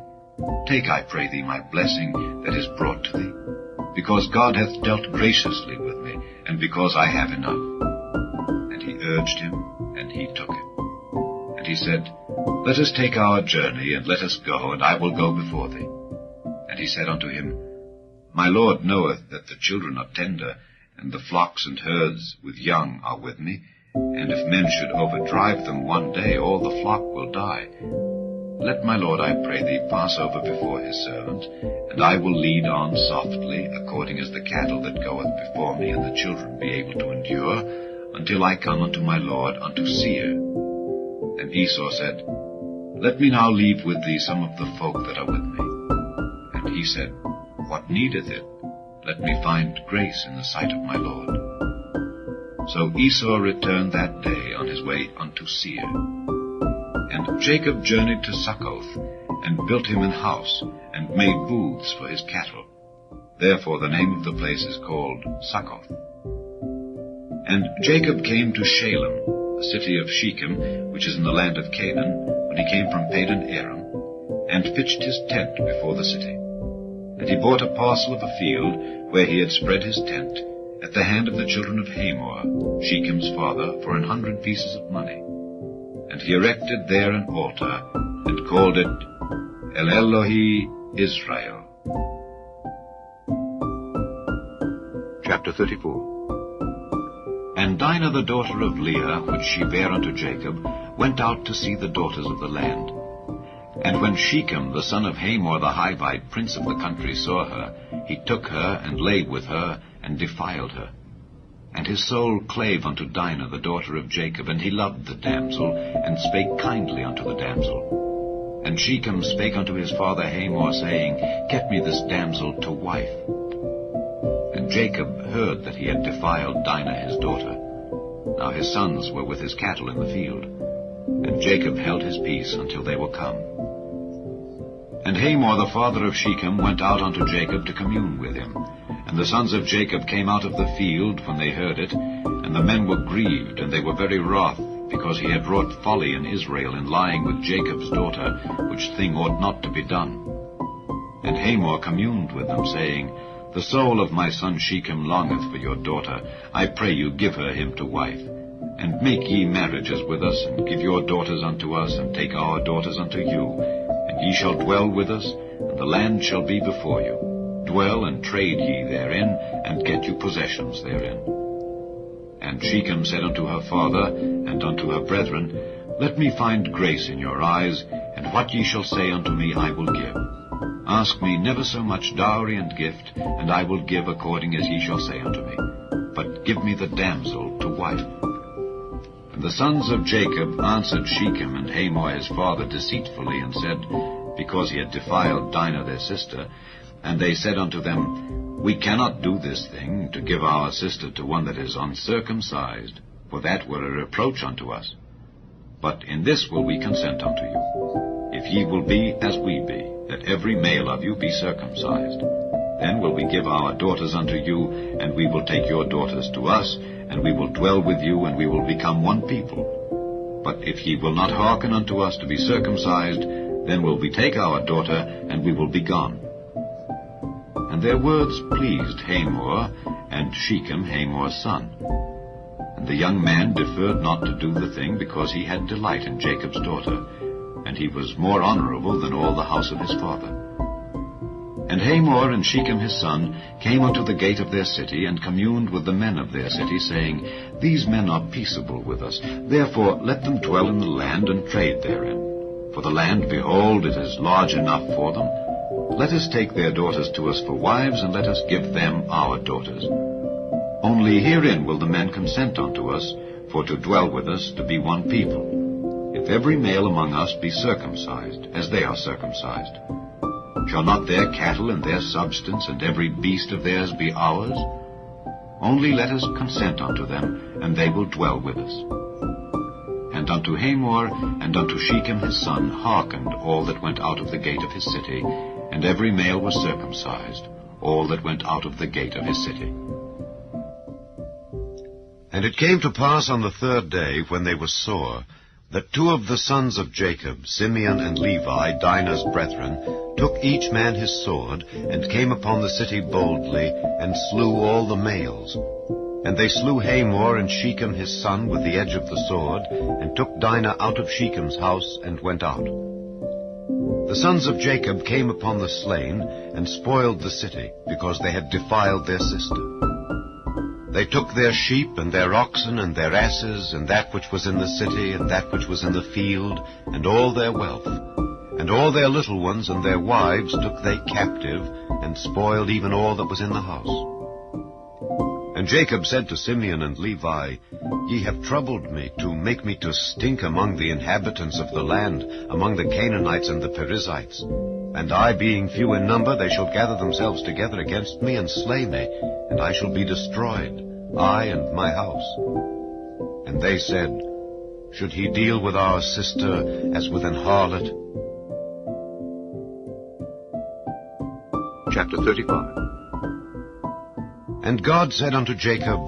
Take, I pray thee, my blessing that is brought to thee, because God hath dealt graciously with me, and because I have enough. And he urged him, and he took him. And he said, Let us take our journey, and let us go, and I will go before thee. And he said unto him, My Lord knoweth that the children are tender, and the flocks and herds with young are with me, and if men should overdrive them one day, all the flock will die. Let my Lord, I pray thee, pass over before his servant, and I will lead on softly, according as the cattle that goeth before me, and the children be able to endure, until I come unto my Lord, unto Seir. And Esau said, Let me now leave with thee some of the folk that are with me. And he said, What needeth it? Let me find grace in the sight of my Lord. So Esau returned that day on his way unto Seir. And Jacob journeyed to Succoth, and built him an house, and made booths for his cattle. Therefore the name of the place is called Succoth. And Jacob came to Shalem, a city of Shechem, which is in the land of Canaan, when he came from Padan Aram, and pitched his tent before the city. And he bought a parcel of a field, where he had spread his tent, at the hand of the children of Hamor, Shechem's father, for 100 pieces of money. And he erected there an altar, and called it El Elohi Israel. Chapter 34. And Dinah the daughter of Leah, which she bare unto Jacob, went out to see the daughters of the land. And when Shechem the son of Hamor the Hivite, prince of the country, saw her, he took her, and lay with her, and defiled her. And his soul clave unto Dinah the daughter of Jacob, and he loved the damsel, and spake kindly unto the damsel. And Shechem spake unto his father Hamor, saying, Get me this damsel to wife. And Jacob heard that he had defiled Dinah his daughter. Now his sons were with his cattle in the field. And Jacob held his peace until they were come. And Hamor the father of Shechem went out unto Jacob to commune with him. And the sons of Jacob came out of the field when they heard it, and the men were grieved, and they were very wroth, because he had wrought folly in Israel in lying with Jacob's daughter, which thing ought not to be done. And Hamor communed with them, saying, The soul of my son Shechem longeth for your daughter. I pray you give her him to wife. And make ye marriages with us, and give your daughters unto us, and take our daughters unto you. And ye shall dwell with us, and the land shall be before you. Dwell and trade ye therein, and get you possessions therein. And Shechem said unto her father, and unto her brethren, Let me find grace in your eyes, and what ye shall say unto me I will give. Ask me never so much dowry and gift, and I will give according as ye shall say unto me. But give me the damsel to wife. And the sons of Jacob answered Shechem and Hamor his father deceitfully, and said, because he had defiled Dinah their sister, and they said unto them, We cannot do this thing, to give our sister to one that is uncircumcised, for that were a reproach unto us. But in this will we consent unto you, if ye will be as we be, that every male of you be circumcised. Then will we give our daughters unto you, and we will take your daughters to us, and we will dwell with you, and we will become one people. But if ye will not hearken unto us to be circumcised, then will we take our daughter, and we will be gone. And their words pleased Hamor, and Shechem Hamor's son. And the young man deferred not to do the thing, because he had delight in Jacob's daughter, and he was more honorable than all the house of his father. And Hamor and Shechem his son came unto the gate of their city, and communed with the men of their city, saying, These men are peaceable with us, therefore let them dwell in the land, and trade therein. For the land, behold, it is large enough for them. Let us take their daughters to us for wives, and let us give them our daughters. Only herein will the men consent unto us, for to dwell with us, to be one people. If every male among us be circumcised, as they are circumcised, shall not their cattle and their substance and every beast of theirs be ours? Only let us consent unto them, and they will dwell with us. And And unto Hamor and unto Shechem his son hearkened all that went out of the gate of his city, and every male was circumcised, all that went out of the gate of his city. And it came to pass on the third day, when they were sore, that two of the sons of Jacob, Simeon and Levi, Dinah's brethren, took each man his sword, and came upon the city boldly, and slew all the males. And they slew Hamor and Shechem his son with the edge of the sword, and took Dinah out of Shechem's house, and went out. The sons of Jacob came upon the slain, and spoiled the city, because they had defiled their sister. They took their sheep, and their oxen, and their asses, and that which was in the city, and that which was in the field, and all their wealth. And all their little ones and their wives took they captive, and spoiled even all that was in the house. And Jacob said to Simeon and Levi, Ye have troubled me, to make me to stink among the inhabitants of the land, among the Canaanites and the Perizzites. And I, being few in number, they shall gather themselves together against me, and slay me, and I shall be destroyed, I and my house. And they said, Should he deal with our sister as with an harlot? Chapter 35. And God said unto Jacob,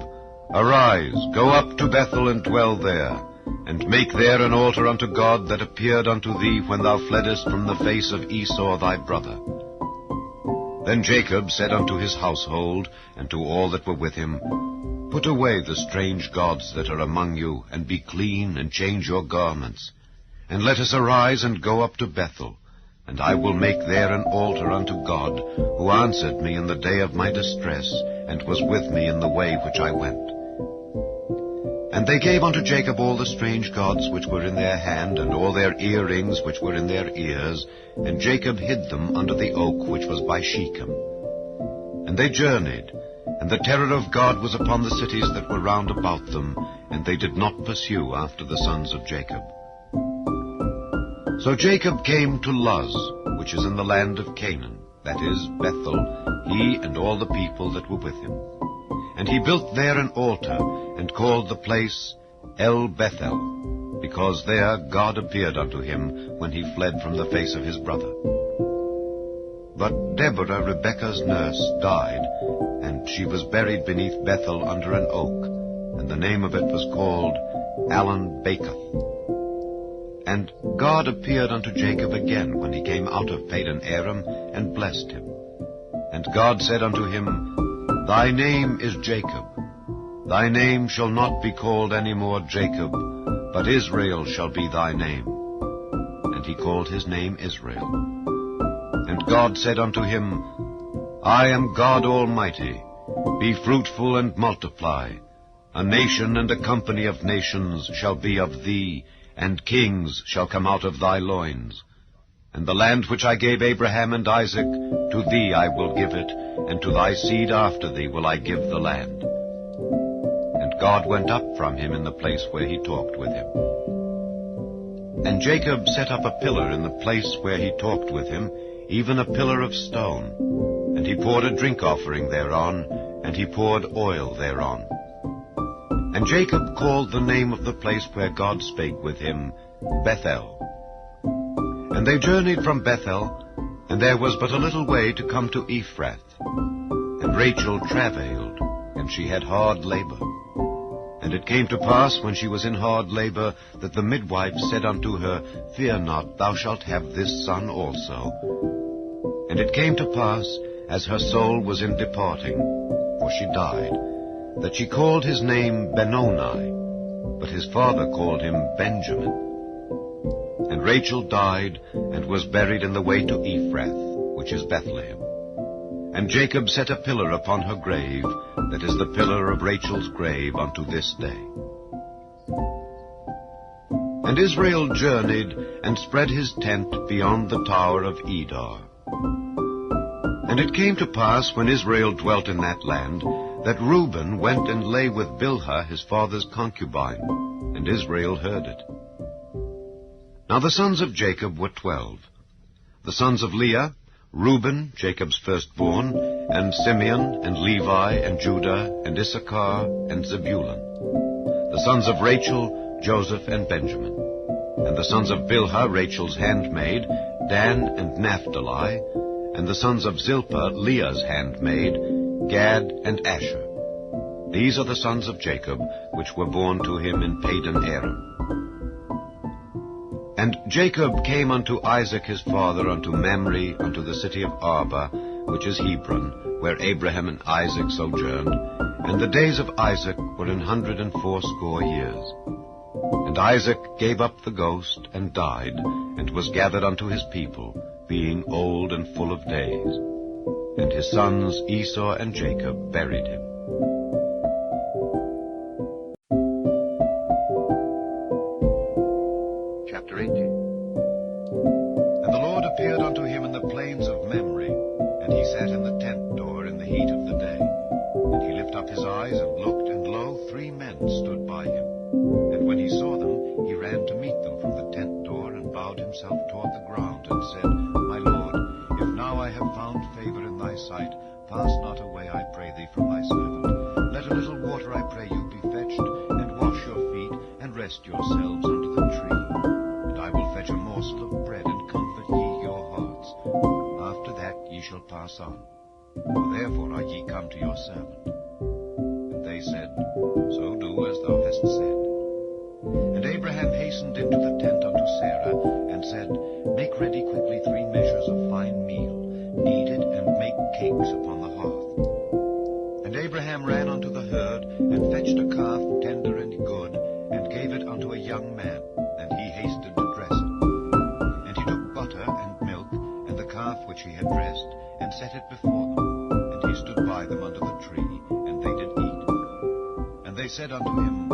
Arise, go up to Bethel, and dwell there, and make there an altar unto God that appeared unto thee when thou fleddest from the face of Esau thy brother. Then Jacob said unto his household, and to all that were with him, Put away the strange gods that are among you, and be clean, and change your garments. And let us arise and go up to Bethel, and I will make there an altar unto God, who answered me in the day of my distress, and was with me in the way which I went. And they gave unto Jacob all the strange gods which were in their hand, and all their earrings which were in their ears, and Jacob hid them under the oak which was by Shechem. And they journeyed, and the terror of God was upon the cities that were round about them, and they did not pursue after the sons of Jacob. So Jacob came to Luz, which is in the land of Canaan, that is, Bethel, he and all the people that were with him. And he built there an altar, and called the place El Bethel, because there God appeared unto him when he fled from the face of his brother. But Deborah, Rebekah's nurse, died, and she was buried beneath Bethel under an oak, and the name of it was called Allon-Bacuth. And God appeared unto Jacob again when he came out of Padan Aram, and blessed him. And God said unto him, Thy name is Jacob. Thy name shall not be called any more Jacob, but Israel shall be thy name. And he called his name Israel. And God said unto him, I am God Almighty. Be fruitful and multiply. A nation and a company of nations shall be of thee, and kings shall come out of thy loins. And the land which I gave Abraham and Isaac, to thee I will give it, and to thy seed after thee will I give the land. And God went up from him in the place where he talked with him. And Jacob set up a pillar in the place where he talked with him, even a pillar of stone. And he poured a drink offering thereon, and he poured oil thereon. And Jacob called the name of the place where God spake with him, Bethel. And they journeyed from Bethel, and there was but a little way to come to Ephrath. And Rachel travailed, and she had hard labor. And it came to pass, when she was in hard labor, that the midwife said unto her, Fear not, thou shalt have this son also. And it came to pass, as her soul was in departing, for she died, that she called his name Benoni, but his father called him Benjamin. And Rachel died, and was buried in the way to Ephrath, which is Bethlehem. And Jacob set a pillar upon her grave, that is the pillar of Rachel's grave unto this day. And Israel journeyed, and spread his tent beyond the tower of Edar. And it came to pass, when Israel dwelt in that land, that Reuben went and lay with Bilhah his father's concubine, and Israel heard it. Now the sons of Jacob were 12. The sons of Leah, Reuben, Jacob's firstborn, and Simeon, and Levi, and Judah, and Issachar, and Zebulun. The sons of Rachel, Joseph and Benjamin. And the sons of Bilhah, Rachel's handmaid, Dan and Naphtali. And the sons of Zilpah, Leah's handmaid, Gad and Asher. These are the sons of Jacob, which were born to him in Padan Aram. And Jacob came unto Isaac his father, unto Mamre, unto the city of Arba, which is Hebron, where Abraham and Isaac sojourned. And the days of Isaac were 180 years. And Isaac gave up the ghost, and died, and was gathered unto his people, being old and full of days. And his sons Esau and Jacob buried him. Chapter 18. And the Lord appeared unto him in the plains of Mamre, and he sat in the tent door in the heat of the day. And he lifted up his eyes and looked, and lo, 3 men stood by him. And when he saw them, he ran to meet them from the tent door, and bowed himself toward the ground, and said, My Lord, if now I have found favor in thy sight, pass not away, I pray thee, from thy servant. Let a little water, I pray you, be fetched, and wash your feet, and rest yourselves under the tree. And I will fetch a morsel of bread, and comfort ye your hearts. After that ye shall pass on. For therefore are ye come to your servant. And they said, So do as thou hast said. And Abraham hastened into the tent unto Sarah, and said, Make ready quickly 3 measures of fine meal, knead it, and make cakes upon the hearth. And Abraham ran unto the herd, and fetched a calf tender and good, and gave it unto a young man, and he hasted to dress it. And he took butter and milk, and the calf which he had dressed, and set it before them. And he stood by them under the tree, and they did eat. And they said unto him,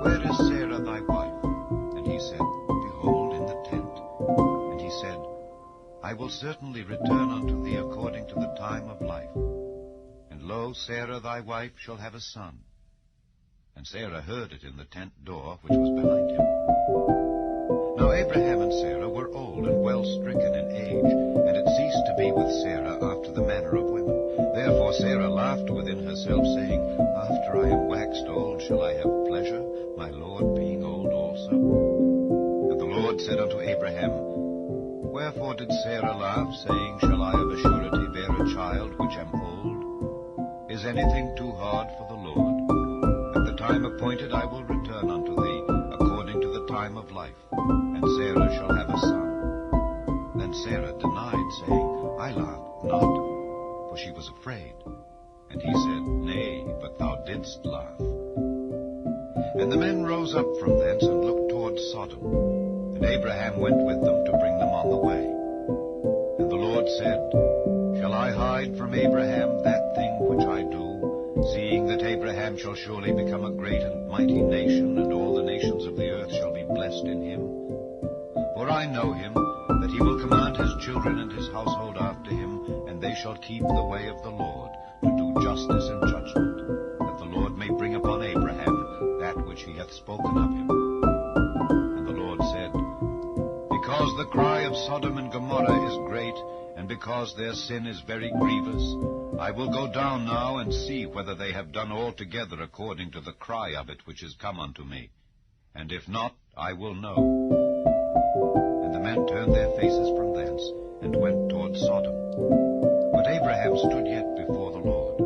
Where is Sarah thy wife? And he said, Behold, in the tent. And he said, I will certainly return unto thee according to the time of life. And lo, Sarah thy wife shall have a son. And Sarah heard it in the tent door which was behind him. Now Abraham and Sarah were old and well stricken in age, and it ceased to be with Sarah after the manner of women. Therefore Sarah laughed within herself, saying, After I am waxed old shall I have pleasure, my Lord being old also? And the Lord said unto Abraham, Wherefore did Sarah laugh, saying, Shall I of a surety bear a child which am old? Is anything too hard for the Lord? At the time appointed I will return unto thee, according to the time of life, and Sarah shall have a son. Then Sarah denied, saying, I laughed not, for she was afraid. And he said, Nay, but thou didst laugh. And the men rose up from thence, and looked toward Sodom. And Abraham went with them to bring them on the way. And the Lord said, Shall I hide from Abraham that thing which I do, seeing that Abraham shall surely become a great and mighty nation, and all the nations of the earth shall be blessed in him? For I know him, that he will command his children and his household after him, and they shall keep the way of the Lord, to do justice and judgment, that the Lord may bring upon Abraham that which he hath spoken of him. And the Lord said, Because the cry of Sodom and Gomorrah is great, and because their sin is very grievous, I will go down now and see whether they have done altogether according to the cry of it which is come unto me. And if not, I will know. And the men turned their faces from thence, and went toward Sodom. But Abraham stood yet before the Lord.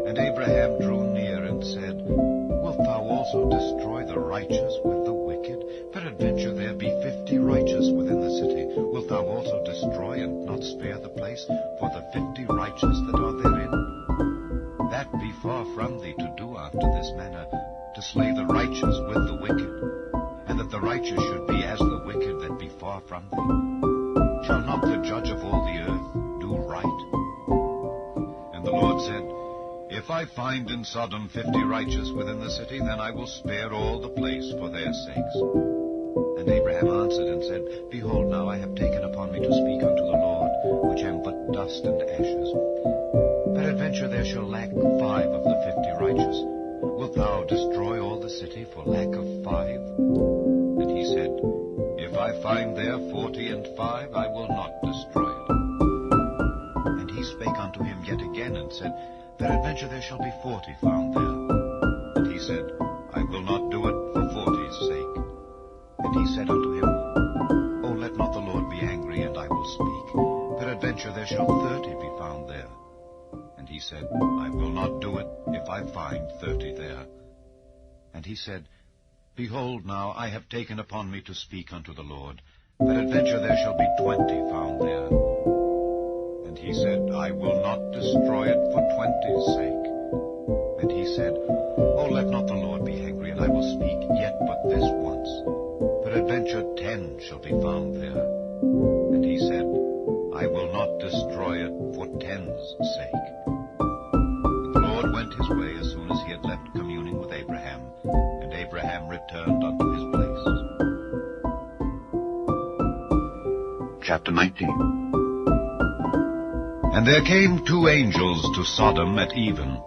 And Abraham drew near and said, Wilt thou also destroy the righteous with the wicked? Peradventure there be 50 righteous within the city. Wilt thou also destroy and not spare the place for the 50 righteous that are therein? That be far from thee to do after this manner, to slay the righteous with the wicked, and that the righteous should be as the wicked that be far from thee. Shall not the judge of all the earth do right? And the Lord said, If I find in Sodom 50 righteous within the city, then I will spare all the place for their sakes. And Abraham answered and said, Behold, now I have taken upon me to speak unto the Lord, which am but dust and ashes. Peradventure there shall lack 5 of the 50 righteous. Wilt thou destroy all the city for lack of 5? And he said, If I find there 40 and 5, I will not destroy it. And he spake unto him yet again, and said, Peradventure there shall be 40 found there. And he said, I will not do it for 40's sake. he said unto him, O let not the Lord be angry, and I will speak. Peradventure there shall 30 be found there. And he said, I will not do it, if I find 30 there. And he said, Behold, now I have taken upon me to speak unto the Lord. Peradventure there shall be 20 found there. And he said, I will not destroy it for 20's sake. And he said, O let not the Lord be angry, and I will speak yet but this once. Peradventure 10 shall be found there. And he said, I will not destroy it for 10's sake. And the Lord went his way as soon as he had left communing with Abraham, and Abraham returned unto his place. Chapter 19. And there came 2 angels to Sodom at even,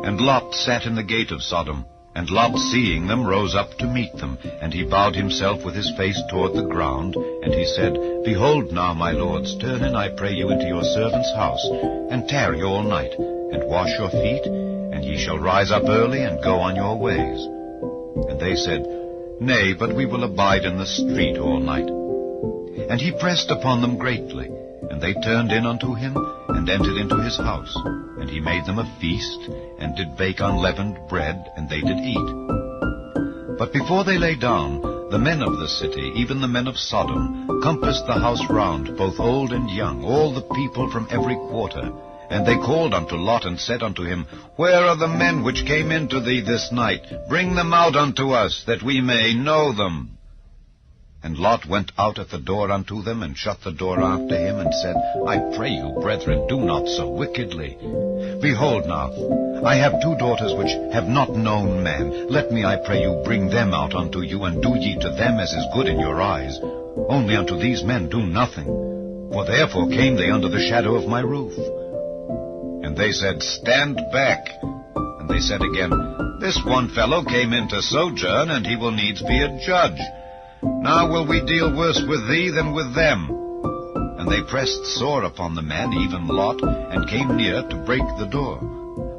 and Lot sat in the gate of Sodom. And Lot, seeing them, rose up to meet them. And he bowed himself with his face toward the ground. And he said, Behold now, my lords, turn in, I pray you, into your servant's house, and tarry all night, and wash your feet, and ye shall rise up early, and go on your ways. And they said, Nay, but we will abide in the street all night. And he pressed upon them greatly. And they turned in unto him, and entered into his house. And he made them a feast, and did bake unleavened bread, and they did eat. But before they lay down, the men of the city, even the men of Sodom, compassed the house round, both old and young, all the people from every quarter. And they called unto Lot, and said unto him, Where are the men which came into thee this night? Bring them out unto us, that we may know them. And Lot went out at the door unto them, and shut the door after him, and said, I pray you, brethren, do not so wickedly. Behold now, I have 2 daughters which have not known man. Let me, I pray you, bring them out unto you, and do ye to them as is good in your eyes. Only unto these men do nothing, for therefore came they under the shadow of my roof. And they said, Stand back. And they said again, This one fellow came in to sojourn, and he will needs be a judge. Now will we deal worse with thee than with them. And they pressed sore upon the man, even Lot, and came near to break the door.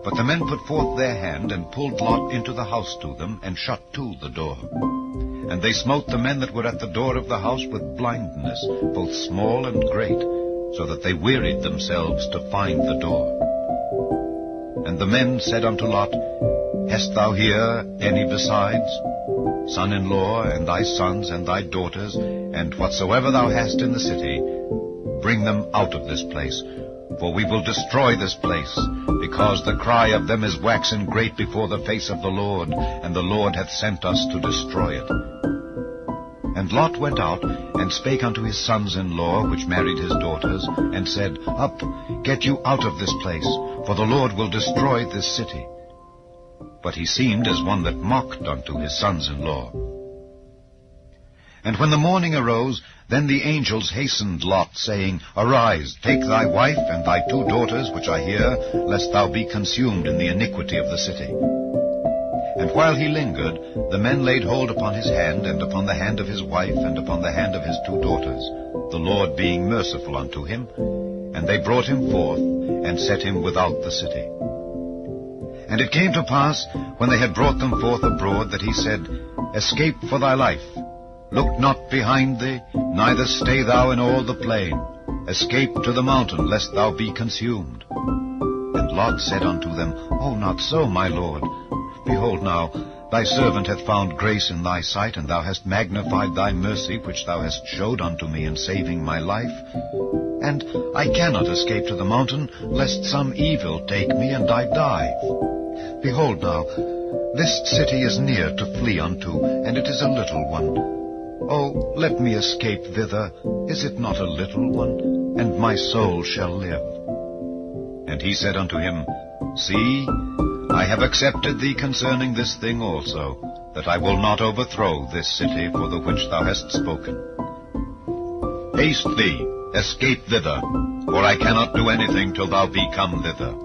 But the men put forth their hand, and pulled Lot into the house to them, and shut to the door. And they smote the men that were at the door of the house with blindness, both small and great, so that they wearied themselves to find the door. And the men said unto Lot, Hast thou here any besides? Son-in-law, and thy sons, and thy daughters, and whatsoever thou hast in the city, bring them out of this place. For we will destroy this place, because the cry of them is waxen great before the face of the Lord, and the Lord hath sent us to destroy it. And Lot went out, and spake unto his sons-in-law, which married his daughters, and said, Up, get you out of this place, for the Lord will destroy this city. But he seemed as one that mocked unto his sons-in-law. And when the morning arose, then the angels hastened Lot, saying, Arise, take thy wife and thy 2 daughters, which are here, lest thou be consumed in the iniquity of the city. And while he lingered, the men laid hold upon his hand, and upon the hand of his wife, and upon the hand of his 2 daughters, the Lord being merciful unto him. And they brought him forth, and set him without the city. And it came to pass, when they had brought them forth abroad, that he said, Escape for thy life. Look not behind thee, neither stay thou in all the plain. Escape to the mountain, lest thou be consumed. And Lot said unto them, O not so, my lord. Behold now, thy servant hath found grace in thy sight, and thou hast magnified thy mercy, which thou hast showed unto me in saving my life. And I cannot escape to the mountain, lest some evil take me, and I die. Behold now, this city is near to flee unto, and it is a little one. Oh, let me escape thither. Is it not a little one? And my soul shall live. And he said unto him, See, I have accepted thee concerning this thing also, that I will not overthrow this city for the which thou hast spoken. Haste thee, escape thither, for I cannot do anything till thou be come thither.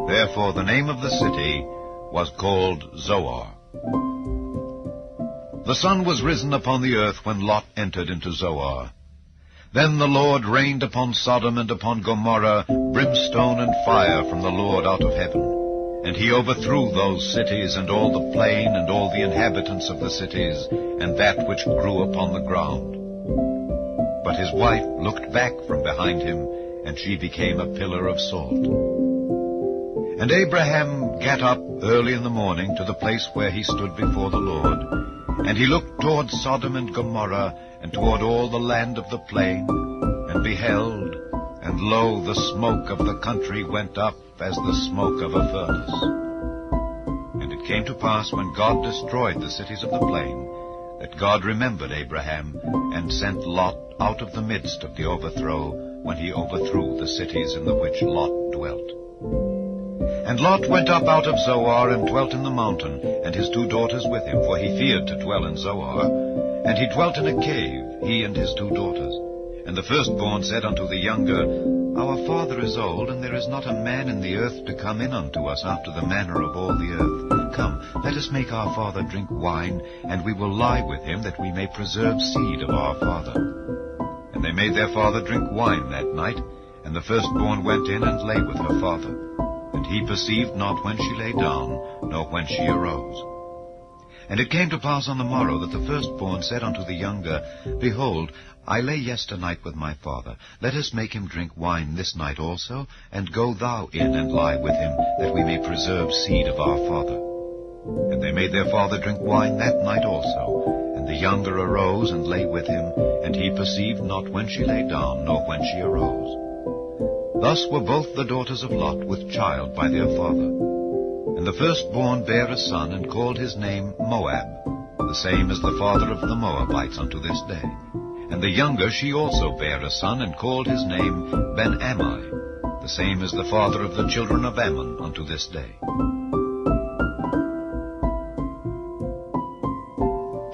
Therefore the name of the city was called Zoar. The sun was risen upon the earth when Lot entered into Zoar. Then the Lord rained upon Sodom and upon Gomorrah brimstone and fire from the Lord out of heaven. And he overthrew those cities, and all the plain, and all the inhabitants of the cities, and that which grew upon the ground. But his wife looked back from behind him, and she became a pillar of salt. And Abraham gat up early in the morning to the place where he stood before the Lord, and he looked toward Sodom and Gomorrah, and toward all the land of the plain, and beheld, and lo, the smoke of the country went up as the smoke of a furnace. And it came to pass, when God destroyed the cities of the plain, that God remembered Abraham, and sent Lot out of the midst of the overthrow, when he overthrew the cities in the which Lot dwelt. And Lot went up out of Zoar, and dwelt in the mountain, and his 2 daughters with him, for he feared to dwell in Zoar. And he dwelt in a cave, he and his 2 daughters. And the firstborn said unto the younger, Our father is old, and there is not a man in the earth to come in unto us after the manner of all the earth. Come, let us make our father drink wine, and we will lie with him, that we may preserve seed of our father. And they made their father drink wine that night, and the firstborn went in and lay with her father. And he perceived not when she lay down, nor when she arose. And it came to pass on the morrow that the firstborn said unto the younger, Behold, I lay yesternight with my father. Let us make him drink wine this night also, and go thou in and lie with him, that we may preserve seed of our father. And they made their father drink wine that night also. And the younger arose and lay with him, and he perceived not when she lay down, nor when she arose. Thus were both the daughters of Lot with child by their father. And the firstborn bare a son, and called his name Moab, the same as the father of the Moabites unto this day. And the younger she also bare a son, and called his name Ben-Ammi, the same as the father of the children of Ammon unto this day.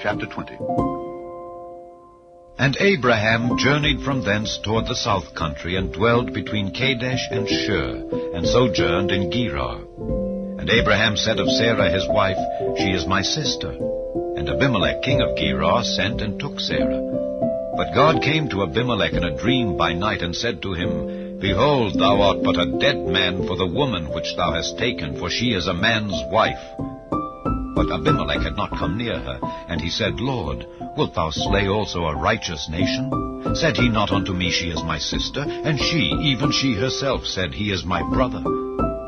Chapter 20. And Abraham journeyed from thence toward the south country, and dwelled between Kadesh and Shur, and sojourned in Gerar. And Abraham said of Sarah his wife, She is my sister. And Abimelech king of Gerar sent and took Sarah. But God came to Abimelech in a dream by night, and said to him, Behold, thou art but a dead man for the woman which thou hast taken, for she is a man's wife. But Abimelech had not come near her, and he said, Lord, wilt thou slay also a righteous nation? Said he not unto me, She is my sister? And she, even she herself, said, He is my brother.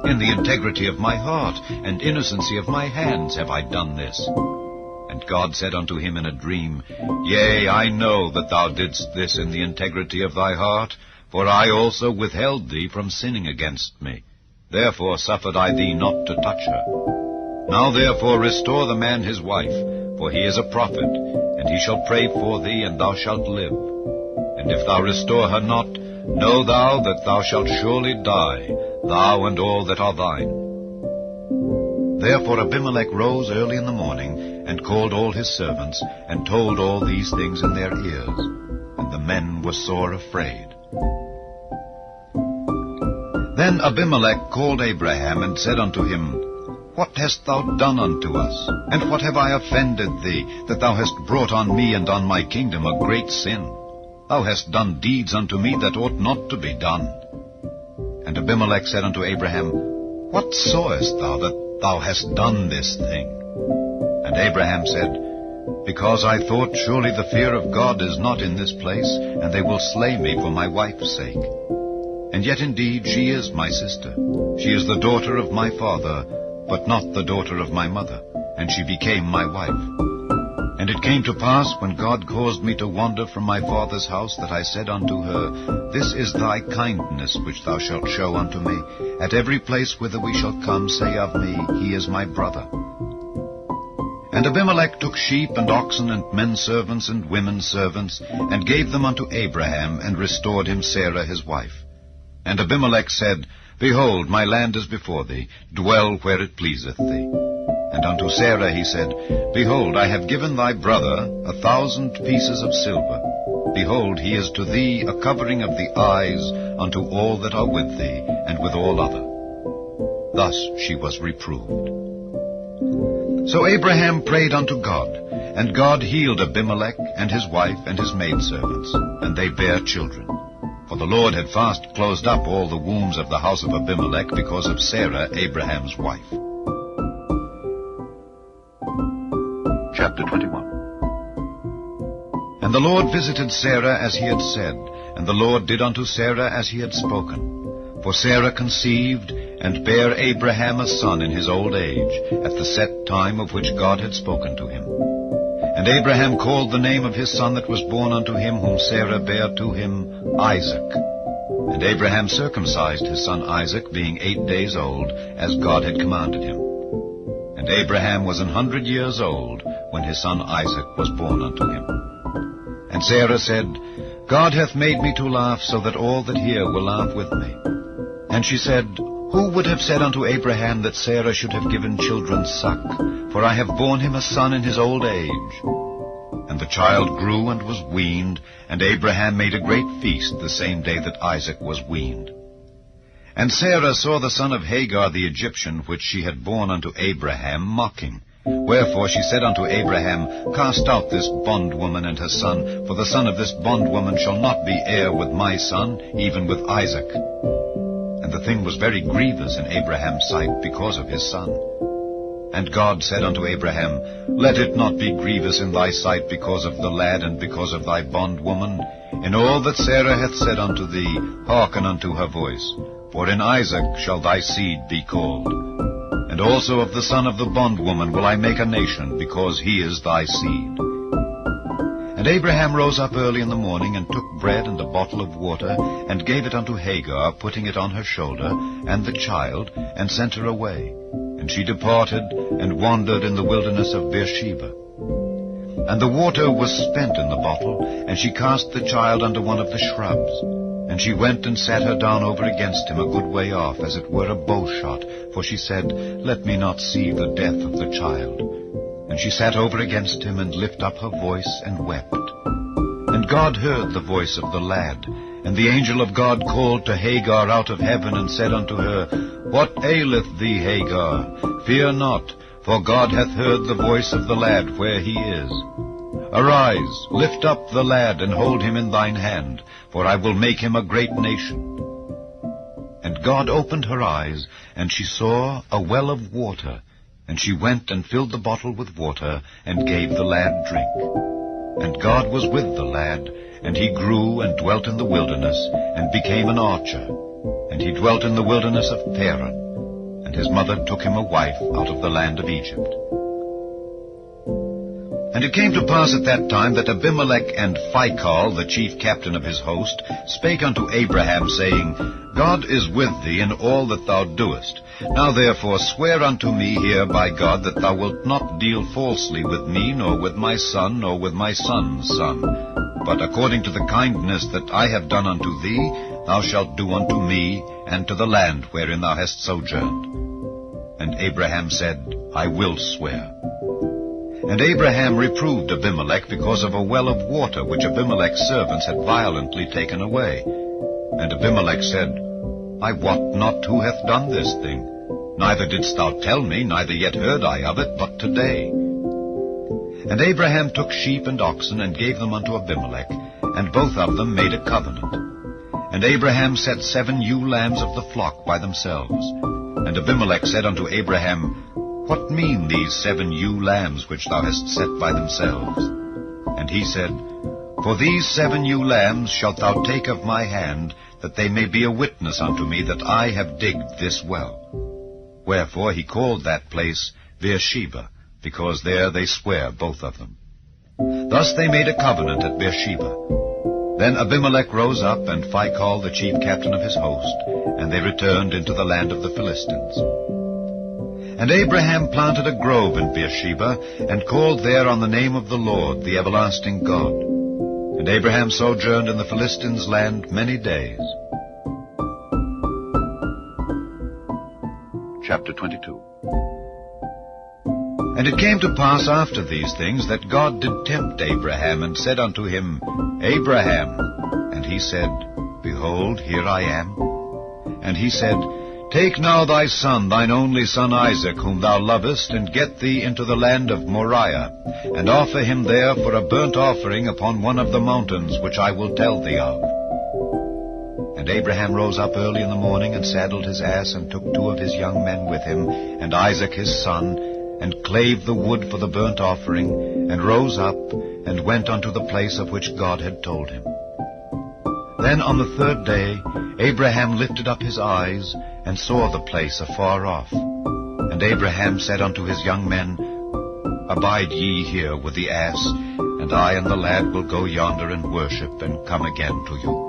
In the integrity of my heart and innocency of my hands have I done this. And God said unto him in a dream, Yea, I know that thou didst this in the integrity of thy heart, for I also withheld thee from sinning against me. Therefore suffered I thee not to touch her. Now therefore restore the man his wife, for he is a prophet, and he shall pray for thee, and thou shalt live. And if thou restore her not, know thou that thou shalt surely die, thou and all that are thine. Therefore Abimelech rose early in the morning, and called all his servants, and told all these things in their ears. And the men were sore afraid. Then Abimelech called Abraham, and said unto him, What hast thou done unto us? And what have I offended thee, that thou hast brought on me and on my kingdom a great sin? Thou hast done deeds unto me that ought not to be done. And Abimelech said unto Abraham, What sawest thou that thou hast done this thing? And Abraham said, Because I thought, surely the fear of God is not in this place, and they will slay me for my wife's sake. And yet indeed she is my sister. She is the daughter of my father, but not the daughter of my mother, and she became my wife. And it came to pass, when God caused me to wander from my father's house, that I said unto her, This is thy kindness which thou shalt show unto me. At every place whither we shall come, say of me, He is my brother. And Abimelech took sheep and oxen and men servants and women servants, and gave them unto Abraham, and restored him Sarah his wife. And Abimelech said, Behold, my land is before thee, dwell where it pleaseth thee. And unto Sarah he said, Behold, I have given thy brother 1,000 pieces of silver. Behold, he is to thee a covering of the eyes unto all that are with thee, and with all other. Thus she was reproved. So Abraham prayed unto God, and God healed Abimelech and his wife and his maidservants, and they bare children. For the Lord had fast closed up all the wombs of the house of Abimelech because of Sarah, Abraham's wife. Chapter 21. And the Lord visited Sarah as he had said, and the Lord did unto Sarah as he had spoken. For Sarah conceived, and bare Abraham a son in his old age, at the set time of which God had spoken to him. And Abraham called the name of his son that was born unto him, whom Sarah bare to him, Isaac. And Abraham circumcised his son Isaac, being 8 days old, as God had commanded him. And Abraham was 100 years old, when his son Isaac was born unto him. And Sarah said, God hath made me to laugh, so that all that hear will laugh with me. And she said, Who would have said unto Abraham that Sarah should have given children suck? For I have borne him a son in his old age. And the child grew and was weaned, and Abraham made a great feast the same day that Isaac was weaned. And Sarah saw the son of Hagar the Egyptian, which she had borne unto Abraham, mocking. Wherefore she said unto Abraham, Cast out this bondwoman and her son, for the son of this bondwoman shall not be heir with my son, even with Isaac. And the thing was very grievous in Abraham's sight because of his son. And God said unto Abraham, Let it not be grievous in thy sight because of the lad and because of thy bondwoman. In all that Sarah hath said unto thee, hearken unto her voice. For in Isaac shall thy seed be called. And also of the son of the bondwoman will I make a nation, because he is thy seed. And Abraham rose up early in the morning, and took bread and a bottle of water, and gave it unto Hagar, putting it on her shoulder, and the child, and sent her away. And she departed, and wandered in the wilderness of Beersheba. And the water was spent in the bottle, and she cast the child under one of the shrubs. And she went and sat her down over against him a good way off, as it were a bowshot, for she said, Let me not see the death of the child. And she sat over against him, and lifted up her voice, and wept. And God heard the voice of the lad. And the angel of God called to Hagar out of heaven, and said unto her, What aileth thee, Hagar? Fear not, for God hath heard the voice of the lad where he is. Arise, lift up the lad, and hold him in thine hand, for I will make him a great nation. And God opened her eyes, and she saw a well of water. And she went and filled the bottle with water, and gave the lad drink. And God was with the lad, and he grew and dwelt in the wilderness, and became an archer. And he dwelt in the wilderness of Therein. And his mother took him a wife out of the land of Egypt. And it came to pass at that time that Abimelech and Phicol, the chief captain of his host, spake unto Abraham, saying, God is with thee in all that thou doest. Now therefore swear unto me here by God that thou wilt not deal falsely with me, nor with my son, nor with my son's son. But according to the kindness that I have done unto thee, thou shalt do unto me, and to the land wherein thou hast sojourned. And Abraham said, I will swear. And Abraham reproved Abimelech because of a well of water which Abimelech's servants had violently taken away. And Abimelech said, I wot not who hath done this thing. Neither didst thou tell me, neither yet heard I of it, but today. And Abraham took sheep and oxen, and gave them unto Abimelech, and both of them made a covenant. And Abraham set 7 ewe lambs of the flock by themselves. And Abimelech said unto Abraham, What mean these 7 ewe lambs which thou hast set by themselves? And he said, For these 7 ewe lambs shalt thou take of my hand, that they may be a witness unto me that I have digged this well. Wherefore he called that place Beersheba, because there they swear both of them. Thus they made a covenant at Beersheba. Then Abimelech rose up, and Phicol the chief captain of his host, and they returned into the land of the Philistines. And Abraham planted a grove in Beersheba, and called there on the name of the Lord, the everlasting God. And Abraham sojourned in the Philistines' land many days. Chapter 22. And it came to pass after these things that God did tempt Abraham, and said unto him, Abraham. And he said, Behold, here I am. And he said, Take now thy son, thine only son Isaac, whom thou lovest, and get thee into the land of Moriah, and offer him there for a burnt offering upon one of the mountains which I will tell thee of. And Abraham rose up early in the morning, and saddled his ass, and took 2 of his young men with him, and Isaac his son, and clave the wood for the burnt offering, and rose up, and went unto the place of which God had told him. Then on the 3rd day Abraham lifted up his eyes, and saw the place afar off. And Abraham said unto his young men, Abide ye here with the ass, and I and the lad will go yonder and worship, and come again to you.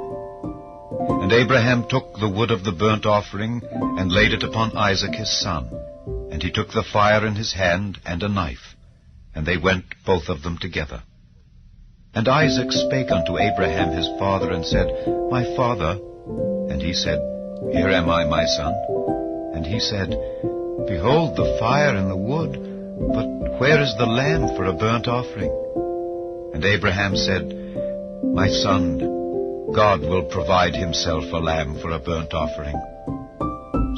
And Abraham took the wood of the burnt offering, and laid it upon Isaac his son. And he took the fire in his hand, and a knife. And they went both of them together. And Isaac spake unto Abraham his father, and said, My father. And he said, Here am I, my son. And he said, Behold the fire and the wood, but where is the lamb for a burnt offering? And Abraham said, My son, God will provide himself a lamb for a burnt offering.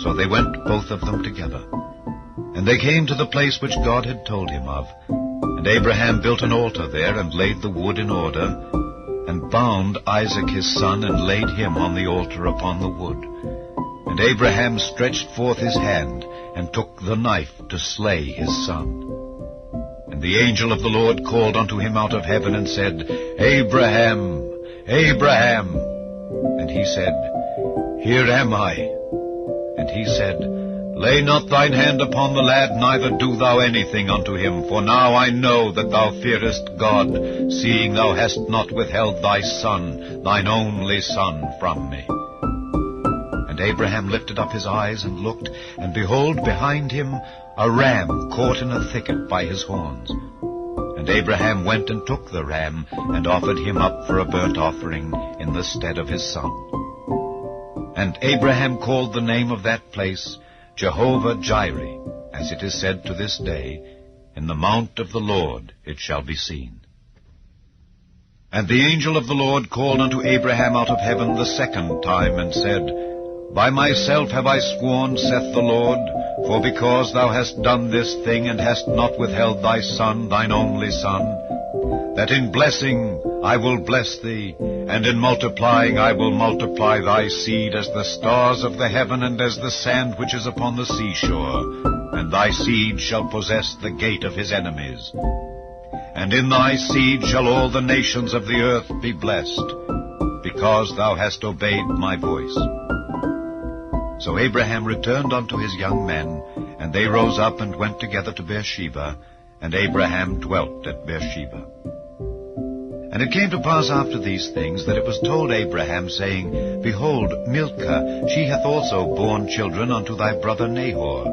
So they went both of them together. And they came to the place which God had told him of. And Abraham built an altar there, and laid the wood in order, and bound Isaac his son, and laid him on the altar upon the wood. And Abraham stretched forth his hand, and took the knife to slay his son. And the angel of the Lord called unto him out of heaven, and said, Abraham, Abraham. And he said, Here am I. And he said, Lay not thine hand upon the lad, neither do thou anything unto him. For now I know that thou fearest God, seeing thou hast not withheld thy son, thine only son, from me. And Abraham lifted up his eyes and looked, and behold, behind him a ram caught in a thicket by his horns. And Abraham went and took the ram, and offered him up for a burnt offering in the stead of his son. And Abraham called the name of that place Jehovah-Jireh, as it is said to this day, In the mount of the Lord it shall be seen. And the angel of the Lord called unto Abraham out of heaven the 2nd time, and said, By myself have I sworn, saith the Lord, for because thou hast done this thing, and hast not withheld thy son, thine only son, that in blessing I will bless thee, and in multiplying I will multiply thy seed as the stars of the heaven, and as the sand which is upon the seashore, and thy seed shall possess the gate of his enemies. And in thy seed shall all the nations of the earth be blessed, because thou hast obeyed my voice. So Abraham returned unto his young men, and they rose up and went together to Beersheba, and Abraham dwelt at Beersheba. And it came to pass after these things, that it was told Abraham, saying, Behold, Milcah, she hath also borne children unto thy brother Nahor,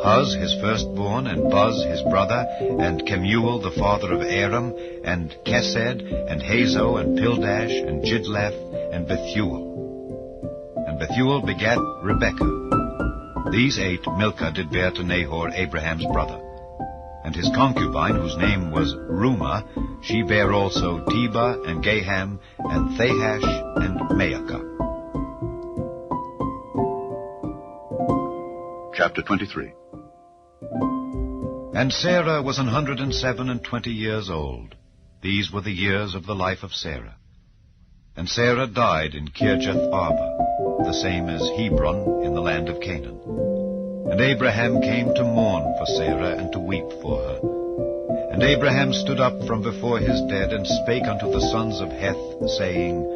Huz his firstborn, and Buz his brother, and Kemuel the father of Aram, and Kesed, and Hazo, and Pildash, and Jidlaph, and Bethuel. And Bethuel begat Rebekah. These 8 Milcah did bear to Nahor, Abraham's brother. And his concubine, whose name was Reumah, she bare also Tebah, and Gaham, and Thahash, and Maacah. Chapter 23. And Sarah was 127 years old. These were the years of the life of Sarah. And Sarah died in Kirjath Arba, the same as Hebron in the land of Canaan. And Abraham came to mourn for Sarah, and to weep for her. And Abraham stood up from before his dead, and spake unto the sons of Heth, saying,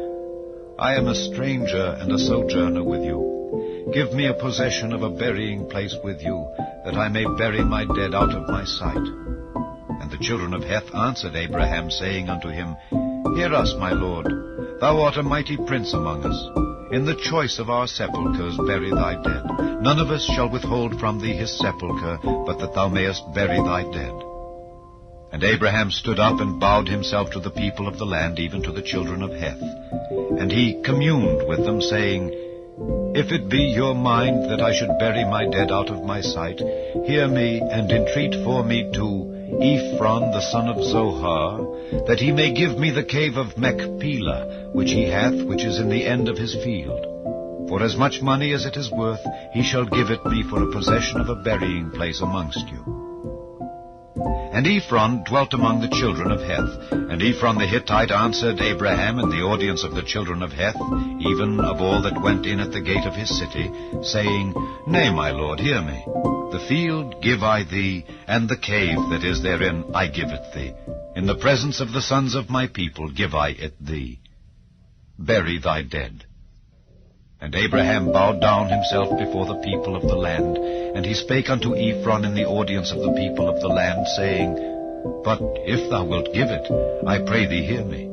I am a stranger and a sojourner with you. Give me a possession of a burying place with you, that I may bury my dead out of my sight. And the children of Heth answered Abraham, saying unto him, Hear us, my lord. Thou art a mighty prince among us. In the choice of our sepulchres bury thy dead. None of us shall withhold from thee his sepulchre, but that thou mayest bury thy dead. And Abraham stood up and bowed himself to the people of the land, even to the children of Heth. And he communed with them, saying, If it be your mind that I should bury my dead out of my sight, hear me, and entreat for me to Ephron the son of Zohar, that he may give me the cave of Machpelah, which he hath, which is in the end of his field. For as much money as it is worth, he shall give it me for a possession of a burying place amongst you. And Ephron dwelt among the children of Heth. And Ephron the Hittite answered Abraham in the audience of the children of Heth, even of all that went in at the gate of his city, saying, Nay, my lord, hear me. The field give I thee, and the cave that is therein I give it thee. In the presence of the sons of my people give I it thee. Bury thy dead. And Abraham bowed down himself before the people of the land, and he spake unto Ephron in the audience of the people of the land, saying, But if thou wilt give it, I pray thee hear me.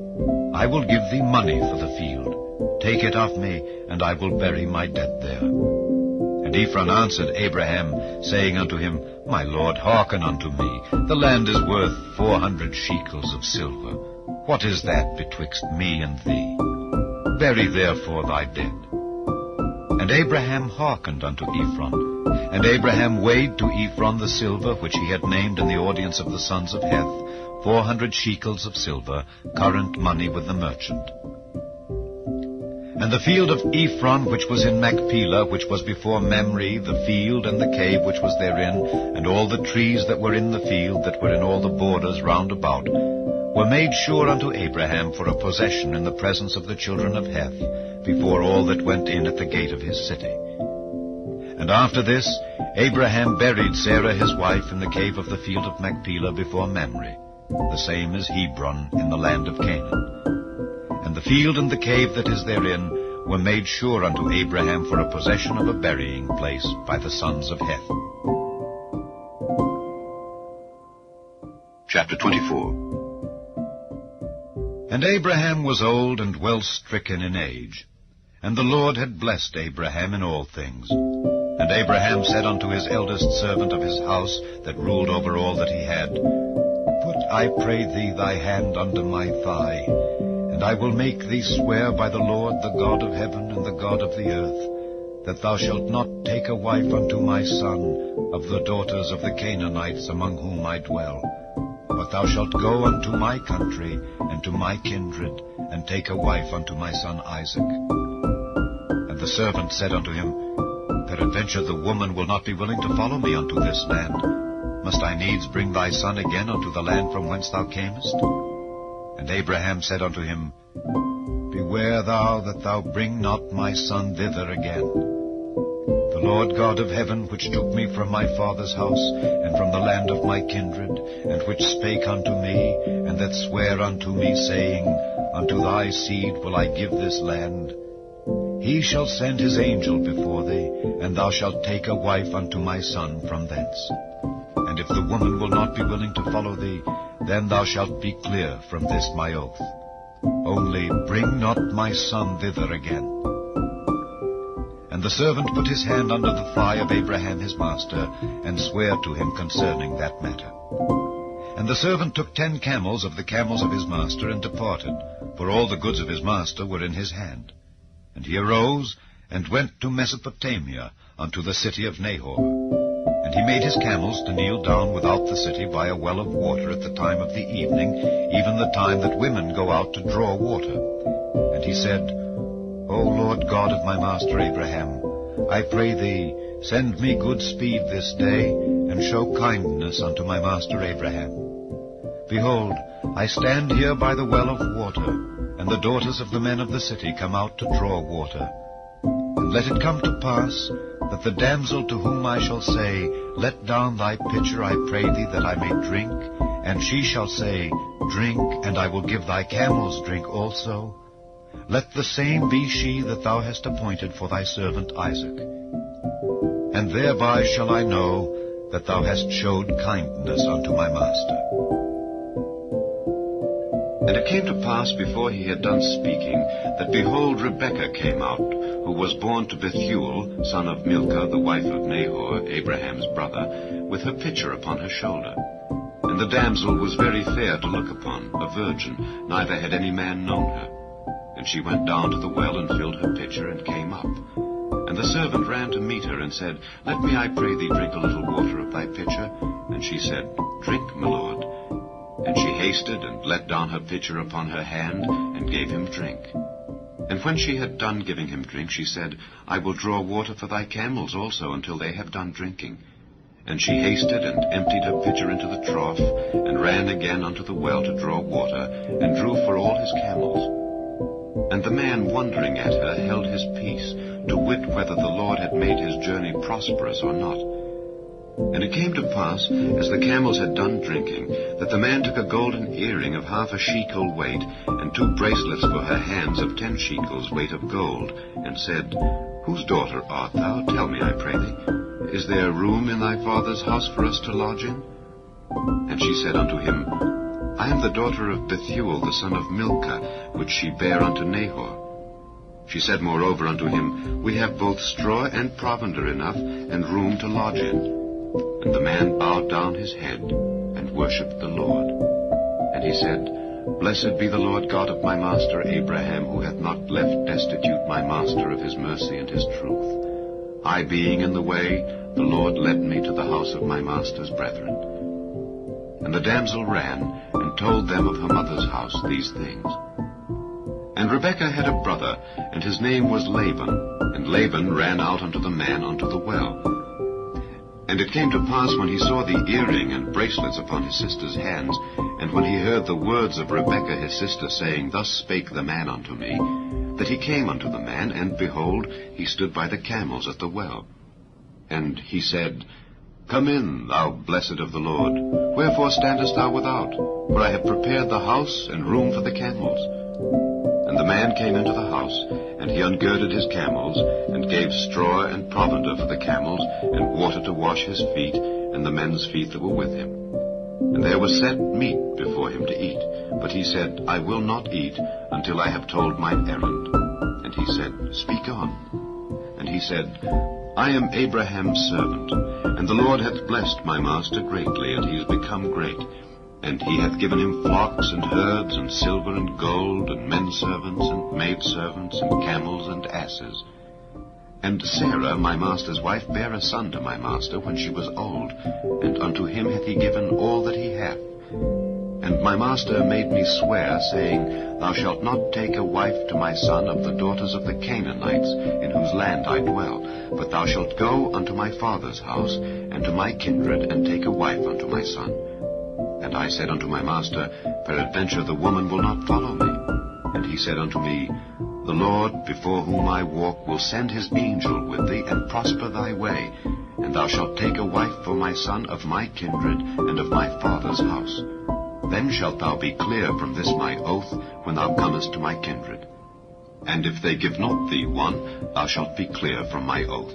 I will give thee money for the field. Take it of me, and I will bury my dead there. And Ephron answered Abraham, saying unto him, My lord, hearken unto me. The land is worth 400 shekels of silver. What is that betwixt me and thee? Bury therefore thy dead. And Abraham hearkened unto Ephron. And Abraham weighed to Ephron the silver which he had named in the audience of the sons of Heth, 400 shekels of silver, current money with the merchant. And the field of Ephron which was in Machpelah, which was before Mamre, the field and the cave which was therein, and all the trees that were in the field that were in all the borders round about, were made sure unto Abraham for a possession in the presence of the children of Heth, before all that went in at the gate of his city. And after this, Abraham buried Sarah his wife in the cave of the field of Machpelah before Mamre, the same as Hebron in the land of Canaan. And the field and the cave that is therein were made sure unto Abraham for a possession of a burying place by the sons of Heth. Chapter 24. And Abraham was old and well stricken in age. And the Lord had blessed Abraham in all things. And Abraham said unto his eldest servant of his house, that ruled over all that he had, Put, I pray thee, thy hand under my thigh, and I will make thee swear by the Lord, the God of heaven and the God of the earth, that thou shalt not take a wife unto my son of the daughters of the Canaanites among whom I dwell, but thou shalt go unto my country and to my kindred, and take a wife unto my son Isaac. And the servant said unto him, Peradventure the woman will not be willing to follow me unto this land. Must I needs bring thy son again unto the land from whence thou camest? And Abraham said unto him, Beware thou that thou bring not my son thither again. The Lord God of heaven, which took me from my father's house, and from the land of my kindred, and which spake unto me, and that sware unto me, saying, Unto thy seed will I give this land, he shall send his angel before thee, and thou shalt take a wife unto my son from thence. And if the woman will not be willing to follow thee, then thou shalt be clear from this my oath. Only bring not my son thither again. And the servant put his hand under the thigh of Abraham his master, and sware to him concerning that matter. And the servant took 10 camels of the camels of his master, and departed, for all the goods of his master were in his hand. And he arose, and went to Mesopotamia, unto the city of Nahor. And he made his camels to kneel down without the city by a well of water at the time of the evening, even the time that women go out to draw water. And he said, O Lord God of my master Abraham, I pray thee, send me good speed this day, and show kindness unto my master Abraham. Behold, I stand here by the well of water, and the daughters of the men of the city come out to draw water. And let it come to pass, that the damsel to whom I shall say, Let down thy pitcher, I pray thee, that I may drink, and she shall say, Drink, and I will give thy camels drink also, let the same be she that thou hast appointed for thy servant Isaac. And thereby shall I know that thou hast showed kindness unto my master. And it came to pass, before he had done speaking, that behold, Rebekah came out, who was born to Bethuel, son of Milcah, the wife of Nahor, Abraham's brother, with her pitcher upon her shoulder. And the damsel was very fair to look upon, a virgin, neither had any man known her. And she went down to the well, and filled her pitcher, and came up. And the servant ran to meet her, and said, Let me, I pray thee, drink a little water of thy pitcher. And she said, Drink, my lord. And she hasted, and let down her pitcher upon her hand, and gave him drink. And when she had done giving him drink, she said, I will draw water for thy camels also, until they have done drinking. And she hasted and emptied her pitcher into the trough, and ran again unto the well to draw water, and drew for all his camels. And the man, wondering at her, held his peace, to wit whether the Lord had made his journey prosperous or not. And it came to pass, as the camels had done drinking, that the man took a golden earring of 1/2 shekel weight, and 2 bracelets for her hands of 10 shekels weight of gold, and said, Whose daughter art thou? Tell me, I pray thee. Is there room in thy father's house for us to lodge in? And she said unto him, I am the daughter of Bethuel, the son of Milcah, which she bare unto Nahor. She said moreover unto him, We have both straw and provender enough, and room to lodge in. And the man bowed down his head, and worshipped the Lord. And he said, Blessed be the Lord God of my master Abraham, who hath not left destitute my master of his mercy and his truth. I being in the way, the Lord led me to the house of my master's brethren. And the damsel ran, and told them of her mother's house these things. And Rebekah had a brother, and his name was Laban. And Laban ran out unto the man unto the well. And it came to pass, when he saw the earring and bracelets upon his sister's hands, and when he heard the words of Rebekah his sister, saying, Thus spake the man unto me, that he came unto the man, and behold, he stood by the camels at the well. And he said, Come in, thou blessed of the Lord. Wherefore standest thou without? For I have prepared the house and room for the camels. And the man came into the house, and he ungirded his camels, and gave straw and provender for the camels, and water to wash his feet, and the men's feet that were with him. And there was set meat before him to eat. But he said, I will not eat until I have told mine errand. And he said, Speak on. And he said, I am Abraham's servant, and the Lord hath blessed my master greatly, and he is become great. And he hath given him flocks and herds, and silver and gold, and men servants, and maid servants, and camels and asses. And Sarah, my master's wife, bare a son to my master when she was old, and unto him hath he given all that he hath. And my master made me swear, saying, Thou shalt not take a wife to my son of the daughters of the Canaanites, in whose land I dwell, but thou shalt go unto my father's house, and to my kindred, and take a wife unto my son. And I said unto my master, Peradventure the woman will not follow me. And he said unto me, The Lord, before whom I walk, will send his angel with thee, and prosper thy way. And thou shalt take a wife for my son of my kindred, and of my father's house. Then shalt thou be clear from this my oath, when thou comest to my kindred. And if they give not thee one, thou shalt be clear from my oath.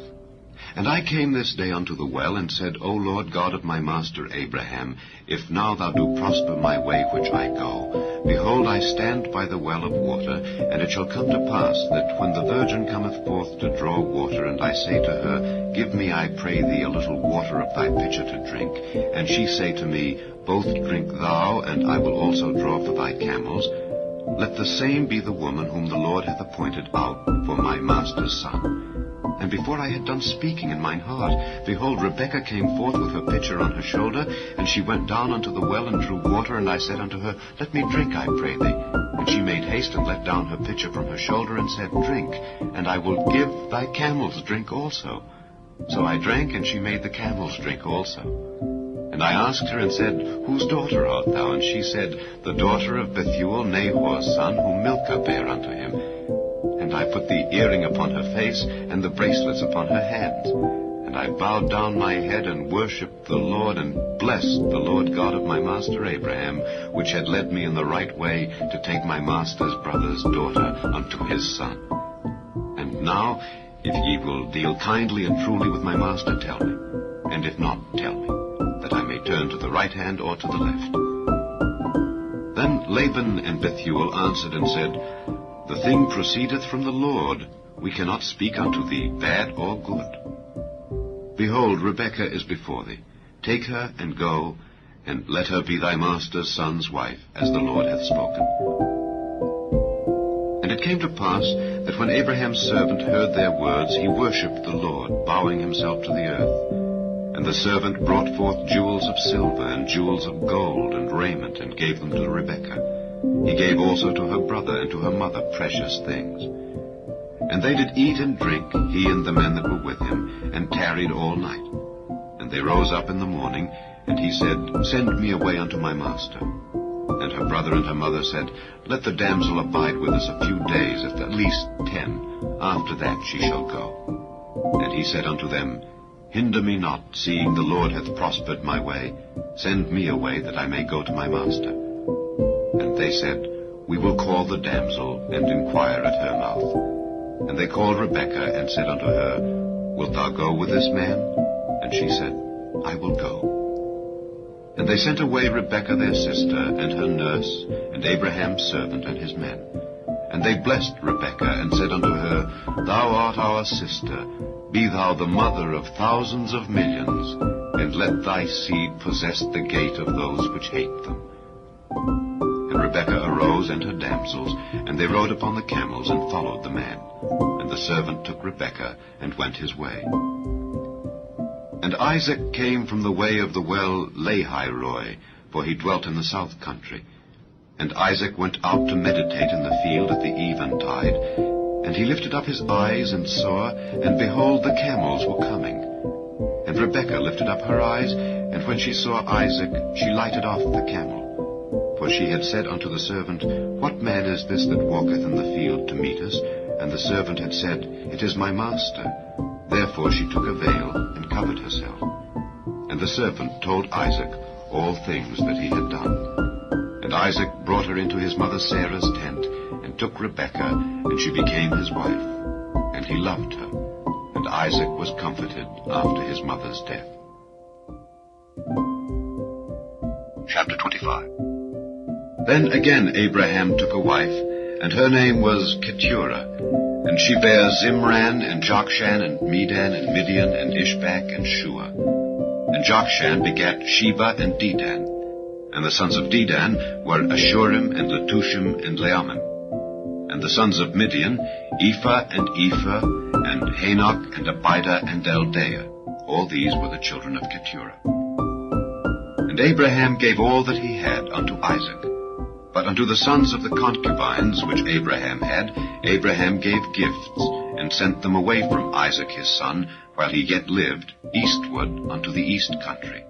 And I came this day unto the well, and said, O Lord God of my master Abraham, if now thou do prosper my way which I go, behold, I stand by the well of water, and it shall come to pass, that when the virgin cometh forth to draw water, and I say to her, Give me, I pray thee, a little water of thy pitcher to drink, and she say to me, Both drink thou, and I will also draw for thy camels, let the same be the woman whom the Lord hath appointed out for my master's son. And before I had done speaking in mine heart, behold, Rebekah came forth with her pitcher on her shoulder, and she went down unto the well and drew water, and I said unto her, Let me drink, I pray thee. And she made haste and let down her pitcher from her shoulder, and said, Drink, and I will give thy camels drink also. So I drank, and she made the camels drink also. And I asked her and said, Whose daughter art thou? And she said, The daughter of Bethuel, Nahor's son, whom Milcah bare unto him. And I put the earring upon her face, and the bracelets upon her hands. And I bowed down my head, and worshipped the Lord, and blessed the Lord God of my master Abraham, which had led me in the right way to take my master's brother's daughter unto his son. And now, if ye will deal kindly and truly with my master, tell me. And if not, tell me, that I may turn to the right hand or to the left. Then Laban and Bethuel answered and said, The thing proceedeth from the Lord. We cannot speak unto thee bad or good. Behold, Rebekah is before thee. Take her and go, and let her be thy master's son's wife, as the Lord hath spoken. And it came to pass, that when Abraham's servant heard their words, he worshipped the Lord, bowing himself to the earth. And the servant brought forth jewels of silver, and jewels of gold, and raiment, and gave them to Rebekah. He gave also to her brother and to her mother precious things. And they did eat and drink, he and the men that were with him, and tarried all night. And And they rose up in the morning, and he said, Send me away unto my master. And her brother and her mother said, Let the damsel abide with us a few days, at least 10. After that she shall go. And he said unto them, Hinder me not, seeing the Lord hath prospered my way. Send me away, that I may go to my master. And they said, We will call the damsel, and inquire at her mouth. And they called Rebekah, and said unto her, Wilt thou go with this man? And she said, I will go. And they sent away Rebekah their sister, and her nurse, and Abraham's servant, and his men. And they blessed Rebekah, and said unto her, Thou art our sister, be thou the mother of thousands of millions, and let thy seed possess the gate of those which hate them. And Rebekah arose, and her damsels, and they rode upon the camels, and followed the man. And the servant took Rebekah, and went his way. And Isaac came from the way of the well Lahairoi, for he dwelt in the south country. And Isaac went out to meditate in the field at the eventide, and he lifted up his eyes and saw, and behold, the camels were coming. And Rebekah lifted up her eyes, and when she saw Isaac, she lighted off the camel. For she had said unto the servant, What man is this that walketh in the field to meet us? And the servant had said, It is my master. Therefore she took a veil, and covered herself. And the servant told Isaac all things that he had done. And Isaac brought her into his mother Sarah's tent, and took Rebekah, and she became his wife. And he loved her. And Isaac was comforted after his mother's death. Chapter 25. Then again Abraham took a wife, and her name was Keturah. And she bare Zimran, and Jokshan, and Medan, and Midian, and Ishbak, and Shua. And Jokshan begat Sheba and Dedan. And the sons of Dedan were Ashurim, and Letushim, and Leammon. And the sons of Midian, Ephah, and Ephah, and Hanok, and Abida, and Eldaah. All these were the children of Keturah. And Abraham gave all that he had unto Isaac. But unto the sons of the concubines which Abraham had, Abraham gave gifts, and sent them away from Isaac his son, while he yet lived, eastward unto the east country.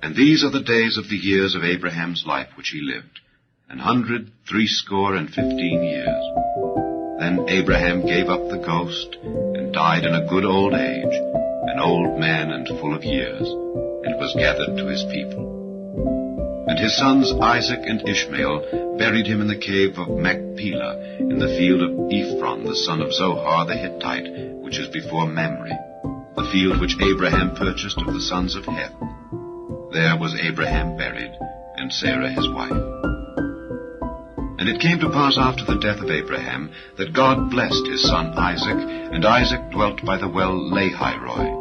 And these are the days of the years of Abraham's life which he lived, 160 years. Then Abraham gave up the ghost, and died in a good old age, an old man and full of years, and was gathered to his people. And his sons Isaac and Ishmael buried him in the cave of Machpelah, in the field of Ephron, the son of Zohar the Hittite, which is before Mamre, the field which Abraham purchased of the sons of Heth. There was Abraham buried, and Sarah his wife. And it came to pass after the death of Abraham, that God blessed his son Isaac, and Isaac dwelt by the well Lahairoi.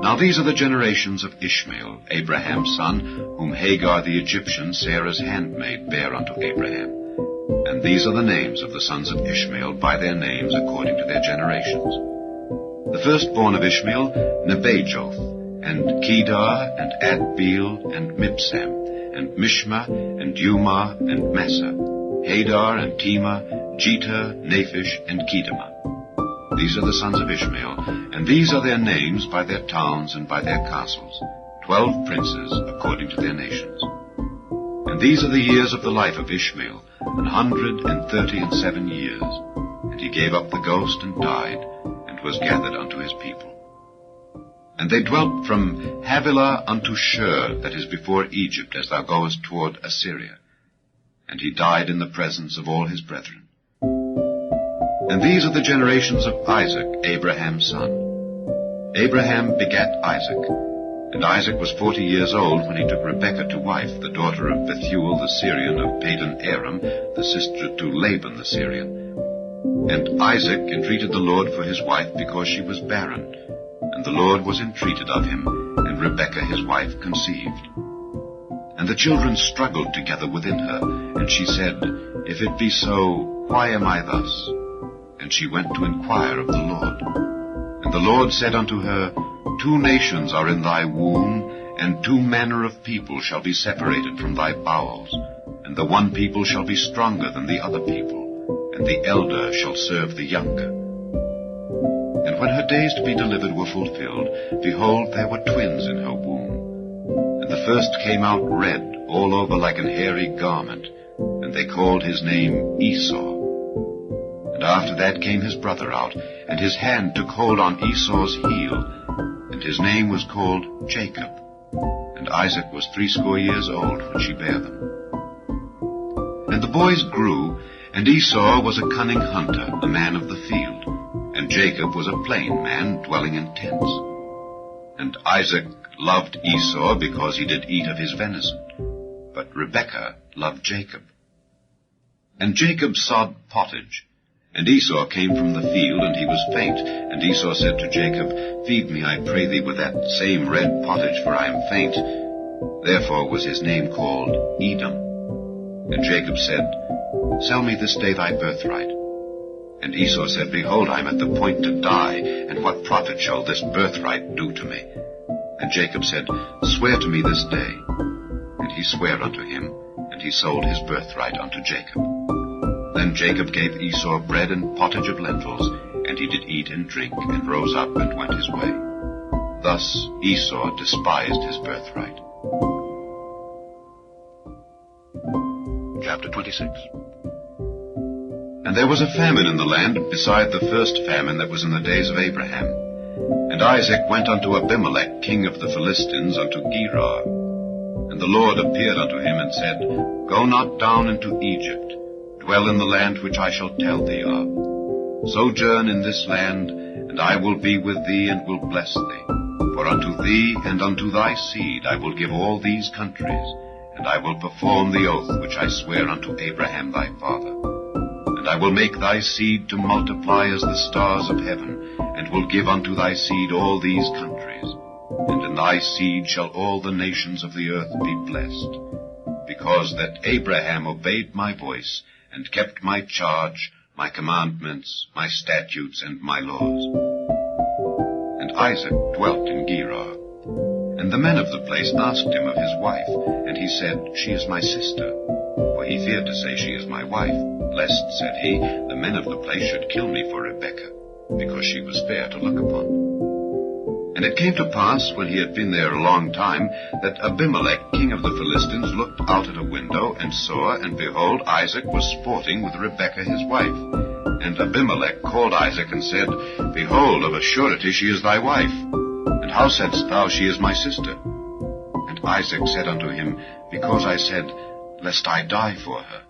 Now these are the generations of Ishmael, Abraham's son, whom Hagar the Egyptian, Sarah's handmaid, bare unto Abraham. And these are the names of the sons of Ishmael, by their names according to their generations. The firstborn of Ishmael, Nebajoth, and Kedar, and Adbeel, and Mibsam, and Mishma, and Dumah, and Massa, Hadar, and Tema, Jeter, Naphish, and Kedemah. These are the sons of Ishmael, and these are their names by their towns and by their castles, 12 princes according to their nations. And these are the years of the life of Ishmael, 137 years. And he gave up the ghost and died, and was gathered unto his people. And they dwelt from Havilah unto Shur, that is before Egypt, as thou goest toward Assyria. And he died in the presence of all his brethren. And these are the generations of Isaac, Abraham's son. Abraham begat Isaac. And Isaac was 40 years old when he took Rebekah to wife, the daughter of Bethuel the Syrian of Padan Aram, the sister to Laban the Syrian. And Isaac entreated the Lord for his wife, because she was barren. And the Lord was entreated of him, and Rebekah his wife conceived. And the children struggled together within her, and she said, If it be so, why am I thus? And she went to inquire of the Lord. And the Lord said unto her, 2 nations are in thy womb, and 2 manner of people shall be separated from thy bowels. And the one people shall be stronger than the other people, and the elder shall serve the younger. And when her days to be delivered were fulfilled, behold, there were twins in her womb. And the first came out red, all over like an hairy garment, and they called his name Esau. And after that came his brother out, and his hand took hold on Esau's heel, and his name was called Jacob. And Isaac was 80 years old when she bare them. And the boys grew, and Esau was a cunning hunter, a man of the field, and Jacob was a plain man, dwelling in tents. And Isaac loved Esau because he did eat of his venison, but Rebekah loved Jacob. And Jacob sod pottage, and Esau came from the field, and he was faint. And Esau said to Jacob, Feed me, I pray thee, with that same red pottage, for I am faint. Therefore was his name called Edom. And Jacob said, Sell me this day thy birthright. And Esau said, Behold, I am at the point to die, and what profit shall this birthright do to me? And Jacob said, Swear to me this day. And he sware unto him, and he sold his birthright unto Jacob. Then Jacob gave Esau bread and pottage of lentils, and he did eat and drink, and rose up and went his way. Thus Esau despised his birthright. Chapter 26. And there was a famine in the land beside the first famine that was in the days of Abraham. And Isaac went unto Abimelech, king of the Philistines, unto Gerar. And the Lord appeared unto him, and said, Go not down into Egypt. Dwell in the land which I shall tell thee of. Sojourn in this land, and I will be with thee, and will bless thee. For unto thee and unto thy seed I will give all these countries, and I will perform the oath which I sware unto Abraham thy father. And I will make thy seed to multiply as the stars of heaven, and will give unto thy seed all these countries. And in thy seed shall all the nations of the earth be blessed, because that Abraham obeyed my voice, and kept my charge, my commandments, my statutes, and my laws. And Isaac dwelt in Gerar. And the men of the place asked him of his wife, and he said, She is my sister. For he feared to say, She is my wife, lest, said he, the men of the place should kill me for Rebekah, because she was fair to look upon. And it came to pass, when he had been there a long time, that Abimelech, king of the Philistines, looked out at a window, and saw, and behold, Isaac was sporting with Rebekah his wife. And Abimelech called Isaac, and said, Behold, of a surety she is thy wife. And how saidst thou, She is my sister? And Isaac said unto him, Because I said, Lest I die for her.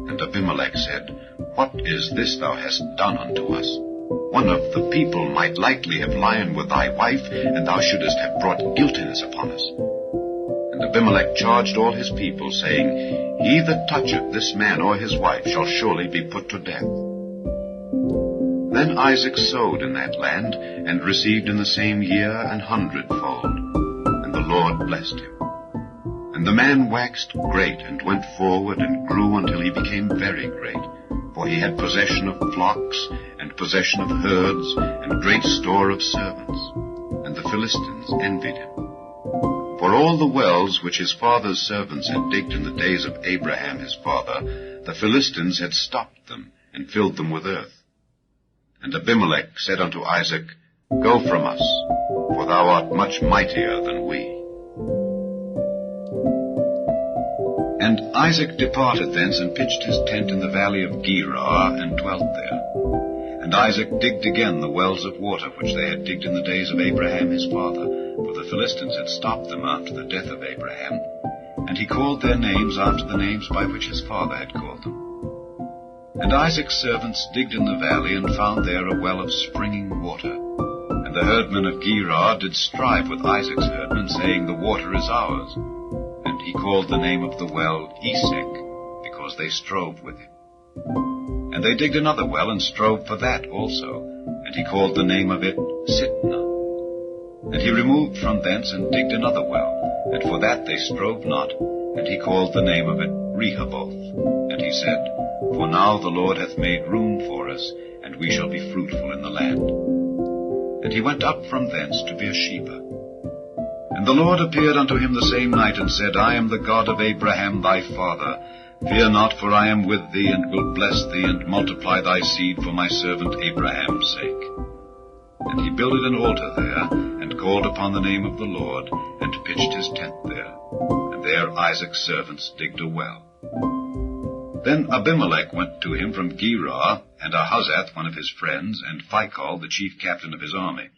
And Abimelech said, What is this thou hast done unto us? One of the people might lightly have lain with thy wife, and thou shouldest have brought guiltiness upon us. And Abimelech charged all his people, saying, He that toucheth this man or his wife shall surely be put to death. Then Isaac sowed in that land, and received in the same year 100-fold, and the Lord blessed him. And the man waxed great, and went forward, and grew until he became very great, for he had possession of flocks, and possession of herds, and great store of servants. And the Philistines envied him. For all the wells which his father's servants had digged in the days of Abraham his father, the Philistines had stopped them, and filled them with earth. And Abimelech said unto Isaac, Go from us, for thou art much mightier than we. And Isaac departed thence, and pitched his tent in the valley of Gerar, and dwelt there. And Isaac digged again the wells of water which they had digged in the days of Abraham his father, for the Philistines had stopped them after the death of Abraham. And he called their names after the names by which his father had called them. And Isaac's servants digged in the valley, and found there a well of springing water. And the herdmen of Gerar did strive with Isaac's herdmen, saying, The water is ours. And he called the name of the well Esek, because they strove with him. And they digged another well, and strove for that also, and he called the name of it Sitnah. And he removed from thence, and digged another well, and for that they strove not, and he called the name of it Rehoboth. And he said, For now the Lord hath made room for us, and we shall be fruitful in the land. And he went up from thence to Beersheba. And the Lord appeared unto him the same night, and said, I am the God of Abraham thy father. Fear not, for I am with thee, and will bless thee, and multiply thy seed for my servant Abraham's sake. And he builded an altar there, and called upon the name of the Lord, and pitched his tent there. And there Isaac's servants digged a well. Then Abimelech went to him from Gerar, and Ahuzzath one of his friends, and Phicol the chief captain of his army.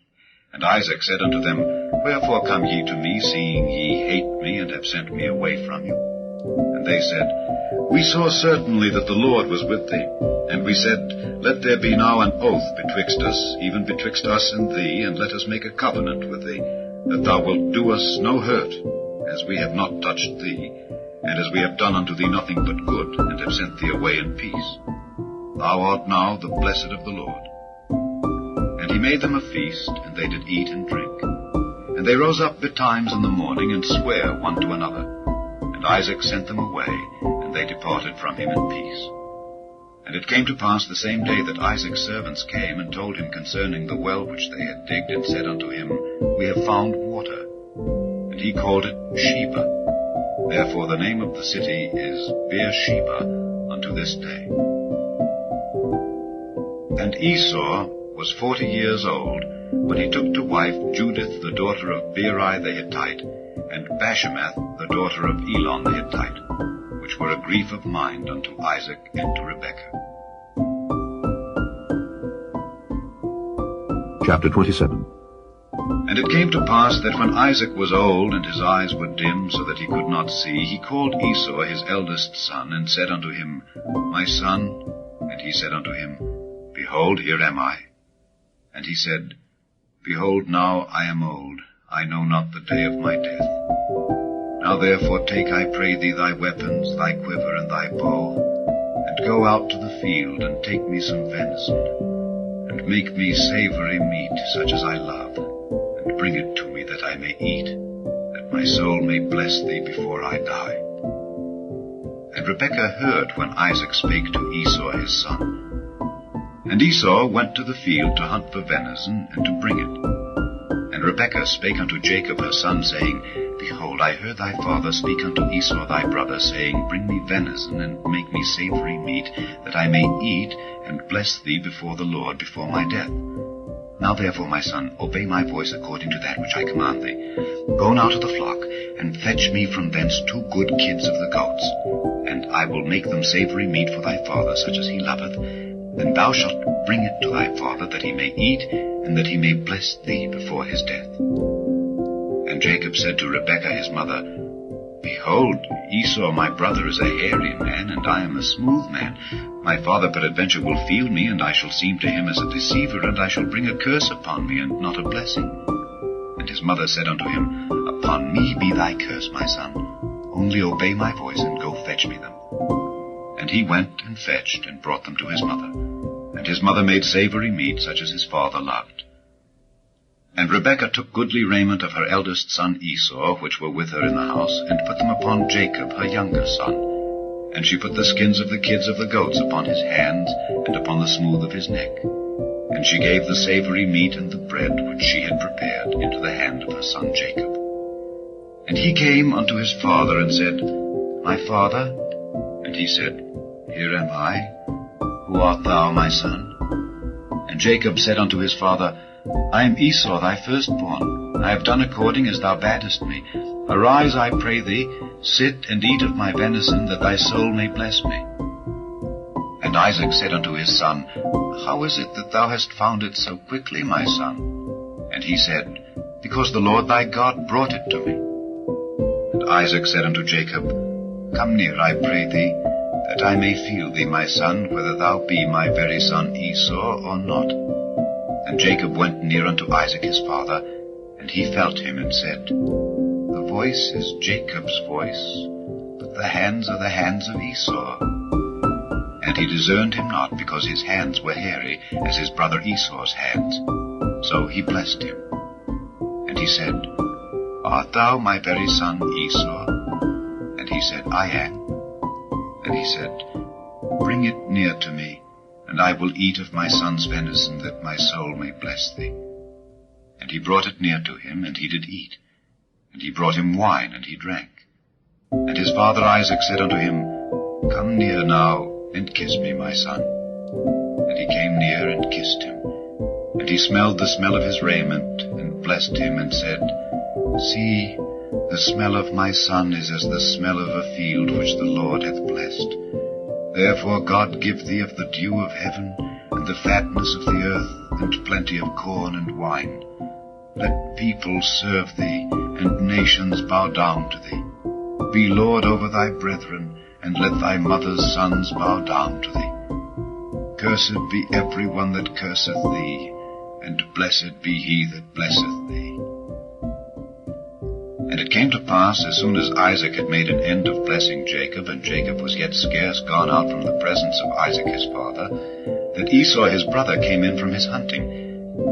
And Isaac said unto them, Wherefore come ye to me, seeing ye hate me, and have sent me away from you? And they said, We saw certainly that the Lord was with thee. And we said, Let there be now an oath betwixt us, even betwixt us and thee, and let us make a covenant with thee, that thou wilt do us no hurt, as we have not touched thee, and as we have done unto thee nothing but good, and have sent thee away in peace. Thou art now the blessed of the Lord. And he made them a feast, and they did eat and drink. And they rose up betimes in the morning, and sware one to another. And Isaac sent them away, and they departed from him in peace. And it came to pass the same day that Isaac's servants came, and told him concerning the well which they had digged, and said unto him, We have found water. And he called it Sheba. Therefore the name of the city is Beersheba unto this day. And Esau was 40 years old, when he took to wife Judith the daughter of Beeri the Hittite, and Bashemath the daughter of Elon the Hittite, which were a grief of mind unto Isaac and to Rebekah. Chapter 27. And it came to pass that when Isaac was old, and his eyes were dim, so that he could not see, he called Esau his eldest son, and said unto him, My son. And he said unto him, Behold, here am I. And he said, Behold, now I am old, I know not the day of my death. Now therefore take, I pray thee, thy weapons, thy quiver, and thy bow, and go out to the field, and take me some venison, and make me savory meat, such as I love, and bring it to me, that I may eat, that my soul may bless thee before I die. And Rebekah heard when Isaac spake to Esau his son. And Esau went to the field to hunt for venison, and to bring it. And Rebekah spake unto Jacob her son, saying, Behold, I heard thy father speak unto Esau thy brother, saying, Bring me venison, and make me savory meat, that I may eat, and bless thee before the Lord before my death. Now therefore, my son, obey my voice according to that which I command thee. Go now to the flock, and fetch me from thence 2 good kids of the goats, and I will make them savory meat for thy father, such as he loveth, and thou shalt bring it to thy father, that he may eat, and that he may bless thee before his death. And Jacob said to Rebekah his mother, Behold, Esau my brother is a hairy man, and I am a smooth man. My father peradventure will feel me, and I shall seem to him as a deceiver, and I shall bring a curse upon me, and not a blessing. And his mother said unto him, Upon me be thy curse, my son. Only obey my voice, and go fetch me them. And he went and fetched, and brought them to his mother. And his mother made savory meat, such as his father loved. And Rebekah took goodly raiment of her eldest son Esau, which were with her in the house, and put them upon Jacob her younger son. And she put the skins of the kids of the goats upon his hands, and upon the smooth of his neck. And she gave the savory meat and the bread which she had prepared into the hand of her son Jacob. And he came unto his father, and said, My father? And he said, Here am I. Who art thou, my son? And Jacob said unto his father, I am Esau thy firstborn. I have done according as thou badest me. Arise, I pray thee, sit and eat of my venison, that thy soul may bless me. And Isaac said unto his son, How is it that thou hast found it so quickly, my son? And he said, Because the Lord thy God brought it to me. And Isaac said unto Jacob, Come near, I pray thee, that I may feel thee, my son, whether thou be my very son Esau or not. And Jacob went near unto Isaac his father, and he felt him, and said, The voice is Jacob's voice, but the hands are the hands of Esau. And he discerned him not, because his hands were hairy, as his brother Esau's hands. So he blessed him. And he said, Art thou my very son Esau? And he said, I am. And he said, Bring it near to me, and I will eat of my son's venison, that my soul may bless thee. And he brought it near to him, and he did eat. And he brought him wine, and he drank. And his father Isaac said unto him, Come near now, and kiss me, my son. And he came near and kissed him. And he smelled the smell of his raiment, and blessed him, and said, See, the smell of my son is as the smell of a field which the Lord hath blessed. Therefore God give thee of the dew of heaven, and the fatness of the earth, and plenty of corn and wine. Let people serve thee, and nations bow down to thee. Be Lord over thy brethren, and let thy mother's sons bow down to thee. Cursed be every one that curseth thee, and blessed be he that blesseth thee. And it came to pass, as soon as Isaac had made an end of blessing Jacob, and Jacob was yet scarce gone out from the presence of Isaac his father, that Esau his brother came in from his hunting.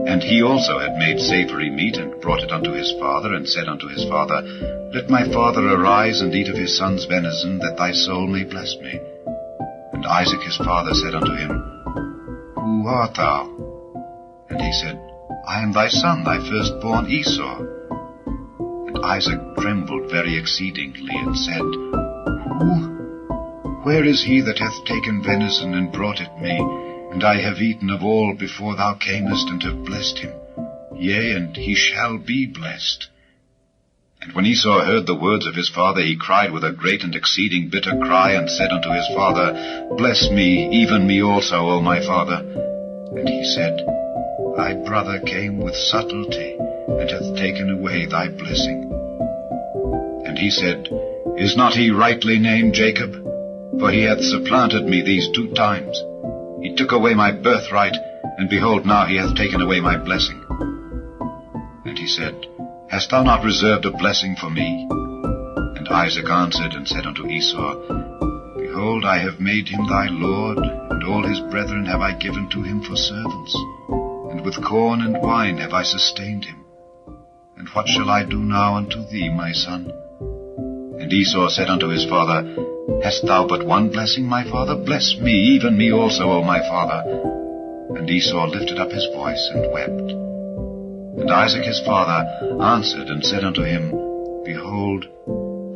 And he also had made savory meat, and brought it unto his father, and said unto his father, Let my father arise, and eat of his son's venison, that thy soul may bless me. And Isaac his father said unto him, Who art thou? And he said, I am thy son, thy firstborn Esau. And Isaac trembled very exceedingly, and said, Who? Where is he that hath taken venison, and brought it me? And I have eaten of all before thou camest, and have blessed him. Yea, and he shall be blessed. And when Esau heard the words of his father, he cried with a great and exceeding bitter cry, and said unto his father, Bless me, even me also, O my father. And he said, Thy brother came with subtlety, and hath taken away thy blessing. And he said, Is not he rightly named Jacob? For he hath supplanted me these 2 times. He took away my birthright, and behold, now he hath taken away my blessing. And he said, Hast thou not reserved a blessing for me? And Isaac answered and said unto Esau, Behold, I have made him thy lord, and all his brethren have I given to him for servants, and with corn and wine have I sustained him. And what shall I do now unto thee, my son? And Esau said unto his father, Hast thou but one blessing, my father? Bless me, even me also, O my father. And Esau lifted up his voice and wept. And Isaac his father answered and said unto him, Behold,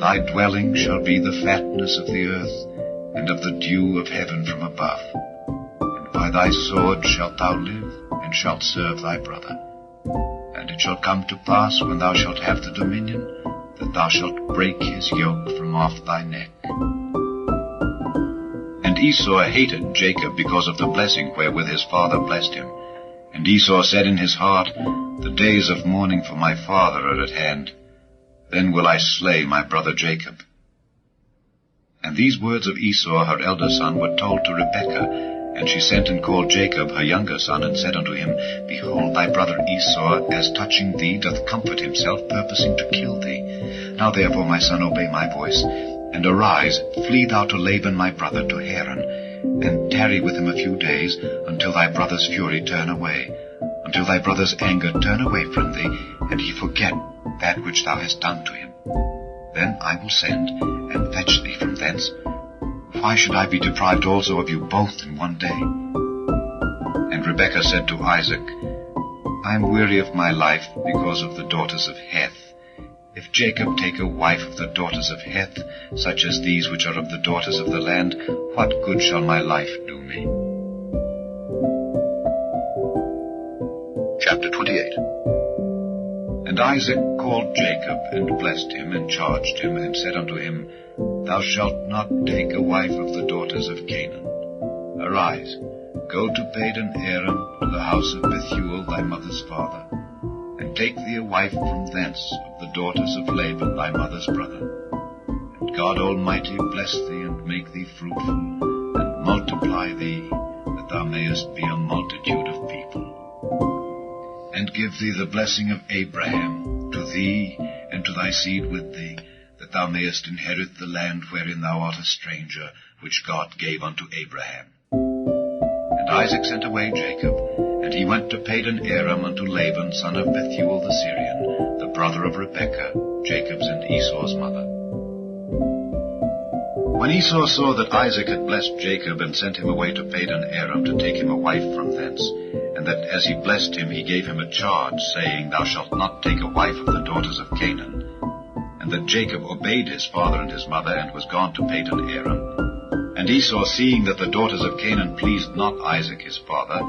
thy dwelling shall be the fatness of the earth, and of the dew of heaven from above. And by thy sword shalt thou live, and shalt serve thy brother. And it shall come to pass, when thou shalt have the dominion, that thou shalt break his yoke from off thy neck. And Esau hated Jacob because of the blessing wherewith his father blessed him. And Esau said in his heart, The days of mourning for my father are at hand. Then will I slay my brother Jacob. And these words of Esau her elder son were told to Rebekah. And she sent and called Jacob her younger son, and said unto him, Behold, thy brother Esau, as touching thee, doth comfort himself, purposing to kill thee. Now therefore, my son, obey my voice, and arise, flee thou to Laban my brother, to Haran, and tarry with him a few days, until thy brother's fury turn away, until thy brother's anger turn away from thee, and he forget that which thou hast done to him. Then I will send, and fetch thee from thence. Why should I be deprived also of you both in one day? And Rebekah said to Isaac, I am weary of my life because of the daughters of Heth. If Jacob take a wife of the daughters of Heth, such as these which are of the daughters of the land, what good shall my life do me? Chapter 28. And Isaac called Jacob, and blessed him, and charged him, and said unto him, Thou shalt not take a wife of the daughters of Canaan. Arise, go to Padan Aram, to the house of Bethuel thy mother's father, and take thee a wife from thence of the daughters of Laban thy mother's brother. And God Almighty bless thee, and make thee fruitful, and multiply thee, that thou mayest be a multitude of people. And give thee the blessing of Abraham, to thee, and to thy seed with thee, that thou mayest inherit the land wherein thou art a stranger, which God gave unto Abraham. And Isaac sent away Jacob, and he went to Padan Aram unto Laban, son of Bethuel the Syrian, the brother of Rebekah, Jacob's and Esau's mother. When Esau saw that Isaac had blessed Jacob, and sent him away to Padan Aram to take him a wife from thence, and that as he blessed him he gave him a charge, saying, Thou shalt not take a wife of the daughters of Canaan, and that Jacob obeyed his father and his mother, and was gone to Padan Aram. And Esau, seeing that the daughters of Canaan pleased not Isaac his father,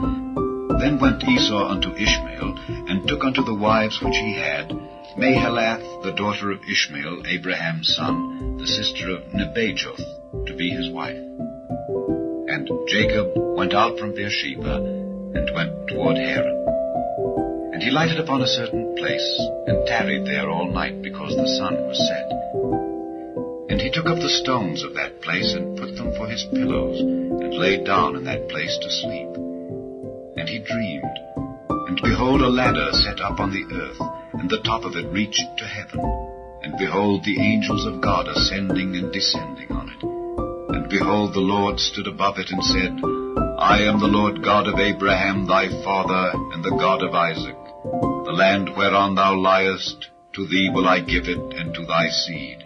Then went Esau unto Ishmael, and took unto the wives which he had, Mahalath, the daughter of Ishmael, Abraham's son, the sister of Nebajoth, to be his wife. And Jacob went out from Beersheba, and went toward Haran. And he lighted upon a certain place, and tarried there all night, because the sun was set. And he took up the stones of that place, and put them for his pillows, and lay down in that place to sleep. And he dreamed, and behold, a ladder set up on the earth, and the top of it reached to heaven. And behold, the angels of God ascending and descending on it. And behold, the Lord stood above it, and said, I am the Lord God of Abraham thy father, and the God of Isaac. The land whereon thou liest, to thee will I give it, and to thy seed.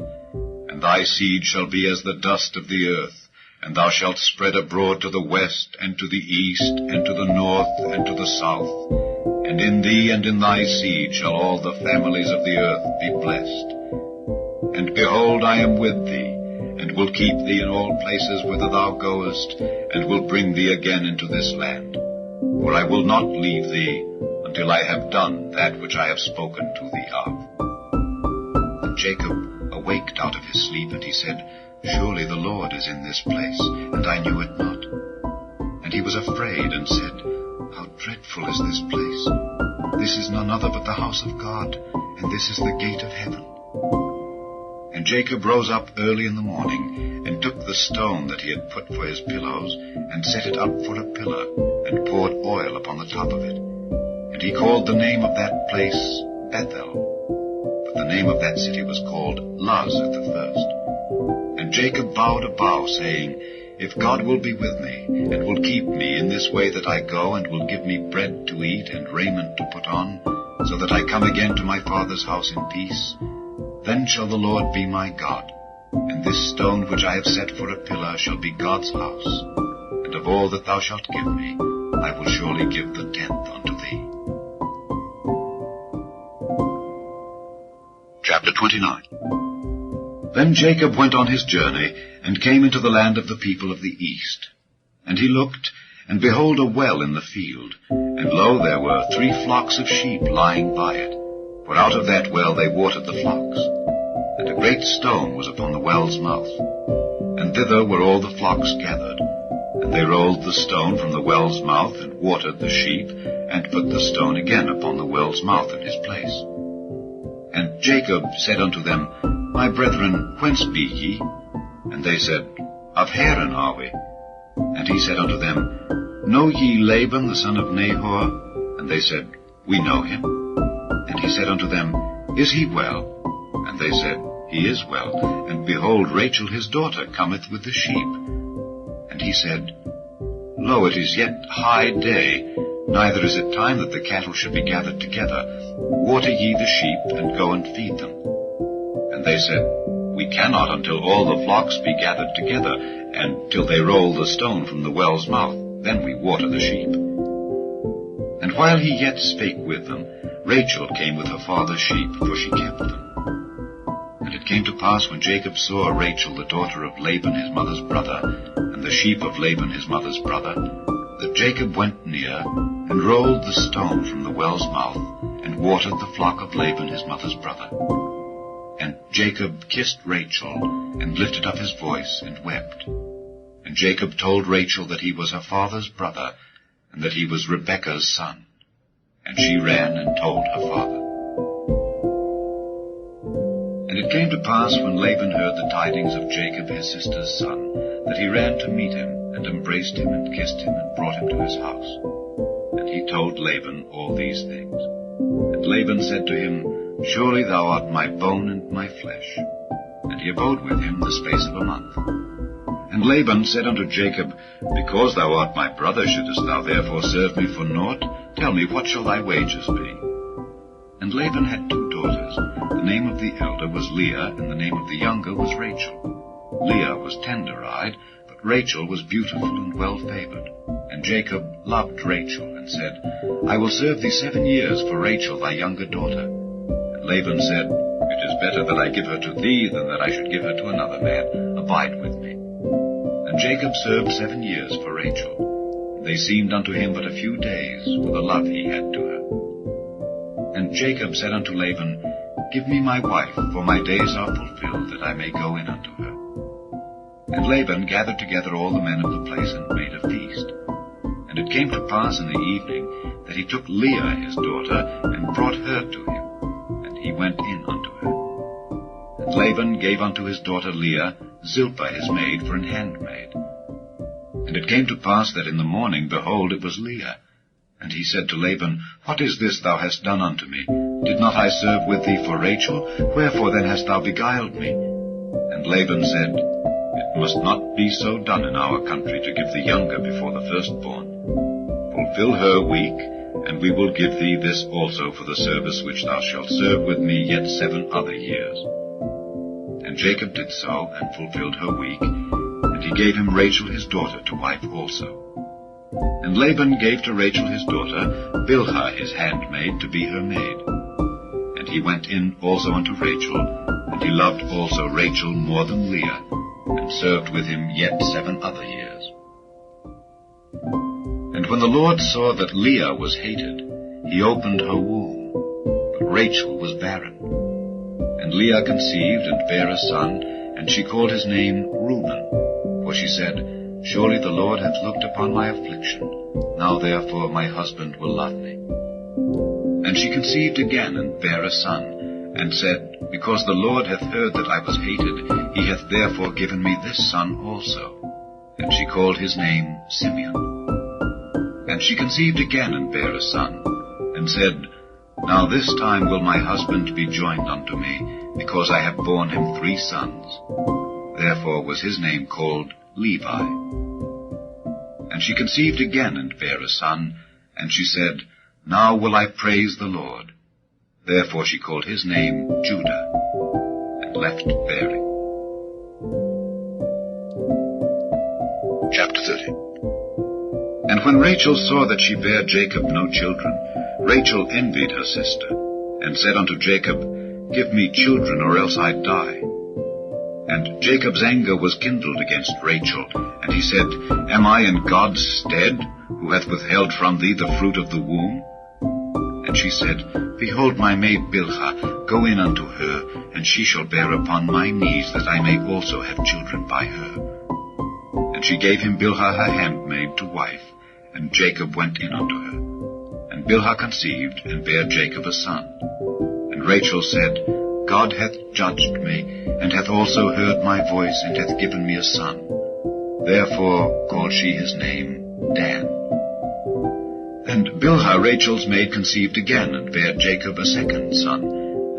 And thy seed shall be as the dust of the earth, and thou shalt spread abroad to the west, and to the east, and to the north, and to the south. And in thee and in thy seed shall all the families of the earth be blessed. And behold, I am with thee, and will keep thee in all places whither thou goest, and will bring thee again into this land. For I will not leave thee until I have done that which I have spoken to thee of. And Jacob awaked out of his sleep, and he said, Surely the Lord is in this place, and I knew it not. And he was afraid, and said, How dreadful is this place! This is none other but the house of God, and this is the gate of heaven. And Jacob rose up early in the morning, and took the stone that he had put for his pillows, and set it up for a pillar, and poured oil upon the top of it. And he called the name of that place Bethel. But the name of that city was called Luz at the first. And Jacob vowed a vow, saying, If God will be with me, and will keep me in this way that I go, and will give me bread to eat and raiment to put on, so that I come again to my father's house in peace, then shall the Lord be my God, and this stone which I have set for a pillar shall be God's house. And of all that thou shalt give me, I will surely give the 10th unto thee. Chapter 29. Then Jacob went on his journey, and came into the land of the people of the east. And he looked, and behold, a well in the field, and lo, there were 3 flocks of sheep lying by it. For out of that well they watered the flocks. And a great stone was upon the well's mouth. And thither were all the flocks gathered. And they rolled the stone from the well's mouth, and watered the sheep, and put the stone again upon the well's mouth in his place. And Jacob said unto them, My brethren, whence be ye? And they said, Of Haran are we. And he said unto them, Know ye Laban the son of Nahor? And they said, We know him. And he said unto them, Is he well? And they said, He is well. And behold, Rachel his daughter cometh with the sheep. And he said, Lo, it is yet high day, neither is it time that the cattle should be gathered together. Water ye the sheep, and go and feed them. And they said, We cannot until all the flocks be gathered together, and till they roll the stone from the well's mouth, then we water the sheep. And while he yet spake with them, Rachel came with her father's sheep, for she kept them. And it came to pass, when Jacob saw Rachel the daughter of Laban his mother's brother, and the sheep of Laban his mother's brother, that Jacob went near, and rolled the stone from the well's mouth, and watered the flock of Laban his mother's brother. And Jacob kissed Rachel, and lifted up his voice, and wept. And Jacob told Rachel that he was her father's brother, and that he was Rebekah's son. And she ran and told her father. And it came to pass, when Laban heard the tidings of Jacob his sister's son, that he ran to meet him, and embraced him, and kissed him, and brought him to his house. And he told Laban all these things. And Laban said to him, Surely thou art my bone and my flesh. And he abode with him the space of a month. And Laban said unto Jacob, Because thou art my brother, shouldest thou therefore serve me for naught? Tell me, what shall thy wages be? And Laban had 2 daughters. The name of the elder was Leah, and the name of the younger was Rachel. Leah was tender-eyed, but Rachel was beautiful and well-favored. And Jacob loved Rachel, and said, I will serve thee 7 years for Rachel thy younger daughter. And Laban said, It is better that I give her to thee than that I should give her to another man. Abide with me. And Jacob served 7 years for Rachel. they seemed unto him but a few days for the love he had to her. And Jacob said unto Laban, Give me my wife, for my days are fulfilled, that I may go in unto her. And Laban gathered together all the men of the place, and made a feast. And it came to pass in the evening, that he took Leah his daughter, and brought her to him, and he went in unto her. And Laban gave unto his daughter Leah Zilpah his maid for an handmaid. And it came to pass that in the morning, behold, it was Leah. And he said to Laban, What is this thou hast done unto me? Did not I serve with thee for Rachel? Wherefore then hast thou beguiled me? And Laban said, It must not be so done in our country to give the younger before the firstborn. Fulfill her week, and we will give thee this also for the service which thou shalt serve with me yet 7 other years. And Jacob did so, and fulfilled her week, and he gave him Rachel his daughter to wife also. And Laban gave to Rachel his daughter Bilhah his handmaid to be her maid. And he went in also unto Rachel, and he loved also Rachel more than Leah, and served with him yet 7 other years. And when the Lord saw that Leah was hated, he opened her womb, but Rachel was barren. And Leah conceived and bare a son, and she called his name Reuben, for she said, Surely the Lord hath looked upon my affliction, now therefore my husband will love me. And she conceived again, and bare a son, and said, Because the Lord hath heard that I was hated, he hath therefore given me this son also. And she called his name Simeon. And she conceived again, and bare a son, and said, Now this time will my husband be joined unto me, because I have borne him 3 sons. Therefore was his name called Levi. And she conceived again, and bare a son, and she said, Now will I praise the Lord. Therefore she called his name Judah, and left bearing. Chapter 30. And when Rachel saw that she bare Jacob no children, Rachel envied her sister, and said unto Jacob, Give me children, or else I die. And Jacob's anger was kindled against Rachel, and he said, Am I in God's stead, who hath withheld from thee the fruit of the womb? And she said, Behold my maid Bilhah, go in unto her, and she shall bear upon my knees, that I may also have children by her. And she gave him Bilhah her handmaid to wife, and Jacob went in unto her. And Bilhah conceived, and bare Jacob a son. And Rachel said, God hath judged me, and hath also heard my voice, and hath given me a son. Therefore called she his name Dan. And Bilhah Rachel's maid conceived again, and bare Jacob a second son.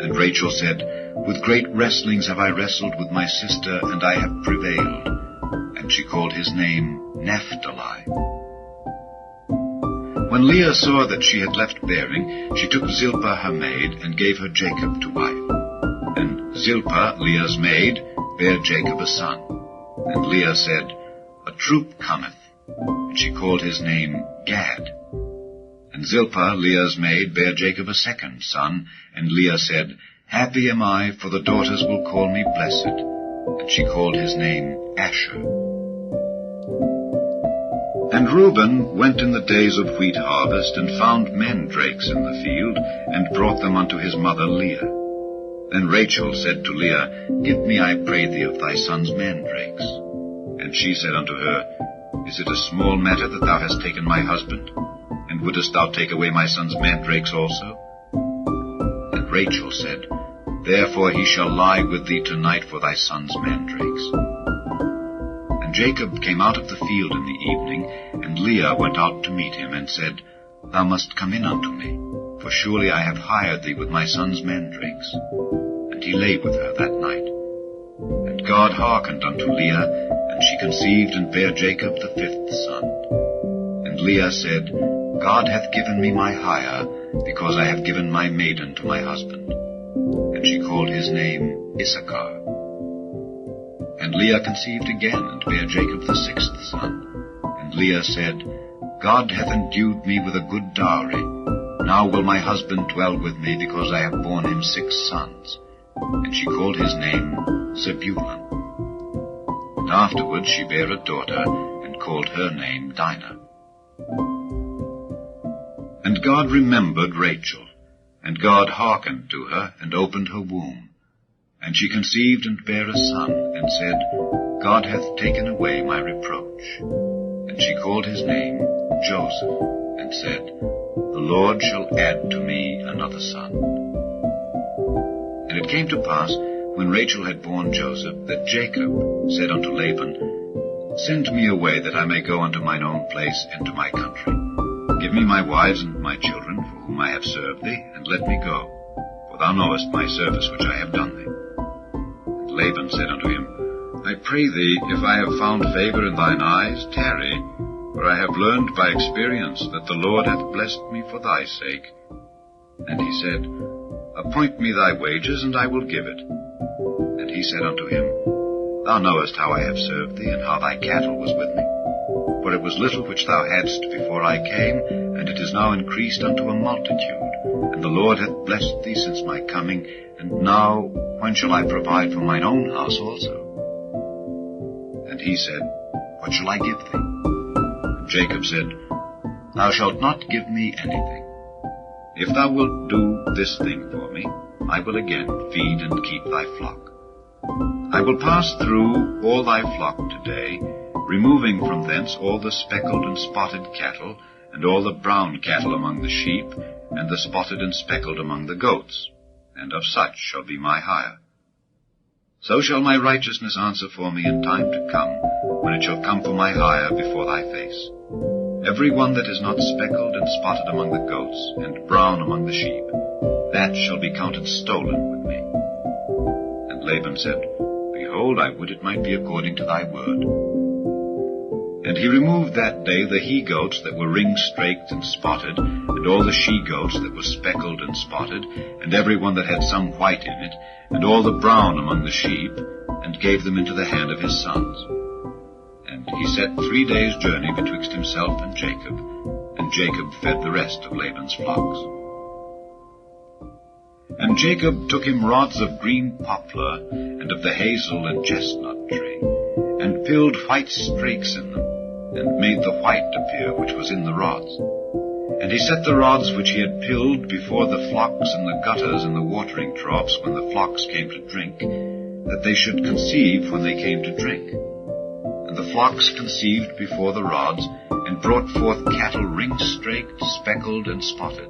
And Rachel said, With great wrestlings have I wrestled with my sister, and I have prevailed. And she called his name Naphtali. When Leah saw that she had left bearing, she took Zilpah her maid, and gave her Jacob to wife. And Zilpah, Leah's maid, bare Jacob a son. And Leah said, A troop cometh. And she called his name Gad. And Zilpah, Leah's maid, bare Jacob a second son. And Leah said, Happy am I, for the daughters will call me blessed. And she called his name Asher. And Reuben went in the days of wheat harvest, and found mandrakes in the field, and brought them unto his mother Leah. Then Rachel said to Leah, Give me, I pray thee, of thy son's mandrakes. And she said unto her, Is it a small matter that thou hast taken my husband? And wouldest thou take away my son's mandrakes also? And Rachel said, Therefore he shall lie with thee tonight for thy son's mandrakes. And Jacob came out of the field in the evening, and Leah went out to meet him, and said, Thou must come in unto me, for surely I have hired thee with my son's mandrakes. And he lay with her that night. And God hearkened unto Leah, and she conceived and bare Jacob the 5th son. And Leah said, God hath given me my hire, because I have given my maiden to my husband. And she called his name Issachar. And Leah conceived again, and bare Jacob the 6th son. And Leah said, God hath endued me with a good dowry. Now will my husband dwell with me, because I have borne him 6 sons. And she called his name Zebulun. And afterward she bare a daughter, and called her name Dinah. And God remembered Rachel, and God hearkened to her, and opened her womb. And she conceived and bare a son, and said, God hath taken away my reproach. And she called his name Joseph, and said, The Lord shall add to me another son. And it came to pass, when Rachel had borne Joseph, that Jacob said unto Laban, Send me away, that I may go unto mine own place, and to my country. Give me my wives and my children, for whom I have served thee, and let me go, for thou knowest my service which I have done thee. And Laban said unto him, I pray thee, if I have found favor in thine eyes, tarry, for I have learned by experience that the Lord hath blessed me for thy sake. And he said, Appoint me thy wages, and I will give it. And he said unto him, Thou knowest how I have served thee, and how thy cattle was with me. For it was little which thou hadst before I came, and it is now increased unto a multitude. And the Lord hath blessed thee since my coming, and now when shall I provide for mine own house also? And he said, What shall I give thee? And Jacob said, Thou shalt not give me anything. If thou wilt do this thing for me, I will again feed and keep thy flock. I will pass through all thy flock today, removing from thence all the speckled and spotted cattle, and all the brown cattle among the sheep, and the spotted and speckled among the goats, and of such shall be my hire. So shall my righteousness answer for me in time to come, when it shall come for my hire before thy face. Every one that is not speckled and spotted among the goats, and brown among the sheep, that shall be counted stolen with me. And Laban said, Behold, I would it might be according to thy word. And he removed that day the he-goats that were ring-straked and spotted, and all the she-goats that were speckled and spotted, and every one that had some white in it, and all the brown among the sheep, and gave them into the hand of his sons. And he set 3 days' journey betwixt himself and Jacob fed the rest of Laban's flocks. And Jacob took him rods of green poplar, and of the hazel and chestnut tree, and filled white strakes in them, and made the white appear which was in the rods. And he set the rods which he had pilled before the flocks in the gutters and the watering troughs when the flocks came to drink, that they should conceive when they came to drink. And the flocks conceived before the rods, and brought forth cattle ring-straked, speckled, and spotted.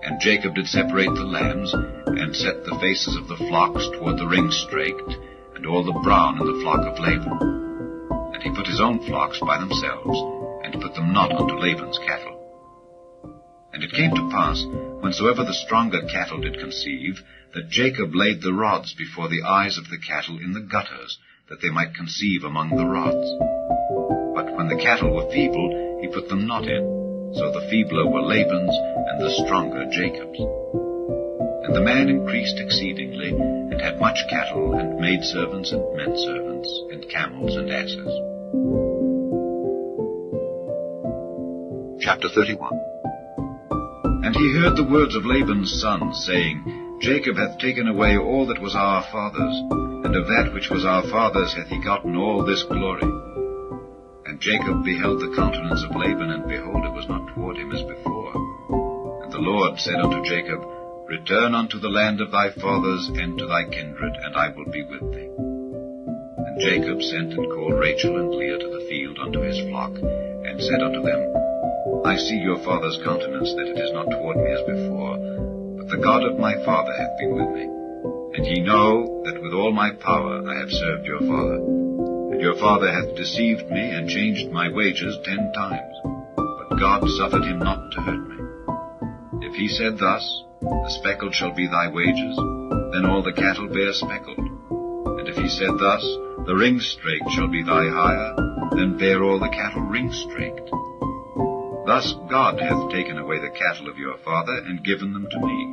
And Jacob did separate the lambs, and set the faces of the flocks toward the ring-straked, and all the brown in the flock of Laban. And he put his own flocks by themselves, and put them not unto Laban's cattle. And it came to pass, whensoever the stronger cattle did conceive, that Jacob laid the rods before the eyes of the cattle in the gutters, that they might conceive among the rods. But when the cattle were feeble, he put them not in, so the feebler were Laban's, and the stronger Jacob's. And the man increased exceedingly, and had much cattle, and maidservants and menservants, and camels and asses. Chapter 31. And he heard the words of Laban's sons, saying, Jacob hath taken away all that was our father's, and of that which was our father's hath he gotten all this glory. And Jacob beheld the countenance of Laban, and behold, it was not toward him as before. And the Lord said unto Jacob, Return unto the land of thy fathers, and to thy kindred, and I will be with thee. And Jacob sent and called Rachel and Leah to the field unto his flock, and said unto them, I see your father's countenance, that it is not toward me as before, but the God of my father hath been with me. And ye know that with all my power I have served your father. And your father hath deceived me, and changed my wages 10 times. But God suffered him not to hurt me. If he said thus, The speckled shall be thy wages, then all the cattle bear speckled. And if he said thus, The ring-straked shall be thy hire, then bear all the cattle ring-straked. Thus God hath taken away the cattle of your father, and given them to me.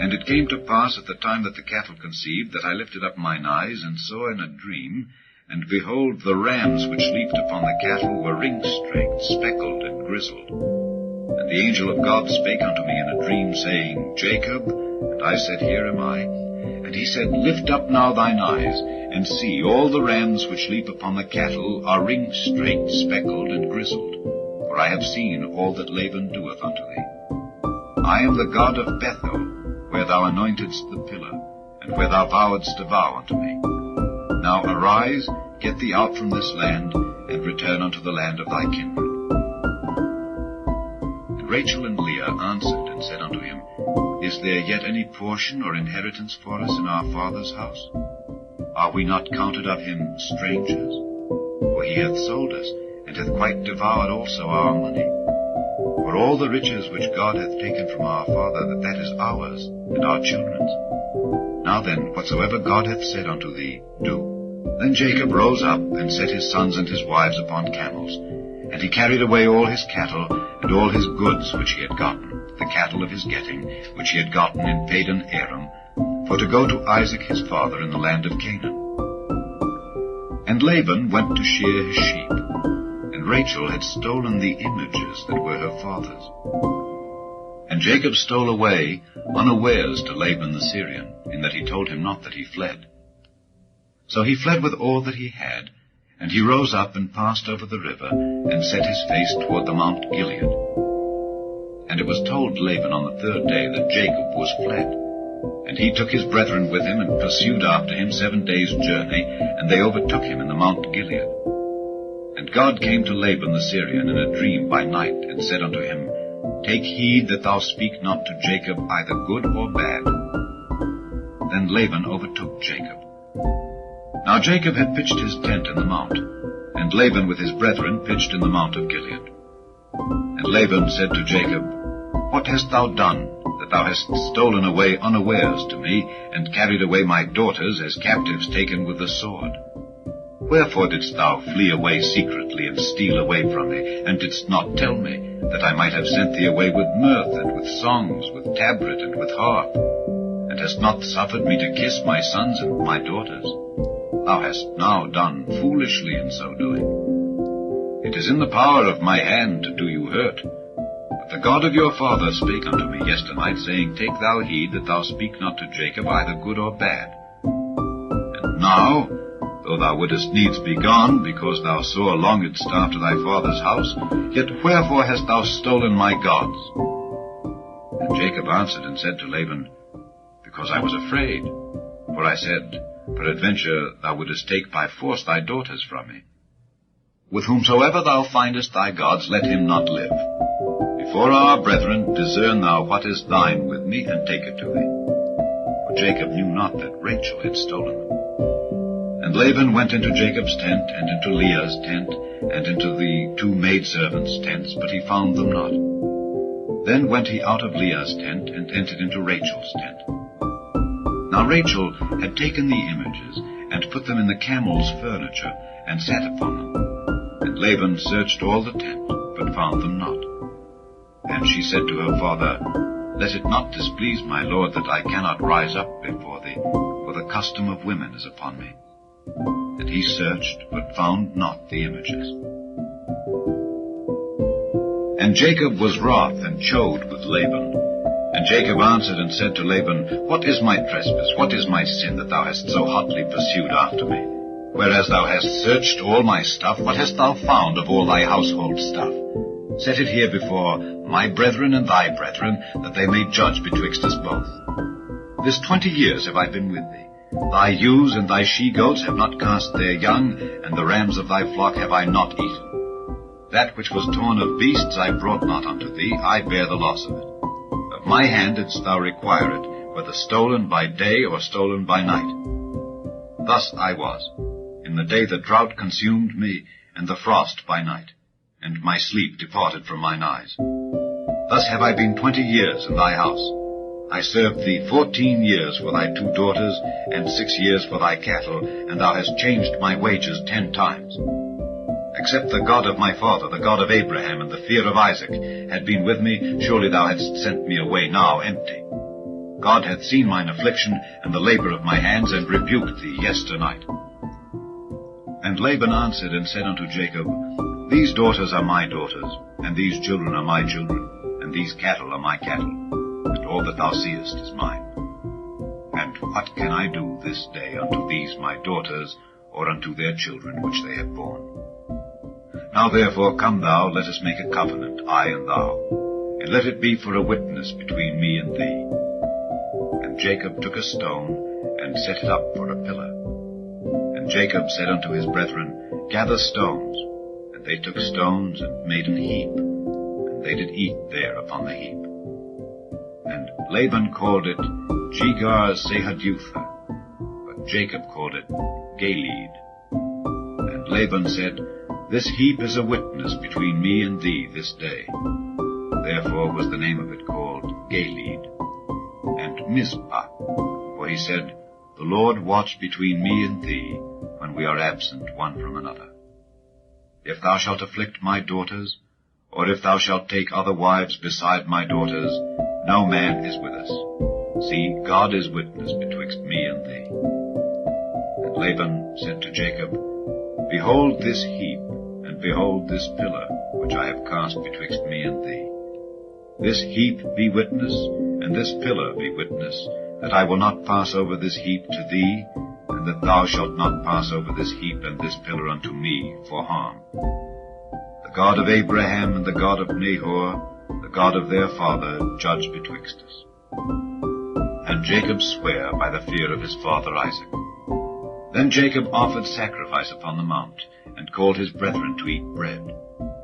And it came to pass at the time that the cattle conceived, that I lifted up mine eyes, and saw in a dream, and behold, the rams which leaped upon the cattle were ring-straked, speckled, and grizzled. And the angel of God spake unto me in a dream, saying, Jacob. And I said, Here am I. And he said, Lift up now thine eyes, and see, all the rams which leap upon the cattle are ring-streaked, speckled, and grizzled. For I have seen all that Laban doeth unto thee. I am the God of Bethel, where thou anointedst the pillar, and where thou vowedst a vow unto me. Now arise, get thee out from this land, and return unto the land of thy kindred. And Rachel and Leah answered and said unto him, Is there yet any portion or inheritance for us in our father's house? Are we not counted of him strangers? For he hath sold us, and hath quite devoured also our money. For all the riches which God hath taken from our father, that is ours, and our children's. Now then, whatsoever God hath said unto thee, do. Then Jacob rose up, and set his sons and his wives upon camels. And he carried away all his cattle, and all his goods which he had gotten, the cattle of his getting, which he had gotten in Padan Aram, for to go to Isaac his father in the land of Canaan. And Laban went to shear his sheep, and Rachel had stolen the images that were her father's. And Jacob stole away unawares to Laban the Syrian, in that he told him not that he fled. So he fled with all that he had, and he rose up and passed over the river, and set his face toward the Mount Gilead. And it was told Laban on the third day that Jacob was fled. And he took his brethren with him, and pursued after him 7 days' journey, and they overtook him in the Mount Gilead. And God came to Laban the Syrian in a dream by night, and said unto him, Take heed that thou speak not to Jacob either good or bad. Then Laban overtook Jacob. Now Jacob had pitched his tent in the mount, and Laban with his brethren pitched in the mount of Gilead. And Laban said to Jacob, What hast thou done, that thou hast stolen away unawares to me, and carried away my daughters as captives taken with the sword? Wherefore didst thou flee away secretly, and steal away from me, and didst not tell me, that I might have sent thee away with mirth, and with songs, with tabret, and with harp, and hast not suffered me to kiss my sons and my daughters? Thou hast now done foolishly in so doing. It is in the power of my hand to do you hurt. But the God of your father spake unto me yesternight, saying, Take thou heed that thou speak not to Jacob either good or bad. And now, though thou wouldest needs be gone, because thou sore longedst after thy father's house, yet wherefore hast thou stolen my gods? And Jacob answered and said to Laban, Because I was afraid. For I said, Peradventure thou wouldest take by force thy daughters from me. With whomsoever thou findest thy gods, let him not live. Before our brethren discern thou what is thine with me, and take it to thee. For Jacob knew not that Rachel had stolen them. And Laban went into Jacob's tent, and into Leah's tent, and into the 2 maidservants' tents, but he found them not. Then went he out of Leah's tent, and entered into Rachel's tent. Now Rachel had taken the images, and put them in the camel's furniture, and sat upon them. And Laban searched all the tent, but found them not. And she said to her father, Let it not displease my lord that I cannot rise up before thee, for the custom of women is upon me. And he searched, but found not the images. And Jacob was wroth, and chode with Laban. And Jacob answered and said to Laban, What is my trespass? What is my sin, that thou hast so hotly pursued after me? Whereas thou hast searched all my stuff, what hast thou found of all thy household stuff? Set it here before my brethren and thy brethren, that they may judge betwixt us both. This 20 years have I been with thee. Thy ewes and thy she-goats have not cast their young, and the rams of thy flock have I not eaten. That which was torn of beasts I brought not unto thee, I bear the loss of it. Of my hand didst thou require it, whether stolen by day or stolen by night. Thus I was, in the day the drought consumed me, and the frost by night, and my sleep departed from mine eyes. Thus have I been 20 years in thy house. I served thee 14 years for thy 2 daughters, and 6 years for thy cattle, and thou hast changed my wages 10 times. Except the God of my father, the God of Abraham, and the fear of Isaac, had been with me, surely thou hadst sent me away now empty. God hath seen mine affliction, and the labor of my hands, and rebuked thee yesternight. And Laban answered and said unto Jacob, These daughters are my daughters, and these children are my children, and these cattle are my cattle, and all that thou seest is mine. And what can I do this day unto these my daughters, or unto their children which they have borne? Now therefore come thou, let us make a covenant, I and thou, and let it be for a witness between me and thee. And Jacob took a stone, and set it up for a pillar. And Jacob said unto his brethren, Gather stones. And they took stones, and made an heap, and they did eat there upon the heap. And Laban called it Jegar-sahadutha, but Jacob called it Galeed. And Laban said, This heap is a witness between me and thee this day. Therefore was the name of it called Galeed. And Mizpah, for he said, The Lord watch between me and thee, when we are absent one from another. If thou shalt afflict my daughters, or if thou shalt take other wives beside my daughters, no man is with us. See, God is witness betwixt me and thee. And Laban said to Jacob, Behold this heap, and behold this pillar, which I have cast betwixt me and thee. This heap be witness, and this pillar be witness, that I will not pass over this heap to thee, and that thou shalt not pass over this heap and this pillar unto me for harm. The God of Abraham and the God of Nahor, the God of their father, judge betwixt us. And Jacob sware by the fear of his father Isaac. Then Jacob offered sacrifice upon the mount, and called his brethren to eat bread.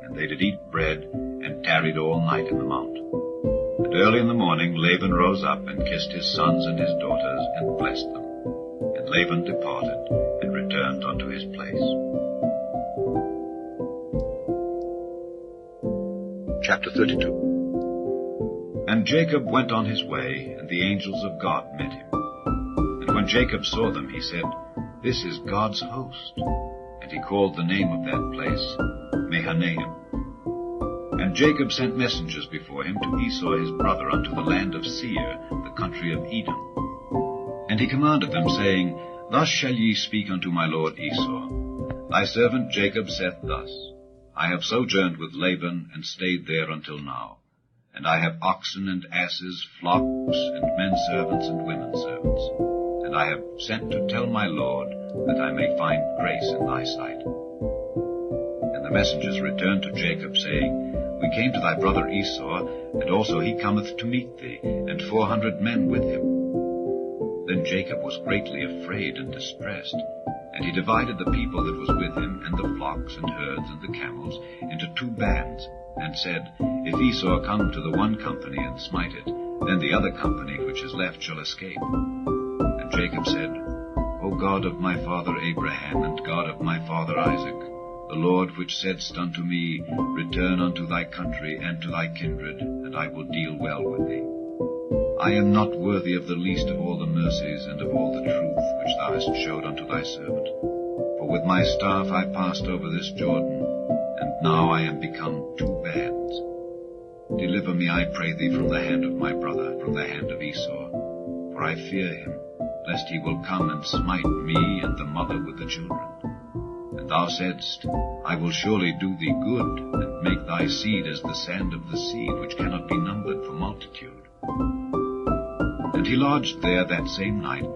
And they did eat bread, and tarried all night in the mount. And early in the morning Laban rose up, and kissed his sons and his daughters, and blessed them. And Laban departed, and returned unto his place. Chapter 32. And Jacob went on his way, and the angels of God met him. And when Jacob saw them, he said, This is God's host. And he called the name of that place Mahanaim. And Jacob sent messengers before him to Esau his brother unto the land of Seir, the country of Edom. And he commanded them, saying, Thus shall ye speak unto my lord Esau. Thy servant Jacob saith thus, I have sojourned with Laban, and stayed there until now. And I have oxen and asses, flocks, and men servants and women servants. And I have sent to tell my lord, that I may find grace in thy sight. And the messengers returned to Jacob, saying, We came to thy brother Esau, and also he cometh to meet thee, and 400 men with him. Then Jacob was greatly afraid and distressed, and he divided the people that was with him, and the flocks and herds and the camels, into 2 bands, and said, If Esau come to the one company and smite it, then the other company which is left shall escape. And Jacob said, O God of my father Abraham, and God of my father Isaac, the Lord which saidst unto me, Return unto thy country and to thy kindred, and I will deal well with thee. I am not worthy of the least of all the mercies and of all the truth which thou hast showed unto thy servant. For with my staff I passed over this Jordan, and now I am become 2 bands. Deliver me, I pray thee, from the hand of my brother, from the hand of Esau, for I fear him, lest he will come and smite me and the mother with the children. And thou saidst, I will surely do thee good, and make thy seed as the sand of the sea, which cannot be numbered for multitude. And he lodged there that same night,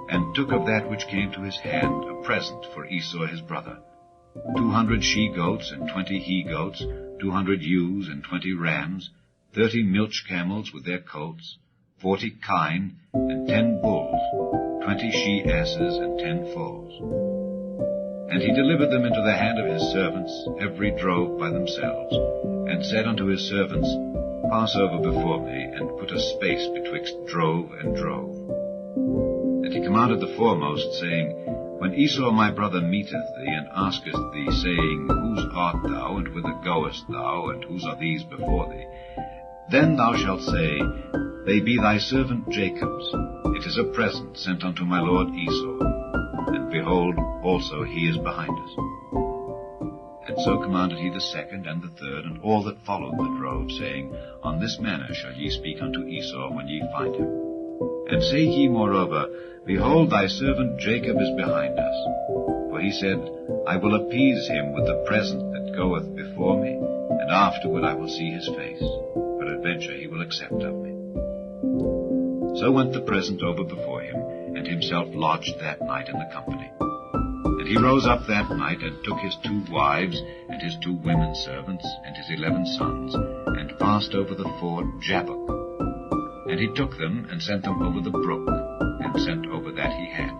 and took of that which came to his hand a present for Esau his brother, 200 she-goats and 20 he-goats, 200 ewes and 20 rams, 30 milch camels with their colts, 40 kine, and 10 bulls, 20 she-asses, and 10 foals. And he delivered them into the hand of his servants, every drove by themselves, and said unto his servants, Pass over before me, and put a space betwixt drove and drove. And he commanded the foremost, saying, When Esau my brother meeteth thee, and asketh thee, saying, Whose art thou, and whither goest thou, and whose are these before thee? Then thou shalt say, They be thy servant Jacob's. It is a present sent unto my lord Esau. And behold, also he is behind us. And so commanded he the second and the third, and all that followed the drove, saying, On this manner shall ye speak unto Esau when ye find him. And say ye moreover, Behold, thy servant Jacob is behind us. For he said, I will appease him with the present that goeth before me, and afterward I will see his face. Peradventure he will accept of me. So went the present over before him, and himself lodged that night in the company. And he rose up that night, and took his 2 wives, and his 2 women servants, and his 11 sons, and passed over the ford Jabbok. And he took them, and sent them over the brook, and sent over that he had.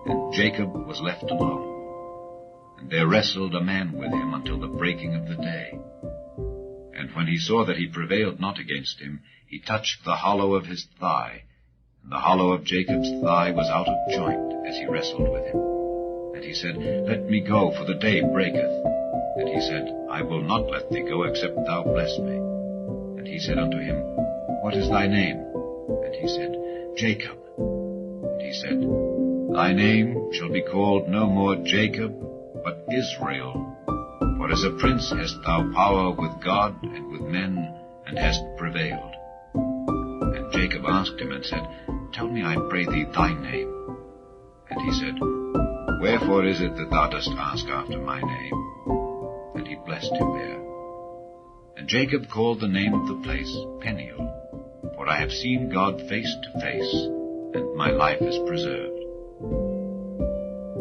And Jacob was left alone. And there wrestled a man with him until the breaking of the day. And when he saw that he prevailed not against him, he touched the hollow of his thigh, and the hollow of Jacob's thigh was out of joint as he wrestled with him. And he said, Let me go, for the day breaketh. And he said, I will not let thee go, except thou bless me. And he said unto him, What is thy name? And he said, Jacob. And he said, Thy name shall be called no more Jacob, but Israel. For as a prince hast thou power with God and with men, and hast prevailed. And Jacob asked him and said, Tell me, I pray thee, thy name. And he said, Wherefore is it that thou dost ask after my name? And he blessed him there. And Jacob called the name of the place Peniel, for I have seen God face to face, and my life is preserved.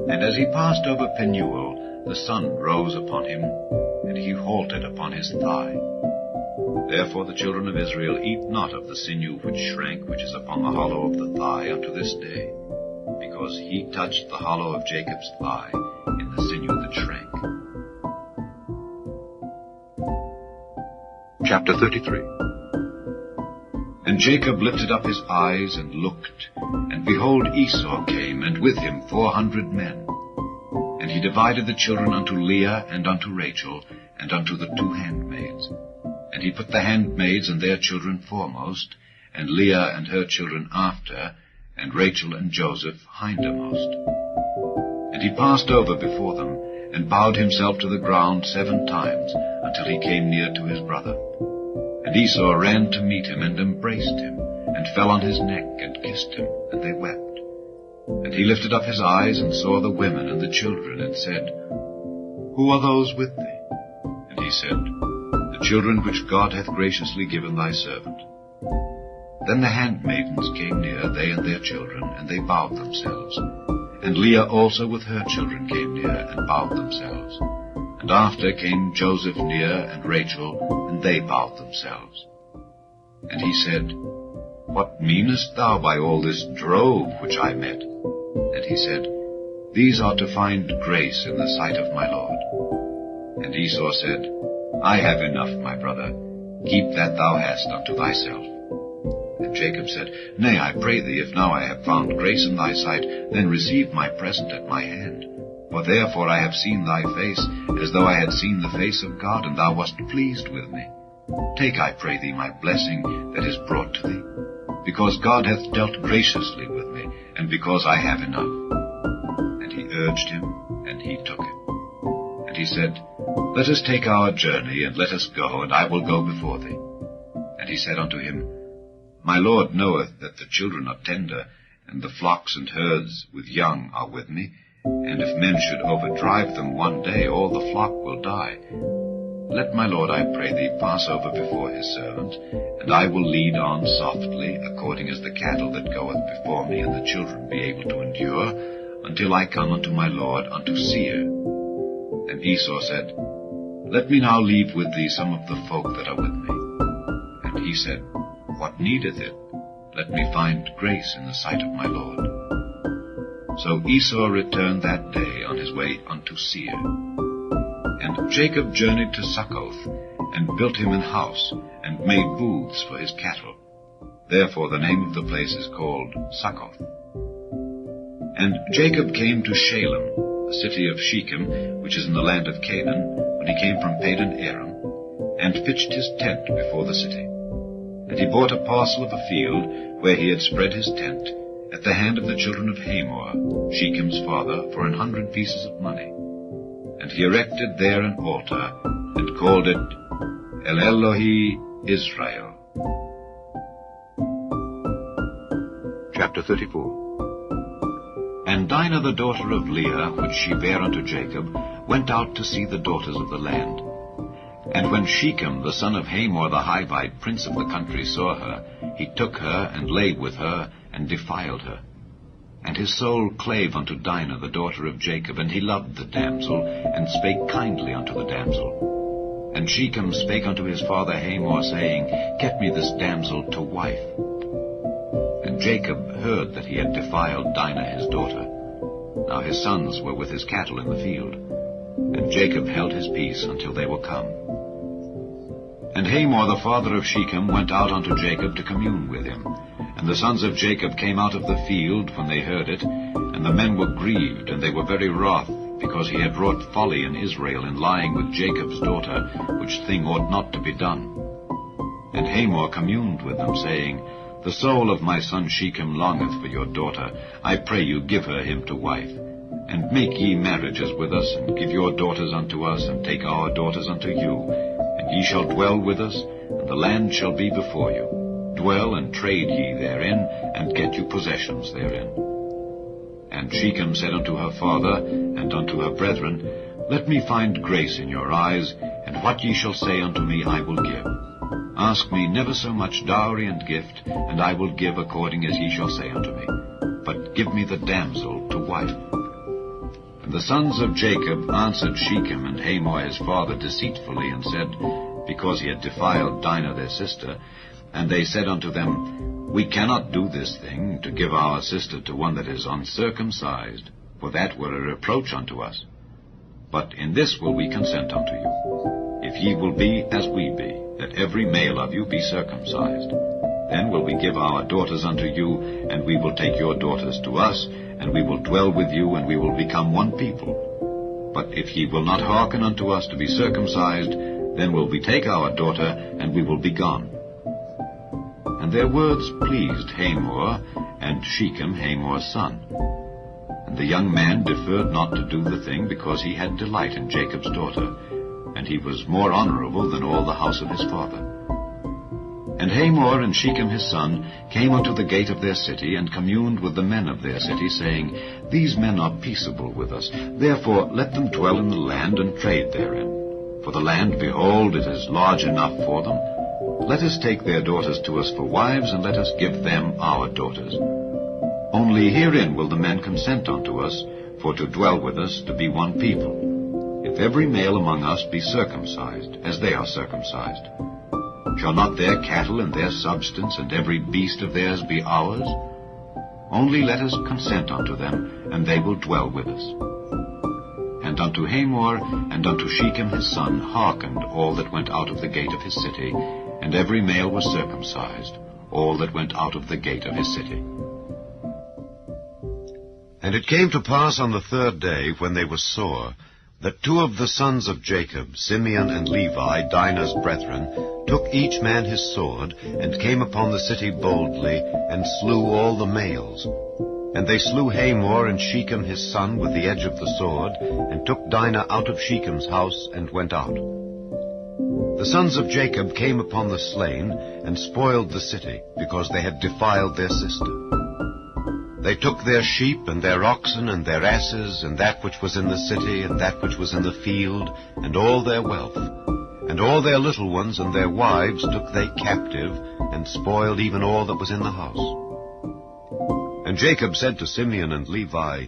And as he passed over Peniel, the sun rose upon him, and he halted upon his thigh. Therefore the children of Israel eat not of the sinew which shrank, which is upon the hollow of the thigh unto this day, because he touched the hollow of Jacob's thigh in the sinew that shrank. Chapter 33. And Jacob lifted up his eyes and looked, and behold, Esau came, and with him 400 men. And he divided the children unto Leah and unto Rachel, and unto the 2 handmaids. And he put the handmaids and their children foremost, and Leah and her children after, and Rachel and Joseph hindermost. And he passed over before them, and bowed himself to the ground 7 times, until he came near to his brother. And Esau ran to meet him, and embraced him, and fell on his neck, and kissed him, and they wept. And he lifted up his eyes, and saw the women and the children, and said, Who are those with thee? And he said, The children which God hath graciously given thy servant. Then the handmaidens came near, they and their children, and they bowed themselves. And Leah also with her children came near, and bowed themselves. And after came Joseph near, and Rachel, and they bowed themselves. And he said, What meanest thou by all this drove which I met? And he said, These are to find grace in the sight of my Lord. And Esau said, I have enough, my brother. Keep that thou hast unto thyself. And Jacob said, Nay, I pray thee, if now I have found grace in thy sight, then receive my present at my hand. For therefore I have seen thy face, as though I had seen the face of God, and thou wast pleased with me. Take, I pray thee, my blessing that is brought to thee, because God hath dealt graciously with me, and because I have enough. And he urged him, and he took him. And he said, Let us take our journey, and let us go, and I will go before thee. And he said unto him, My Lord knoweth that the children are tender, and the flocks and herds with young are with me, and if men should overdrive them one day, all the flock will die. Let my Lord, I pray thee, pass over before his servant, and I will lead on softly, according as the cattle that goeth before me, and the children be able to endure, until I come unto my Lord, unto Seir. And Esau said, Let me now leave with thee some of the folk that are with me. And he said, What needeth it? Let me find grace in the sight of my Lord. So Esau returned that day on his way unto Seir. And Jacob journeyed to Succoth, and built him an house, and made booths for his cattle. Therefore the name of the place is called Succoth. And Jacob came to Shalem, a city of Shechem, which is in the land of Canaan, when he came from Padan Aram, and pitched his tent before the city. And he bought a parcel of a field, where he had spread his tent, at the hand of the children of Hamor, Shechem's father, for 100 pieces of money. And he erected there an altar, and called it El Elohi Israel. Chapter 34. And Dinah the daughter of Leah, which she bare unto Jacob, went out to see the daughters of the land. And when Shechem the son of Hamor the Hivite, prince of the country, saw her, he took her, and lay with her, and defiled her. And his soul clave unto Dinah the daughter of Jacob, and he loved the damsel, and spake kindly unto the damsel. And Shechem spake unto his father Hamor, saying, Get me this damsel to wife. And Jacob heard that he had defiled Dinah his daughter. Now his sons were with his cattle in the field. And Jacob held his peace until they were come. And Hamor the father of Shechem went out unto Jacob to commune with him. And the sons of Jacob came out of the field when they heard it, and the men were grieved, and they were very wroth, because he had wrought folly in Israel in lying with Jacob's daughter, which thing ought not to be done. And Hamor communed with them, saying, The soul of my son Shechem longeth for your daughter. I pray you give her him to wife. And make ye marriages with us, and give your daughters unto us, and take our daughters unto you. And ye shall dwell with us, and the land shall be before you. Dwell and trade ye therein, and get you possessions therein. And Shechem said unto her father, and unto her brethren, Let me find grace in your eyes, and what ye shall say unto me I will give. Ask me never so much dowry and gift, and I will give according as ye shall say unto me. But give me the damsel to wife. And the sons of Jacob answered Shechem and Hamor his father deceitfully, and said, because he had defiled Dinah their sister, and they said unto them, We cannot do this thing, to give our sister to one that is uncircumcised, for that were a reproach unto us. But in this will we consent unto you, if ye will be as we be, that every male of you be circumcised. Then will we give our daughters unto you, and we will take your daughters to us, and we will dwell with you, and we will become one people. But if ye will not hearken unto us to be circumcised, then will we take our daughter, and we will be gone. And their words pleased Hamor, and Shechem Hamor's son. And the young man deferred not to do the thing, because he had delight in Jacob's daughter, and he was more honorable than all the house of his father. And Hamor and Shechem his son came unto the gate of their city, and communed with the men of their city, saying, These men are peaceable with us, therefore let them dwell in the land, and trade therein. For the land, behold, it is large enough for them. Let us take their daughters to us for wives, and let us give them our daughters. Only herein will the men consent unto us, for to dwell with us, to be one people. If every male among us be circumcised, as they are circumcised, shall not their cattle and their substance and every beast of theirs be ours? Only let us consent unto them, and they will dwell with us. And unto Hamor and unto Shechem his son hearkened all that went out of the gate of his city, and every male was circumcised, all that went out of the gate of his city. And it came to pass on the third day, when they were sore, that two of the sons of Jacob, Simeon and Levi, Dinah's brethren, took each man his sword, and came upon the city boldly, and slew all the males. And they slew Hamor and Shechem his son with the edge of the sword, and took Dinah out of Shechem's house, and went out. The sons of Jacob came upon the slain, and spoiled the city, because they had defiled their sister. They took their sheep, and their oxen, and their asses, and that which was in the city, and that which was in the field, and all their wealth. And all their little ones and their wives took they captive, and spoiled even all that was in the house. And Jacob said to Simeon and Levi,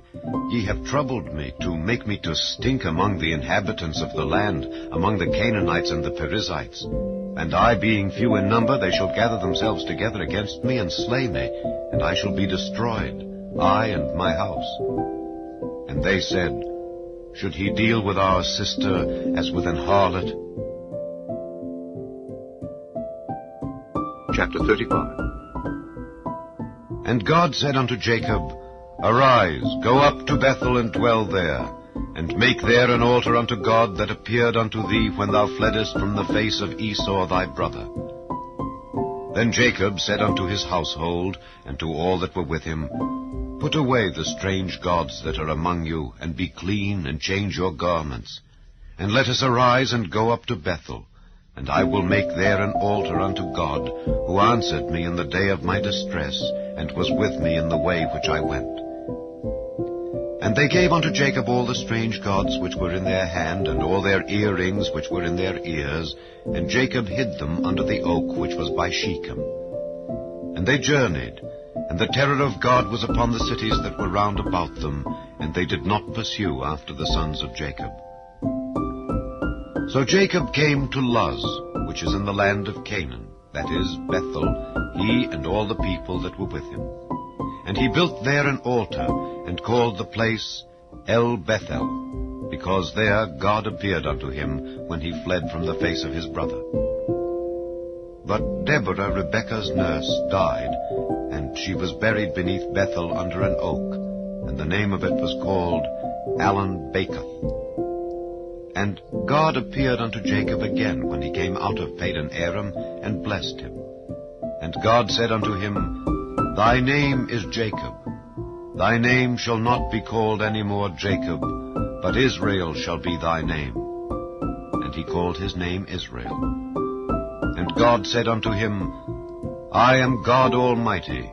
Ye have troubled me, to make me to stink among the inhabitants of the land, among the Canaanites and the Perizzites. And I, being few in number, they shall gather themselves together against me, and slay me, and I shall be destroyed, I and my house. And they said, Should he deal with our sister as with an harlot? Chapter 35. And God said unto Jacob, Arise, go up to Bethel, and dwell there, and make there an altar unto God that appeared unto thee when thou fleddest from the face of Esau thy brother. Then Jacob said unto his household, and to all that were with him, Put away the strange gods that are among you, and be clean, and change your garments. And let us arise and go up to Bethel, and I will make there an altar unto God, who answered me in the day of my distress, and was with me in the way which I went. And they gave unto Jacob all the strange gods which were in their hand, and all their earrings which were in their ears, and Jacob hid them under the oak which was by Shechem. And they journeyed, And the terror of God was upon the cities that were round about them, and they did not pursue after the sons of Jacob. So Jacob came to Luz, which is in the land of Canaan, that is, Bethel, he and all the people that were with him. And he built there an altar, and called the place El Bethel, because there God appeared unto him when he fled from the face of his brother. But Deborah, Rebekah's nurse, died, and she was buried beneath Bethel under an oak, and the name of it was called Allon Bacuth. And God appeared unto Jacob again when he came out of Padan Aram, and blessed him. And God said unto him, Thy name is Jacob. Thy name shall not be called any more Jacob, but Israel shall be thy name. And he called his name Israel. And God said unto him, I am God Almighty.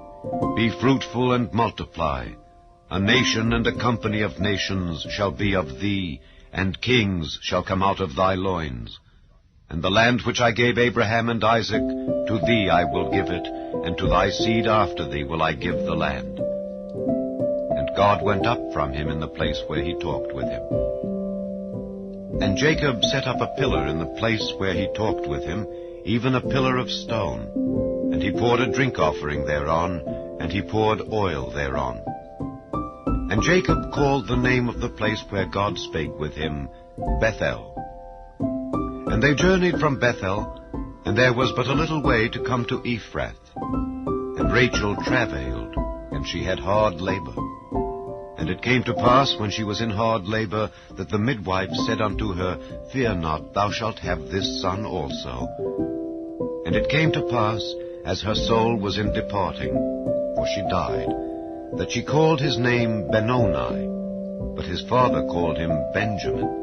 Be fruitful and multiply. A nation and a company of nations shall be of thee, and kings shall come out of thy loins. And the land which I gave Abraham and Isaac, to thee I will give it, and to thy seed after thee will I give the land. And God went up from him in the place where he talked with him. And Jacob set up a pillar in the place where he talked with him, even a pillar of stone. And he poured a drink offering thereon, and he poured oil thereon. And Jacob called the name of the place where God spake with him, Bethel. And they journeyed from Bethel, and there was but a little way to come to Ephrath. And Rachel travailed, and she had hard labor. And it came to pass, when she was in hard labor, that the midwife said unto her, Fear not, thou shalt have this son also. And it came to pass, as her soul was in departing, for she died, that she called his name Benoni, but his father called him Benjamin.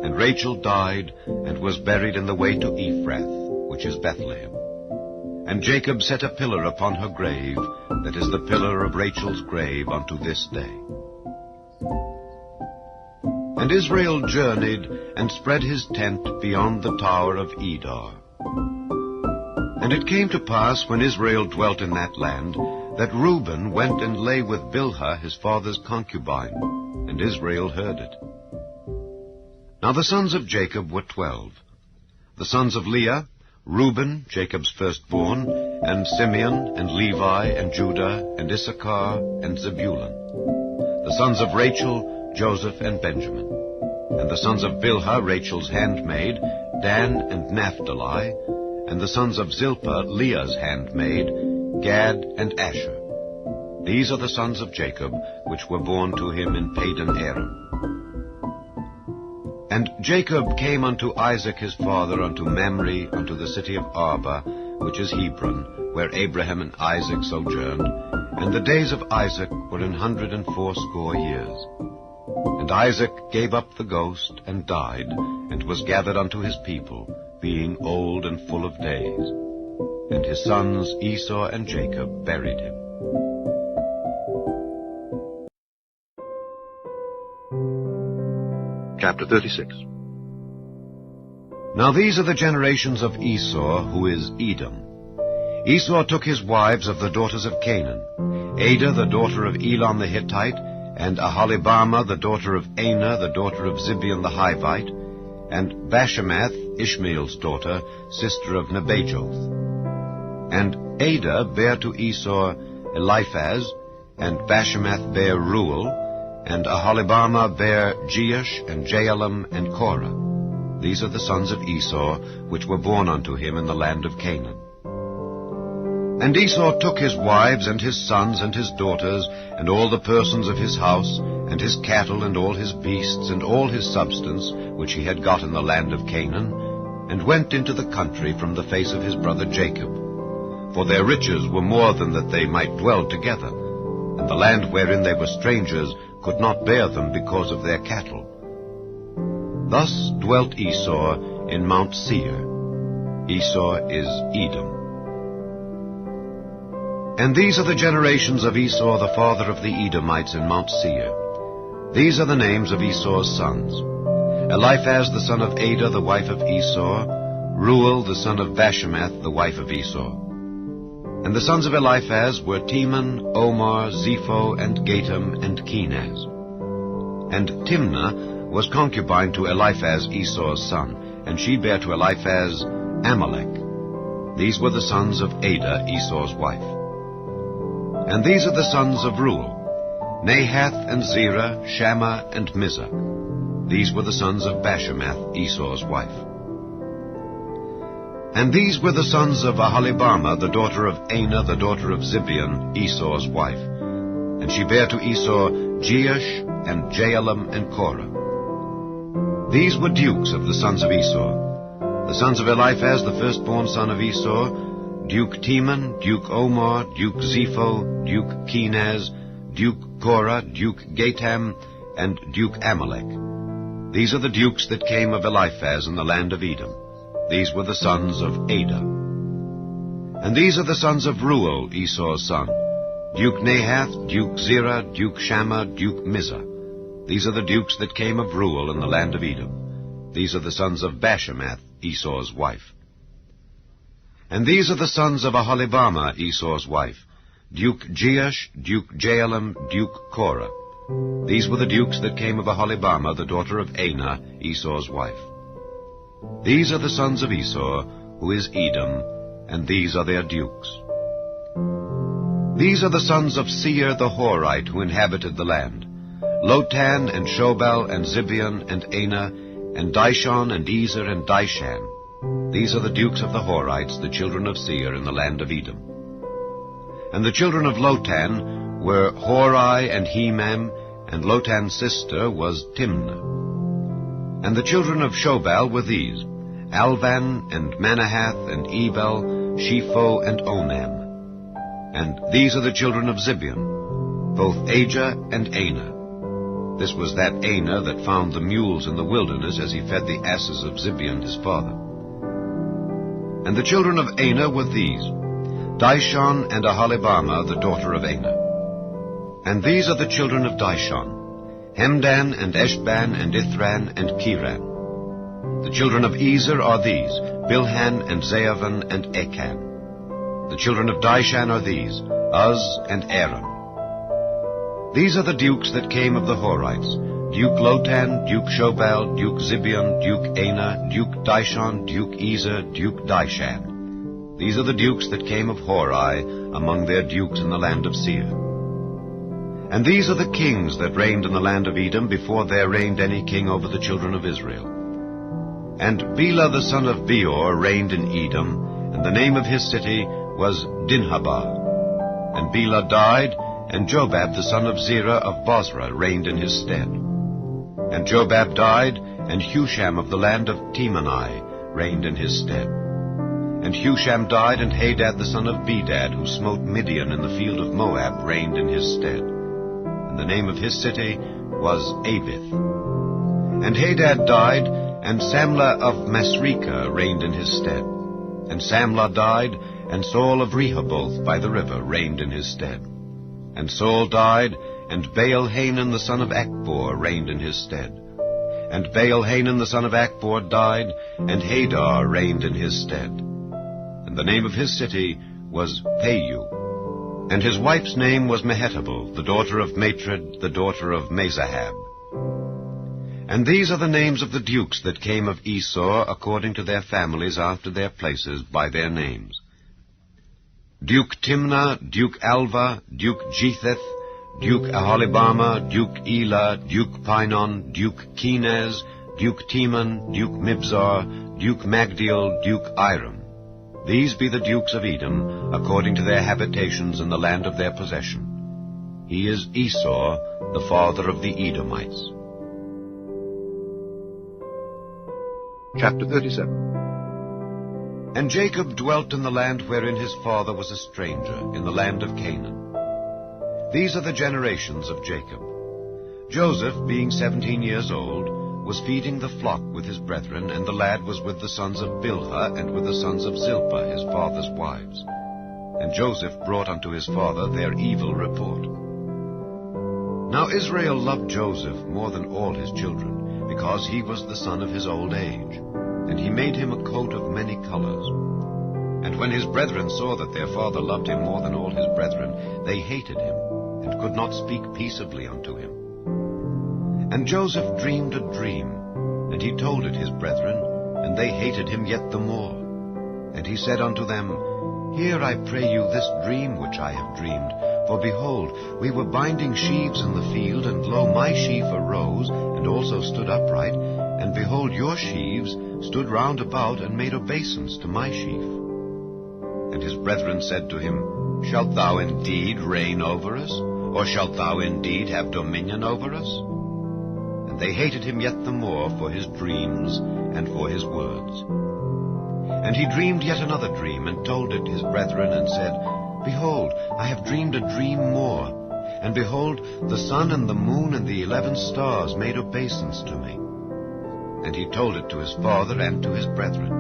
And Rachel died, and was buried in the way to Ephrath, which is Bethlehem. And Jacob set a pillar upon her grave, that is the pillar of Rachel's grave unto this day. And Israel journeyed, and spread his tent beyond the tower of Edar. And it came to pass, when Israel dwelt in that land, that Reuben went and lay with Bilhah his father's concubine, and Israel heard it. Now the sons of Jacob were 12. The sons of Leah, Reuben, Jacob's firstborn, and Simeon, and Levi, and Judah, and Issachar, and Zebulun. The sons of Rachel, Joseph, and Benjamin. And the sons of Bilhah, Rachel's handmaid, Dan and Naphtali. And the sons of Zilpah, Leah's handmaid, Gad and Asher. These are the sons of Jacob, which were born to him in Padan Aram. And Jacob came unto Isaac his father, unto Mamre, unto the city of Arba, which is Hebron, where Abraham and Isaac sojourned. And the days of Isaac were 180 years. And Isaac gave up the ghost, and died, and was gathered unto his people, being old and full of days. And his sons Esau and Jacob buried him. Chapter 36. Now these are the generations of Esau, who is Edom. Esau took his wives of the daughters of Canaan, Adah the daughter of Elon the Hittite, and Aholibamah the daughter of Anah the daughter of Zibeon the Hivite, and Bashemath, Ishmael's daughter, sister of Nebajoth. And Adah bare to Esau Eliphaz, and Bashemath bare Reuel, and Aholibamah bare Jeush, and Jaalam, and Korah. These are the sons of Esau, which were born unto him in the land of Canaan. And Esau took his wives, and his sons, and his daughters, and all the persons of his house, and his cattle, and all his beasts, and all his substance, which he had got in the land of Canaan, and went into the country from the face of his brother Jacob. For their riches were more than that they might dwell together, and the land wherein they were strangers could not bear them because of their cattle. Thus dwelt Esau in Mount Seir. Esau is Edom. And these are the generations of Esau, the father of the Edomites in Mount Seir. These are the names of Esau's sons: Eliphaz the son of Adah, the wife of Esau; Reuel the son of Bashemath, the wife of Esau. And the sons of Eliphaz were Teman, Omar, Zepho, and Gatam, and Kenaz. And Timnah was concubine to Eliphaz, Esau's son, and she bare to Eliphaz Amalek. These were the sons of Ada, Esau's wife. And these are the sons of Reuel, Nahath, and Zerah, Shammah, and Mizah. These were the sons of Bashemath, Esau's wife. And these were the sons of Aholibamah, the daughter of Anah, the daughter of Zibeon, Esau's wife. And she bare to Esau Jeush, and Jaalam, and Korah. These were dukes of the sons of Esau. The sons of Eliphaz, the firstborn son of Esau, Duke Teman, Duke Omar, Duke Zepho, Duke Kenaz, Duke Korah, Duke Gatam, and Duke Amalek. These are the dukes that came of Eliphaz in the land of Edom. These were the sons of Ada. And these are the sons of Reuel, Esau's son, Duke Nahath, Duke Zerah, Duke Shammah, Duke Mizah. These are the dukes that came of Reuel in the land of Edom. These are the sons of Bashemath, Esau's wife. And these are the sons of Aholibamah, Esau's wife, Duke Jeush, Duke Jaalam, Duke Korah. These were the dukes that came of Aholibamah, the daughter of Anah, Esau's wife. These are the sons of Esau, who is Edom, and these are their dukes. These are the sons of Seir the Horite, who inhabited the land, Lotan, and Shobal, and Zibeon, and Anah, and Dishon, and Ezer, and Dishan. These are the dukes of the Horites, the children of Seir, in the land of Edom. And the children of Lotan were Hori and Hemam, and Lotan's sister was Timnah. And the children of Shobal were these, Alvan, and Manahath, and Ebal, Shepho, and Onam. And these are the children of Zibeon, both Ajah and Anah. This was that Anah that found the mules in the wilderness as he fed the asses of Zibeon his father. And the children of Anah were these, Dishon and Aholibamah, the daughter of Anah. And these are the children of Dishon, Hemdan, and Eshban, and Ithran, and Kiran. The children of Ezer are these, Bilhan, and Zaavan, and Achan. The children of Dishan are these, Uz, and Aaron. These are the dukes that came of the Horites, Duke Lotan, Duke Shobal, Duke Zibeon, Duke Anah, Duke Dishon, Duke Ezer, Duke Dishan. These are the dukes that came of Hori among their dukes in the land of Seir. And these are the kings that reigned in the land of Edom before there reigned any king over the children of Israel. And Bela the son of Beor reigned in Edom, and the name of his city was Dinhabah. And Bela died, and Jobab the son of Zerah of Bozrah reigned in his stead. And Jobab died, and Husham of the land of Temani reigned in his stead. And Husham died, and Hadad the son of Bedad, who smote Midian in the field of Moab, reigned in his stead. And the name of his city was Avith. And Hadad died, and Samlah of Masrekah reigned in his stead. And Samlah died, and Saul of Rehoboth by the river reigned in his stead. And Saul died, and Baal-Hanan the son of Achbor reigned in his stead. And Baal-Hanan the son of Achbor died, and Hadar reigned in his stead. And the name of his city was Payu. And his wife's name was Mehetabel, the daughter of Matred, the daughter of Mezahab. And these are the names of the dukes that came of Esau according to their families after their places by their names. Duke Timnah, Duke Alva, Duke Jetheth, Duke Aholibamah, Duke Elah, Duke Pinon, Duke Kenaz, Duke Teman, Duke Mibzar, Duke Magdiel, Duke Iram. These be the dukes of Edom, according to their habitations in the land of their possession. He is Esau, the father of the Edomites. Chapter 37. And Jacob dwelt in the land wherein his father was a stranger, in the land of Canaan. These are the generations of Jacob. Joseph, being 17 years old, was feeding the flock with his brethren, and the lad was with the sons of Bilhah and with the sons of Zilpah, his father's wives. And Joseph brought unto his father their evil report. Now Israel loved Joseph more than all his children, because he was the son of his old age, and he made him a coat of many colors. And when his brethren saw that their father loved him more than all his brethren, they hated him, and could not speak peaceably unto him. And Joseph dreamed a dream, and he told it his brethren, and they hated him yet the more. And he said unto them, Hear, I pray you, this dream which I have dreamed. For behold, we were binding sheaves in the field, and lo, my sheaf arose, and also stood upright, and behold, your sheaves stood round about, and made obeisance to my sheaf. And his brethren said to him, Shalt thou indeed reign over us? Or shalt thou indeed have dominion over us? And they hated him yet the more for his dreams and for his words. And he dreamed yet another dream, and told it his brethren, and said, Behold, I have dreamed a dream more. And behold, the sun and the moon and the 11 stars made obeisance to me. And he told it to his father and to his brethren.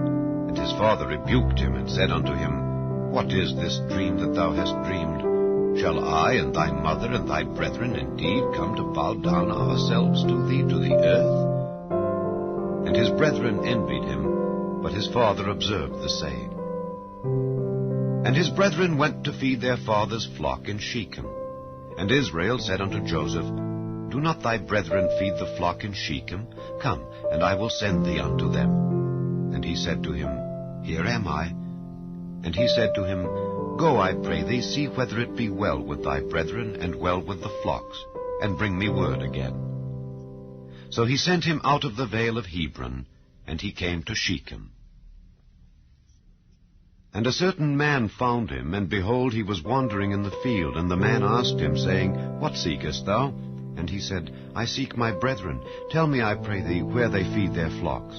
And his father rebuked him, and said unto him, What is this dream that thou hast dreamed? Shall I and thy mother and thy brethren indeed come to bow down ourselves to thee to the earth? And his brethren envied him, but his father observed the saying. And his brethren went to feed their father's flock in Shechem. And Israel said unto Joseph, Do not thy brethren feed the flock in Shechem? Come, and I will send thee unto them. And he said to him, Here am I. And he said to him, Go, I pray thee, see whether it be well with thy brethren, and well with the flocks, and bring me word again. So he sent him out of the vale of Hebron, and he came to Shechem. And a certain man found him, and behold, he was wandering in the field. And the man asked him, saying, What seekest thou? And he said, I seek my brethren. Tell me, I pray thee, where they feed their flocks.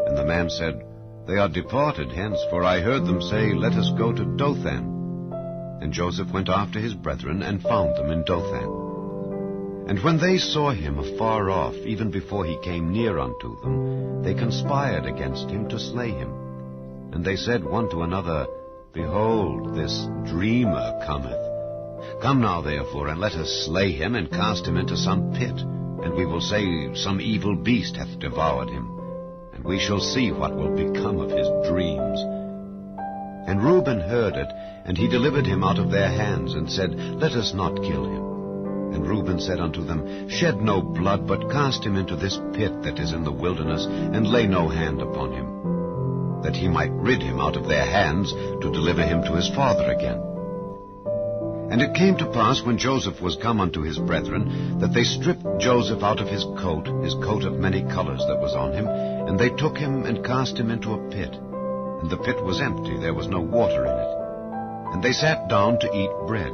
And the man said, They are departed hence, for I heard them say, Let us go to Dothan. And Joseph went after his brethren, and found them in Dothan. And when they saw him afar off, even before he came near unto them, they conspired against him to slay him. And they said one to another, Behold, this dreamer cometh. Come now, therefore, and let us slay him, and cast him into some pit, and we will say, Some evil beast hath devoured him, and we shall see what will become of his dreams. And Reuben heard it, and he delivered him out of their hands, and said, Let us not kill him. And Reuben said unto them, Shed no blood, but cast him into this pit that is in the wilderness, and lay no hand upon him, that he might rid him out of their hands, to deliver him to his father again. And it came to pass, when Joseph was come unto his brethren, that they stripped Joseph out of his coat of many colors that was on him, and they took him and cast him into a pit. And the pit was empty, there was no water in it. And they sat down to eat bread.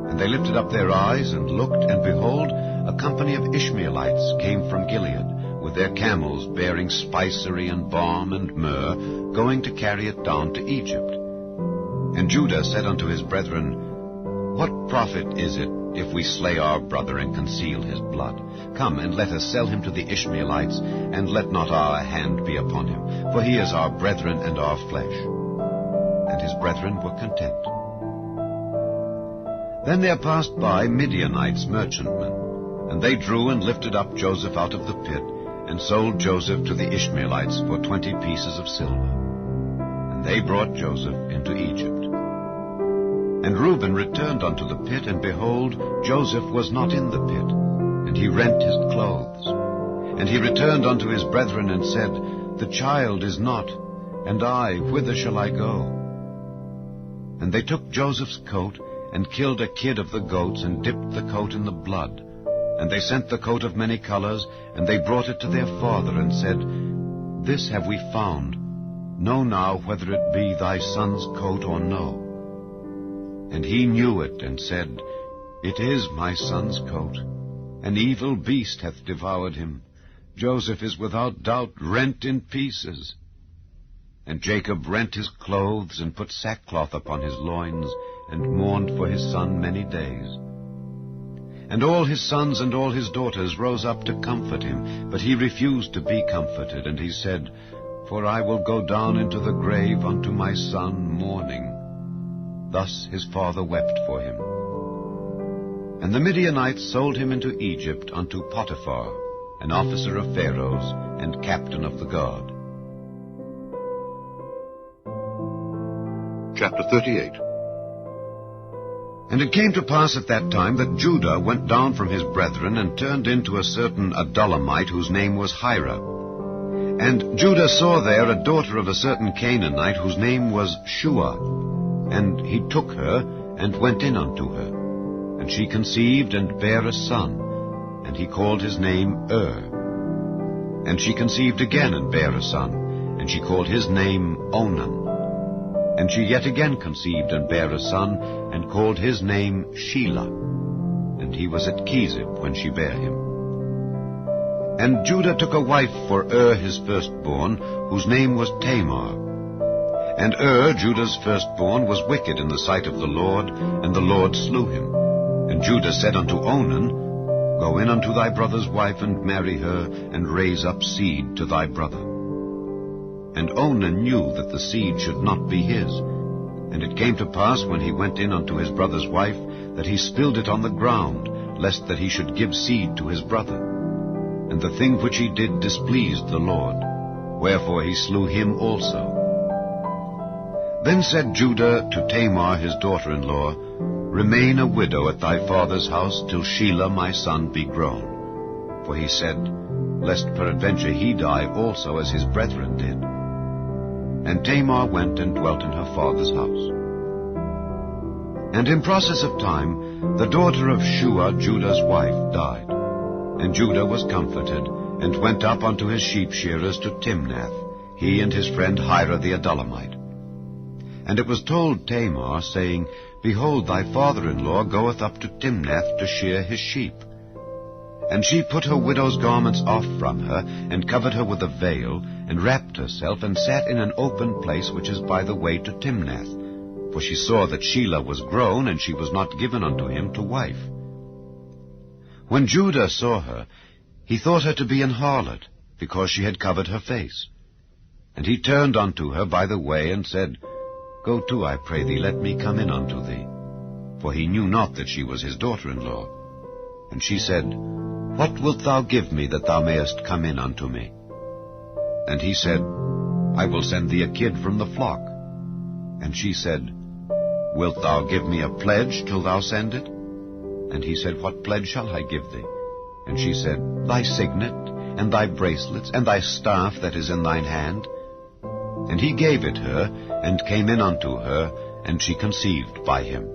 And they lifted up their eyes, and looked, and behold, a company of Ishmaelites came from Gilead, with their camels bearing spicery and balm and myrrh, going to carry it down to Egypt. And Judah said unto his brethren, What profit is it, if we slay our brother and conceal his blood? Come, and let us sell him to the Ishmaelites, and let not our hand be upon him, for he is our brethren and our flesh. And his brethren were content. Then there passed by Midianites merchantmen, and they drew and lifted up Joseph out of the pit, and sold Joseph to the Ishmaelites for 20 pieces of silver. And they brought Joseph into Egypt. And Reuben returned unto the pit, and behold, Joseph was not in the pit, and he rent his clothes. And he returned unto his brethren, and said, The child is not, and I, whither shall I go? And they took Joseph's coat, and killed a kid of the goats, and dipped the coat in the blood. And they sent the coat of many colors, and they brought it to their father, and said, This have we found. Know now whether it be thy son's coat or no. And he knew it, and said, It is my son's coat. An evil beast hath devoured him. Joseph is without doubt rent in pieces. And Jacob rent his clothes, and put sackcloth upon his loins, and mourned for his son many days. And all his sons and all his daughters rose up to comfort him, but he refused to be comforted, and he said, For I will go down into the grave unto my son mourning. Thus his father wept for him. And the Midianites sold him into Egypt unto Potiphar, an officer of Pharaoh's, and captain of the guard. Chapter 38. And it came to pass at that time that Judah went down from his brethren and turned into a certain Adullamite whose name was Hira. And Judah saw there a daughter of a certain Canaanite whose name was Shua. And he took her and went in unto her. And she conceived and bare a son, and he called his name And she conceived again and bare a son, and she called his name Onan. And she yet again conceived and bare a son, and called his name Shelah. And he was at Kezib when she bare him. And Judah took a wife for his firstborn, whose name was Tamar. And Judah's firstborn, was wicked in the sight of the Lord, and the Lord slew him. And Judah said unto Onan, Go in unto thy brother's wife, and marry her, and raise up seed to thy brother. And Onan knew that the seed should not be his. And it came to pass, when he went in unto his brother's wife, that he spilled it on the ground, lest that he should give seed to his brother. And the thing which he did displeased the Lord, wherefore he slew him also. Then said Judah to Tamar his daughter-in-law, Remain a widow at thy father's house till Shelah my son be grown. For he said, Lest peradventure he die also as his brethren did. And Tamar went and dwelt in her father's house. And in process of time, the daughter of Shua, Judah's wife, died. And Judah was comforted, and went up unto his sheep shearers to Timnath, he and his friend Hira the Adullamite. And it was told Tamar, saying, Behold, thy father-in-law goeth up to Timnath to shear his sheep. And she put her widow's garments off from her, and covered her with a veil, and wrapped herself, and sat in an open place which is by the way to Timnath. For she saw that Shelah was grown, and she was not given unto him to wife. When Judah saw her, he thought her to be an harlot, because she had covered her face. And he turned unto her by the way, and said, Go to, I pray thee, let me come in unto thee. For he knew not that she was his daughter-in-law. And she said, What wilt thou give me, that thou mayest come in unto me? And he said, I will send thee a kid from the flock. And she said, Wilt thou give me a pledge till thou send it? And he said, What pledge shall I give thee? And she said, Thy signet, and thy bracelets, and thy staff that is in thine hand. And he gave it her, and came in unto her, and she conceived by him.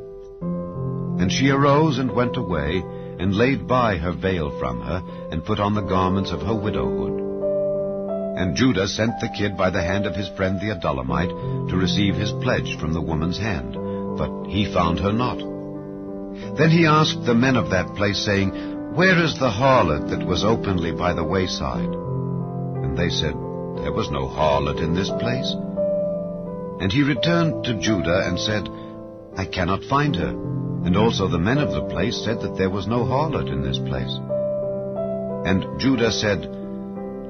And she arose and went away, and laid by her veil from her, and put on the garments of her widowhood. And Judah sent the kid by the hand of his friend the Adullamite, to receive his pledge from the woman's hand, but he found her not. Then he asked the men of that place, saying, Where is the harlot that was openly by the wayside? And they said, There was no harlot in this place. And he returned to Judah, and said, I cannot find her. And also the men of the place said that there was no harlot in this place. And Judah said,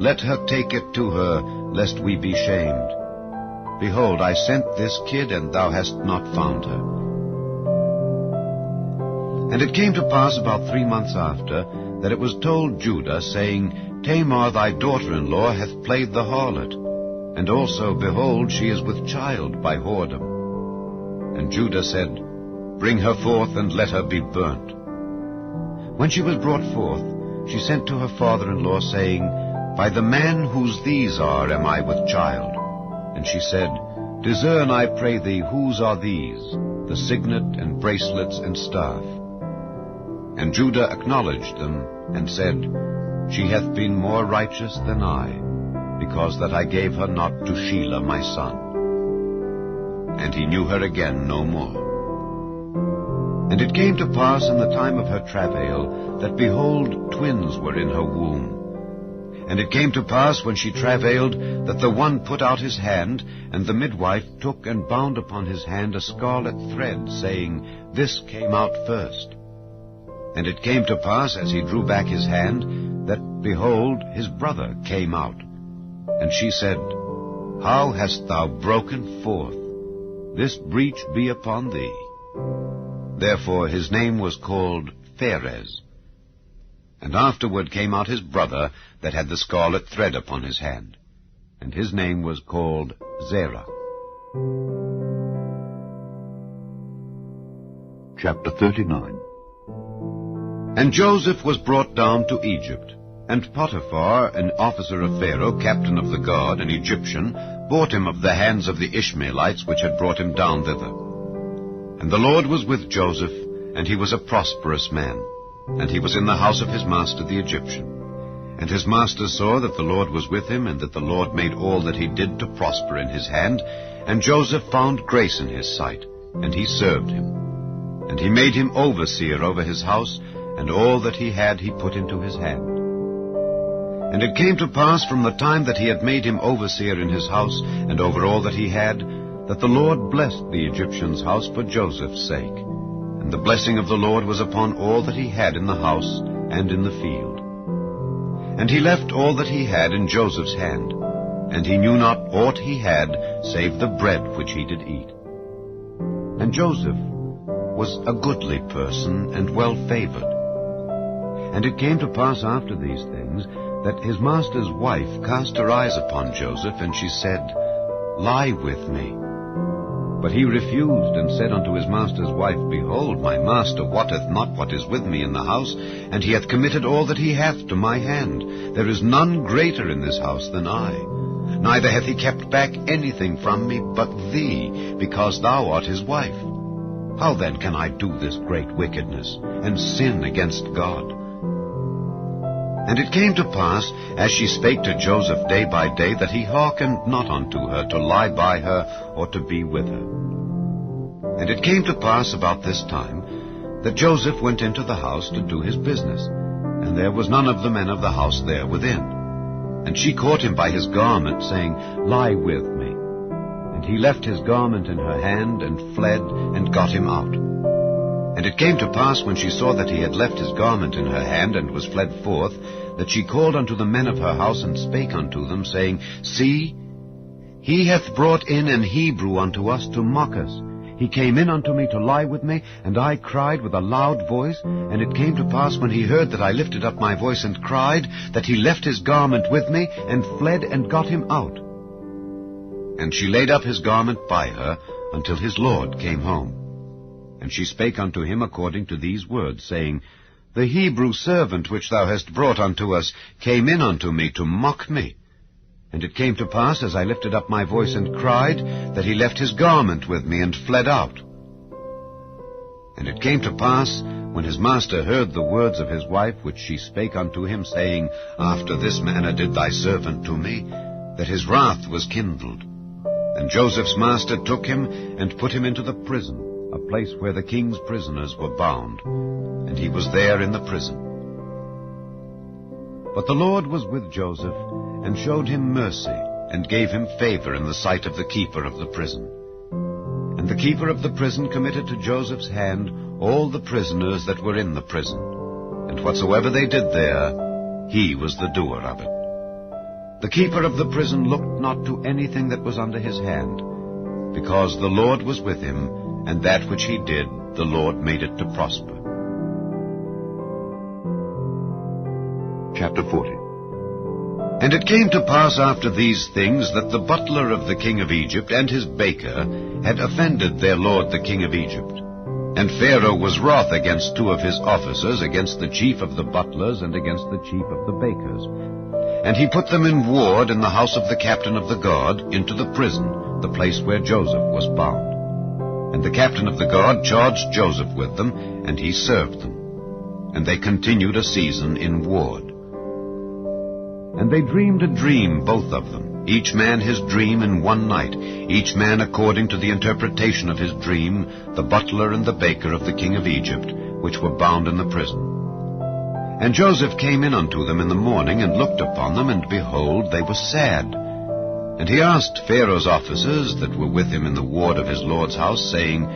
Let her take it to her, lest we be shamed. Behold, I sent this kid, and thou hast not found her. And it came to pass about 3 months after, that it was told Judah, saying, Tamar thy daughter-in-law hath played the harlot, and also, behold, she is with child by whoredom. And Judah said, Bring her forth, and let her be burnt. When she was brought forth, she sent to her father-in-law, saying, By the man whose these are am I with child. And she said, Discern, I pray thee, whose are these, the signet, and bracelets, and staff? And Judah acknowledged them, and said, She hath been more righteous than I, because that I gave her not to Shelah my son. And he knew her again no more. And it came to pass in the time of her travail, that, behold, twins were in her womb. And it came to pass, when she travailed, that the one put out his hand, and the midwife took and bound upon his hand a scarlet thread, saying, This came out first. And it came to pass, as he drew back his hand, that, behold, his brother came out. And she said, How hast thou broken forth? This breach be upon thee. Therefore his name was called Pharez. And afterward came out his brother that had the scarlet thread upon his hand, and his name was called Zerah. Chapter 39. And Joseph was brought down to Egypt, and Potiphar, an officer of Pharaoh, captain of the guard, an Egyptian, bought him of the hands of the Ishmaelites which had brought him down thither. And the Lord was with Joseph, and he was a prosperous man, and he was in the house of his master the Egyptian. And his master saw that the Lord was with him, and that the Lord made all that he did to prosper in his hand. And Joseph found grace in his sight, and he served him. And he made him overseer over his house, and all that he had he put into his hand. And it came to pass from the time that he had made him overseer in his house, and over all that he had, that the Lord blessed the Egyptian's house for Joseph's sake. And the blessing of the Lord was upon all that he had in the house and in the field. And he left all that he had in Joseph's hand, and he knew not aught he had, save the bread which he did eat. And Joseph was a goodly person, and well-favored. And it came to pass after these things, that his master's wife cast her eyes upon Joseph, and she said, Lie with me. But he refused, and said unto his master's wife, Behold, my master wotteth not what is with me in the house, and he hath committed all that he hath to my hand. There is none greater in this house than I. Neither hath he kept back anything from me but thee, because thou art his wife. How then can I do this great wickedness, and sin against God? And it came to pass, as she spake to Joseph day by day, that he hearkened not unto her to lie by her, or to be with her. And it came to pass about this time, that Joseph went into the house to do his business, and there was none of the men of the house there within. And she caught him by his garment, saying, Lie with me. And he left his garment in her hand, and fled, and got him out. And it came to pass, when she saw that he had left his garment in her hand, and was fled forth, that she called unto the men of her house, and spake unto them, saying, See, he hath brought in an Hebrew unto us to mock us. He came in unto me to lie with me, and I cried with a loud voice. And it came to pass, when he heard that I lifted up my voice and cried, that he left his garment with me, and fled, and got him out. And she laid up his garment by her, until his Lord came home. And she spake unto him according to these words, saying, The Hebrew servant which thou hast brought unto us came in unto me to mock me. And it came to pass, as I lifted up my voice and cried, that he left his garment with me, and fled out. And it came to pass, when his master heard the words of his wife, which she spake unto him, saying, After this manner did thy servant to me, that his wrath was kindled. And Joseph's master took him, and put him into the prison, a place where the king's prisoners were bound, and he was there in the prison. But the Lord was with Joseph, and showed him mercy, and gave him favor in the sight of the keeper of the prison. And the keeper of the prison committed to Joseph's hand all the prisoners that were in the prison, and whatsoever they did there, he was the doer of it. The keeper of the prison looked not to anything that was under his hand, because the Lord was with him, and that which he did, the Lord made it to prosper. Chapter 40. And it came to pass after these things, that the butler of the king of Egypt and his baker had offended their lord the king of Egypt. And Pharaoh was wroth against two of his officers, against the chief of the butlers, and against the chief of the bakers. And he put them in ward in the house of the captain of the guard, into the prison, the place where Joseph was bound. And the captain of the guard charged Joseph with them, and he served them. And they continued a season in ward. And they dreamed a dream, both of them, each man his dream in one night, each man according to the interpretation of his dream, the butler and the baker of the king of Egypt, which were bound in the prison. And Joseph came in unto them in the morning, and looked upon them, and behold, they were sad. And he asked Pharaoh's officers that were with him in the ward of his lord's house, saying,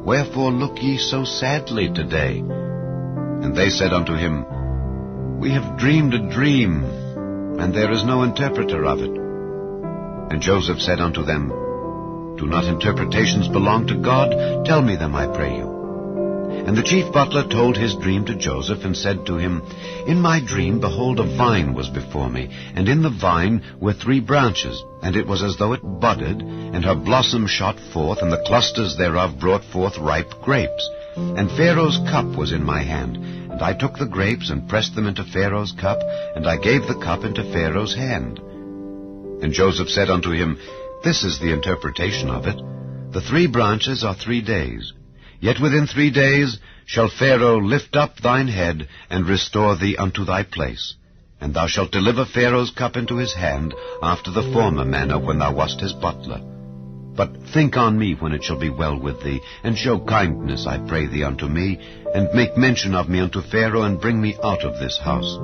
Wherefore look ye so sadly today? And they said unto him, We have dreamed a dream, and there is no interpreter of it. And Joseph said unto them, Do not interpretations belong to God? Tell me them, I pray you. And the chief butler told his dream to Joseph, and said to him, In my dream, behold, a vine was before me, and in the vine were 3 branches, and it was as though it budded, and her blossom shot forth, and the clusters thereof brought forth ripe grapes. and Pharaoh's cup was in my hand. And I took the grapes and pressed them into Pharaoh's cup, and I gave the cup into Pharaoh's hand. And Joseph said unto him, This is the interpretation of it. The 3 branches are 3 days. Yet within 3 days shall Pharaoh lift up thine head, and restore thee unto thy place. And thou shalt deliver Pharaoh's cup into his hand, after the former manner when thou wast his butler. But think on me when it shall be well with thee, and show kindness, I pray thee, unto me, and make mention of me unto Pharaoh, and bring me out of this house.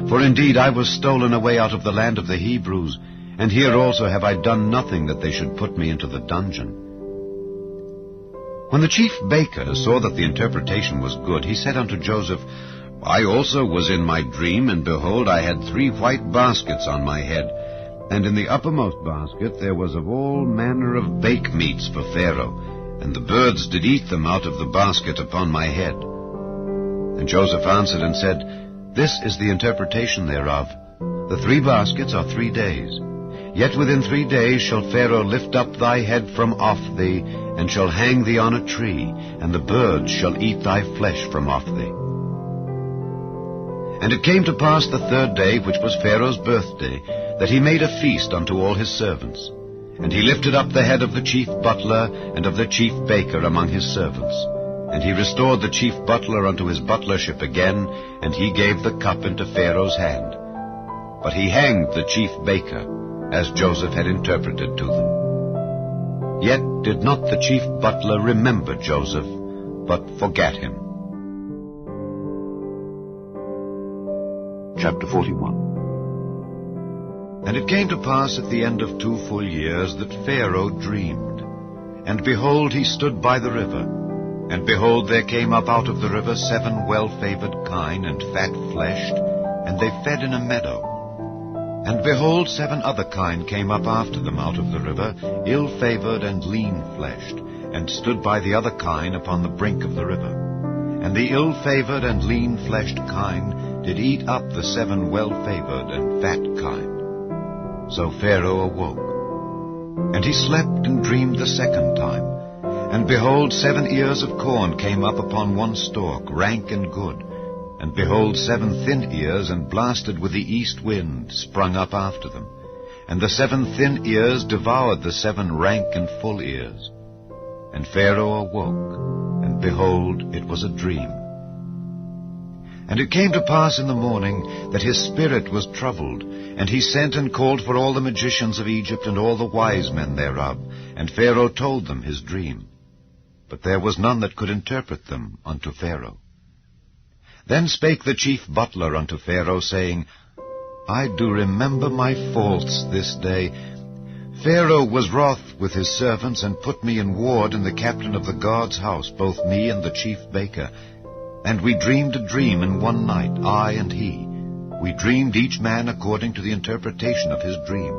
For indeed I was stolen away out of the land of the Hebrews, and here also have I done nothing that they should put me into the dungeon. When the chief baker saw that the interpretation was good, he said unto Joseph, I also was in my dream, and behold, I had 3 white baskets on my head. And in the uppermost basket there was of all manner of bake meats for Pharaoh, and the birds did eat them out of the basket upon my head. And Joseph answered and said, This is the interpretation thereof. The 3 baskets are 3 days. Yet within 3 days shall Pharaoh lift up thy head from off thee, and shall hang thee on a tree, and the birds shall eat thy flesh from off thee. And it came to pass the 3rd day, which was Pharaoh's birthday, that he made a feast unto all his servants. And he lifted up the head of the chief butler and of the chief baker among his servants. And he restored the chief butler unto his butlership again, and he gave the cup into Pharaoh's hand. But he hanged the chief baker, as Joseph had interpreted to them. Yet did not the chief butler remember Joseph, but forgat him. Chapter 41. And it came to pass at the end of 2 full years that Pharaoh dreamed. And behold, he stood by the river. And behold, there came up out of the river 7 well-favored kine and fat-fleshed, and they fed in a meadow. And behold, 7 other kine came up after them out of the river, ill-favored and lean-fleshed, and stood by the other kine upon the brink of the river. And the ill-favored and lean-fleshed kine did eat up the 7 well-favored and fat kine. So Pharaoh awoke. And he slept and dreamed the 2nd time. And behold, 7 ears of corn came up upon one stalk, rank and good. And behold, 7 thin ears, and blasted with the east wind, sprung up after them. And the 7 thin ears devoured the 7 rank and full ears. And Pharaoh awoke, and behold, it was a dream. And it came to pass in the morning that his spirit was troubled, and he sent and called for all the magicians of Egypt and all the wise men thereof. And Pharaoh told them his dream. But there was none that could interpret them unto Pharaoh. Then spake the chief butler unto Pharaoh, saying, I do remember my faults this day. Pharaoh was wroth with his servants, and put me in ward in the captain of the guard's house, both me and the chief baker. And we dreamed a dream in one night, I and he. We dreamed each man according to the interpretation of his dream.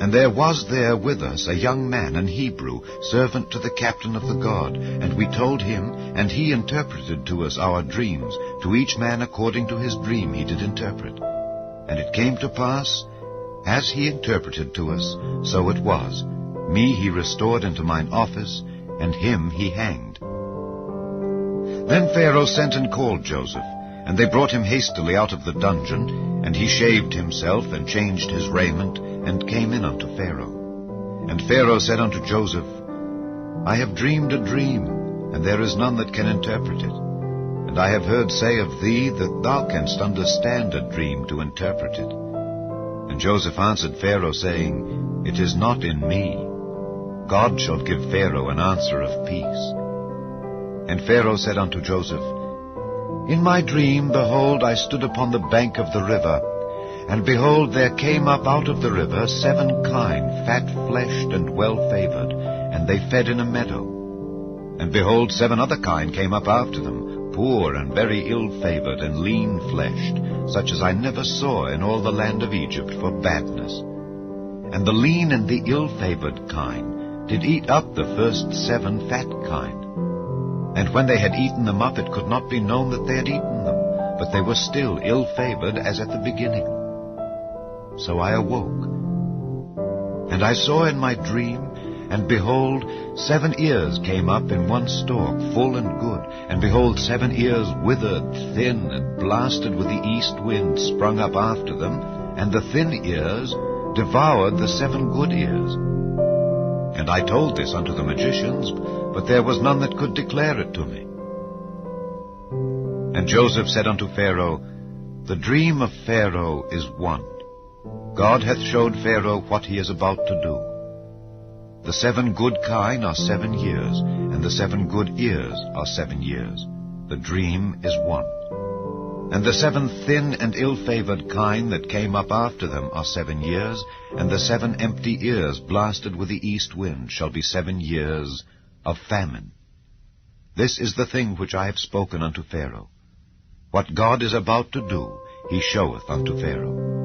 And there was there with us a young man, an Hebrew, servant to the captain of the guard. And we told him, and he interpreted to us our dreams. To each man according to his dream he did interpret. And it came to pass, as he interpreted to us, so it was. Me he restored into mine office, and him he hanged. Then Pharaoh sent and called Joseph, and they brought him hastily out of the dungeon, and he shaved himself, and changed his raiment, and came in unto Pharaoh. And Pharaoh said unto Joseph, I have dreamed a dream, and there is none that can interpret it. And I have heard say of thee that thou canst understand a dream to interpret it. And Joseph answered Pharaoh, saying, It is not in me. God shall give Pharaoh an answer of peace. And Pharaoh said unto Joseph, In my dream, behold, I stood upon the bank of the river, and behold, there came up out of the river 7 kine, fat-fleshed and well-favored, and they fed in a meadow. And behold, 7 other kine came up after them, poor and very ill-favored and lean-fleshed, such as I never saw in all the land of Egypt for badness. And the lean and the ill-favored kine did eat up the first 7 fat kine. And when they had eaten them up, it could not be known that they had eaten them, but they were still ill-favored as at the beginning. So I awoke, and I saw in my dream, And behold, 7 ears came up in one stalk, full and good. And behold, 7 ears withered, thin, and blasted with the east wind sprung up after them, and the thin ears devoured the 7 good ears. And I told this unto the magicians, but there was none that could declare it to me. And Joseph said unto Pharaoh, The dream of Pharaoh is one. God hath showed Pharaoh what he is about to do. The 7 good kine are 7 years, and the 7 good ears are 7 years. The dream is one. And the 7 thin and ill-favored kine that came up after them are 7 years, and the 7 empty ears blasted with the east wind shall be 7 years of famine. This is the thing which I have spoken unto Pharaoh. What God is about to do, he showeth unto Pharaoh.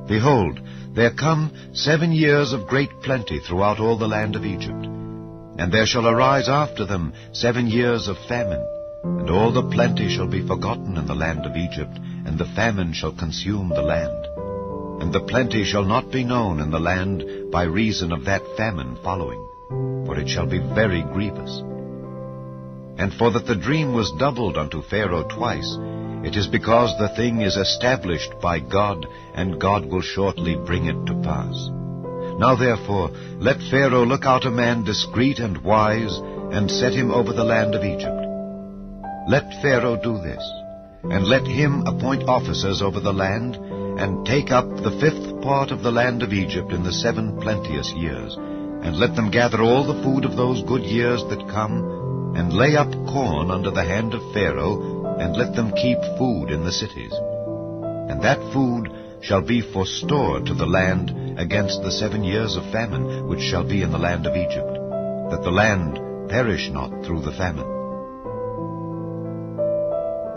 Behold, there come 7 years of great plenty throughout all the land of Egypt. And there shall arise after them 7 years of famine, and all the plenty shall be forgotten in the land of Egypt, and the famine shall consume the land. And the plenty shall not be known in the land by reason of that famine following, for it shall be very grievous. And for that the dream was doubled unto Pharaoh twice, it is because the thing is established by God, and God will shortly bring it to pass. Now therefore, let Pharaoh look out a man discreet and wise, and set him over the land of Egypt. Let Pharaoh do this, and let him appoint officers over the land, and take up the 5th part of the land of Egypt in the 7 plenteous years, and let them gather all the food of those good years that come, and lay up corn under the hand of Pharaoh, and let them keep food in the cities. And that food shall be for store to the land against the 7 years of famine which shall be in the land of Egypt, that the land perish not through the famine.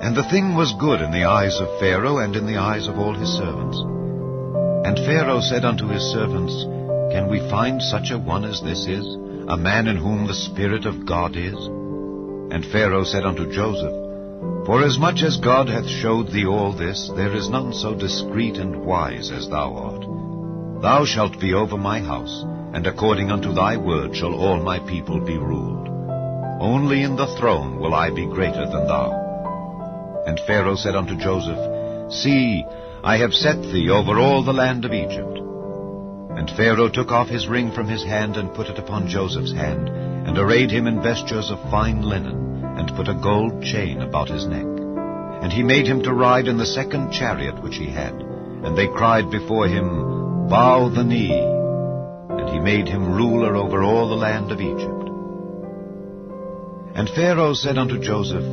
And the thing was good in the eyes of Pharaoh and in the eyes of all his servants. And Pharaoh said unto his servants, Can we find such a one as this is, a man in whom the Spirit of God is? And Pharaoh said unto Joseph, Forasmuch as God hath showed thee all this, there is none so discreet and wise as thou art. Thou shalt be over my house, and according unto thy word shall all my people be ruled. Only in the throne will I be greater than thou. And Pharaoh said unto Joseph, See, I have set thee over all the land of Egypt. And Pharaoh took off his ring from his hand, and put it upon Joseph's hand, and arrayed him in vestures of fine linen, and put a gold chain about his neck. And he made him to ride in the 2nd chariot which he had. And they cried before him, Bow the knee. And he made him ruler over all the land of Egypt. And Pharaoh said unto Joseph,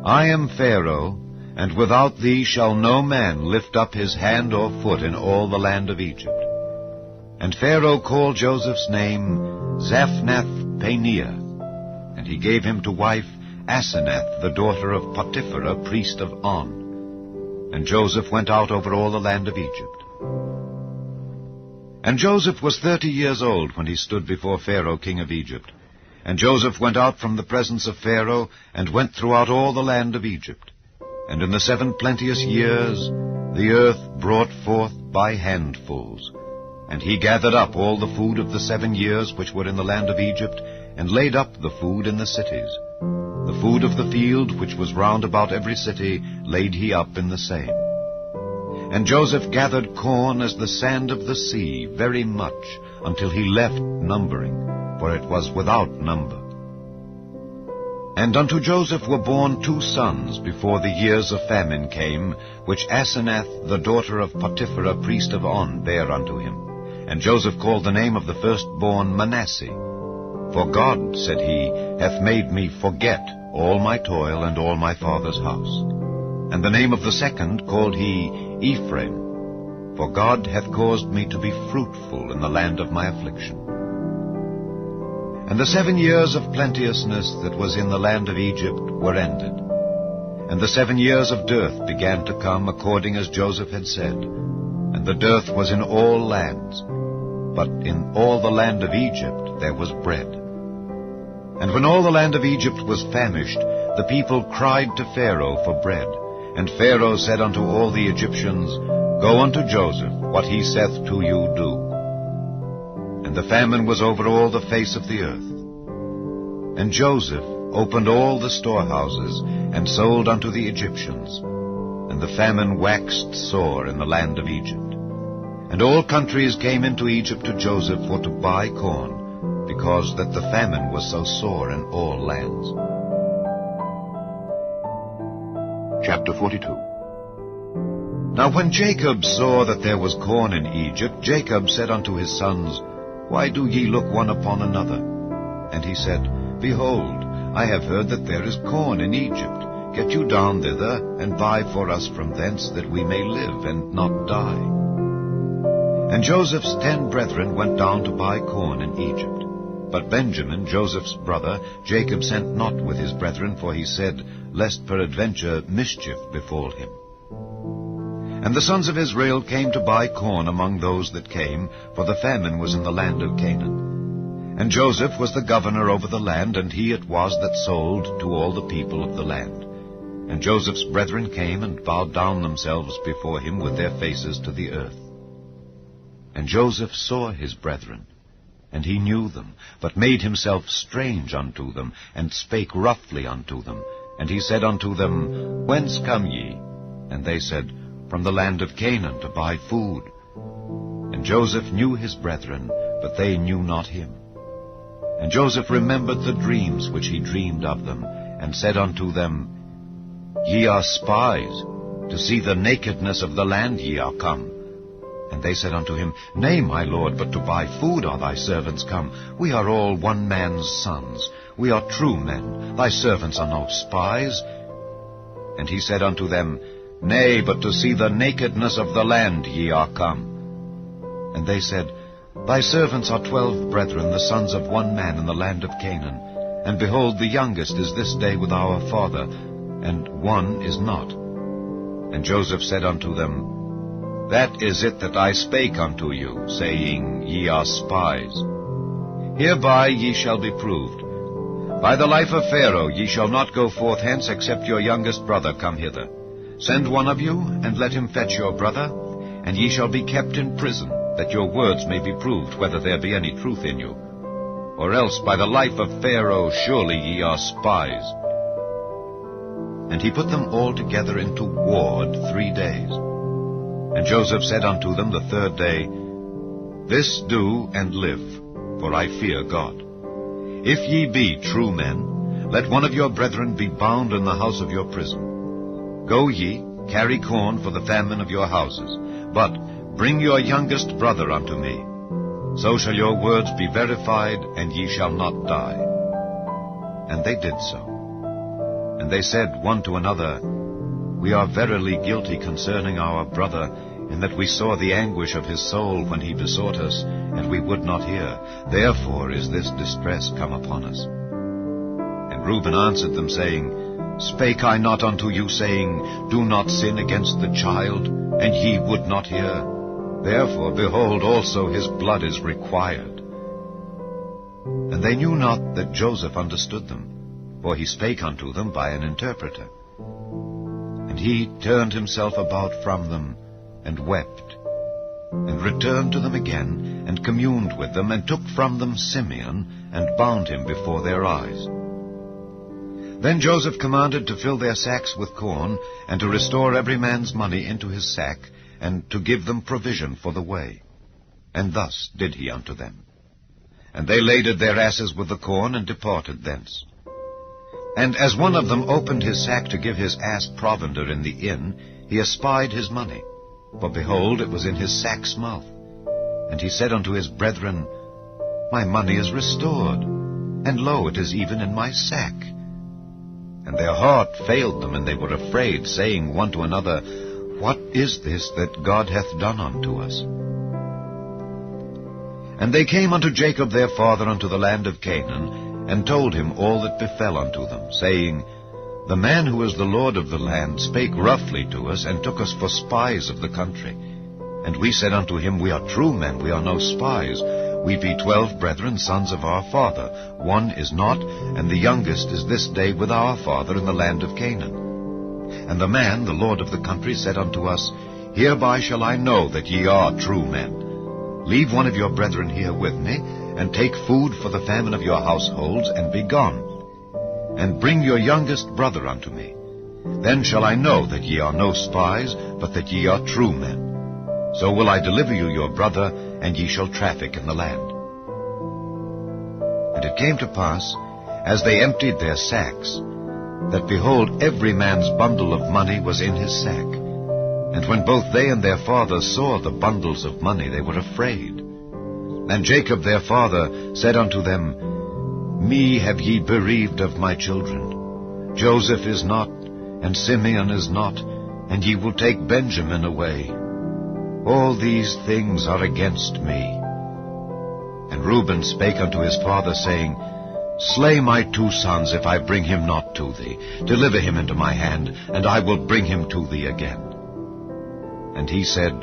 I am Pharaoh, and without thee shall no man lift up his hand or foot in all the land of Egypt. And Pharaoh called Joseph's name Zaphnath-Paneah, and he gave him to wife Asenath, the daughter of Potiphar, priest of On. And Joseph went out over all the land of Egypt. And Joseph was 30 years old when he stood before Pharaoh king of Egypt. And Joseph went out from the presence of Pharaoh, and went throughout all the land of Egypt. And in the 7 plenteous years the earth brought forth by handfuls. And he gathered up all the food of the 7 years which were in the land of Egypt, and laid up the food in the cities. The food of the field which was round about every city laid he up in the same. And Joseph gathered corn as the sand of the sea, very much, until he left numbering, for it was without number. And unto Joseph were born 2 sons before the years of famine came, which Asenath, the daughter of Potiphar, priest of On, bare unto him. And Joseph called the name of the firstborn Manasseh. For God, said he, hath made me forget all my toil and all my father's house. And the name of the second called he Ephraim, for God hath caused me to be fruitful in the land of my affliction. And the 7 years of plenteousness that was in the land of Egypt were ended. And the 7 years of dearth began to come, according as Joseph had said. And the dearth was in all lands, but in all the land of Egypt there was bread. And when all the land of Egypt was famished, the people cried to Pharaoh for bread. And Pharaoh said unto all the Egyptians, Go unto Joseph, what he saith to you do. And and the famine was over all the face of the earth. And Joseph opened all the storehouses, and sold unto the Egyptians, and the famine waxed sore in the land of Egypt. And all countries came into Egypt to Joseph for to buy corn, because that the famine was so sore in all lands. Chapter 42. Now when Jacob saw that there was corn in Egypt, Jacob said unto his sons, Why do ye look one upon another? And he said, Behold, I have heard that there is corn in Egypt. Get you down thither, and buy for us from thence, that we may live and not die. And Joseph's 10 brethren went down to buy corn in Egypt. But Benjamin, Joseph's brother, Jacob sent not with his brethren, for he said, Lest peradventure mischief befall him. And the sons of Israel came to buy corn among those that came, for the famine was in the land of Canaan. And Joseph was the governor over the land, and he it was that sold to all the people of the land. And Joseph's brethren came and bowed down themselves before him with their faces to the earth. And Joseph saw his brethren, and he knew them, but made himself strange unto them, and spake roughly unto them. And he said unto them, Whence come ye? And they said, From the land of Canaan, to buy food. And Joseph knew his brethren, but they knew not him. And Joseph remembered the dreams which he dreamed of them, and said unto them, Ye are spies, to see the nakedness of the land ye are come. And they said unto him, Nay, my lord, but to buy food are thy servants come. We are all one man's sons. We are true men. Thy servants are no spies. And he said unto them, Nay, but to see the nakedness of the land ye are come. And they said, Thy servants are 12 brethren, the sons of one man in the land of Canaan. And behold, the youngest is this day with our father, and one is not. And Joseph said unto them, That is it that I spake unto you, saying, Ye are spies. Hereby ye shall be proved. By the life of Pharaoh ye shall not go forth hence, except your youngest brother come hither. Send one of you, and let him fetch your brother, and ye shall be kept in prison, that your words may be proved, whether there be any truth in you. Or else by the life of Pharaoh surely ye are spies. And he put them all together into ward 3 days. And Joseph said unto them the 3rd day, This do and live, for I fear God. If ye be true men, let one of your brethren be bound in the house of your prison. Go ye, carry corn for the famine of your houses, but bring your youngest brother unto me. So shall your words be verified, and ye shall not die. And they did so. And they said one to another, We are verily guilty concerning our brother, in that we saw the anguish of his soul when he besought us, and we would not hear. Therefore is this distress come upon us. And Reuben answered them, saying, Spake I not unto you, saying, Do not sin against the child, and ye would not hear? Therefore, behold, also his blood is required. And they knew not that Joseph understood them, for he spake unto them by an interpreter. And he turned himself about from them, and wept, and returned to them again, and communed with them, and took from them Simeon, and bound him before their eyes. Then Joseph commanded to fill their sacks with corn, and to restore every man's money into his sack, and to give them provision for the way. And thus did he unto them. And they laded their asses with the corn, and departed thence. And as one of them opened his sack to give his ass provender in the inn, he espied his money. For behold, it was in his sack's mouth. And he said unto his brethren, My money is restored, and lo, it is even in my sack. And their heart failed them, and they were afraid, saying one to another, What is this that God hath done unto us? And they came unto Jacob their father unto the land of Canaan, and told him all that befell unto them, saying, The man who is the Lord of the land spake roughly to us, and took us for spies of the country. And we said unto him, We are true men, we are no spies. We be 12 brethren, sons of our father. One is not, and the youngest is this day with our father in the land of Canaan. And the man, the lord of the country, said unto us, Hereby shall I know that ye are true men. Leave one of your brethren here with me, and take food for the famine of your households, and be gone. And bring your youngest brother unto me. Then shall I know that ye are no spies, but that ye are true men. So will I deliver you your brother, and ye shall traffic in the land. And it came to pass, as they emptied their sacks, that behold, every man's bundle of money was in his sack. And when both they and their father saw the bundles of money, they were afraid. And Jacob their father said unto them, Me have ye bereaved of my children. Joseph is not, and Simeon is not, and ye will take Benjamin away. All these things are against me. And Reuben spake unto his father, saying, Slay my 2 sons, if I bring him not to thee. Deliver him into my hand, and I will bring him to thee again. And he said,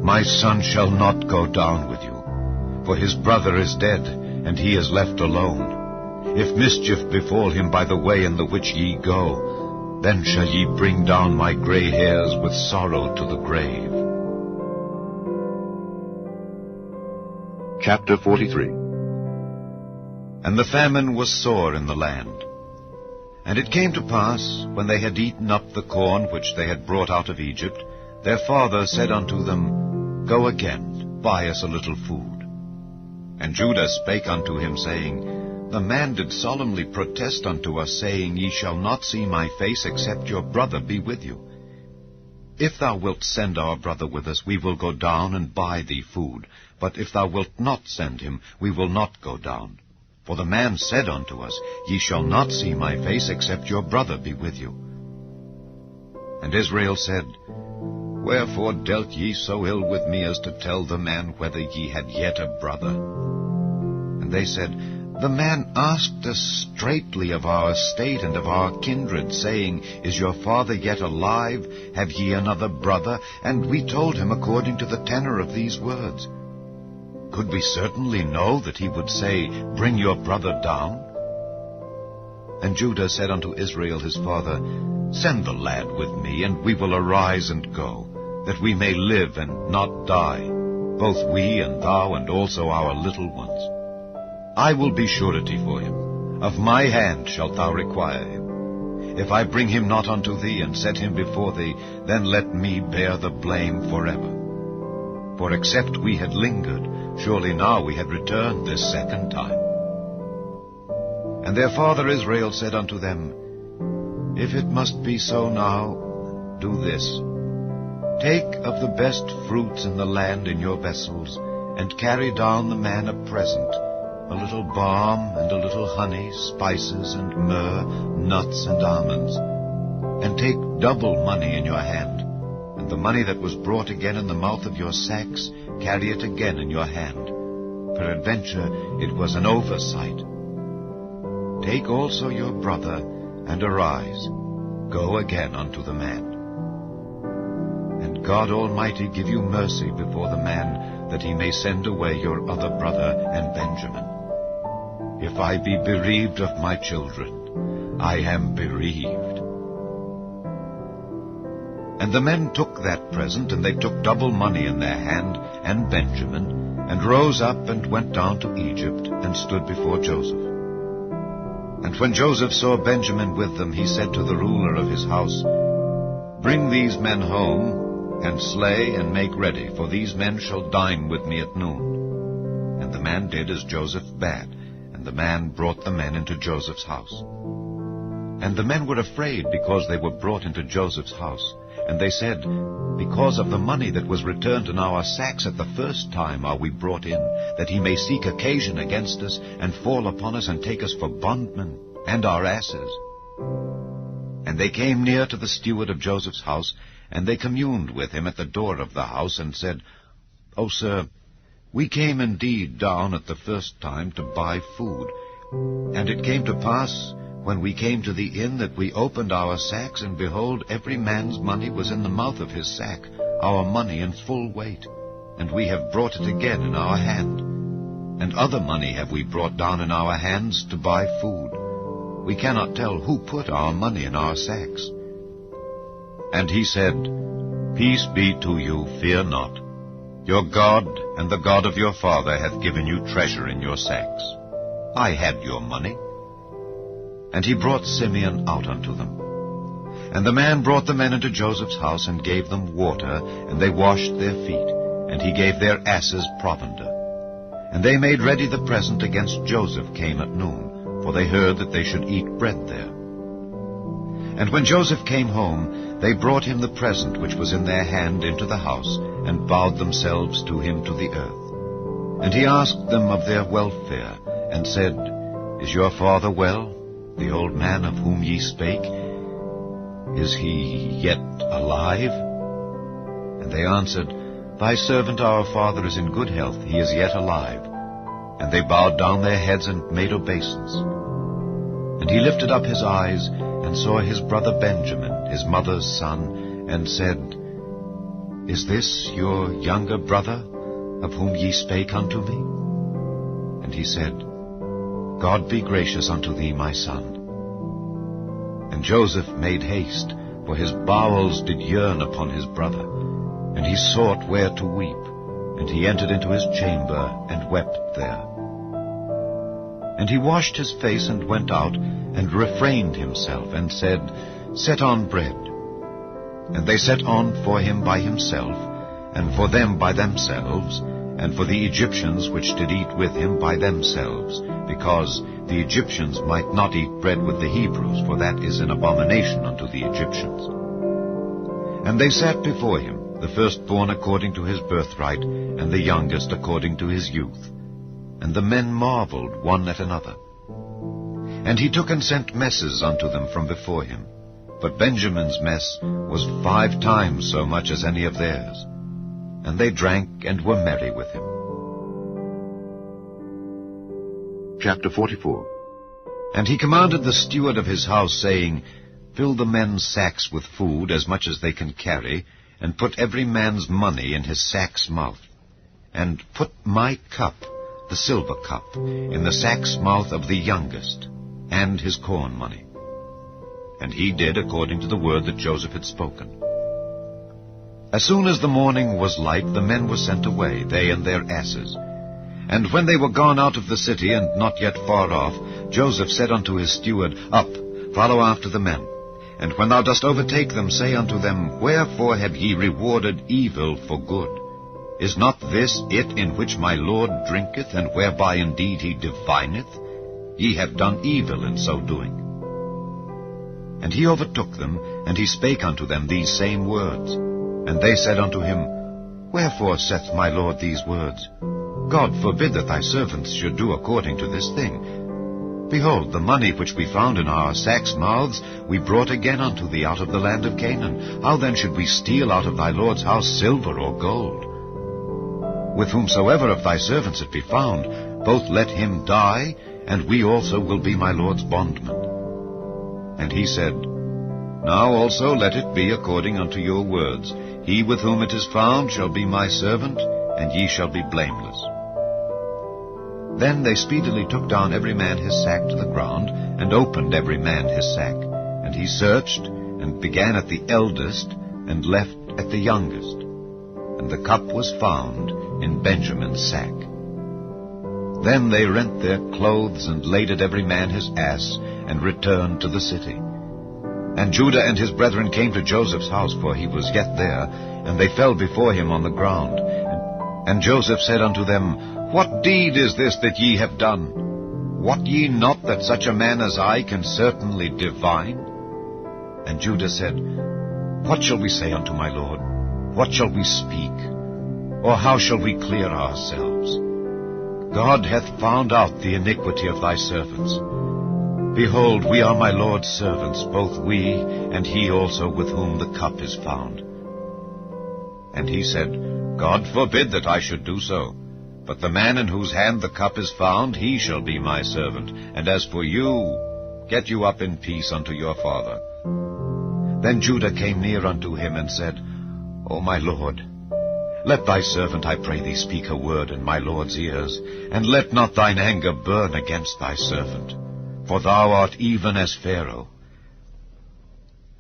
My son shall not go down with you, for his brother is dead, and he is left alone. If mischief befall him by the way in the which ye go, then shall ye bring down my gray hairs with sorrow to the grave. Chapter 43. And the famine was sore in the land. And it came to pass, when they had eaten up the corn which they had brought out of Egypt, their father said unto them, Go again, buy us a little food. And Judah spake unto him, saying, The man did solemnly protest unto us, saying, Ye shall not see my face, except your brother be with you. If thou wilt send our brother with us, we will go down and buy thee food. But if thou wilt not send him, we will not go down. For the man said unto us, Ye shall not see my face, except your brother be with you. And Israel said, Wherefore dealt ye so ill with me as to tell the man whether ye had yet a brother? And they said, The man asked us straitly of our estate and of our kindred, saying, Is your father yet alive? Have ye another brother? And we told him according to the tenor of these words. Could we certainly know that he would say, Bring your brother down? And Judah said unto Israel his father, Send the lad with me, and we will arise and go, that we may live and not die, both we and thou, and also our little ones. I will be surety for him. Of my hand shalt thou require him. If I bring him not unto thee, and set him before thee, then let me bear the blame forever. For except we had lingered, surely now we had returned this second time. And their father Israel said unto them, If it must be so now, do this. Take of the best fruits in the land in your vessels, and carry down the man a present, a little balm and a little honey, spices and myrrh, nuts and almonds. And take double money in your hand, and the money that was brought again in the mouth of your sacks, carry it again in your hand. Peradventure it was an oversight. Take also your brother, and arise, go again unto the man. And God Almighty give you mercy before the man, that he may send away your other brother and Benjamin. If I be bereaved of my children, I am bereaved. And the men took that present, and they took double money in their hand, and Benjamin, and rose up and went down to Egypt, and stood before Joseph. And when Joseph saw Benjamin with them, he said to the ruler of his house, Bring these men home, and slay and make ready, for these men shall dine with me at noon. And the man did as Joseph bade, and the man brought the men into Joseph's house. And the men were afraid, because they were brought into Joseph's house. And they said, Because of the money that was returned in our sacks at the first time are we brought in, that he may seek occasion against us, and fall upon us, and take us for bondmen, and our asses. And they came near to the steward of Joseph's house, and they communed with him at the door of the house, and said, O sir, we came indeed down at the first time to buy food. And it came to pass, when we came to the inn, that we opened our sacks, and behold, every man's money was in the mouth of his sack, our money in full weight. And we have brought it again in our hand. And other money have we brought down in our hands to buy food. We cannot tell who put our money in our. And he said, Peace be to you, fear not. Your God and the God of your father hath given you treasure in your sacks. I had your money. And he brought Simeon out unto them. And the man brought the men into Joseph's house, and gave them water, and they washed their feet, and he gave their asses provender. And they made ready the present against Joseph came at noon, for they heard that they should eat bread there. And when Joseph came home, they brought him the present which was in their hand into the house, and bowed themselves to him to the earth. And he asked them of their welfare, and said, Is your father well, the old man of whom ye spake? Is he yet alive? And they answered, Thy servant our father is in good health, he is yet alive. And they bowed down their heads and made obeisance. And he lifted up his eyes, and saw his brother Benjamin, his mother's son, and said, Is this your younger brother, of whom ye spake unto me? And he said, God be gracious unto thee, my son. And Joseph made haste, for his bowels did yearn upon his brother, and he sought where to weep, and he entered into his chamber, and wept there. And he washed his face, and went out, and refrained himself, and said, Set on bread. And they set on for him by himself, and for them by themselves, and for the Egyptians which did eat with him by themselves, because the Egyptians might not eat bread with the Hebrews, for that is an abomination unto the Egyptians. And they sat before him, the firstborn according to his birthright, and the youngest according to his youth. And the men marveled one at another. And he took and sent messes unto them from before him. But Benjamin's mess was 5 times so much as any of theirs. And they drank and were merry with him. Chapter 44. And he commanded the steward of his house, saying, Fill the men's sacks with food, as much as they can carry, and put every man's money in his sack's mouth. And put my cup, the silver cup, in the sack's mouth of the youngest, and his corn money. And he did according to the word that Joseph had spoken. As soon as the morning was light, the men were sent away, they and their asses. And when they were gone out of the city, and not yet far off, Joseph said unto his steward, Up, follow after the men. And when thou dost overtake them, say unto them, Wherefore have ye rewarded evil for good? Is not this it in which my Lord drinketh, and whereby indeed he divineth? Ye have done evil in so doing. And he overtook them, and he spake unto them these same words. And they said unto him, Wherefore saith my Lord these words? God forbid that thy servants should do according to this thing. Behold, the money which we found in our sacks' mouths we brought again unto thee out of the land of Canaan. How then should we steal out of thy Lord's house silver or gold? With whomsoever of thy servants it be found, both let him die, and we also will be my Lord's bondmen. And he said, Now also let it be according unto your words. He with whom it is found shall be my servant, and ye shall be blameless. Then they speedily took down every man his sack to the ground, and opened every man his sack. And he searched, and began at the eldest, and left at the youngest. And the cup was found in Benjamin's sack. Then they rent their clothes, and laded every man his ass, and returned to the city. And Judah and his brethren came to Joseph's house, for he was yet there, and they fell before him on the ground. And Joseph said unto them, What deed is this that ye have done? Wot ye not that such a man as I can certainly divine? And Judah said, What shall we say unto my Lord? What shall we speak? Or how shall we clear ourselves? God hath found out the iniquity of thy servants. Behold, we are my Lord's servants, both we, and he also with whom the cup is found. And he said, God forbid that I should do so. But the man in whose hand the cup is found, he shall be my servant. And as for you, get you up in peace unto your father. Then Judah came near unto him, and said, O my Lord, let thy servant, I pray thee, speak a word in my Lord's ears, and let not thine anger burn against thy servant. For thou art even as Pharaoh.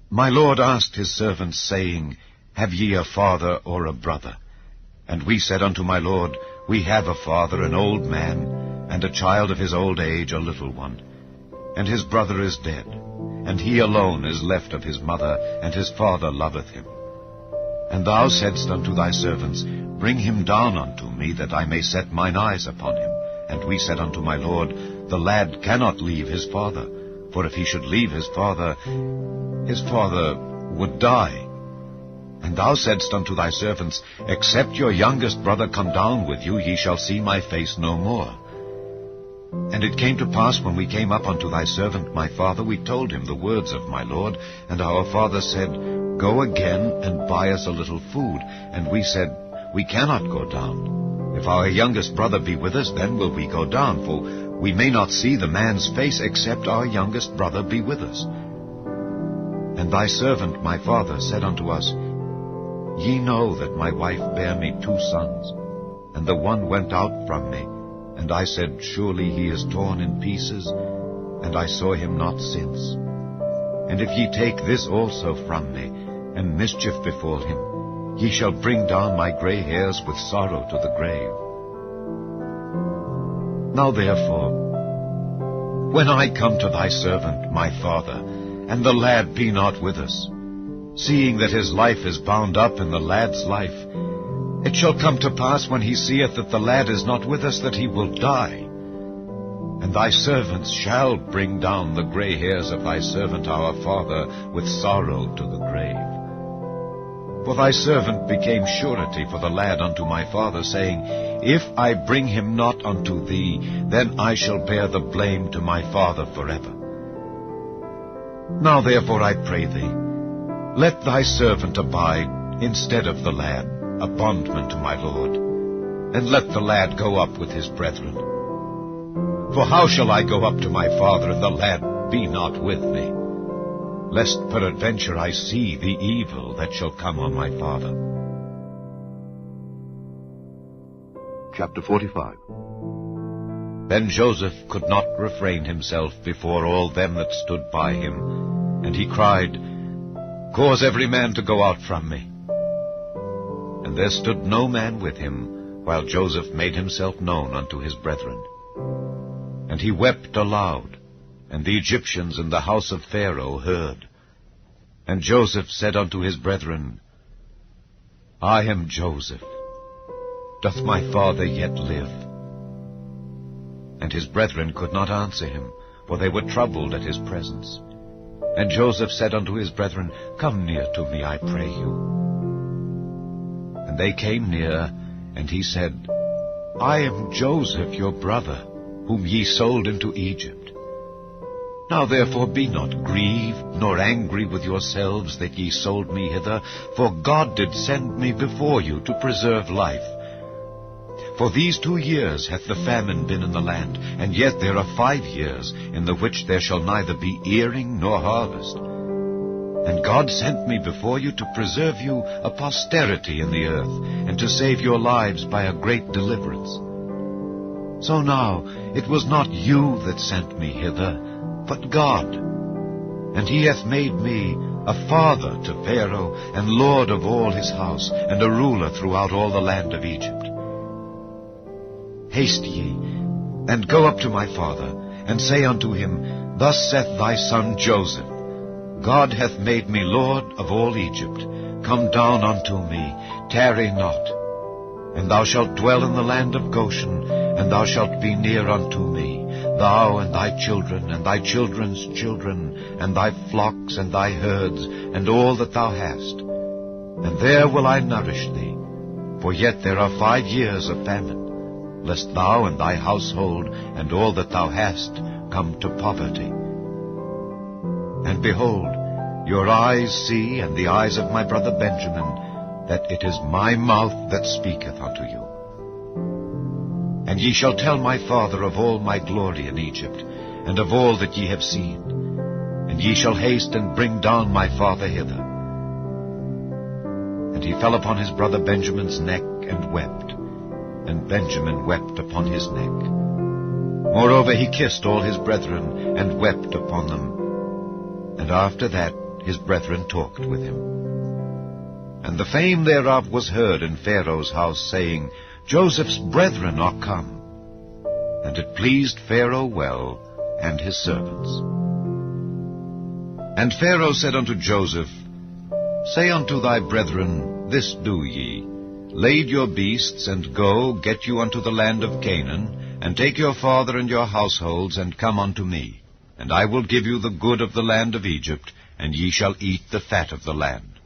My Lord asked his servants, saying, Have ye a father or a brother? And we said unto my lord, We have a father, an old man, and a child of his old age, a little one. And his brother is dead, and he alone is left of his mother, and his father loveth him. And thou saidst unto thy servants, Bring him down unto me, that I may set mine eyes upon him. And we said unto my lord, The lad cannot leave his father, for if he should leave his father would die. And thou saidst unto thy servants, Except your youngest brother come down with you, ye shall see my face no more. And it came to pass, when we came up unto thy servant my father, we told him the words of my lord. And our father said, Go again and buy us a little food. And we said, We cannot go down. If our youngest brother be with us, then will we go down, for we may not see the man's face, except our youngest brother be with us. And thy servant my father said unto us, Ye know that my wife bare me 2 sons, and the one went out from me. And I said, Surely he is torn in pieces, and I saw him not since. And if ye take this also from me, and mischief befall him, ye shall bring down my gray hairs with sorrow to the grave. Now therefore, when I come to thy servant my father, and the lad be not with us, seeing that his life is bound up in the lad's life, it shall come to pass, when he seeth that the lad is not with us, that he will die. And thy servants shall bring down the gray hairs of thy servant our father with sorrow to the grave. For thy servant became surety for the lad unto my father, saying, If I bring him not unto thee, then I shall bear the blame to my father forever. Now therefore I pray thee, let thy servant abide instead of the lad, a bondman to my lord, and let the lad go up with his brethren. For how shall I go up to my father, and the lad be not with me, lest peradventure I see the evil that shall come on my father? Chapter 45. Then Joseph could not refrain himself before all them that stood by him, and he cried, Cause every man to go out from me. And there stood no man with him, while Joseph made himself known unto his brethren. And he wept aloud, and the Egyptians in the house of Pharaoh heard. And Joseph said unto his brethren, I am Joseph. Doth my father yet live? And his brethren could not answer him, for they were troubled at his presence. And Joseph said unto his brethren, Come near to me, I pray you. And they came near, and he said, I am Joseph your brother, whom ye sold into Egypt. Now therefore be not grieved, nor angry with yourselves that ye sold me hither, for God did send me before you to preserve life. For these 2 years hath the famine been in the land, and yet there are 5 years, in the which there shall neither be earing nor harvest. And God sent me before you to preserve you a posterity in the earth, and to save your lives by a great deliverance. So now it was not you that sent me hither, but God. And he hath made me a father to Pharaoh, and lord of all his house, and a ruler throughout all the land of Egypt. Haste ye, and go up to my father, and say unto him, Thus saith thy son Joseph, God hath made me lord of all Egypt. Come down unto me, tarry not. And thou shalt dwell in the land of Goshen, and thou shalt be near unto me, thou and thy children, and thy children's children, and thy flocks, and thy herds, and all that thou hast. And there will I nourish thee, for yet there are 5 years of famine, lest thou and thy household, and all that thou hast, come to poverty. And behold, your eyes see, and the eyes of my brother Benjamin, that it is my mouth that speaketh unto you. And ye shall tell my father of all my glory in Egypt, and of all that ye have seen. And ye shall haste and bring down my father hither. And he fell upon his brother Benjamin's neck and wept, and Benjamin wept upon his neck. Moreover he kissed all his brethren, and wept upon them. And after that his brethren talked with him. And the fame thereof was heard in Pharaoh's house, saying, Joseph's brethren are come. And it pleased Pharaoh well, and his servants. And Pharaoh said unto Joseph, Say unto thy brethren, This do ye, Lade your beasts, and go, get you unto the land of Canaan, and take your father and your households, and come unto me. And I will give you the good of the land of Egypt, and ye shall eat the fat of the land.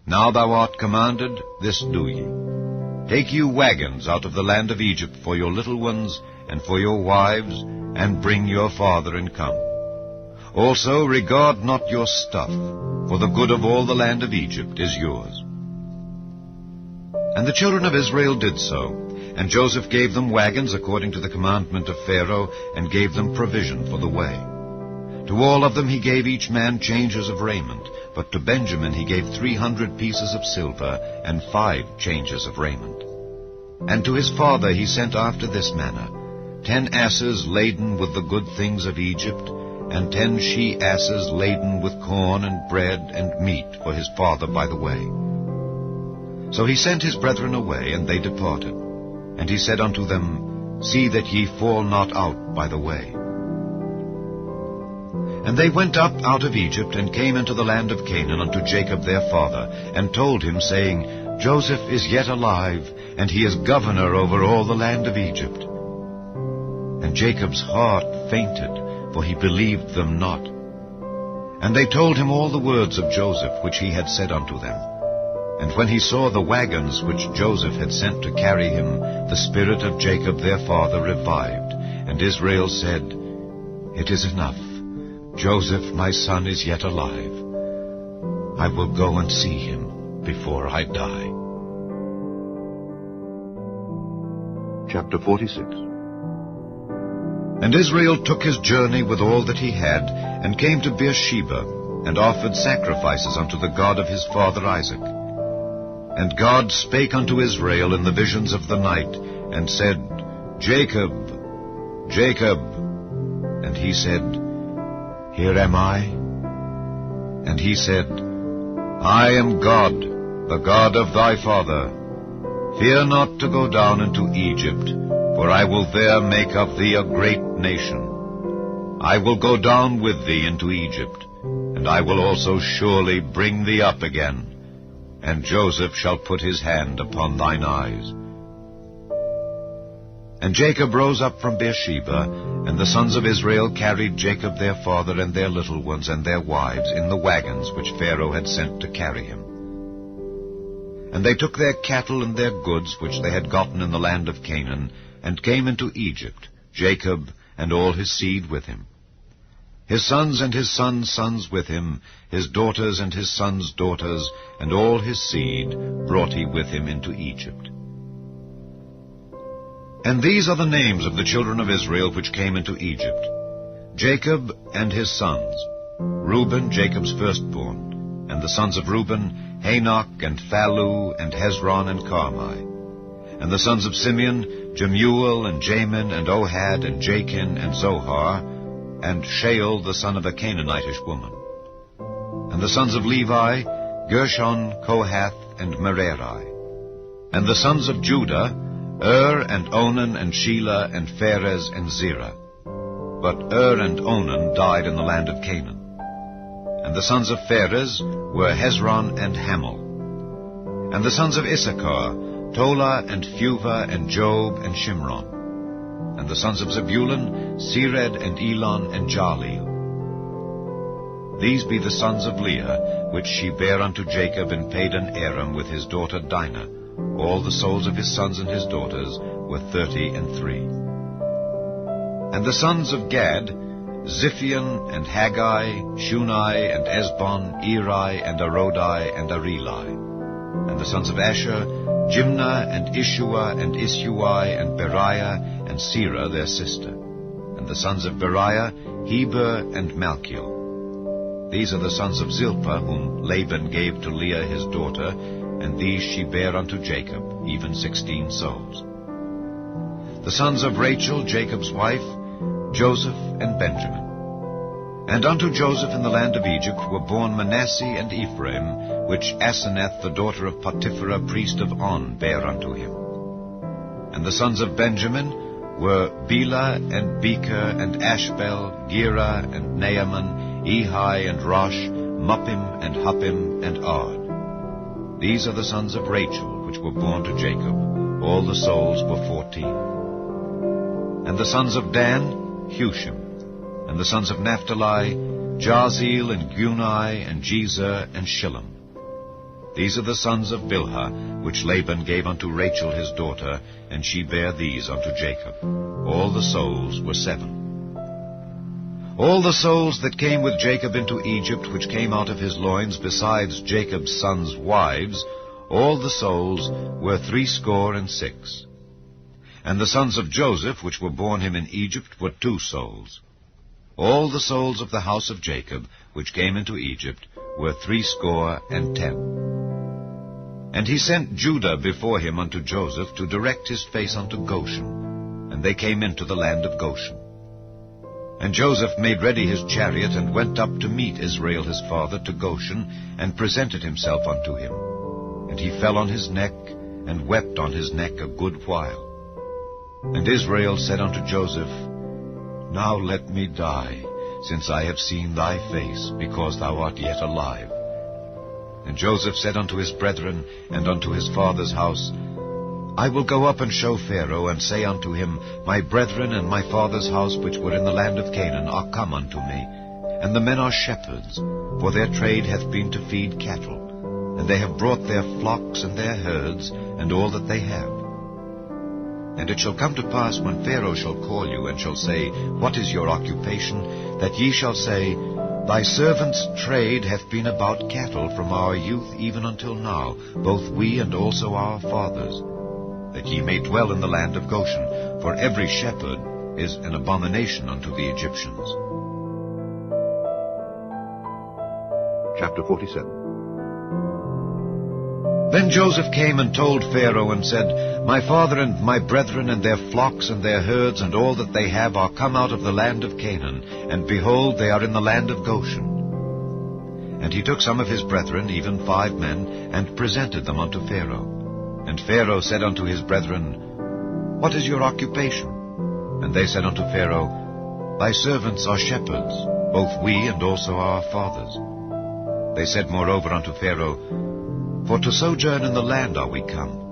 Now thou art commanded, this do ye. Take you wagons out of the land of Egypt for your little ones, and for your wives, and bring your father and come. Also regard not your stuff, for the good of all the land of Egypt is yours. And the children of Israel did so, and Joseph gave them wagons according to the commandment of Pharaoh, and gave them provision for the way. To all of them he gave each man changes of raiment, but to Benjamin he gave 300 pieces of silver, and 5 changes of raiment. And to his father he sent after this manner, 10 asses laden with the good things of Egypt, and 10 she-asses laden with corn and bread and meat for his father by the way. So he sent his brethren away, and they departed. And he said unto them, See that ye fall not out by the way. And they went up out of Egypt, and came into the land of Canaan unto Jacob their father, and told him, saying, Joseph is yet alive, and he is governor over all the land of Egypt. And Jacob's heart fainted, for he believed them not. And they told him all the words of Joseph, which he had said unto them. And when he saw the wagons which Joseph had sent to carry him, the spirit of Jacob their father revived. And Israel said, It is enough. Joseph my son is yet alive. I will go and see him before I die. Chapter 46. And Israel took his journey with all that he had, and came to Beersheba, and offered sacrifices unto the God of his father Isaac. And God spake unto Israel in the visions of the night, and said, Jacob, Jacob. And he said, Here am I. And he said, I am God, the God of thy father. Fear not to go down into Egypt, for I will there make of thee a great nation. I will go down with thee into Egypt, and I will also surely bring thee up again. And Joseph shall put his hand upon thine eyes. And Jacob rose up from Beersheba, and the sons of Israel carried Jacob their father and their little ones and their wives in the wagons which Pharaoh had sent to carry him. And they took their cattle and their goods which they had gotten in the land of Canaan, and came into Egypt, Jacob and all his seed with him. His sons and his sons' sons with him, his daughters and his sons' daughters, and all his seed brought he with him into Egypt. And these are the names of the children of Israel which came into Egypt: Jacob and his sons, Reuben Jacob's firstborn, and the sons of Reuben, Hanok and Phallu and Hezron and Carmi. And the sons of Simeon, Jemuel and Jamin and Ohad and Jachin and Zohar, and Shael the son of a Canaanitish woman. And the sons of Levi, Gershon, Kohath, and Merari. And the sons of Judah, and Onan, and Shelah, and Pharez, and Zerah. But and Onan died in the land of Canaan. And the sons of Pharez were Hezron and Hamel. And the sons of Issachar, Tola, and Phuvah, and Job, and Shimron. And the sons of Zebulun, Sered, and Elon, and Jaleel. These be the sons of Leah, which she bare unto Jacob in Padan Aram with his daughter Dinah. All the souls of his sons and his daughters were 33. And the sons of Gad, Ziphion, and Haggai, Shunai, and Esbon, Eri, and Arodi, and Areli. And the sons of Asher, Jimnah, and Ishua, and Isui, and Beriah, and Serah their sister. And the sons of Beriah, Heber, and Malchiel. These are the sons of Zilpah, whom Laban gave to Leah his daughter, and these she bare unto Jacob, even 16 souls. The sons of Rachel, Jacob's wife, Joseph and Benjamin. And unto Joseph in the land of Egypt were born Manasseh and Ephraim, which Asenath the daughter of Potipherah priest of On bare unto him. And the sons of Benjamin were Bela and Becher and Ashbel, Gera and Naaman, Ehi and Rosh, Muppim and Huppim and Ard. These are the sons of Rachel, which were born to Jacob. All the souls were 14. And the sons of Dan, Hushim. And the sons of Naphtali, Jaziel and Guni and Jezer and Shillem. These are the sons of Bilhah, which Laban gave unto Rachel his daughter, and she bare these unto Jacob. All the souls were 7. All the souls that came with Jacob into Egypt, which came out of his loins, besides Jacob's sons' wives, all the souls were 66. And the sons of Joseph, which were born him in Egypt, were 2 souls. All the souls of the house of Jacob, which came into Egypt, were 70. And he sent Judah before him unto Joseph, to direct his face unto Goshen. And they came into the land of Goshen. And Joseph made ready his chariot, and went up to meet Israel his father to Goshen, and presented himself unto him. And he fell on his neck, and wept on his neck a good while. And Israel said unto Joseph, Now let me die, since I have seen thy face, because thou art yet alive. And Joseph said unto his brethren, and unto his father's house, I will go up and show Pharaoh, and say unto him, My brethren and my father's house, which were in the land of Canaan, are come unto me. And the men are shepherds, for their trade hath been to feed cattle. And they have brought their flocks and their herds, and all that they have. And it shall come to pass, when Pharaoh shall call you, and shall say, What is your occupation? That ye shall say, Thy servant's trade hath been about cattle from our youth even until now, both we and also our fathers, that ye may dwell in the land of Goshen, for every shepherd is an abomination unto the Egyptians. Chapter 47. Then Joseph came and told Pharaoh, and said, My father and my brethren and their flocks and their herds and all that they have are come out of the land of Canaan, and behold, they are in the land of Goshen. And he took some of his brethren, even 5 men, and presented them unto Pharaoh. And Pharaoh said unto his brethren, What is your occupation? And they said unto Pharaoh, Thy servants are shepherds, both we and also our fathers. They said moreover unto Pharaoh, For to sojourn in the land are we come.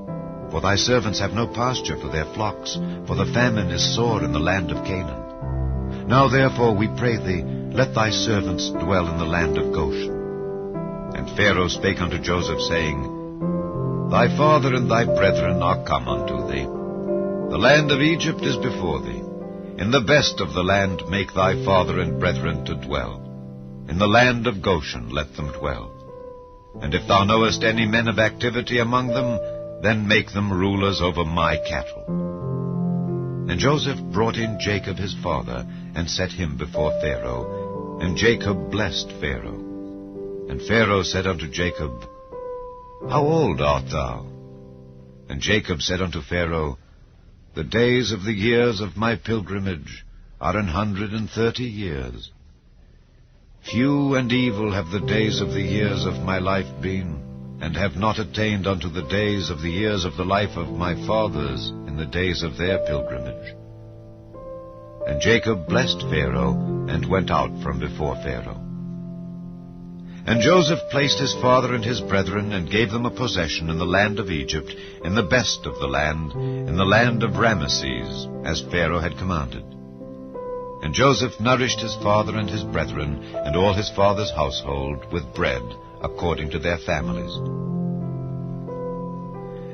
For thy servants have no pasture for their flocks, for the famine is sore in the land of Canaan. Now therefore, we pray thee, let thy servants dwell in the land of Goshen. And Pharaoh spake unto Joseph, saying, Thy father and thy brethren are come unto thee. The land of Egypt is before thee. In the best of the land make thy father and brethren to dwell. In the land of Goshen let them dwell. And if thou knowest any men of activity among them, then make them rulers over my cattle. And Joseph brought in Jacob his father, and set him before Pharaoh. And Jacob blessed Pharaoh. And Pharaoh said unto Jacob, How old art thou? And Jacob said unto Pharaoh, The days of the years of my pilgrimage are 130 years. Few and evil have the days of the years of my life been, and have not attained unto the days of the years of the life of my fathers in the days of their pilgrimage. And Jacob blessed Pharaoh, and went out from before Pharaoh. And Joseph placed his father and his brethren, and gave them a possession in the land of Egypt, in the best of the land, in the land of Ramesses, as Pharaoh had commanded. And Joseph nourished his father and his brethren, and all his father's household, with bread, according to their families.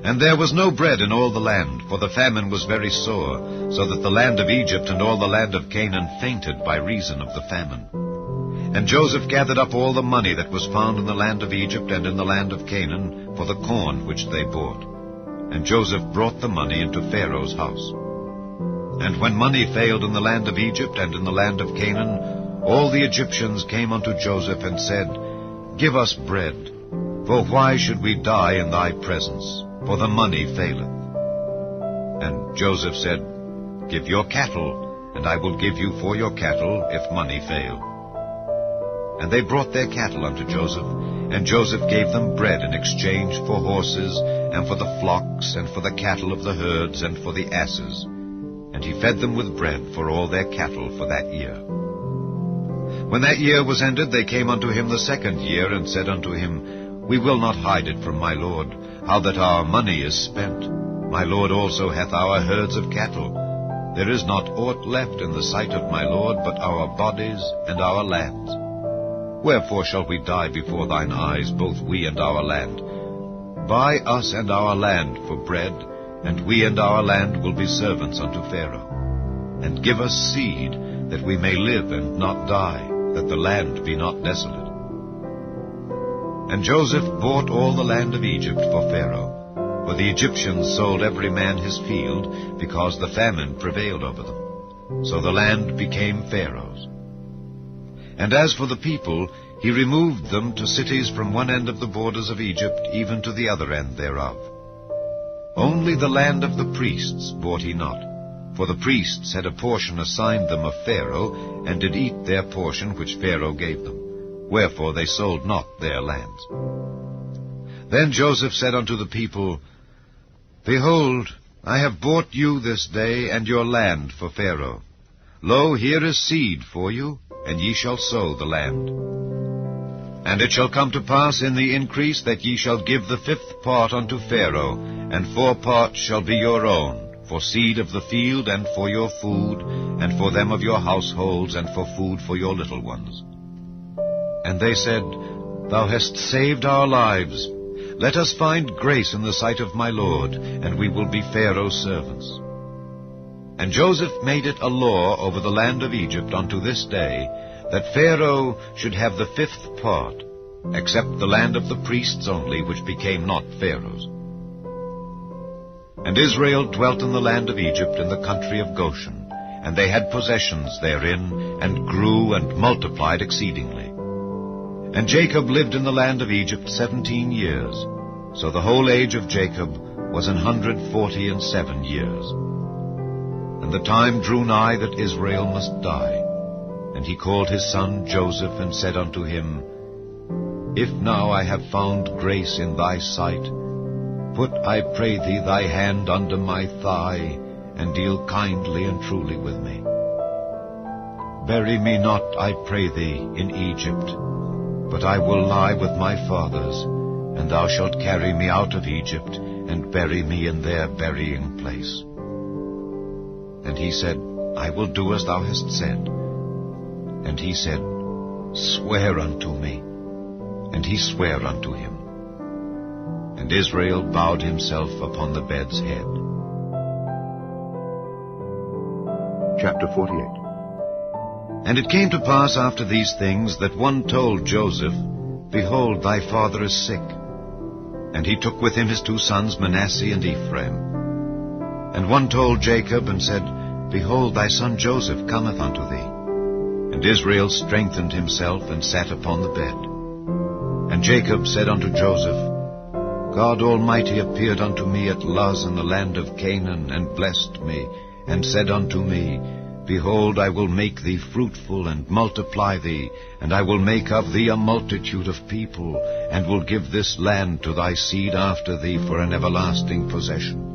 And there was no bread in all the land, for the famine was very sore, so that the land of Egypt and all the land of Canaan fainted by reason of the famine. And Joseph gathered up all the money that was found in the land of Egypt and in the land of Canaan for the corn which they bought. And Joseph brought the money into Pharaoh's house. And when money failed in the land of Egypt and in the land of Canaan, all the Egyptians came unto Joseph and said, Give us bread, for why should we die in thy presence? For the money faileth. And Joseph said, Give your cattle, and I will give you for your cattle, if money fail. And they brought their cattle unto Joseph, and Joseph gave them bread in exchange for horses, and for the flocks, and for the cattle of the herds, and for the asses. And he fed them with bread for all their cattle for that year. When that year was ended, they came unto him the second year, and said unto him, We will not hide it from my lord, how that our money is spent. My lord also hath our herds of cattle. There is not aught left in the sight of my lord, but our bodies and our lands. Wherefore shall we die before thine eyes, both we and our land? Buy us and our land for bread, and we and our land will be servants unto Pharaoh. And give us seed, that we may live and not die, that the land be not desolate. And Joseph bought all the land of Egypt for Pharaoh, for the Egyptians sold every man his field, because the famine prevailed over them. So the land became Pharaoh's. And as for the people, he removed them to cities from one end of the borders of Egypt even to the other end thereof. Only the land of the priests bought he not, for the priests had a portion assigned them of Pharaoh, and did eat their portion which Pharaoh gave them. Wherefore they sold not their lands. Then Joseph said unto the people, Behold, I have bought you this day and your land for Pharaoh. Lo, here is seed for you, and ye shall sow the land. And it shall come to pass in the increase that ye shall give the 5th part unto Pharaoh, and 4 parts shall be your own, for seed of the field, and for your food, and for them of your households, and for food for your little ones. And they said, Thou hast saved our lives. Let us find grace in the sight of my Lord, and we will be Pharaoh's servants. And Joseph made it a law over the land of Egypt unto this day, that Pharaoh should have the 5th part, except the land of the priests only, which became not Pharaoh's. And Israel dwelt in the land of Egypt in the country of Goshen, and they had possessions therein, and grew and multiplied exceedingly. And Jacob lived in the land of Egypt 17 years, so the whole age of Jacob was 147 years. And the time drew nigh that Israel must die. And he called his son Joseph, and said unto him, If now I have found grace in thy sight, put, I pray thee, thy hand under my thigh, and deal kindly and truly with me. Bury me not, I pray thee, in Egypt, but I will lie with my fathers, and thou shalt carry me out of Egypt, and bury me in their burying place. And he said, I will do as thou hast said. And he said, Swear unto me. And he sware unto him. And Israel bowed himself upon the bed's head. Chapter 48. And it came to pass after these things that one told Joseph, Behold, thy father is sick. And he took with him his 2 sons, Manasseh and Ephraim. And one told Jacob, and said, Behold, thy son Joseph cometh unto thee. And Israel strengthened himself, and sat upon the bed. And Jacob said unto Joseph, God Almighty appeared unto me at Luz in the land of Canaan, and blessed me, and said unto me, Behold, I will make thee fruitful, and multiply thee, and I will make of thee a multitude of people, and will give this land to thy seed after thee for an everlasting possession.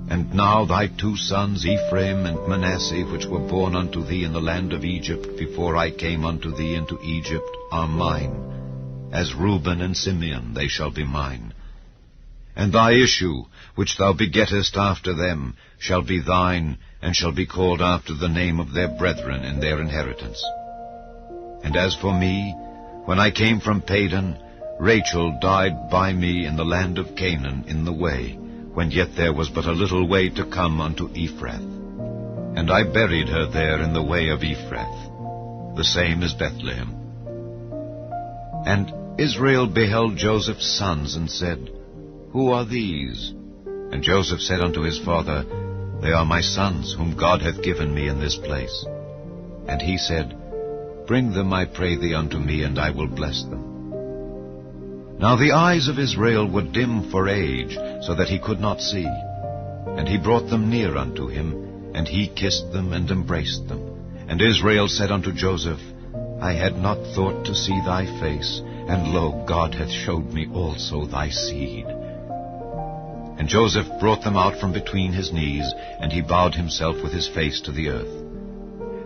And now thy 2 sons, Ephraim and Manasseh, which were born unto thee in the land of Egypt, before I came unto thee into Egypt, are mine. As Reuben and Simeon they shall be mine. And thy issue, which thou begettest after them, shall be thine, and shall be called after the name of their brethren in their inheritance. And as for me, when I came from Padan, Rachel died by me in the land of Canaan in the way, when yet there was but a little way to come unto Ephrath. And I buried her there in the way of Ephrath. The same is Bethlehem. And Israel beheld Joseph's sons, and said, Who are these? And Joseph said unto his father, They are my sons, whom God hath given me in this place. And he said, Bring them, I pray thee, unto me, and I will bless them. Now the eyes of Israel were dim for age, so that he could not see. And he brought them near unto him, and he kissed them and embraced them. And Israel said unto Joseph, I had not thought to see thy face, and lo, God hath showed me also thy seed. And Joseph brought them out from between his knees, and he bowed himself with his face to the earth.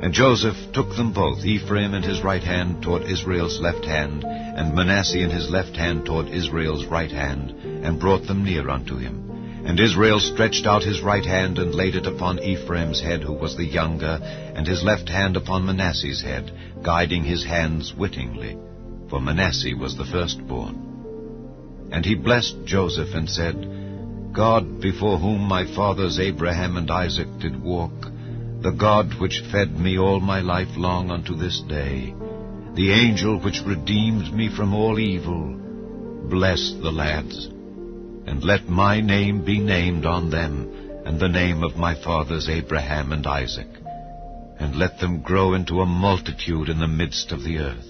And Joseph took them both, Ephraim in his right hand toward Israel's left hand, and Manasseh in his left hand toward Israel's right hand, and brought them near unto him. And Israel stretched out his right hand, and laid it upon Ephraim's head, who was the younger, and his left hand upon Manasseh's head, guiding his hands wittingly, for Manasseh was the firstborn. And he blessed Joseph, and said, God, before whom my fathers Abraham and Isaac did walk, the God which fed me all my life long unto this day, the angel which redeemed me from all evil, bless the lads, and let my name be named on them, and the name of my fathers Abraham and Isaac, and let them grow into a multitude in the midst of the earth.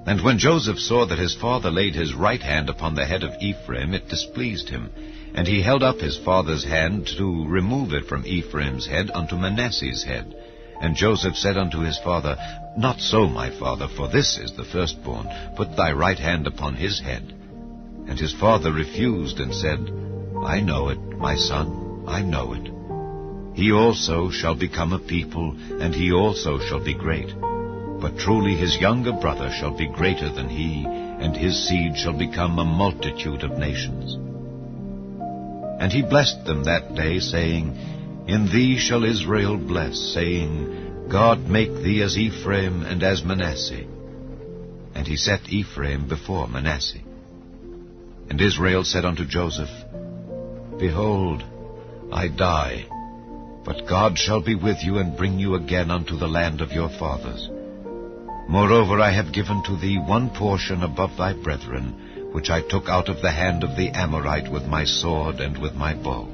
And when Joseph saw that his father laid his right hand upon the head of Ephraim, it displeased him, and he held up his father's hand to remove it from Ephraim's head unto Manasseh's head. And Joseph said unto his father, Not so, my father, for this is the firstborn. Put thy right hand upon his head. And his father refused, and said, I know it, my son, I know it. He also shall become a people, and he also shall be great. But truly his younger brother shall be greater than he, and his seed shall become a multitude of nations. And he blessed them that day, saying, In thee shall Israel bless, saying, God make thee as Ephraim and as Manasseh. And he set Ephraim before Manasseh. And Israel said unto Joseph, Behold, I die, but God shall be with you, and bring you again unto the land of your fathers. Moreover, I have given to thee one portion above thy brethren, which I took out of the hand of the Amorite with my sword and with my bow.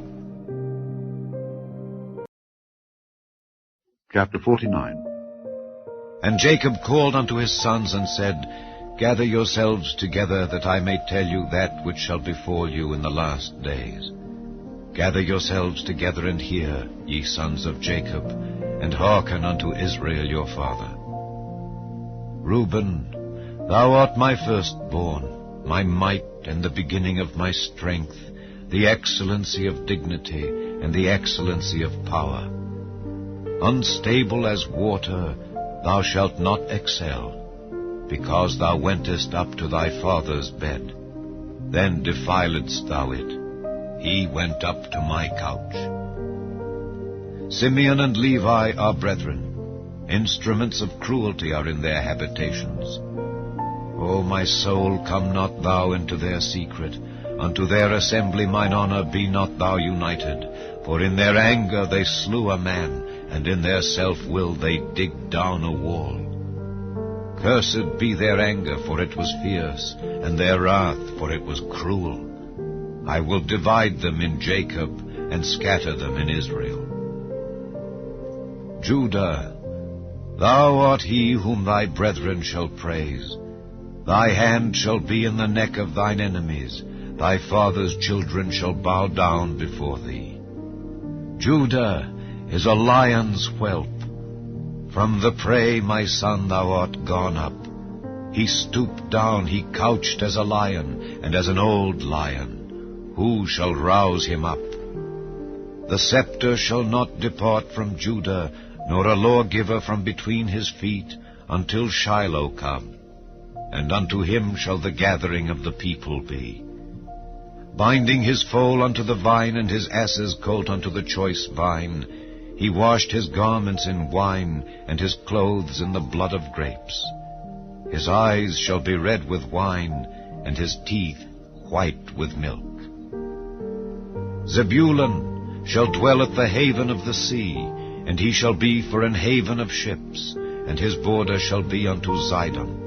Chapter 49. And Jacob called unto his sons, and said, Gather yourselves together, that I may tell you that which shall befall you in the last days. Gather yourselves together, and hear, ye sons of Jacob, and hearken unto Israel your father. Reuben, thou art my firstborn, my might and the beginning of my strength, the excellency of dignity and the excellency of power. Unstable as water, thou shalt not excel, because thou wentest up to thy father's bed. Then defiledst thou it. He went up to my couch. Simeon and Levi are brethren. Instruments of cruelty are in their habitations. O my soul, come not thou into their secret. Unto their assembly mine honor be not thou united. For in their anger they slew a man, and in their self-will they digged down a wall. Cursed be their anger, for it was fierce, and their wrath, for it was cruel. I will divide them in Jacob, and scatter them in Israel. Judah, thou art he whom thy brethren shall praise. Thy hand shall be in the neck of thine enemies. Thy father's children shall bow down before thee. Judah is a lion's whelp. From the prey, my son, thou art gone up. He stooped down, he couched as a lion, and as an old lion. Who shall rouse him up? The scepter shall not depart from Judah, nor a lawgiver from between his feet, until Shiloh come. And unto him shall the gathering of the people be. Binding his foal unto the vine, and his ass's colt unto the choice vine, he washed his garments in wine, and his clothes in the blood of grapes. His eyes shall be red with wine, and his teeth white with milk. Zebulun shall dwell at the haven of the sea, and he shall be for an haven of ships, and his border shall be unto Zidon.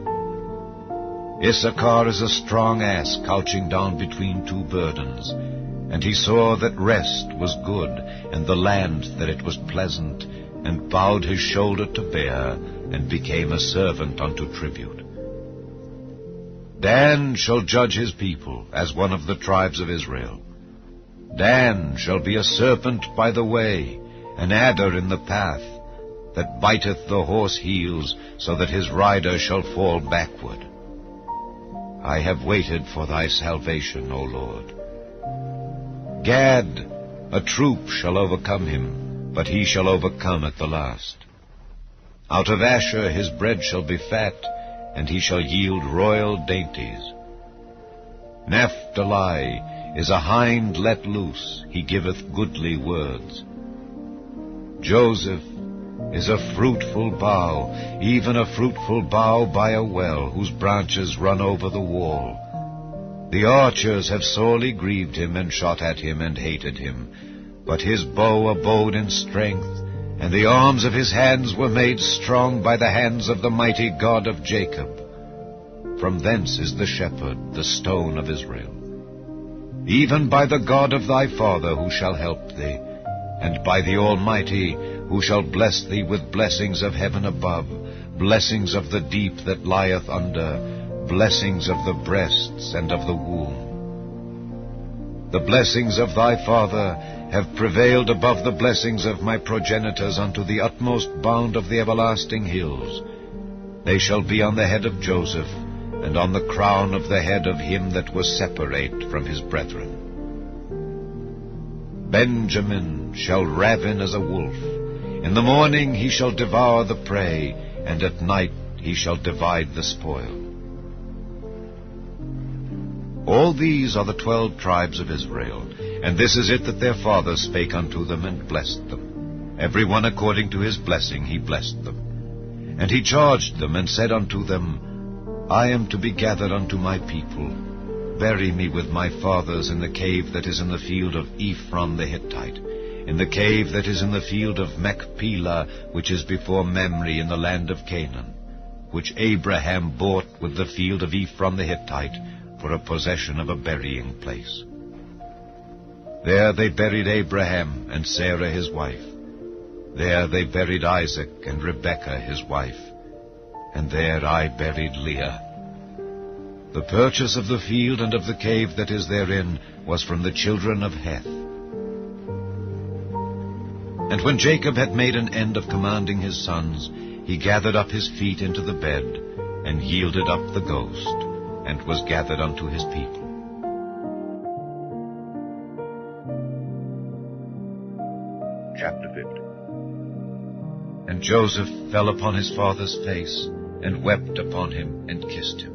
Issachar is a strong ass couching down between two burdens. And he saw that rest was good, and the land that it was pleasant, and bowed his shoulder to bear, and became a servant unto tribute. Dan shall judge his people, as one of the tribes of Israel. Dan shall be a serpent by the way, an adder in the path. that biteth the horse heels, so that his rider shall fall backward. I have waited for thy salvation, O Lord. Gad, a troop shall overcome him, but he shall overcome at the last. Out of Asher his bread shall be fat, and he shall yield royal dainties. Naphtali is a hind let loose, he giveth goodly words. Joseph is a fruitful bough, even a fruitful bough by a well, whose branches run over the wall. The archers have sorely grieved him, and shot at him, and hated him. But his bow abode in strength, and the arms of his hands were made strong by the hands of the mighty God of Jacob. From thence is the shepherd, the stone of Israel. Even by the God of thy father, who shall help thee, and by the Almighty, who shall bless thee with blessings of heaven above, blessings of the deep that lieth under, blessings of the breasts and of the womb. The blessings of thy father have prevailed above the blessings of my progenitors unto the utmost bound of the everlasting hills. They shall be on the head of Joseph, and on the crown of the head of him that was separate from his brethren. Benjamin shall ravin as a wolf. In the morning he shall devour the prey, and at night he shall divide the spoil. All these are the 12 tribes of Israel, and this is it that their father spake unto them, and blessed them. Every one according to his blessing he blessed them. And he charged them, and said unto them, I am to be gathered unto my people. Bury me with my fathers in the cave that is in the field of Ephron the Hittite, in the cave that is in the field of Machpelah, which is before Mamre in the land of Canaan, which Abraham bought with the field of Ephron the Hittite for a possession of a burying place. There they buried Abraham and Sarah his wife. There they buried Isaac and Rebekah his wife. And there I buried Leah. The purchase of the field and of the cave that is therein was from the children of Heth. And when Jacob had made an end of commanding his sons, he gathered up his feet into the bed, and yielded up the ghost, and was gathered unto his people. Chapter 50. And Joseph fell upon his father's face, and wept upon him, and kissed him.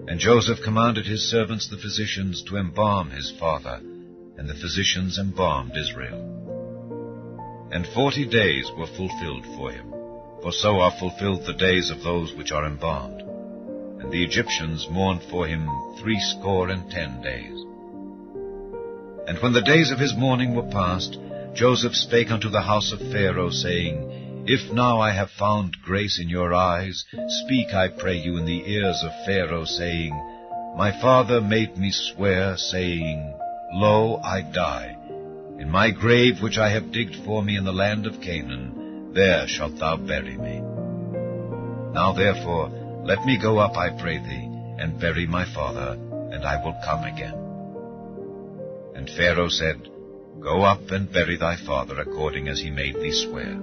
And Joseph commanded his servants the physicians to embalm his father, and the physicians embalmed Israel. And 40 days were fulfilled for him, for so are fulfilled the days of those which are embalmed. And the Egyptians mourned for him 70 days. And when the days of his mourning were past, Joseph spake unto the house of Pharaoh, saying, If now I have found grace in your eyes, speak, I pray you, in the ears of Pharaoh, saying, My father made me swear, saying, Lo, I die. In my grave which I have digged for me in the land of Canaan, there shalt thou bury me. Now therefore, let me go up, I pray thee, and bury my father, and I will come again. And Pharaoh said, Go up and bury thy father according as he made thee swear.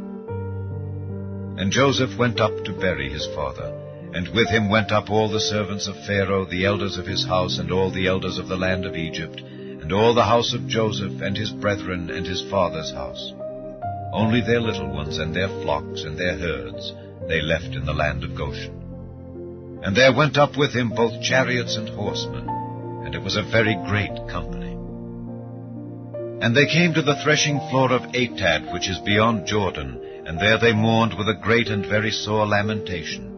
And Joseph went up to bury his father, and with him went up all the servants of Pharaoh, the elders of his house, and all the elders of the land of Egypt, and all the house of Joseph, and his brethren, and his father's house. Only their little ones, and their flocks, and their herds, they left in the land of Goshen. And there went up with him both chariots and horsemen, and it was a very great company. And they came to the threshing floor of Atad, which is beyond Jordan, and there they mourned with a great and very sore lamentation.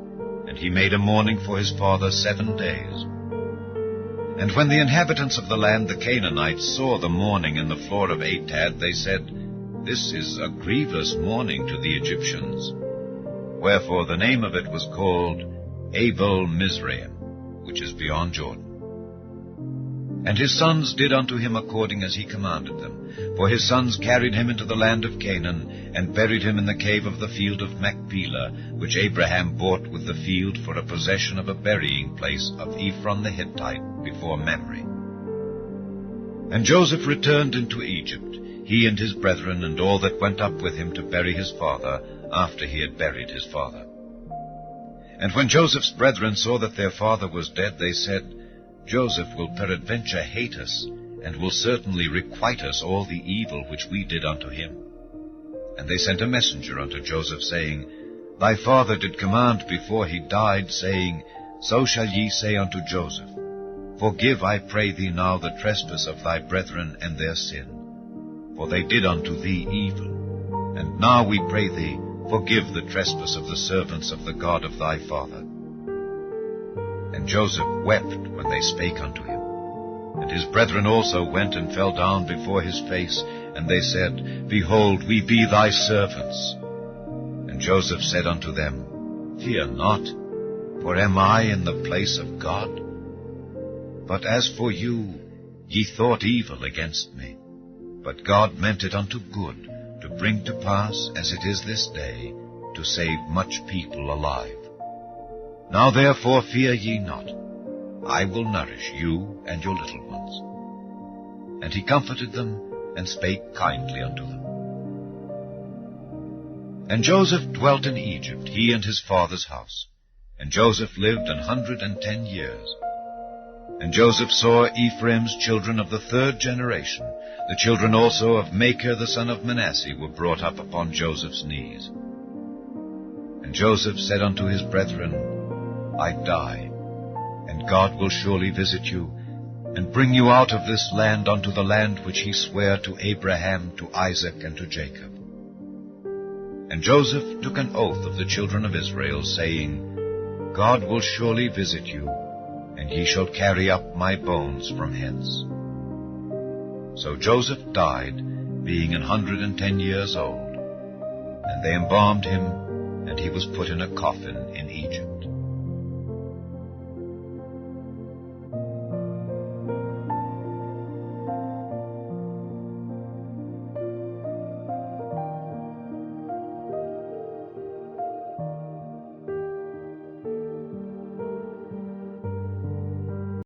And he made a mourning for his father 7 days. And when the inhabitants of the land, the Canaanites, saw the mourning in the floor of Atad, they said, This is a grievous mourning to the Egyptians. Wherefore the name of it was called Abel Mizraim, which is beyond Jordan. And his sons did unto him according as he commanded them. For his sons carried him into the land of Canaan, and buried him in the cave of the field of Machpelah, which Abraham bought with the field for a possession of a burying place of Ephron the Hittite before Mamre. And Joseph returned into Egypt, he and his brethren, and all that went up with him to bury his father, after he had buried his father. And when Joseph's brethren saw that their father was dead, they said, Joseph will peradventure hate us, and will certainly requite us all the evil which we did unto him. And they sent a messenger unto Joseph, saying, Thy father did command before he died, saying, So shall ye say unto Joseph, Forgive, I pray thee now, the trespass of thy brethren and their sin. For they did unto thee evil. And now we pray thee, forgive the trespass of the servants of the God of thy father. And Joseph wept when they spake unto him. And his brethren also went and fell down before his face, and they said, Behold, we be thy servants. And Joseph said unto them, Fear not, for am I in the place of God? But as for you, ye thought evil against me. But God meant it unto good, to bring to pass, as it is this day, to save much people alive. Now therefore fear ye not. I will nourish you and your little ones. And he comforted them, and spake kindly unto them. And Joseph dwelt in Egypt, he and his father's house. And Joseph lived 110 years. And Joseph saw Ephraim's children of the 3rd generation. The children also of Machir the son of Manasseh were brought up upon Joseph's knees. And Joseph said unto his brethren, I die, and God will surely visit you, and bring you out of this land unto the land which he sware to Abraham, to Isaac, and to Jacob. And Joseph took an oath of the children of Israel, saying, God will surely visit you, and ye shall carry up my bones from hence. So Joseph died, being 110 years old. And they embalmed him, and he was put in a coffin in Egypt.